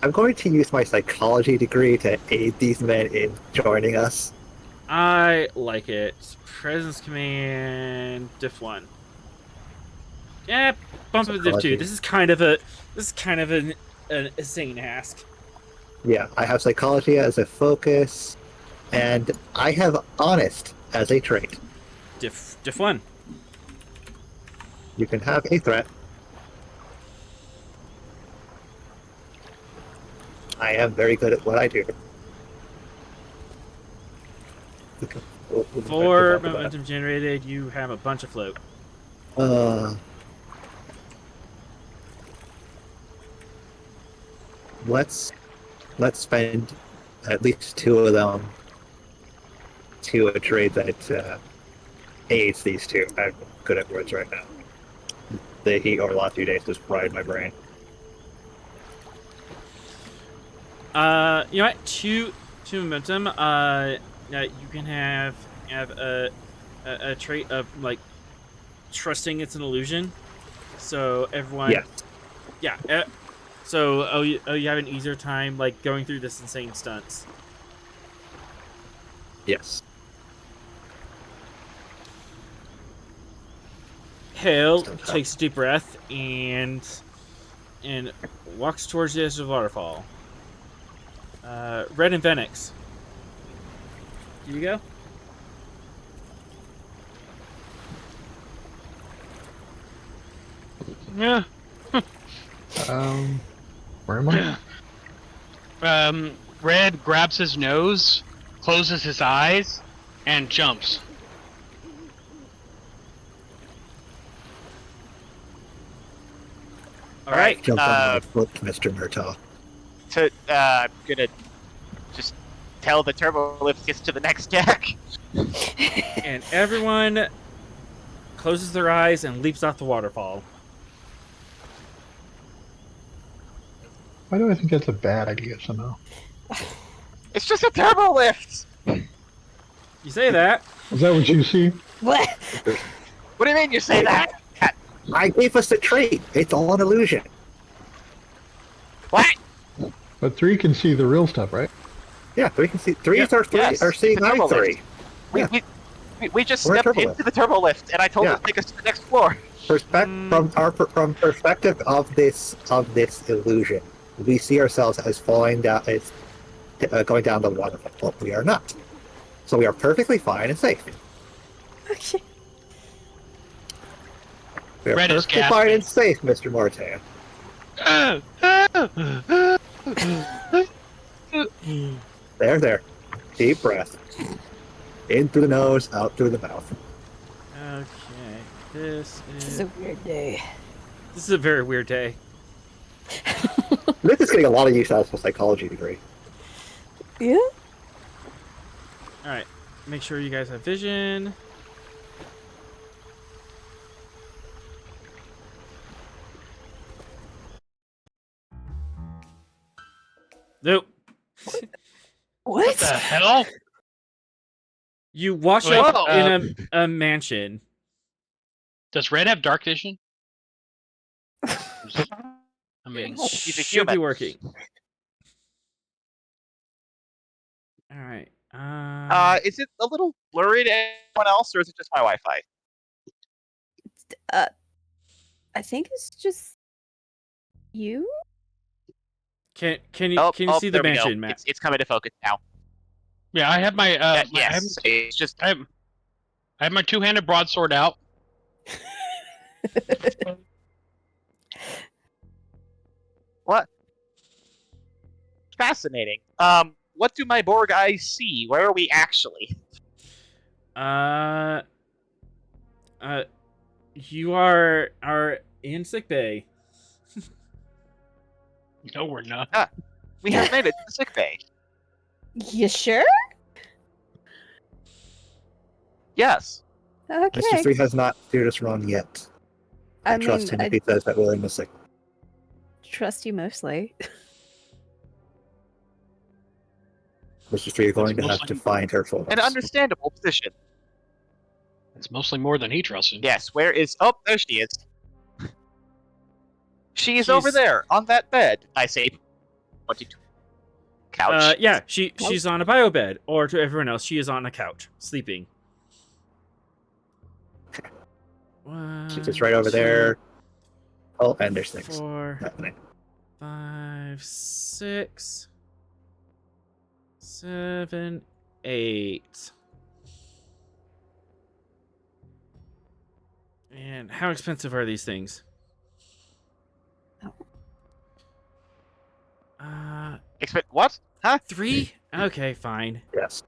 I'm going to use my psychology degree to aid these men in joining us. I like it. Presence command, diff 1. Yeah, bump up to diff 2. This is kind of an insane ask. Yeah, I have psychology as a focus, and I have honest as a trait. Diff 1. You can have a threat, I am very good at what I do. For momentum generated, you have a bunch of float. Let's spend at least 2 of them to a trade that aids these two. I'm good at words right now. The heat over the last few days just fried my brain. You know what? Two momentum. You can have a trait of like trusting it's an illusion. So everyone. Yes. Yeah. So you have an easier time like going through this insane stunts. Yes. Hale takes a deep breath and walks towards the edge of the waterfall. Red and Phoenix. Here you go. Yeah. Where am I? Red grabs his nose, closes his eyes, and jumps. All right. Jump on my foot, Mr. Murtaugh. I'm gonna just tell the turbo lift gets to the next deck. And everyone closes their eyes and leaps off the waterfall. Why do I think that's a bad idea somehow? It's just a turbo lift. You say that. Is that what you see? What? What do you mean you say that? I gave us the trait. It's all an illusion. What? But 3 can see the real stuff, right? Yeah, 3 can see. 3s Yes, are seeing the turbo eye 3. lift. We just We're a stepped turbo into lift. the turbo lift, and I told Yeah. him to take us to the next floor. From perspective of this illusion, we see ourselves as falling down, as going down the waterfall. But we are not. So we are perfectly fine and safe. Okay. We are Red is perfectly fine gasping. and safe, Mr. Mortea. There. Deep breath. In through the nose, out through the mouth. Okay. This This is is a weird day. a very weird day. Nick is getting a lot of use out of his psychology degree. Yeah? All right. Make sure you guys have vision. Nope. What? What the hell? You wash Wait, up in a mansion. Does Red have dark vision? I mean, He's a Should be human. working. All right. Is it a little blurry to anyone else, or is it just my Wi-Fi? I think it's just you? Can you see the there we go. mansion, Matt? It's coming to focus now. yeah, I have my Yes, it's just I have my two-handed broadsword out. what? Fascinating. What do my Borg eyes see? Where are we actually? You are in sick bay. No, we're not. We have made it to the sick bay. You sure? Yes. Okay. Mr. Free has not steered us wrong yet. I trust him if he says that we're in the sick. Trust you mostly. Mr. Free, you're going to have to find her for us. An understandable position. It's mostly more than he trusted. Yes, where is... Oh, there she is. She is over there, on that bed, I say. 22. Couch. Yeah, she's on a bio bed, or to everyone else, she is on a couch, sleeping. She's just right over there. Oh, and there's 6. 4, Happening. 5, 6, 7, 8. And how expensive are these things? Expect what? Huh? 3? Okay, fine. Yes.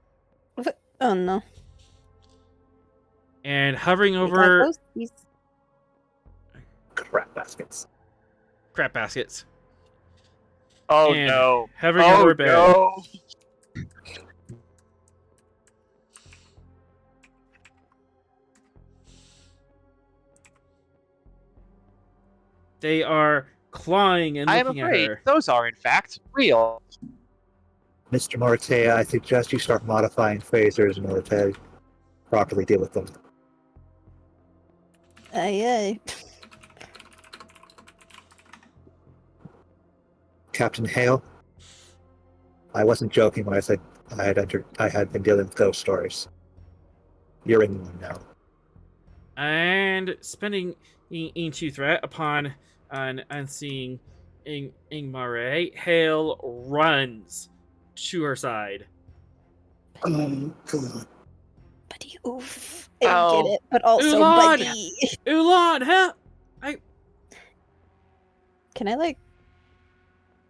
Oh no. And hovering We got over ghosties. Crap baskets. crap baskets. Oh And no. hovering Oh over bed. no. They are clawing and I am looking at afraid her. those are in fact real. Mr. Morte, I suggest you start modifying phasers in order to properly deal with them. Aye. Captain Hale, I wasn't joking when I said I had been dealing with ghost stories. You're in one now. And spending into threat upon seeing Ingmare, Hale runs to her side. Oh, God. Buddy, oof. I Oh. get it, but also Ulan! buddy. Ulan, help! Can I like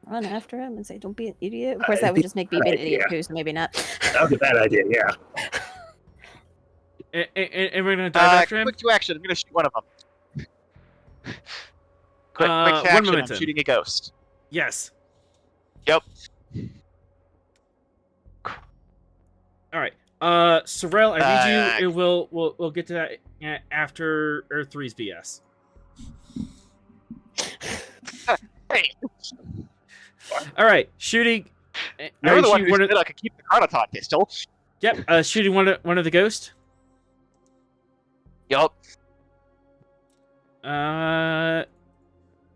run after him and say, "Don't be an idiot"? Of course, I that would think just make me be an bad idiot idea. too, so maybe not. That was a bad idea, yeah. And we're gonna dive after him. Quick to action. I'm gonna shoot one of them. Quick to One action. I'm momentum. shooting a ghost. Yes. Yep. All right. Sorrel, I need you. We'll get to that after Earth 3's BS. Hey, All right, shooting. you're the one shooting who one said of, I could keep the Chronoton pistol. Yep. Shooting one of the ghost. Yup.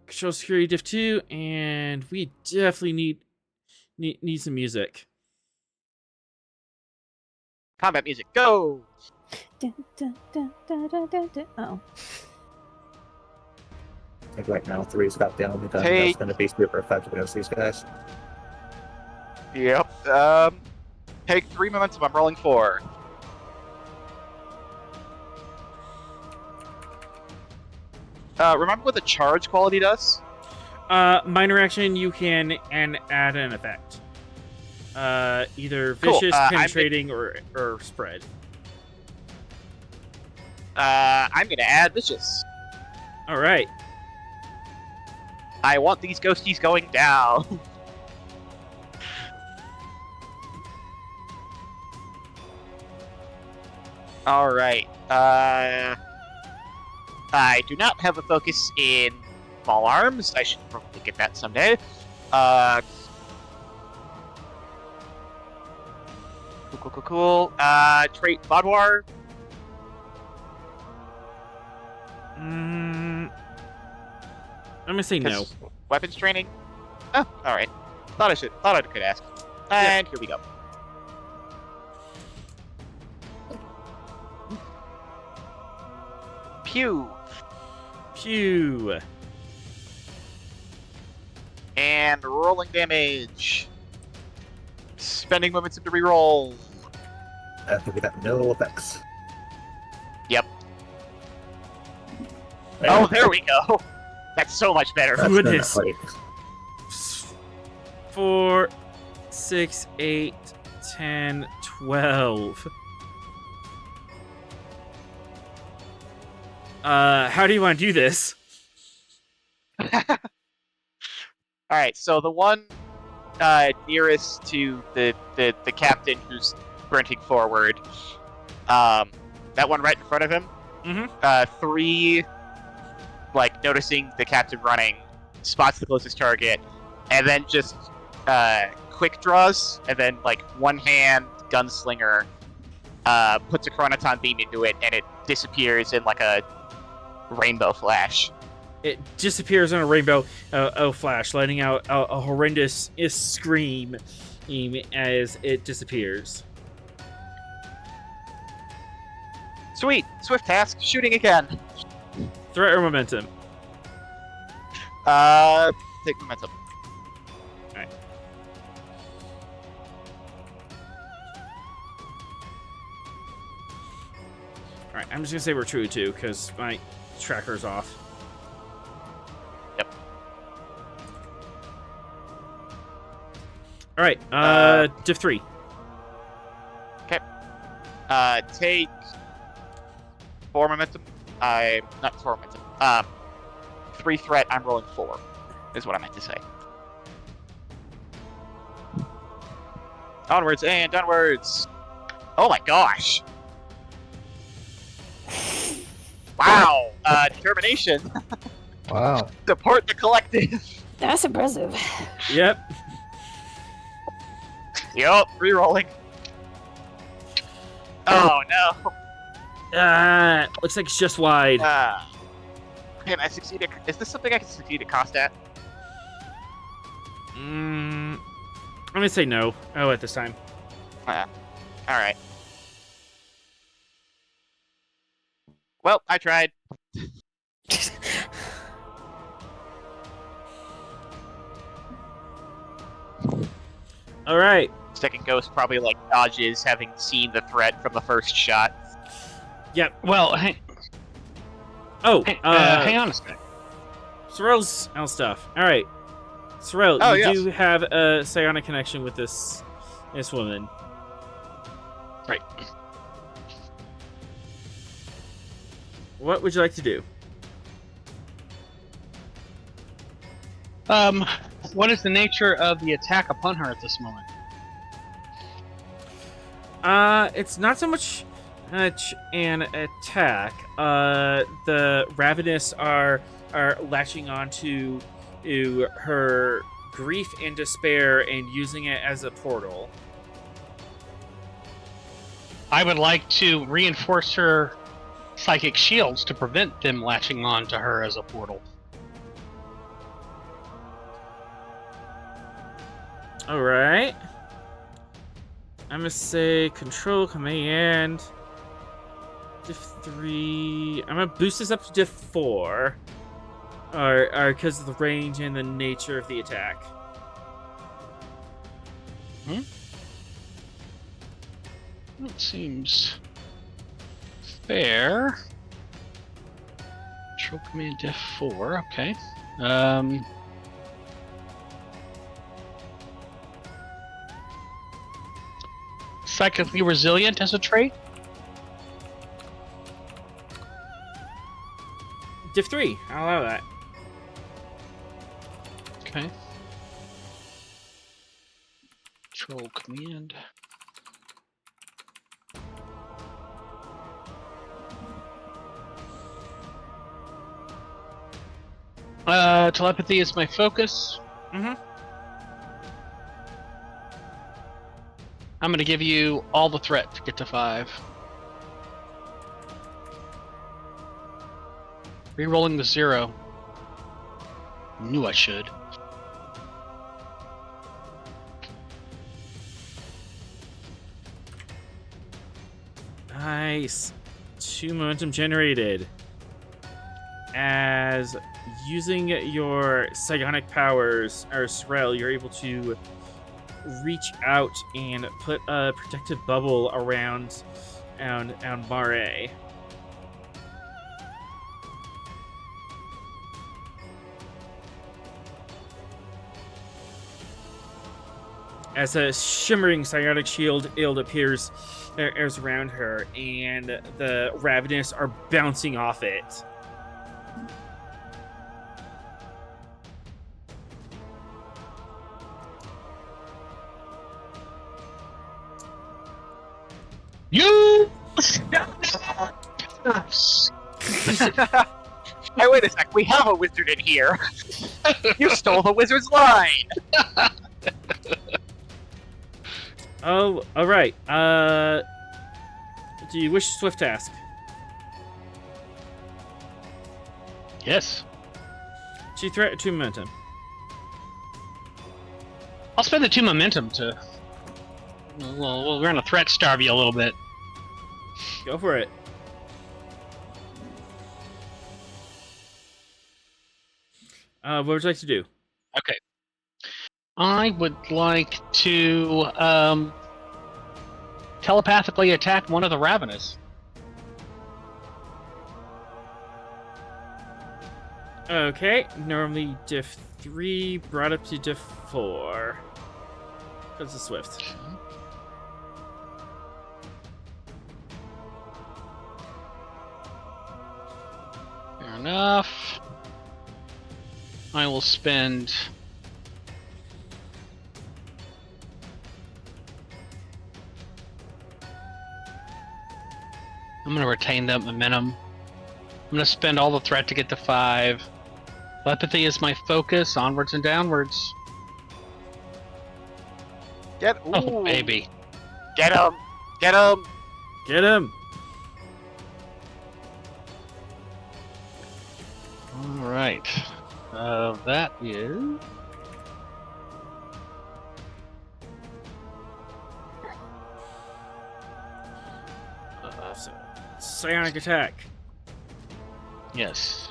Control security diff 2, and we definitely need some music. Combat music, go! Dun, dun, dun, dun, dun, dun, dun. Oh. I think right now 3's got the only gun Hey. that's going to be super effective against these guys. Yep. Take 3 momentum. I'm rolling 4. Remember what the charge quality does? Minor action, you can add an effect. Either Cool, vicious, I'm penetrating, or spread. I'm gonna add vicious. All right. I want these ghosties going down. All right. I do not have a focus in small arms. I should probably get that someday. Cool. Trait Boudoir. I'm gonna say no. Weapons training. Oh, all right. Thought I could ask. And here we go. Pew. Pew. And rolling damage. Spending momentum to reroll. I think we got no effects. Yep. Oh, there we go. That's so much better. That's Goodness. gonna fight. 4, 6, 8, 10, 12. How do you want to do this? Alright, so the one nearest to the captain who's sprinting forward, that one right in front of him, Mm-hmm. 3, like, noticing the captain running, spots the closest target, and then just quick draws, and then, like, one-hand gunslinger puts a chronoton beam into it, and it disappears in, like, a rainbow flash. It disappears on a rainbow flash, letting out a horrendous scream as it disappears. Sweet! Swift task, shooting again. Threat or momentum? Take momentum. Alright, I'm just gonna say we're true too, because my tracker's off. Yep. All right. Div 3. Take 4 momentum. I'm not 4 momentum. 3 threat. I'm rolling 4. Is what I meant to say. Onwards and onwards. Oh my gosh. Wow. Determination. Wow. Support the collective. That's impressive. Yep. Yup. Rerolling. Oh no. Looks like it's just wide. Can I succeed at... Is this something I can succeed at cost at? I'm gonna say no. Oh, at this time. Alright. Well, I tried. All right. Second ghost probably like dodges, having seen the threat from the first shot. Yep. Well, Oh, hang on a sec. Sorrel's out stuff. All right. Sorrel, Oh, you yes. do have a psionic connection with this woman. Right. What would you like to do? What is the nature of the attack upon her at this moment? It's not so much an attack. The Ravenous are latching onto her grief and despair and using it as a portal. I would like to reinforce her psychic shields to prevent them latching on to her as a portal. All right. I'm gonna say control command. Div 3. I'm gonna boost this up to Div 4. Or because of the range and the nature of the attack. It seems fair. Control command Div 4, okay. Psychically resilient as a trait? Div 3. I'll allow that. Okay. Control command. Telepathy is my focus. Mm-hmm. I'm gonna give you all the threat to get to 5. Rerolling the 0. Knew I should. Nice. 2 momentum generated. As using your psionic powers, or Sorrel, you're able to reach out and put a protective bubble around Mare. As a shimmering psionic shield appears around her, and the Ravenous are bouncing off it. You! Hey, wait a sec. We have a wizard in here. You stole the wizard's line. Oh, all right. Do you wish swift task? Yes. 2 threat, 2 momentum. I'll spend the 2 momentum to... Well, we're gonna threat starve you a little bit. Go for it. What would you like to do? Okay. I would like to telepathically attack one of the Ravenous. Okay, normally diff 3 brought up to diff 4. Because it's swift. Fair enough. I will spend. I'm going to retain that momentum. I'm going to spend all the threat to get to 5. Telepathy is my focus, onwards and downwards. Oh, baby. Get him! Get him! Get him! Alright. That is... So, psionic attack. Yes.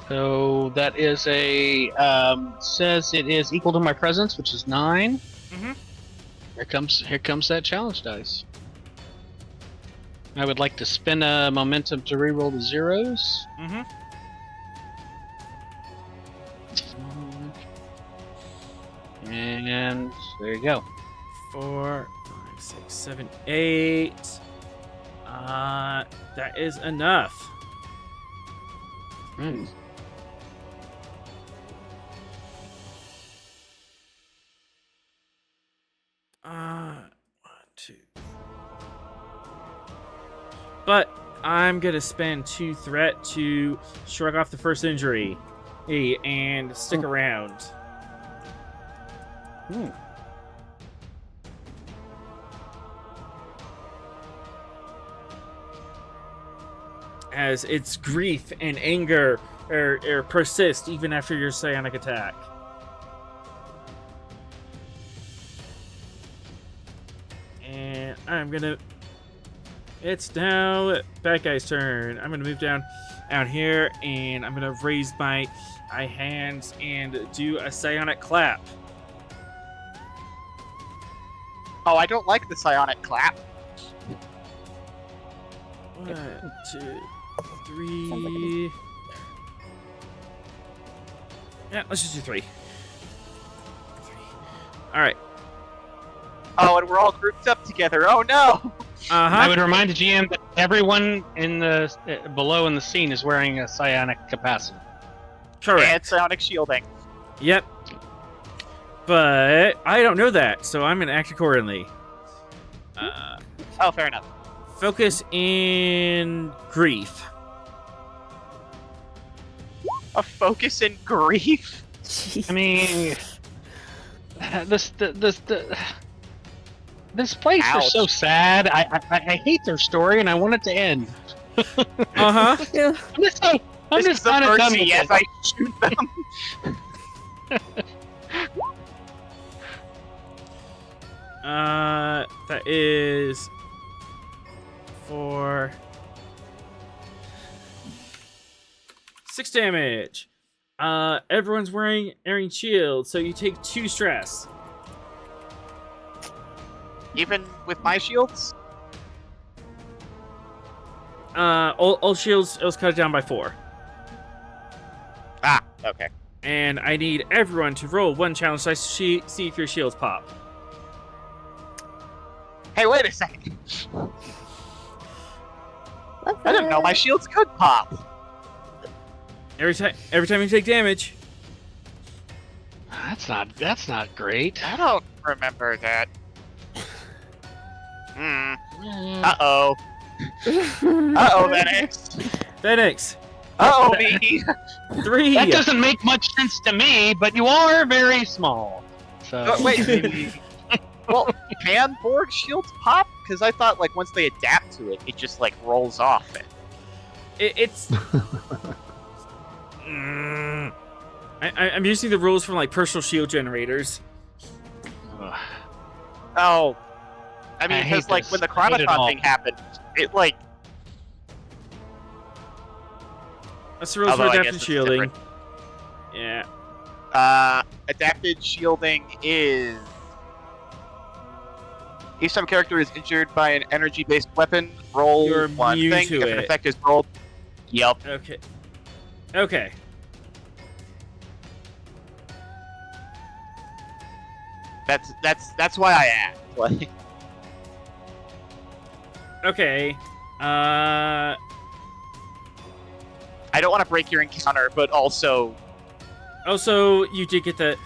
So that is a says it is equal to my presence, which is 9. Mm-hmm. Here comes that challenge dice. I would like to spin a momentum to reroll the zeros. Mm-hmm. And there you go. 4, 5, 6, 7, 8. That is enough. Hmm. One, 2. But I'm gonna spend 2 threat to shrug off the first injury, and stick around. Hmm. As its grief and anger persist even after your psionic attack. And I'm gonna... It's now bad guy's turn. I'm gonna move down out here, and I'm gonna raise my hands and do a psionic clap. Oh, I don't like the psionic clap. 1, 2, 3. Yeah, let's just do 3. All right. Oh, and we're all grouped up together. Oh no! I would remind the GM that everyone in the below in the scene is wearing a psionic capacitor. Correct. And psionic shielding. Yep. But I don't know that, so I'm gonna act accordingly. Oh, fair enough. Focus in grief. A focus in grief? I mean, this place Ouch. is so sad. I hate their story, and I want it to end. Uh-huh. Yeah. I'm This just is a kind of done mercy with as it. I shoot them. That is 4, 6 damage. Everyone's wearing shields, so you take 2 stress. Even with my shields? All shields, it was cut down by 4. Ah, okay. And I need everyone to roll 1 challenge dice to see if your shields pop. Hey, wait a second. I didn't know my shields could pop. Every time you take damage. That's not great. I don't remember that. Uh-oh. Uh-oh, Venix. Phoenix. Uh-oh, me. 3. That doesn't make much sense to me, but you are very small. So Oh, wait. Well, can Borg shields pop? Because I thought, like, once they adapt to it, it just, like, rolls off it. It's... I'm using the rules from, like, personal shield generators. Oh. I mean, I hate because, like, this. when the I hate it all. Chronoton thing happened, it, like... That's the rules for Although I adaptive guess it's shielding. different. Yeah. Adapted shielding is... Each time a character is injured by an energy-based weapon, roll You're one immune thing. to If an it. effect is rolled... Yep. Okay. Okay. That's why I asked. Like, Okay. I don't want to break your encounter, but also Also, you did get the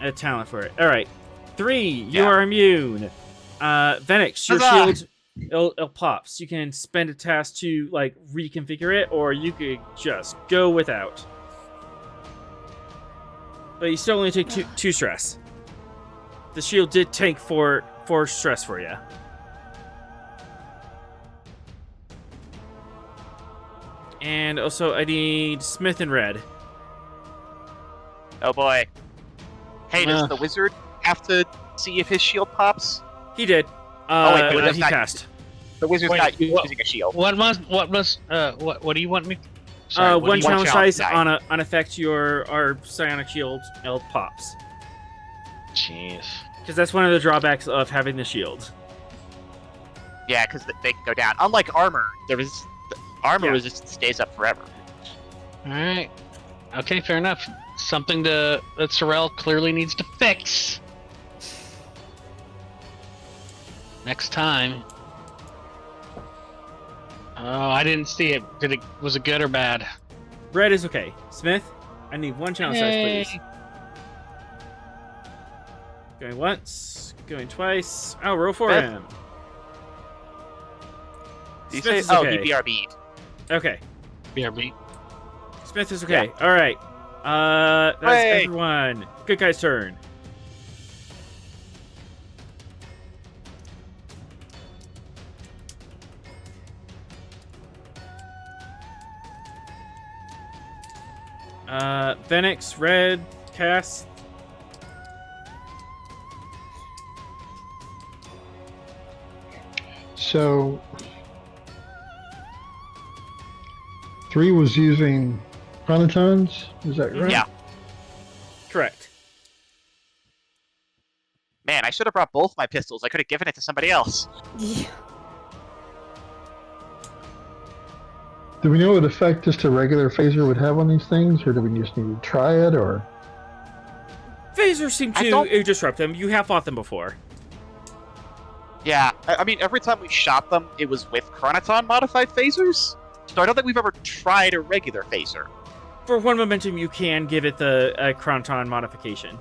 a talent for it. All right. 3, you Yeah. are immune. Venix, your Huzzah! shield it pops. You can spend a task to like reconfigure it, or you could just go without. But you still only take two stress. The shield did take 4 stress for you. And also, I need Smith and Red. oh boy. Hey, does Uh. the wizard have to see if his shield pops? He did. Oh, wait, but he that's not- passed. The wizard's Wait, not what- using a shield. What do you want me? Sorry, what do One you want? challenge challenge dice die. on effect our psionic shield pops. Jeez. Because that's one of the drawbacks of having the shield. Yeah, because they can go down. Unlike armor, the armor Yeah. resistance stays up forever. All right. Okay, fair enough. Something that Sorrel clearly needs to fix. Next time. Oh, I didn't see it. Was it good or bad? Red is okay. Smith, I need one challenge dice, Yay. please. Going once, going twice. Oh, roll for Smith? him. Do you Smith say? is Oh, okay. he BRB'd. Okay. BRB. Smith is okay. All right. That's Hooray. everyone. Good guy's turn. Venix, Red, Cass. So 3 was using chronotons, is that right? Yeah. Correct. Man, I should have brought both my pistols. I could have given it to somebody else. Yeah. Do we know what effect just a regular phaser would have on these things, or do we just need to try it, or? Phasers seem I to don't- disrupt them. You have fought them before. Yeah, I mean, every time we shot them, it was with chronoton modified phasers. So I don't think we've ever tried a regular phaser. For 1 momentum, you can give it the Chronton modification.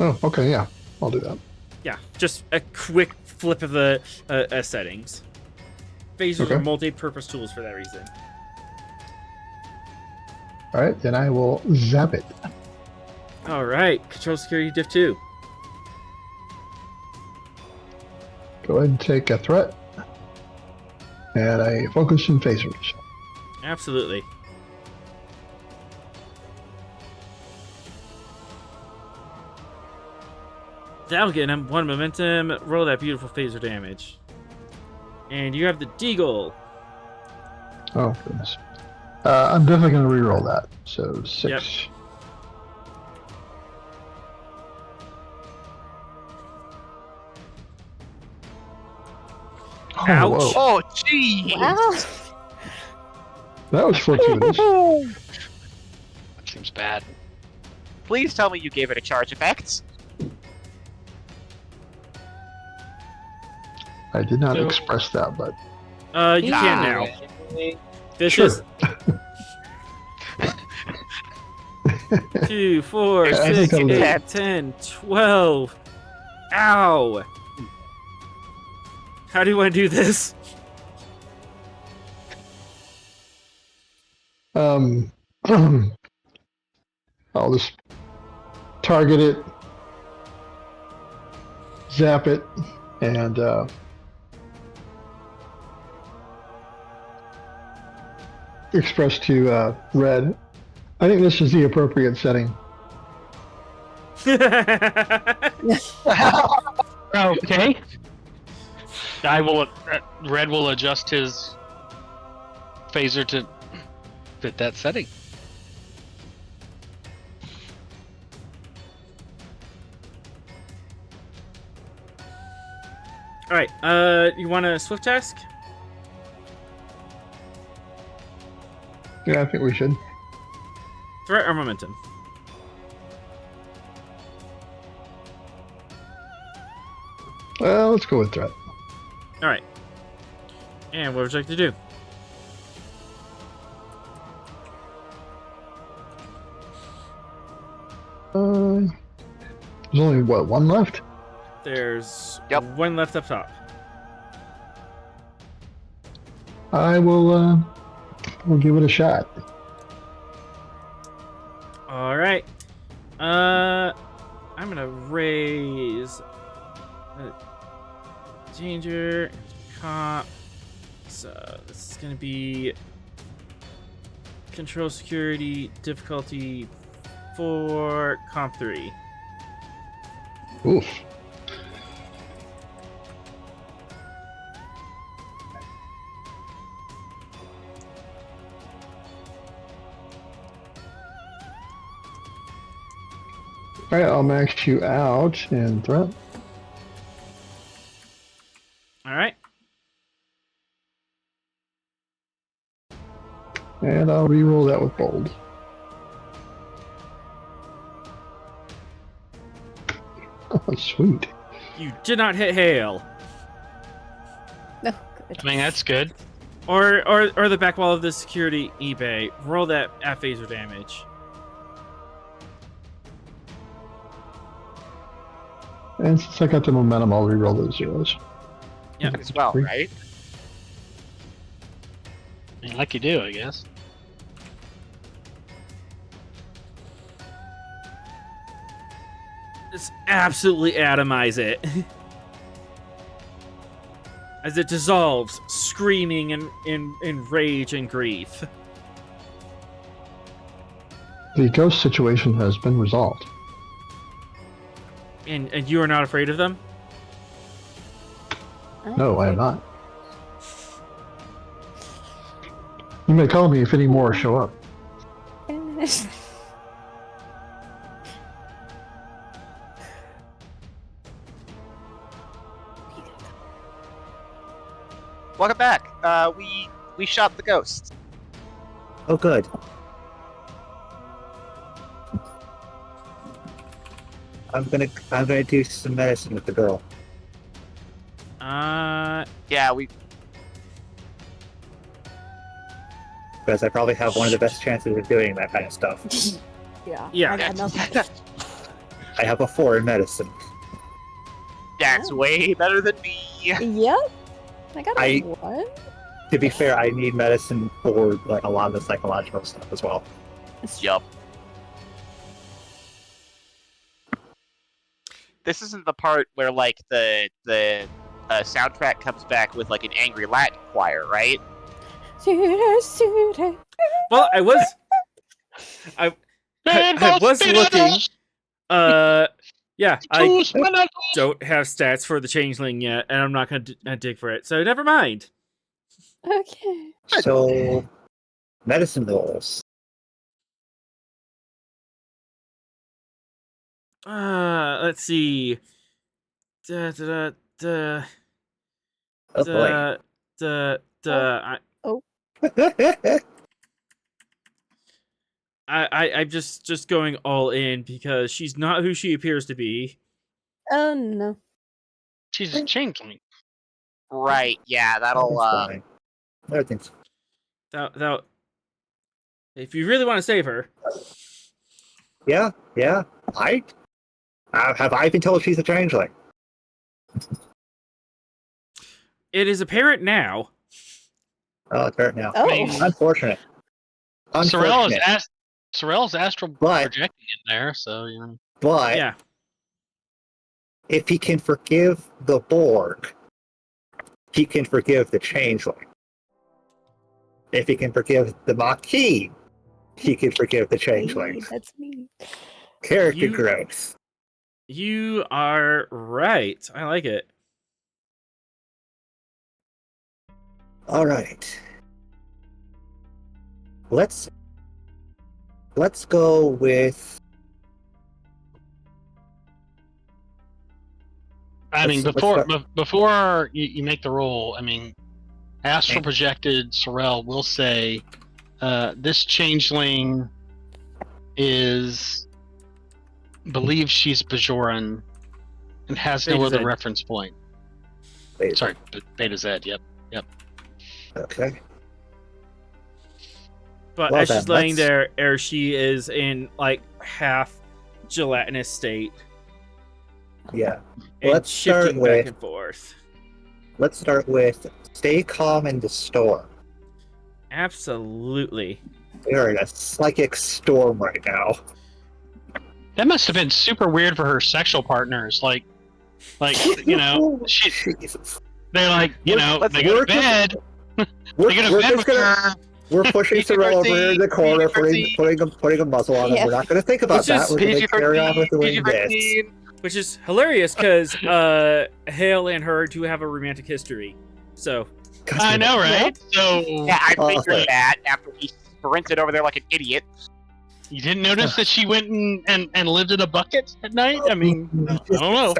Oh, okay, yeah, I'll do that. Yeah, just a quick flip of the settings. Phasers Okay. are multi-purpose tools for that reason. All right, then I will zap it. All right, control security diff 2. Go ahead and take a threat. And I focus on phasers. Absolutely. That'll get him 1 momentum. Roll that beautiful phaser damage. And you have the Deagle. Oh, goodness. I'm definitely going to reroll that. So 6. Yep. Oh, Ouch. whoa. Oh, jeez! Wow. That was fortuitous. That seems bad. Please tell me you gave it a charge effect. I did not No. express that, but You can now. This sure. is 2, 4, I think 6, I'll do 8, that. 10, 12. Ow! How do you want to do this? I'll just target it, zap it, and express to Red. I think this is the appropriate setting. Okay. I will. Red will adjust his phaser to fit that setting. All right. You want a swift task? Yeah, I think we should. Threat or momentum? Let's go with threat. All right. And what would you like to do? There's only what, one left? There's Yep. one left up top. I will. We'll give it a shot. All right. I'm gonna raise danger comp. So this is gonna be control security difficulty 4 comp 3. Oof. Alright, I'll max you out in threat. All right. And I'll re-roll that with bold. Oh, sweet. You did not hit hail, No, good. I mean, that's good. or the back wall of the security eBay. Roll that at phaser damage. And since I got the momentum, I'll re-roll those zeros. Yep. As well, right? I mean, like you do, I guess. Just absolutely atomize it. As it dissolves, screaming in rage and grief. The ghost situation has been resolved. And you are not afraid of them? No, I am not. You may call me if any more show up. Welcome back. We shot the ghosts. Oh, good. I'm gonna do some medicine with the girl. Yeah, we. Because I probably have one of the best chances of doing that kind of stuff. Yeah. Yeah. I got nothing. I have a 4 in medicine. That's way better than me. Yep. I got I- a 1. To be fair, I need medicine for like a lot of the psychological stuff as well. Yup. This isn't the part where like the soundtrack comes back with like an angry Latin choir, right? Well, I was looking. Yeah, I don't have stats for the changeling yet, and I'm not gonna dig for it. So never mind. Okay. So, medicine rolls. Let's see. Da, da, da, Oh da, boy. da, da, I'm just going all in because she's not who she appears to be. Oh no. She's a changeling. Right. Yeah, that'll. Fine. Everything's That if you really want to save her, yeah. Have I been told she's a changeling? it is apparent now. Oh, it's hurt now. Oh. Unfortunate. Sorrel's astral But- projecting in there, so you know. But Yeah. if he can forgive the Borg, he can forgive the changeling. If he can forgive the Maquis, he can forgive the changeling. Hey, that's me. Character You- growth. You are right. I like it. All right. Let's go with. I mean, Let's before you make the roll, I mean, astral projected Sorrel will say, This changeling believes she's Bajoran and has no Beta other Z. reference point. Wait, Sorry, Beta Z. Yep. Okay. But Well as she's then, laying let's- there, she is in like half gelatinous state Yeah. and Let's start shifting back with- and forth. Let's start with stay calm in the storm. Absolutely. We are in a psychic storm right now. That must have been super weird for her sexual partners. Like you know, Jesus. they're like, you know, Let's they go to work with- bed. We're, They go to we're bed just with gonna her. we're pushing Sorrel over here in the corner, putting a muzzle on him. Yeah. We're not gonna think about Which that. is We're gonna carry on with doing this. PG-13. Which is hilarious because Hale and her do have a romantic history. So God I damn it. know, right? So Yeah, I Oh, figured sorry. that after he sprinted over there like an idiot. you didn't notice that she went and lived in a bucket at night? I mean, I don't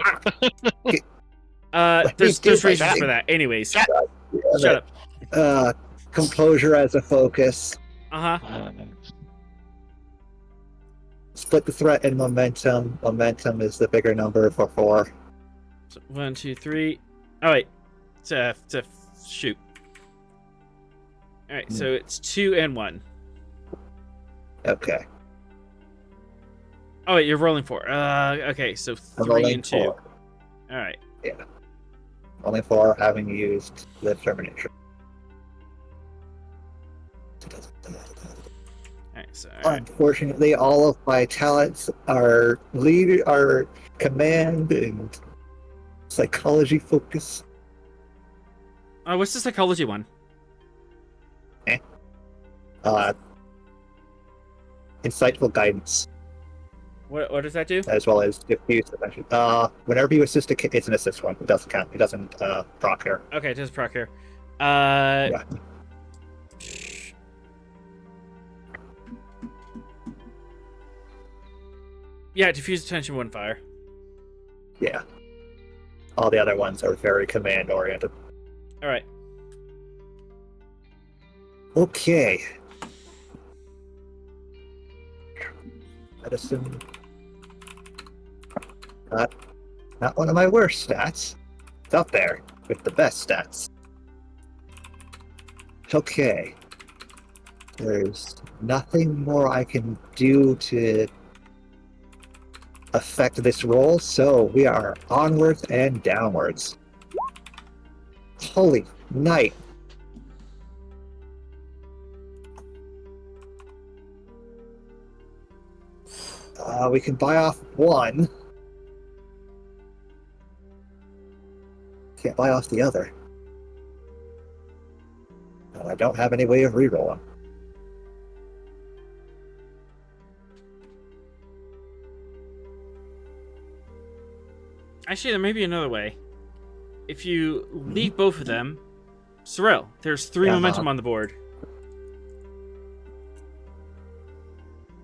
know. there's do reasons my for that. Anyways, Shut shut up. Composure as a focus. Uh-huh. Split the threat and momentum. Momentum is the bigger number for 4. So 1, 2, 3. Oh wait. To shoot. Alright, so it's 2 and 1. Okay. Oh wait, you're rolling 4. Okay, so I'm 3 rolling and 2. 4. Alright. Only 4 having used the determination. Alright, so alright. Unfortunately, all of my talents are command and psychology focus. What's the psychology one? Insightful guidance, What does that do? as well as diffuse attention. Whenever you assist it's an assist one. It doesn't count. It doesn't proc here. Okay, it does proc here. Yeah, diffuse attention, one fire. Yeah. All the other ones are very command oriented. Alright. Okay. Medicine. Not one of my worst stats. It's up there with the best stats. Okay. There's nothing more I can do to affect this roll, so we are onwards and downwards. Holy night. We can buy off 1. Can't buy off the other. And I don't have any way of rerolling. Actually, there may be another way. If you leave both of them, Sorrel, there's 3 Uh-huh. momentum on the board.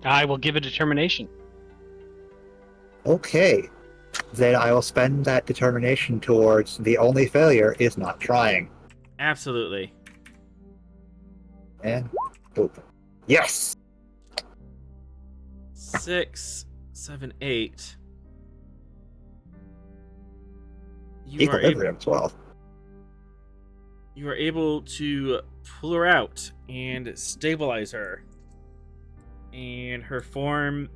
I will give a determination. Okay. Then I will spend that determination towards the only failure is not trying. Absolutely. And boop. Yes! 6, 7, 8. You are, Equilibrium as well. you are able to pull her out and stabilize her. And her form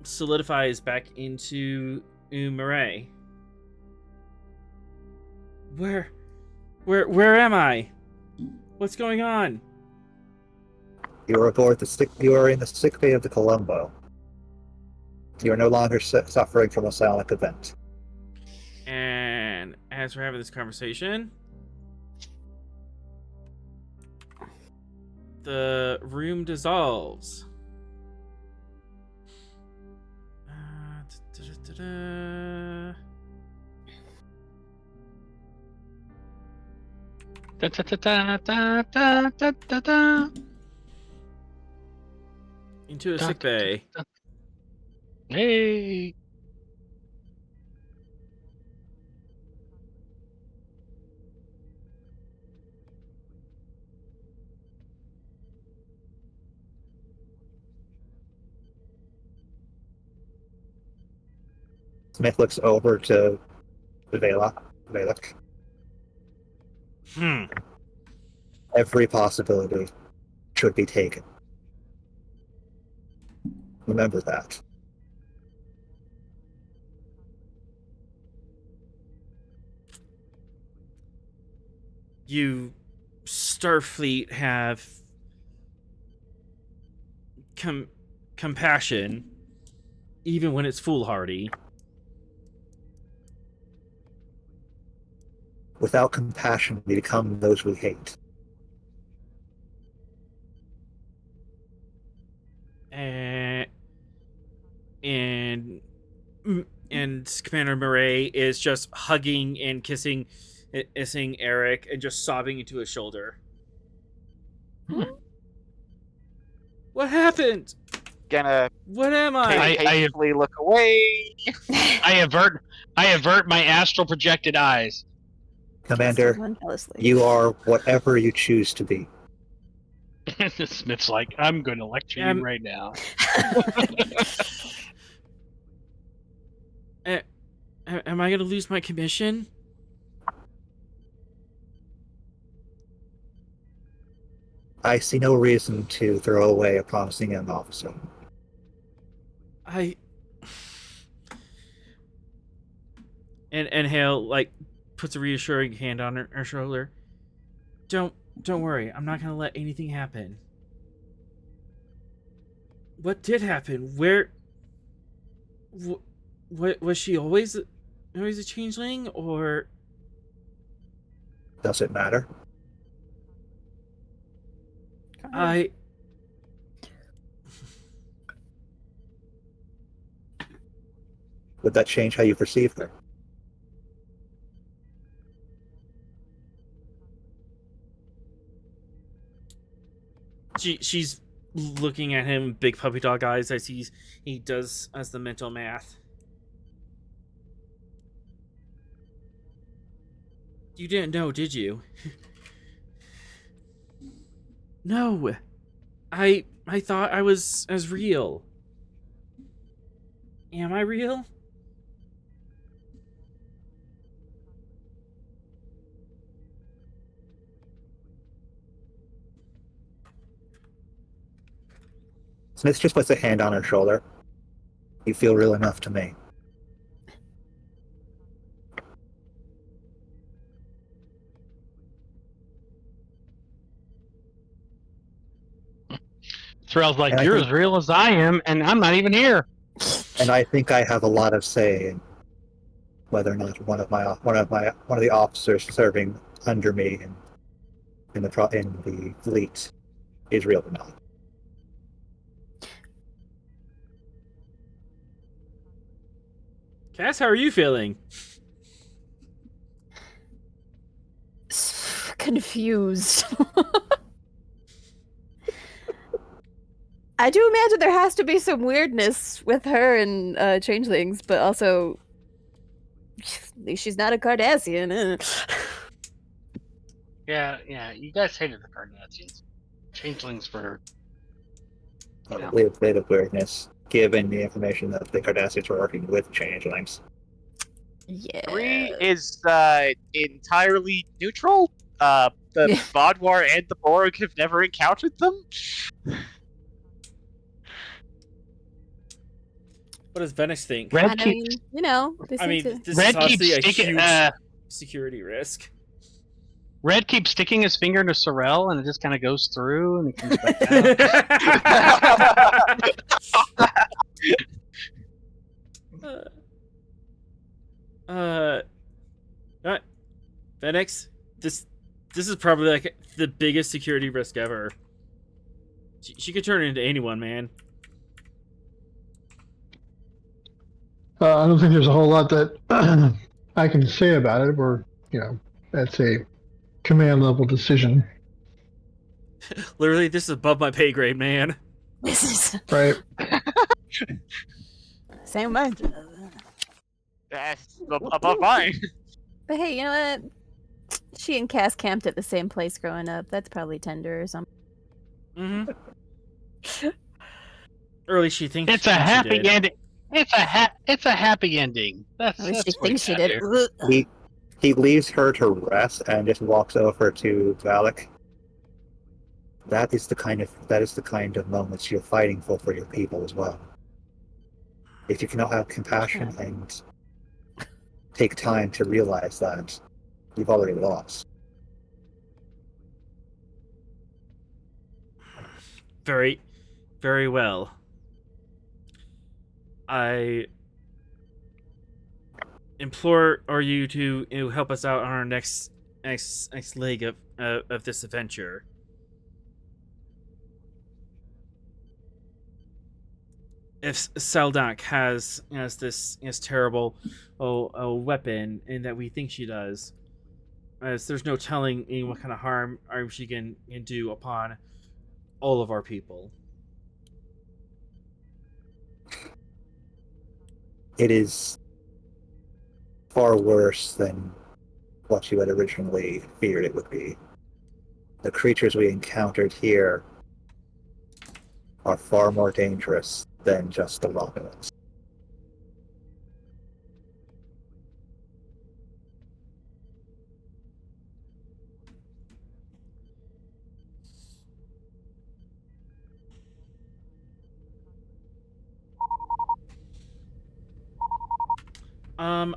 solidifies back into Umaray. Where am I? What's going on? You are aboard you are in the sick bay of the Columbo. You are no longer suffering from a psionic event. And as we're having this conversation, the room dissolves. Da-da-da-da. Da, da, da, da, da, da, da, da. Into a Da, sick da, da, bay. da. Hey. Smith looks over to Valak. Every possibility should be taken. Remember that. You, Starfleet, have compassion, even when it's foolhardy. Without compassion, we become those we hate. And Commander Murray is just hugging and kissing Eric and just sobbing into his shoulder. What happened? Gonna What am I? painfully look away. I avert my astral projected eyes. Commander, One fell asleep. you are whatever you choose to be. Smith's like, I'm going to lecture you right now. Am I going to lose my commission? I see no reason to throw away a promising young officer. And Hale, like, puts a reassuring hand on her shoulder. Don't worry. I'm not going to let anything happen. What did happen? Where... What was she always a changeling, or... Does it matter? Would that change how you perceive her? She's looking at him, big puppy dog eyes, as he does as the mental math. You didn't know, did you? No. I thought I was as real. Am I real? Smith just puts a hand on her shoulder. You feel real enough to me. Threll's like, you're as real as I am, and I'm not even here. And I think I have a lot of say in whether or not one of the officers serving under me in the fleet is real or not. Cass, how are you feeling? Confused. I do imagine there has to be some weirdness with her and changelings, but also at least she's not a Cardassian. Yeah, you guys hated the Cardassians. Changelings were... A little bit of weirdness, given the information that the Cardassians were working with changelings. Yeah. 3 is entirely neutral. The Vaadwaur and the Borg have never encountered them. What does Venus think? They seem This Red is obviously a keeps huge sticking, security risk. Red keeps sticking his finger into Sorrel, and it just kind of goes through, and it comes back out. Phoenix, this is probably like the biggest security risk ever. She could turn into anyone, man. I don't think there's a whole lot that I can say about it. That's a command level decision. Literally, this is above my pay grade, man. This is right. Same way. That's above mine. But hey, you know what? She and Cass camped at the same place growing up. That's probably tender or something. Mm-hmm. Or at least she thinks it's a happy ending. it's a happy ending. That's I wish that's she what thinks she got did. here. He leaves her to rest and just walks over to Valak. That is the kind of moments you're fighting for your people as well. If you cannot have compassion and take time to realize that, you've already lost. Very, very well. I implore you to help us out on our next leg of this adventure. If Seldak has this terrible weapon, and that we think she does, as there's no telling what kind of harm she can do upon all of our people. It is far worse than what you had originally feared it would be. The creatures we encountered here are far more dangerous than just the Romulans.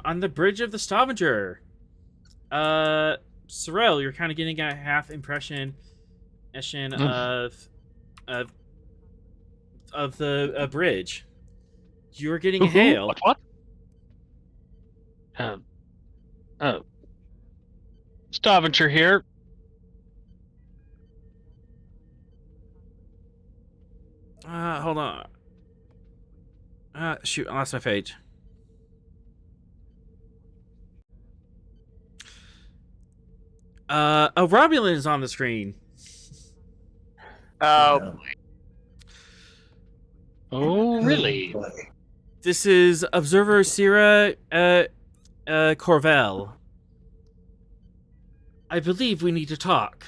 On the bridge of the Stavanger. Sorrel, you're kind of getting a half impression of the bridge. You are getting a hail. What? Stavanger here. Hold on. Shoot, I lost my page. A Romulan is on the screen. Oh, Oh, really? This is Observer Sierra Corvell. I believe we need to talk.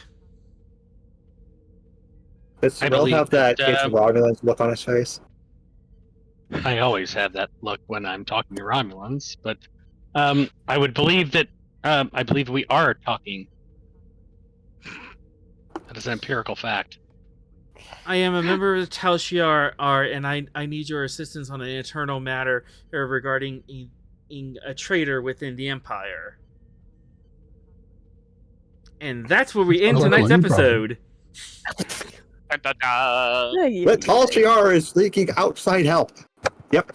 Does Sorrel believe have that that, it's Romulans look on his face? I always have that look when I'm talking to Romulans, but I would believe that I believe we are talking. That is an empirical fact. I am a member of the Tal Shiar, and I need your assistance on an internal matter regarding a traitor within the Empire. And that's where we end Sounds like tonight's you episode. The Tal Shiar is leaking outside help. Yep.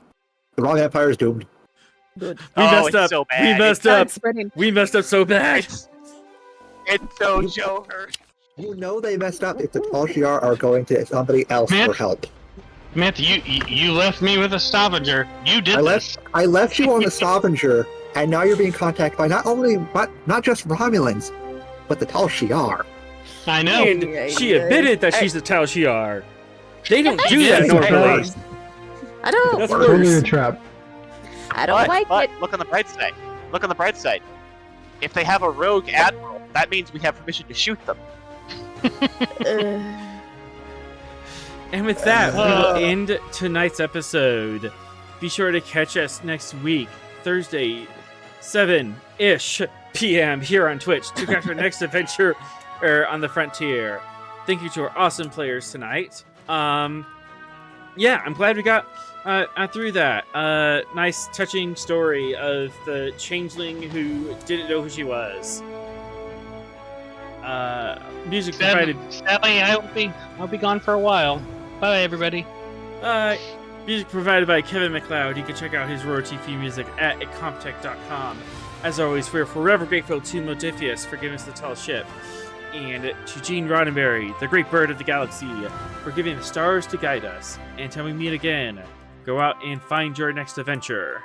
The wrong Empire is doomed. Good. We messed it's up. so We bad. messed Start up. spreading. We messed up so bad. It's so Joe hurt. You know they messed up if the Tal Shiar are going to somebody else Man. for help. Samantha, you left me with a Stavanger. You did this. I left you on the Stavanger, and now you're being contacted by not just Romulans, but the Tal Shiar. I know. And she admitted that she's the Tal Shiar. They don't do did. that normally. I don't. That's Totally a worse. trap. I don't like but it. look on the bright side. Look on the bright side. If they have a rogue admiral, that means we have permission to shoot them. And with that, we will end tonight's episode. Be sure to catch us next week, Thursday, 7-ish p.m. here on Twitch to catch our next adventure on the frontier. Thank you to our awesome players tonight. Yeah, I'm glad we got through that. Nice, touching story of the changeling who didn't know who she was. Music provided. Sadly, I'll be gone for a while. Bye, everybody. Music provided by Kevin Macloud. You can check out his royalty free music at incomptech.com. As always, we're forever grateful to Modifius for giving us the tall ship, and to Gene Roddenberry, the great bird of the galaxy, for giving the stars to guide us. Until we meet again, go out and find your next adventure.